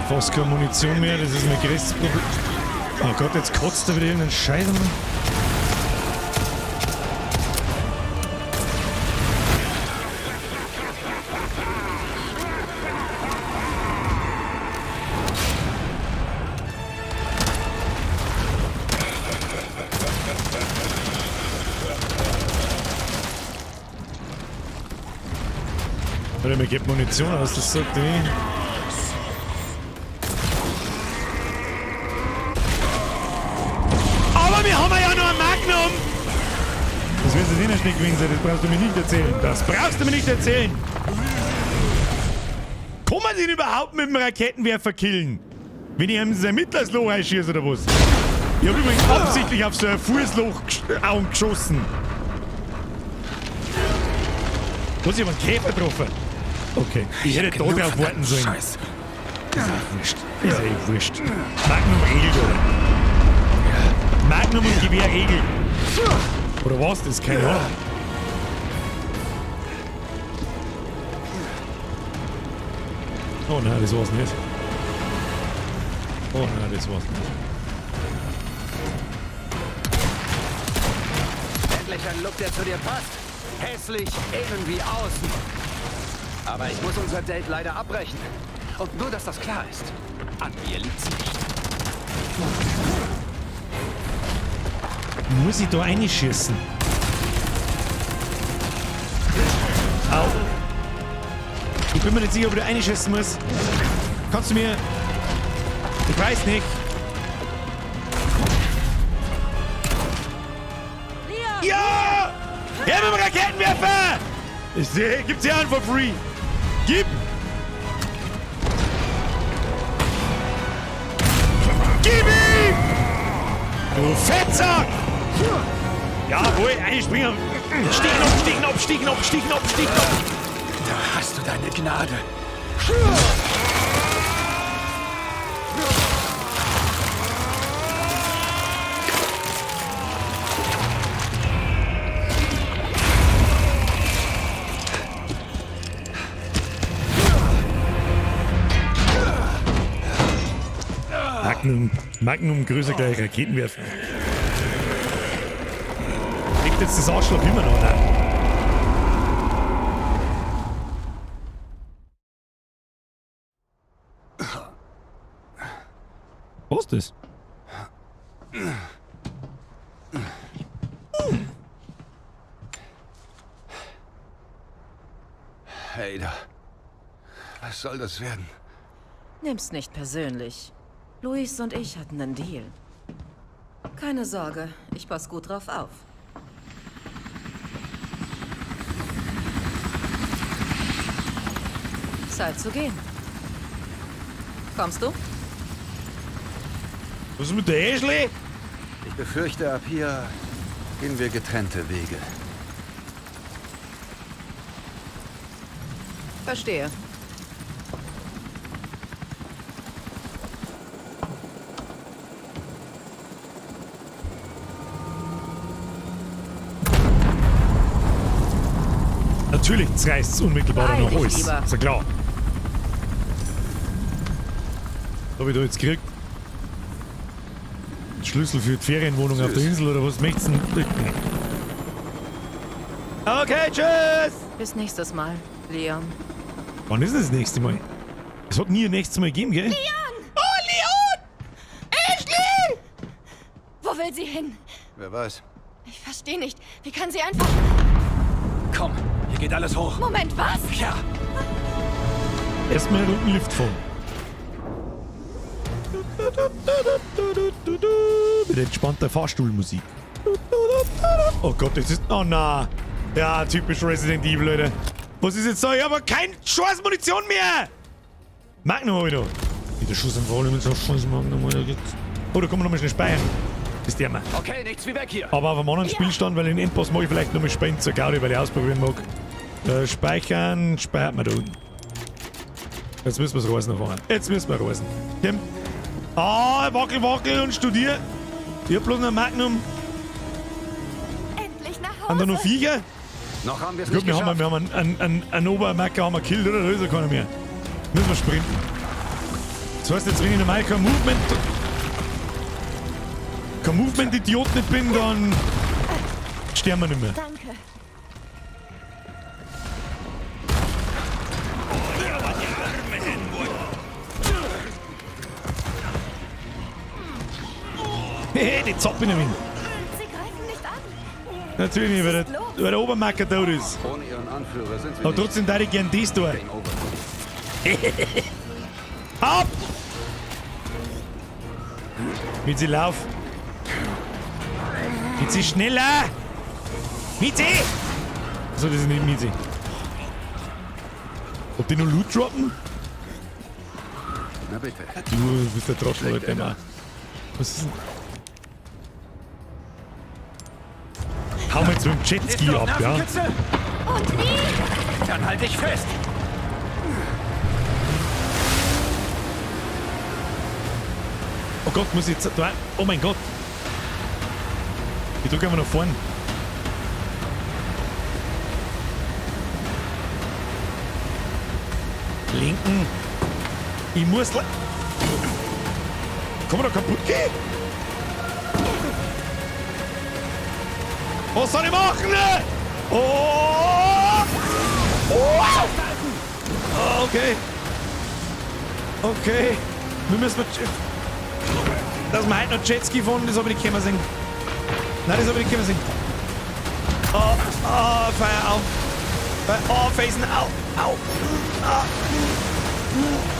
S1: Fast keine Munition mehr, das ist mein größtes Problem. Oh Gott, jetzt kotzt er wieder irgendeinen Scheiß an. Oder mir gibt Munition aus, das sagt er nicht. Wir haben ja noch ein Magnum! Das wirst du sehen, nicht gewesen sein, das brauchst du mir nicht erzählen. Das brauchst du mir nicht erzählen! Kann man den überhaupt mit dem Raketenwerfer killen? Wenn ich ihm sein mittleres Loch einschieße oder was? Ich habe übrigens absichtlich auf so ein Fußloch geschossen. Was, ich hab einen Käfer getroffen? Okay, ich hätte da drauf warten sollen.
S6: Scheiße.
S1: Ist eh wurscht. Ist eh wurscht. Magnum regelt, oder? Magnum und Gewehr regelt. Oder was? Das ist keine Ahnung. Oh nein, das war's nicht. Oh nein, das war's nicht.
S4: Endlich ein Look, der zu dir passt. Hässlich, innen wie außen. Aber ich muss unser Date leider abbrechen. Und nur, dass das klar ist. An mir liegt's nicht.
S1: Muss ich da reinschießen? Au. Ich bin mir nicht sicher, ob du reinschießen musst. Kannst du mir... Ich weiß nicht.
S3: Leon!
S1: Ja! Her mit dem Raketenwerfer! Ich sehe, gib's hier an for free. Gib! Gib ihm! Du Fettsack! Jawohl, einspringen! Stiegen ab, stiegen ab, stiegen ab, stiegen ab, stiegen ab!
S6: Da hast du deine Gnade.
S1: Magnum größer gleich Raketenwerfer. Liegt jetzt das Arschloch immer noch, ne? Was ist das?
S4: Was soll das werden?
S3: Nimm's nicht persönlich. Luis und ich hatten einen Deal. Keine Sorge, ich pass gut drauf auf. Zeit zu gehen. Kommst du?
S1: Was ist mit der Ashley?
S4: Ich befürchte, ab hier gehen wir getrennte Wege.
S3: Verstehe.
S1: Natürlich reißt es unmittelbar
S3: Beeil
S1: noch
S3: dich
S1: alles.
S3: lieber.
S1: Ist ja klar. Hab ich da jetzt gekriegt? Schlüssel für die Ferienwohnung auf der Insel oder was möchtest du denn? Okay, tschüss!
S3: Bis nächstes Mal, Leon.
S1: Wann ist denn das nächste Mal? Es hat nie ein nächstes Mal gegeben, gell?
S8: Leon! Oh, Leon! Ashley! Wo will sie hin?
S4: Wer weiß.
S8: Ich verstehe nicht. Wie kann sie einfach...
S6: Komm, hier geht alles hoch.
S8: Moment, was?
S6: Ja,
S1: Erstmal einen Lift fahren. Mit entspannter Fahrstuhlmusik. Oh Gott, das ist... Oh na. Ja, typisch Resident Evil, Leute. Was ist jetzt da? Ich habe keine scheiß Munition mehr! Magnum hab ich noch. Wieder Schuss am Fall mit so scheiß Magnum, Alter. Oh, da kann man nochmal schnell speichern. Das ist der mal.
S4: Okay, nichts wie weg hier.
S1: Aber auf einem anderen Spielstand, weil in Endboss mag ich vielleicht nochmal spenden zur Gaudi, weil ich ausprobieren mag. Speichern, speichert man da unten. Jetzt müssen wir es reißen noch vorne. Jetzt müssen wir reißen. Komm. Wackel, wackel und studier. Ich hab bloß noch ein Magnum.
S8: Endlich nach Hause.
S1: Haben da noch Viecher?
S4: Noch haben wir es
S1: Ich
S4: nicht
S1: glaube, wir
S4: geschafft.
S1: haben einen Obermacker haben wir gekillt, oder? Da ist ja keiner mehr. Müssen wir sprinten. Das heißt, jetzt wenn ich normal kein Movement-Idiot nicht bin, dann sterben wir nicht mehr.
S8: Danke.
S1: Hehe, die Zopp in der Wind.
S8: Sie greifen nicht an.
S1: Natürlich nicht, weil der Obermacker tot ist.
S4: Ohne ihren Anführer sind sie
S1: Aber
S4: nicht.
S1: trotzdem da ich gern das tun.
S4: Game over.
S1: Ab! Mizi, lauf! Mizi, schneller! Mizi! So, das ist nicht Mizi. Ob die noch Loot droppen?
S4: Na bitte.
S1: Du bist der Trottel, Alter. Mann. Was ist denn? Hau mal jetzt mit dem Jetski
S6: ist doch
S1: ab, ja?
S6: Nervenkitzel?
S8: Und wie?
S6: Dann halt dich fest.
S1: Oh Gott, muss ich jetzt... Oh mein Gott! Ich drücke einfach nach vorn. Linken. Ich muss... Kann man da kaputt gehen? Was soll ich machen? Oh! Oh! Okay. Okay. Wir müssen... Dass wir heute noch Jetski fahren, das habe ich nicht können sehen. Nein, das habe ich nicht können sehen. Oh, Feuer auf. Oh, Felsen, au, au.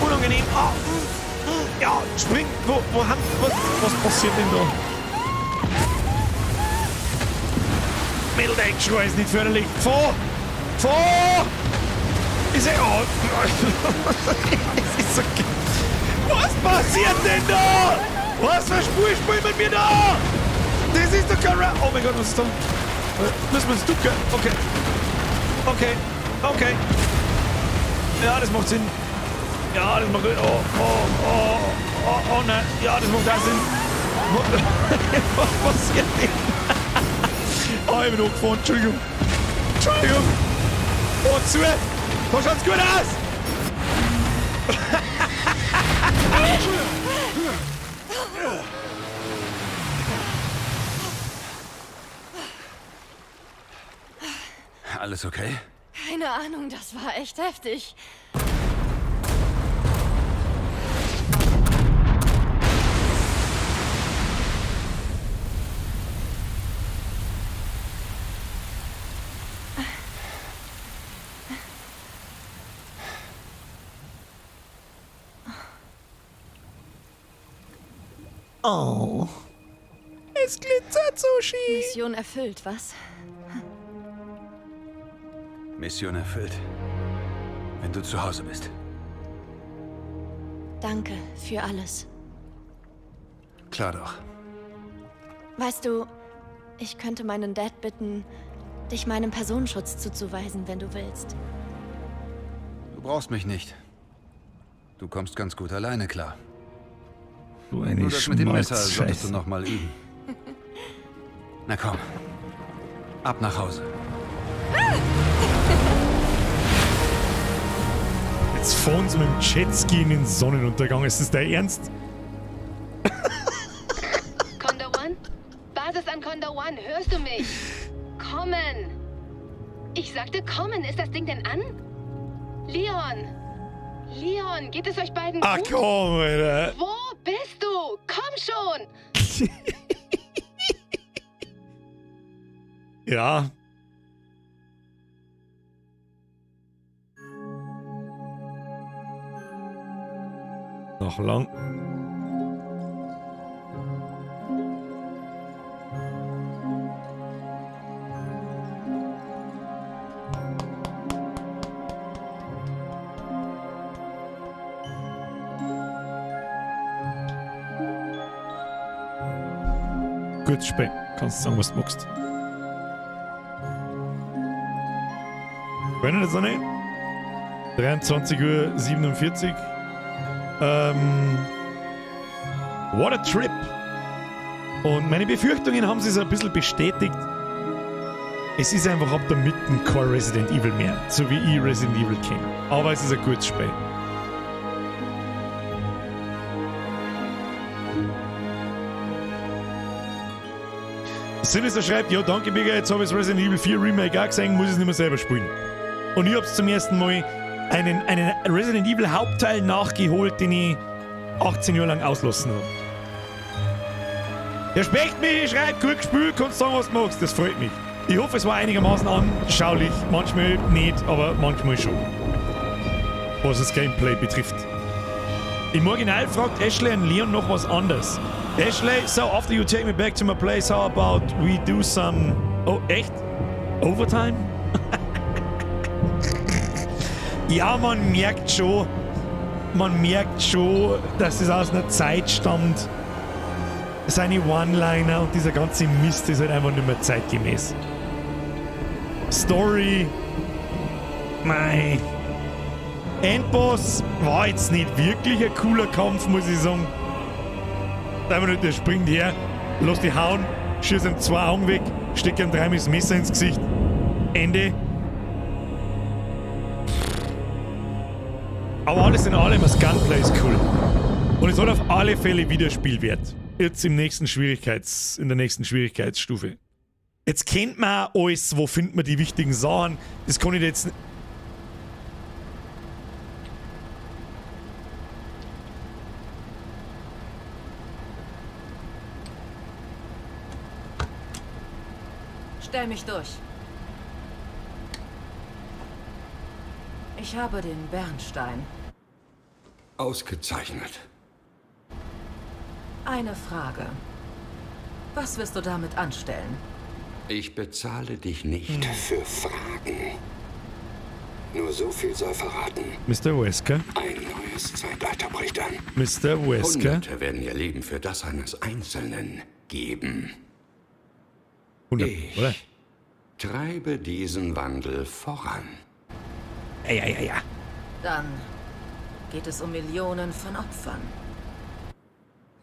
S1: Unangenehm. Oh, ja, spring. Was passiert denn da? Mitteldeck, ist nicht förderlich. Fahr! Ist ja... Oh. Es ist so... Was passiert denn da? Was für Spur spielt mit mir da? Das ist doch kein Oh mein Gott, was ist da? Müssen wir uns ducken? Okay. Ja, das macht Sinn. Ja, das macht... Oh nein. Ja, das macht auch Sinn. Was passiert denn? Oh, ich bin hochgefahren. Entschuldigung. Oh, zu. Da schaut's gut aus.
S4: Alles okay?
S8: Keine Ahnung, das war echt heftig.
S1: Oh. Es glitzert so schön.
S7: Mission erfüllt, was?
S6: Mission erfüllt. Wenn du zu Hause bist.
S7: Danke für alles.
S6: Klar doch.
S7: Weißt du, ich könnte meinen Dad bitten, dich meinem Personenschutz zuzuweisen, wenn du willst.
S6: Du brauchst mich nicht. Du kommst ganz gut alleine klar.
S1: Du eine
S6: Nur das mit dem Messer solltest du
S1: Schmalzscheiße.
S6: noch mal üben. Na komm. Ab nach Hause.
S1: Jetzt fahren sie mit dem Jetski in den Sonnenuntergang. Ist das dein Ernst?
S11: Condor One? Basis an Condor One, hörst du mich? Kommen! Ich sagte kommen, ist das Ding denn an? Leon! Leon, geht es euch beiden
S1: Ah,
S11: gut?
S1: komm, Alter.
S11: Wo bist du? Komm schon!
S1: Ja. Noch lang. Gut spät. Kannst du sagen, was du magst. Wenn das nicht? 23:47 Uhr. What a trip! Und meine Befürchtungen haben sich so ein bisschen bestätigt. Es ist einfach ab der Mitte kein Resident Evil mehr, so wie ich Resident Evil kenne. Aber es ist ein gutes Spiel. Sinister schreibt, ja danke Bigger, jetzt habe ich das Resident Evil 4 Remake auch gesehen, muss ich es nicht mehr selber spielen. Und ich habe zum ersten Mal einen Resident Evil Hauptteil nachgeholt, den ich 18 Jahre lang auslassen habe. Der Specht mich schreibt, gut gespielt, kannst sagen, was du magst, das freut mich. Ich hoffe, es war einigermaßen anschaulich, manchmal nicht, aber manchmal schon. Was das Gameplay betrifft. Im Original fragt Ashley und Leon noch was anderes. Ashley, so after you take me back to my place, how about we do some... Oh, echt? Overtime? Ja, man merkt schon, dass es aus einer Zeit stammt. Seine One-Liner und dieser ganze Mist ist halt einfach nicht mehr zeitgemäß. Story, mei. Endboss war jetzt nicht wirklich ein cooler Kampf, muss ich sagen. Der springt her, lass die hauen, schießt ihm 2 Augen weg, steckt ihm 3 das Messer ins Gesicht. Ende. Aber alles in allem, das Gunplay ist cool. Und es hat auf alle Fälle Wiederspielwert. Jetzt in der nächsten Schwierigkeitsstufe. Jetzt kennt man auch alles, wo findet man die wichtigen Sachen. Das kann ich jetzt...
S3: Stell mich durch. Ich habe den Bernstein.
S5: Ausgezeichnet.
S3: Eine Frage. Was wirst du damit anstellen?
S5: Ich bezahle dich nicht für Fragen. Nur so viel soll verraten.
S1: Mr. Wesker?
S5: Ein neues Zeitalter bricht an.
S1: Mr. Wesker?
S5: Hunderte werden ihr Leben für das eines Einzelnen geben.
S1: 100,
S5: ich
S1: oder?
S5: treibe diesen Wandel voran.
S1: Ja.
S3: Dann geht es um Millionen von Opfern.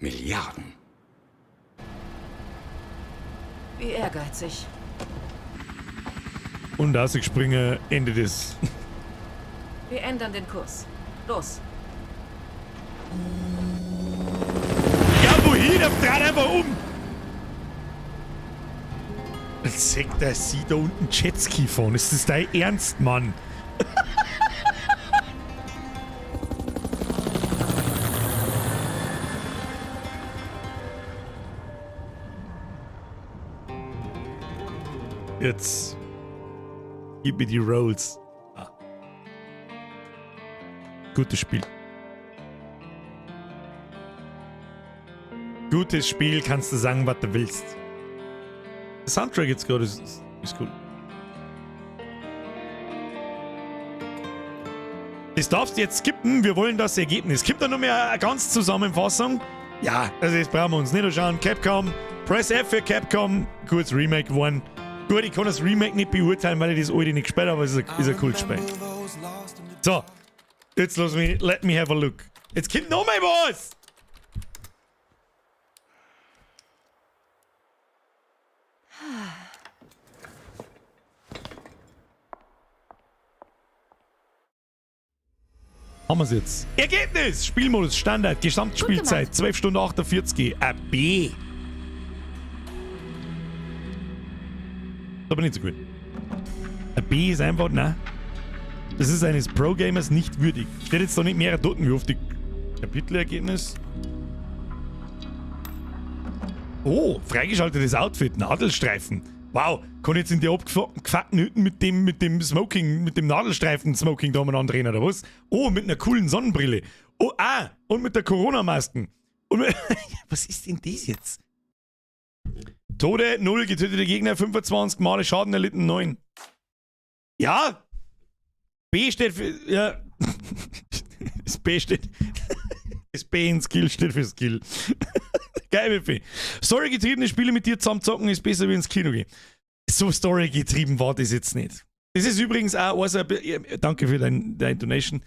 S5: Milliarden.
S3: Wie ehrgeizig.
S1: Und als ich springe, Ende des...
S3: Wir ändern den Kurs. Los.
S1: Ja, wohin? Er dreht einfach um! Jetzt sagt er, sie da unten Jetski fahren. Ist das dein Ernst, Mann? Jetzt gib mir die Rolls. Ah. Gutes Spiel. Gutes Spiel, kannst du sagen, was du willst. Der Soundtrack jetzt gerade ist cool. Das darfst du jetzt skippen, wir wollen das Ergebnis. Gibt da noch mehr eine ganz Zusammenfassung? Ja, also das brauchen wir uns nicht anschauen. Capcom, Press F für Capcom, kurz Remake geworden. Gut, ich kann das Remake nicht beurteilen, weil ich das alte nicht gespielt habe, aber es ist ein cooles Spiel. So, jetzt let me have a look. Jetzt kommt noch mal was! Haben wir es jetzt. Ergebnis! Spielmodus, Standard, Gesamtspielzeit, 12 Stunden 48, ein B. Aber nicht so gut. Ein B ist einfach, nein. Das ist eines Pro-Gamers nicht würdig. Steht jetzt doch nicht mehr dort wie auf die Kapitelergebnis. Oh, freigeschaltetes Outfit, Nadelstreifen. Wow, kann ich jetzt in die abgefuckten Hütten mit dem Smoking, mit dem Nadelstreifen-Smoking da umeinander drehen, oder was? Oh, mit einer coolen Sonnenbrille. Oh, und mit der Corona-Masken. Was ist denn das jetzt? Tode 0, getötete Gegner 25 Male Schaden erlitten 9. Ja? B steht für. Ja. Das B steht. Das B in Skill steht für Skill. Geil, Wiffi. Story-getriebene Spiele mit dir zusammen zocken ist besser wie ins Kino gehen. So Story-getrieben war das jetzt nicht. Das ist übrigens auch. Also, danke für deine Donation.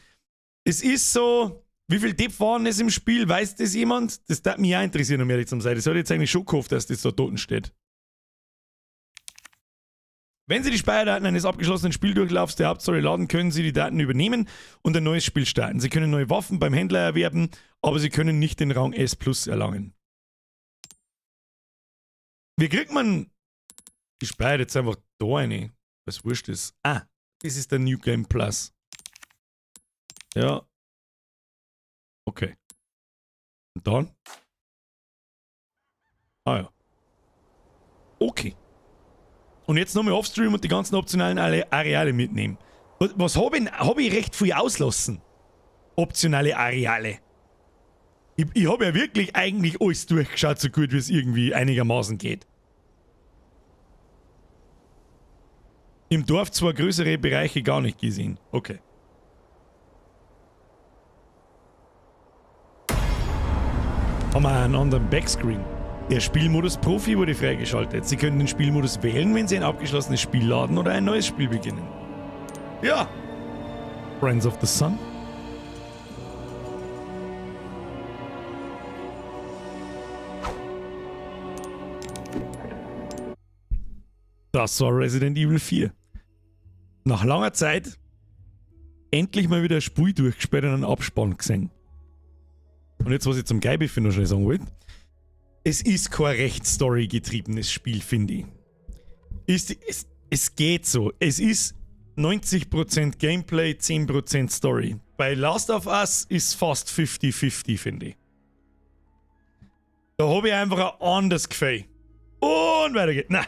S1: Es ist so. Wie viel Depp waren es im Spiel? Weiß das jemand? Das darf mich auch interessieren, um ehrlich zu sein. Das hat jetzt eigentlich schon gehofft, dass das da dort steht. Wenn Sie die Speicherdaten eines abgeschlossenen Spieldurchlaufs der Hauptstory laden, können Sie die Daten übernehmen und ein neues Spiel starten. Sie können neue Waffen beim Händler erwerben, aber Sie können nicht den Rang S+ erlangen. Wie kriegt man... Ich speichere jetzt einfach da eine, was wurscht ist. Das ist der New Game Plus. Ja. Okay. Und dann? Ja. Okay. Und jetzt nochmal Offstream und die ganzen optionalen Areale mitnehmen. Was habe ich recht viel auslassen? Optionale Areale. Ich habe ja wirklich eigentlich alles durchgeschaut, so gut wie es irgendwie einigermaßen geht. Im Dorf zwar größere Bereiche gar nicht gesehen. Okay. Haben wir einen anderen Backscreen. Der Spielmodus Profi wurde freigeschaltet. Sie können den Spielmodus wählen, wenn Sie ein abgeschlossenes Spiel laden oder ein neues Spiel beginnen. Ja. Friends of the Sun. Das war Resident Evil 4. Nach langer Zeit endlich mal wieder ein Spiel durchgespielt und einen Abspann gesehen. Und jetzt, was ich zum Geibiffen noch schnell sagen wollte. Es ist kein recht story-getriebenes Spiel, finde ich. Es geht so. Es ist 90% Gameplay, 10% Story. Bei Last of Us ist fast 50-50, finde ich. Da habe ich einfach ein anderes Gefühl. Und weiter geht's. Nein.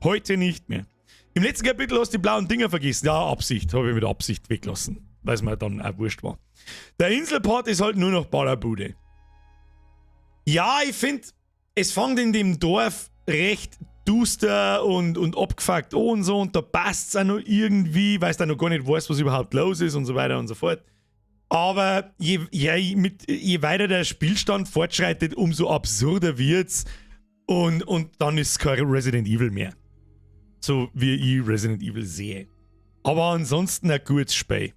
S1: Heute nicht mehr. Im letzten Kapitel hast du die blauen Dinger vergessen. Ja, Absicht. Habe ich mit Absicht weglassen. Weil es mir dann auch wurscht war. Der Inselpart ist halt nur noch Ballerbude. Ja, ich finde, es fängt in dem Dorf recht duster und abgefuckt an und so. Und da passt es auch noch irgendwie, weil du noch gar nicht weißt, was überhaupt los ist und so weiter und so fort. Aber je weiter der Spielstand fortschreitet, umso absurder wird's. Und dann ist es kein Resident Evil mehr. So wie ich Resident Evil sehe. Aber ansonsten ein gutes Spiel.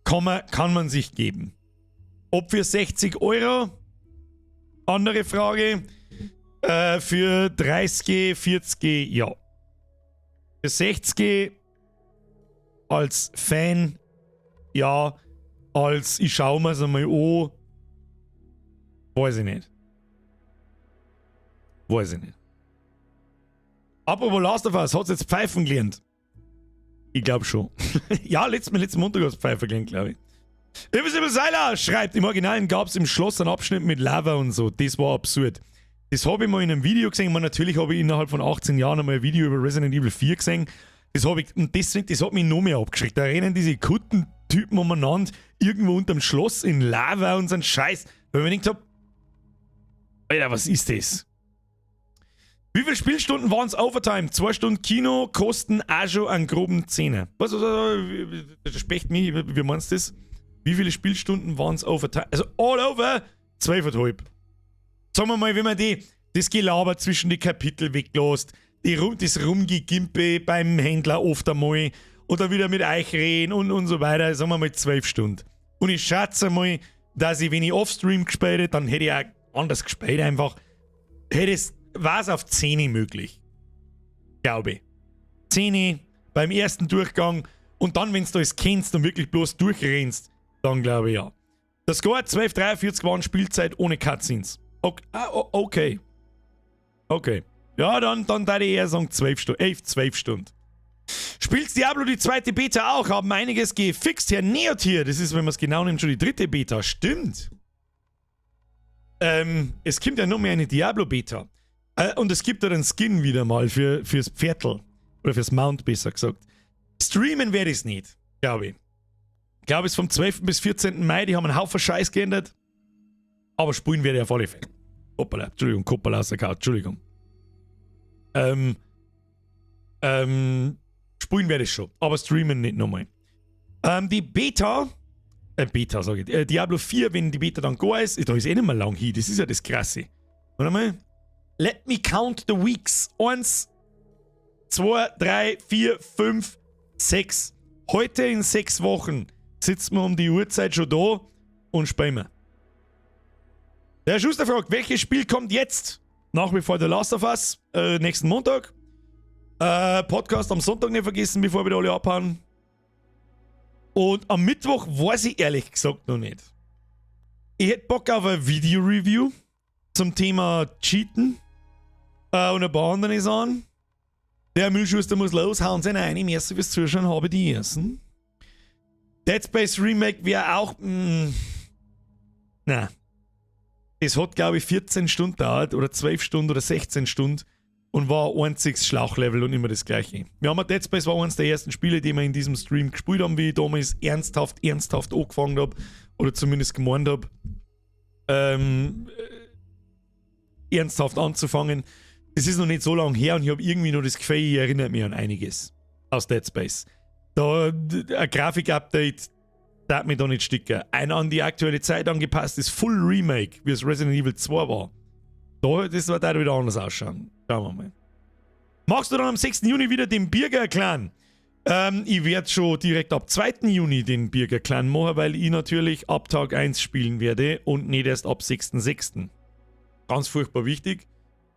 S1: Kann man sich geben. Ob für 60 €? Andere Frage. Für 30, 40, ja. Für 60 als Fan, ja. Als ich schaue mir es einmal an, weiß ich nicht. Weiß ich nicht. Apropos Last of Us, hat es jetzt pfeifen gelernt? Ich glaube schon. Ja, letzten Montag hat es pfeifen gelernt, glaube ich. Invisible Seiler schreibt, im Originalen gab es im Schloss einen Abschnitt mit Lava und so. Das war absurd. Das habe ich mal in einem Video gesehen. Natürlich habe ich innerhalb von 18 Jahren einmal ein Video über Resident Evil 4 gesehen. Das hat mich noch mehr abgeschreckt. Da rennen diese Kuttentypen umeinander irgendwo unterm Schloss in Lava und so ein Scheiß. Weil ich mir gedacht habe, Alter, was ist das? Wie viele Spielstunden waren es Overtime? 2 Stunden Kino kosten auch schon einen groben Zehner. Was, das specht mich, wie meinst du das? Wie viele Spielstunden waren es Overtime? Also all over 12,5. Sagen wir mal, wenn man das Gelaber zwischen die Kapitel weglässt, das Rumgegimpe beim Händler oft einmal oder wieder mit euch reden und so weiter, sagen wir mal 12 Stunden. Und ich schätze mal, dass ich, wenn ich Offstream gespielt hätte, dann hätte ich auch anders gespielt einfach, war es auf 10 möglich. Glaube ich. 10 beim ersten Durchgang und dann, wenn du das kennst und wirklich bloß durchrennst, dann glaube ich ja. Der Score 12:43 war Spielzeit ohne Cutscenes. Okay. Okay. Ja, dann da ich eher sagen 12 Stunden. Spielst Diablo die zweite Beta auch? Haben einiges gefixt. Herr Neotier, das ist, wenn man es genau nimmt, schon die dritte Beta. Stimmt. Es kommt ja noch mehr eine Diablo-Beta. Und es gibt da einen Skin wieder mal fürs Pferdl. Oder fürs Mount, besser gesagt. Streamen werde ich es nicht, glaube ich. Ich glaube, es ist vom 12. bis 14. Mai. Die haben einen Haufen Scheiß geändert. Aber spielen werde ich auf alle Fälle. Hoppala, Entschuldigung, Koppala aus der Couch, Entschuldigung. Spielen werde ich schon, aber streamen nicht nochmal. Die Beta sage ich, Diablo 4, wenn die Beta dann go ist, da ist eh nicht mehr lang hin, das ist ja das Krasse. Warte mal. Let me count the weeks. 1, 2, 3, 4, 5, 6. Heute in 6 Wochen sitzen wir um die Uhrzeit schon da und spielen wir. Der Herr Schuster fragt, welches Spiel kommt jetzt? Nach wie vor The Last of Us, nächsten Montag. Podcast am Sonntag nicht vergessen, bevor wir da alle abhauen. Und am Mittwoch weiß ich ehrlich gesagt noch nicht. Ich hätte Bock auf ein Video-Review zum Thema Cheaten und ein paar andere Sachen. Der Müllschuster muss los, hauen sie rein. Merci fürs Zuschauen, habe die ersten. Dead Space Remake wäre auch... Nein. Es hat, glaube ich, 14 Stunden gedauert oder 12 Stunden oder 16 Stunden und war ein einziges Schlauchlevel und immer das gleiche. Wir haben Dead Space war eines der ersten Spiele, die wir in diesem Stream gespielt haben, wie ich damals ernsthaft angefangen habe oder zumindest gemeint habe, ernsthaft anzufangen. Es ist noch nicht so lange her und ich habe irgendwie noch das Gefühl, ich erinnere mich an einiges aus Dead Space. Da ein Grafik-Update darf mich da nicht sticken. Ein an die aktuelle Zeit angepasstes Full Remake, wie es Resident Evil 2 war. Das wird da wieder anders ausschauen. Schauen wir mal. Machst du dann am 6. Juni wieder den Bürger-Clan? Ich werde schon direkt ab 2. Juni den Bürger-Clan machen, weil ich natürlich ab Tag 1 spielen werde und nicht erst ab 6.6. Ganz furchtbar wichtig.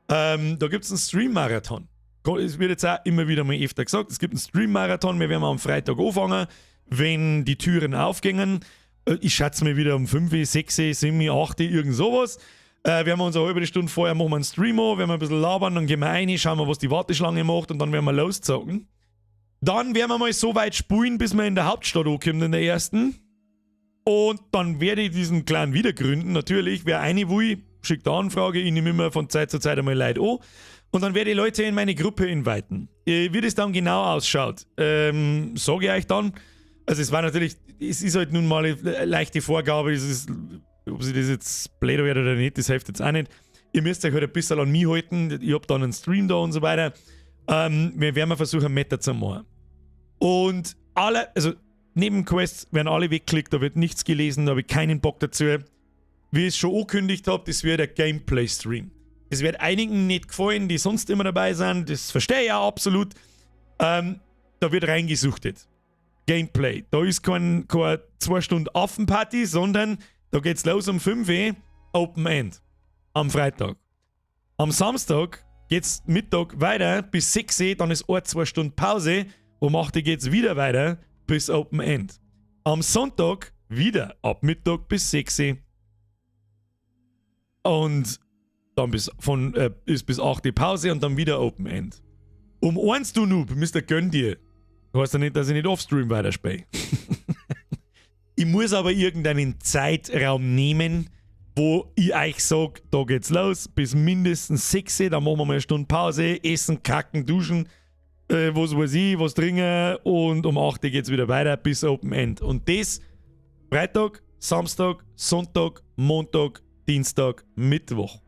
S1: Da gibt es einen Stream-Marathon. Es wird jetzt auch immer wieder mal öfter gesagt, es gibt einen Stream-Marathon. Wir werden am Freitag anfangen, wenn die Türen aufgehen. Ich schätze mir wieder um 5, 6, 7, 8, irgend sowas. Wir haben uns eine halbe Stunde vorher machen wir einen Stream an, werden wir ein bisschen labern, dann gehen wir rein, schauen wir, was die Warteschlange macht und dann werden wir loszocken. Dann werden wir mal so weit spulen, bis wir in der Hauptstadt ankommen, in der ersten. Und dann werde ich diesen Clan wieder gründen, natürlich. Wer eine will, schickt eine Anfrage, ich nehme immer von Zeit zu Zeit einmal Leute an. Und dann werde ich Leute in meine Gruppe inviten. Wie das dann genau ausschaut, sage ich euch dann. Also es war natürlich, es ist halt nun mal eine leichte Vorgabe, es ist, ob sie das jetzt blöd wird oder nicht, das hilft jetzt auch nicht. Ihr müsst euch halt ein bisschen an mich halten, ich habe dann einen Stream da und so weiter. Wir werden mal versuchen, Meta zu machen. Und alle, also neben Quests werden alle weggeklickt, da wird nichts gelesen, da habe ich keinen Bock dazu. Wie ich es schon angekündigt habe, das wird ein Gameplay-Stream. Das wird einigen nicht gefallen, die sonst immer dabei sind, das verstehe ich auch absolut. Da wird reingesuchtet. Gameplay. Da ist kein 2 Stunden Affenparty, sondern da geht's los um 5 Uhr, Open End. Am Freitag. Am Samstag geht's Mittag weiter bis 6 Uhr, dann ist 1-2 Stunden Pause. Um 8 Uhr geht's wieder weiter bis Open End. Am Sonntag wieder ab Mittag bis 6 Uhr. Und dann ist bis 8 Uhr Pause und dann wieder Open End. Um 1 du Noob, Mr. Gönn dir. Heißt ja nicht, dass ich nicht offstream weiterspiele. Ich muss aber irgendeinen Zeitraum nehmen, wo ich euch sage, da geht's los, bis mindestens 6 Uhr, dann machen wir mal eine Stunde Pause, essen, kacken, duschen, was weiß ich, was trinken und um 8 Uhr geht's wieder weiter bis Open End. Und das Freitag, Samstag, Sonntag, Montag, Dienstag, Mittwoch.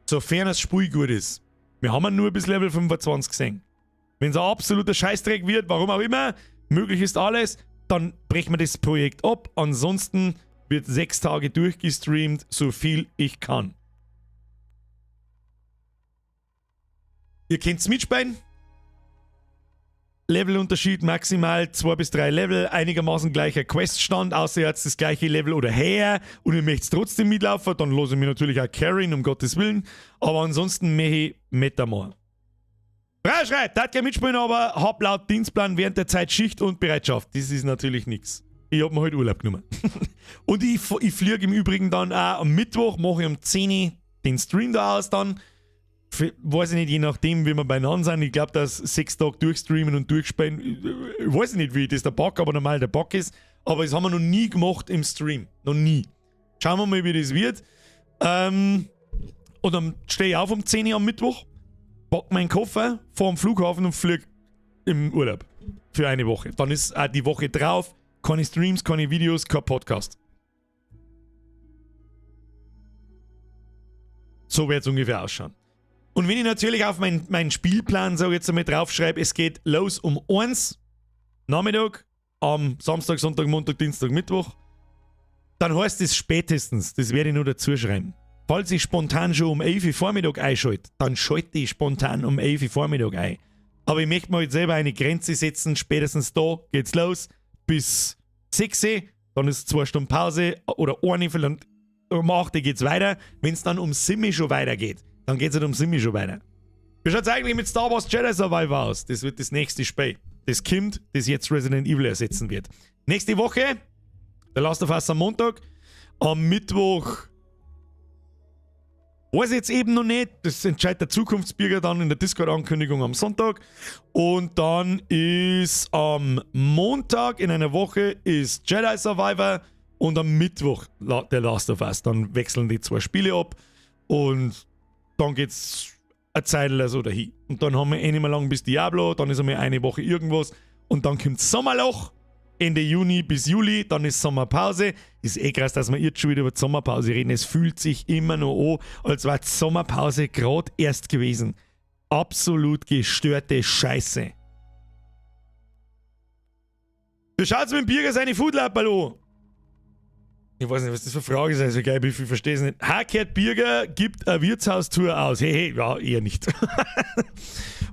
S1: Sofern das Spiel gut ist. Wir haben ihn nur bis Level 25 gesehen. Wenn es ein absoluter Scheißdreck wird, warum auch immer, möglich ist alles, dann brechen wir das Projekt ab. Ansonsten wird 6 Tage durchgestreamt, so viel ich kann. Ihr könnt's mitspielen. Levelunterschied maximal 2 bis 3 Level, einigermaßen gleicher Queststand, außer ihr habt das gleiche Level oder her und ihr möchtet trotzdem mitlaufen, dann lasse ich mich natürlich auch carryen, um Gottes Willen. Aber ansonsten möchte ich Metamor. Frau schreibt, darf gerne mitspielen, aber hab laut Dienstplan während der Zeit Schicht und Bereitschaft. Das ist natürlich nichts. Ich hab mir heute Urlaub genommen. Und ich fliege im Übrigen dann auch am Mittwoch, mache ich um 10 Uhr den Stream da aus dann. Weiß ich nicht, je nachdem, wie wir beieinander sind. Ich glaube, dass 6 Tage durchstreamen und durchspielen, ich weiß nicht, wie das der Bug, aber normal der Bug ist. Aber das haben wir noch nie gemacht im Stream. Noch nie. Schauen wir mal, wie das wird. Und dann stehe ich auf um 10 Uhr am Mittwoch, pack meinen Koffer, fahre am Flughafen und fliege im Urlaub. Für eine Woche. Dann ist auch die Woche drauf keine Streams, keine Videos, kein Podcast. So wird es ungefähr ausschauen. Und wenn ich natürlich auf meinen Spielplan, sage ich jetzt einmal, draufschreibe, es geht los um 1 Nachmittag, am Samstag, Sonntag, Montag, Dienstag, Mittwoch, dann heißt es spätestens, das werde ich nur dazu schreiben. Falls ich spontan schon um 11 Uhr Vormittag einschalte, dann schalte ich spontan um 11 Uhr Vormittag ein. Aber ich möchte mir jetzt selber eine Grenze setzen, spätestens da geht's los, bis 6 Uhr, dann ist 2 Stunden Pause oder eine, vielleicht um 8 Uhr geht's weiter. Wenn es dann um 7 Uhr schon weitergeht, dann geht es halt um 7 Uhr schon weiter. Wie schaut es eigentlich mit Star Wars Jedi Survivor aus? Das wird das nächste Spiel. Das kommt, das jetzt Resident Evil ersetzen wird. Nächste Woche, der Last of Us am Montag. Am Mittwoch weiß ich jetzt eben noch nicht. Das entscheidet der Zukunftsbürger dann in der Discord-Ankündigung am Sonntag. Und dann ist am Montag in einer Woche ist Jedi Survivor und am Mittwoch der Last of Us. Dann wechseln die 2 Spiele ab und dann geht's eine Zeit so dahin. Und dann haben wir nicht mehr lang bis Diablo, dann ist einmal eine Woche irgendwas und dann kommt Sommerloch, Ende Juni bis Juli, dann ist Sommerpause. Ist eh krass, dass wir jetzt schon wieder über die Sommerpause reden. Es fühlt sich immer noch an, als war die Sommerpause gerade erst gewesen. Absolut gestörte Scheiße. Wie schaut's mit dem Bürger seine Foodlapperl an? Ich weiß nicht, was das für eine Frage ist, also geil, ich verstehe es nicht. Harkert Bürger gibt eine Wirtshaustour aus. Hey, ja, eher nicht.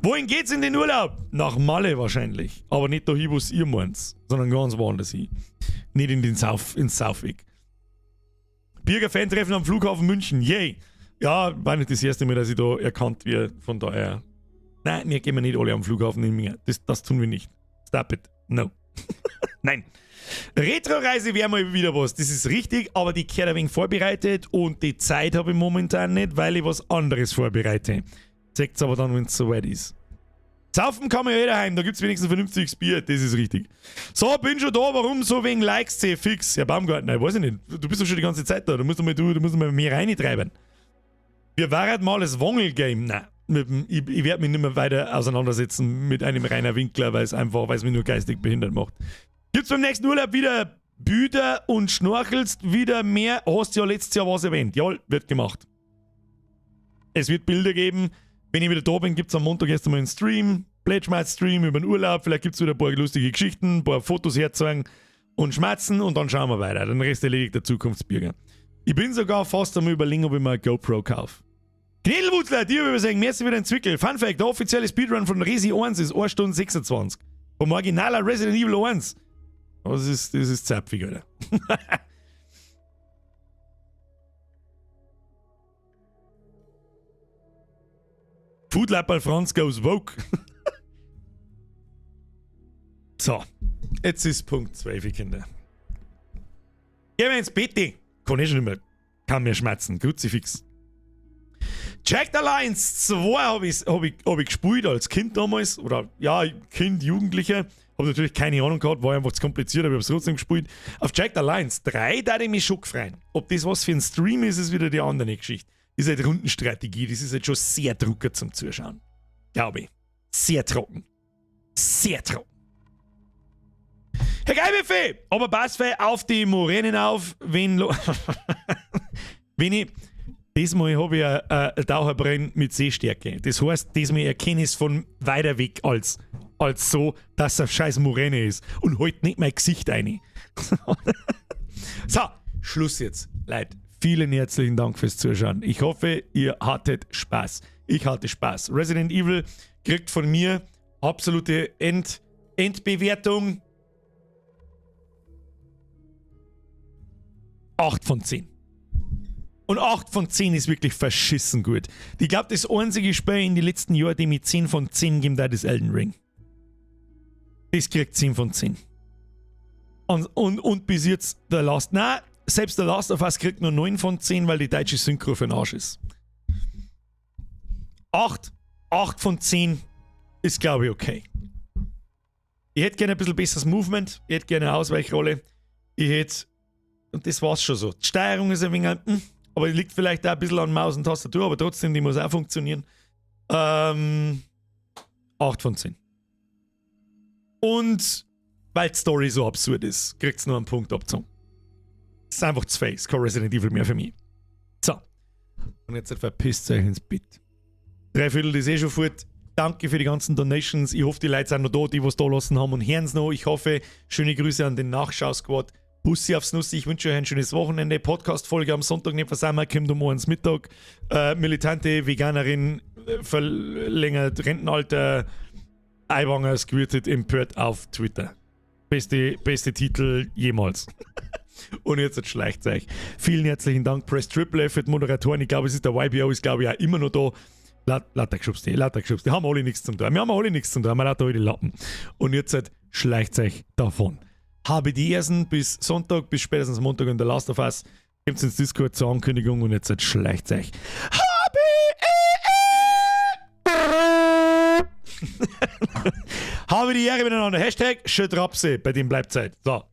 S1: Wohin geht's in den Urlaub? Nach Malle wahrscheinlich. Aber nicht dahin, wo es ihr meint, sondern ganz woanders hin. Nicht in ins Saufweg. Bürger-Fan-Treffen am Flughafen München. Yay! Ja, war nicht das erste Mal, dass ich da erkannt werde. Von daher. Nein, wir gehen nicht alle am Flughafen in mir. Das tun wir nicht. Stop it. No. Nein. Retro-Reise wäre mal wieder was, das ist richtig, aber die gehört ein wenig vorbereitet und die Zeit habe ich momentan nicht, weil ich was anderes vorbereite. Zeigt's aber dann, wenn es soweit ist. Saufen kann man ja jeder heim, da gibt's wenigstens ein vernünftiges Bier, das ist richtig. So, bin schon da, warum so wegen Likes fix? Herr Baumgartner, weiß ich nicht, du bist doch schon die ganze Zeit da, du musst mal mehr reintreiben. Wir waren mal das Wongel-Game, nein. Ich werde mich nicht mehr weiter auseinandersetzen mit einem Rainer Winkler, weil es mich nur geistig behindert macht. Gibt's beim nächsten Urlaub wieder Büder und schnorchelst wieder mehr? Hast du ja letztes Jahr was erwähnt. Ja, wird gemacht. Es wird Bilder geben. Wenn ich wieder da bin, gibt's am Montag erst einmal einen Stream. Pledge-Stream über den Urlaub. Vielleicht gibt's wieder ein paar lustige Geschichten, ein paar Fotos herzeigen und schmatzen und dann schauen wir weiter. Den Rest erledigt der Zukunftsbürger. Ich bin sogar fast am Überlegen, ob ich mir eine GoPro kaufe. Knädelwutzler, die übersagen, merci wieder ein Zwickel. Fun Fact, der offizielle Speedrun von Resi 1 ist 1 Stunde 26. Vom originaler Resident Evil 1. Das ist zapfig, Alter. Foodlapperl Franz goes woke. So, jetzt ist Punkt 12, Kinder. Gehen wir ins Bett. Kann ich schon nicht mehr. Kann mir schmerzen. Kruzifix. Jagged Alliance 2 hab ich gespielt als Kind damals. Oder ja, Kind, Jugendlicher. Hab natürlich keine Ahnung gehabt, war einfach zu kompliziert, aber ich hab's trotzdem gespielt. Auf Jagged Alliance 3 da ich mich schon gefreut. Ob das was für ein Stream ist, ist wieder die andere Geschichte. Das ist halt Rundenstrategie, das ist halt schon sehr drucker zum Zuschauen. Glaube ich. Sehr trocken. Sehr trocken. Herr Geibefee, aber Bassfee auf die Moränen auf, wenn ich Diesmal habe ich ein Taucherbrenn mit Sehstärke. Das heißt, diesmal erkenne ich es von weiter weg als so, dass es eine scheiß Moräne ist. Und halt nicht mein Gesicht rein. So, Schluss jetzt. Leute, vielen herzlichen Dank fürs Zuschauen. Ich hoffe, ihr hattet Spaß. Ich hatte Spaß. Resident Evil kriegt von mir absolute Endbewertung 8 von 10. Und 8 von 10 ist wirklich verschissen gut. Ich glaube, das einzige Spiel in den letzten Jahren, dem ich 10 von 10 geben darf, ist Elden Ring. Das kriegt 10 von 10. Und bis jetzt der Last... Nein, selbst der Last of Us kriegt nur 9 von 10, weil die deutsche Synchro für den Arsch ist. 8 von 10 ist, glaube ich, okay. Ich hätte gerne ein bisschen besseres Movement. Ich hätte gerne eine Ausweichrolle. Ich hätte... Und das war's schon so. Die Steuerung ist ein wenig... aber die liegt vielleicht auch ein bisschen an Maus und Tastatur, aber trotzdem, die muss auch funktionieren. 8 von 10. Und weil die Story so absurd ist, kriegt es nur einen Punkt abgezogen. Das ist einfach zu face. Kein Resident Evil mehr für mich. So. Und jetzt verpisst euch ins Bett. 3/4 ist schon fort. Danke für die ganzen Donations. Ich hoffe, die Leute sind noch da, die was da lassen haben und hören es noch. Ich hoffe, schöne Grüße an den Nachschau-Squad. Bussi aufs Nussi, ich wünsche euch ein schönes Wochenende. Podcast-Folge am Sonntag nicht versäumen, kommt um morgens Mittag. Militante Veganerin, verlängert Rentenalter, Eiwanger squirtet empört auf Twitter. Beste Titel jemals. Und jetzt schleicht euch. Vielen herzlichen Dank, Press Triple F für die Moderatoren. Ich glaube, es ist der YBO, ist glaube ich auch immer noch da. Lauter geschubst, die haben alle nichts zum tun. Wir haben alle nichts zum tun, wir lauter alle Lappen. Und jetzt schleicht euch davon. Habe die ersten bis Sonntag, bis spätestens Montag in der Last of Us. Gebt ins Discord zur Ankündigung und jetzt schleicht euch. Habe die Ehre miteinander. Hashtag Schötrapse. Bei dem bleibt Zeit. So.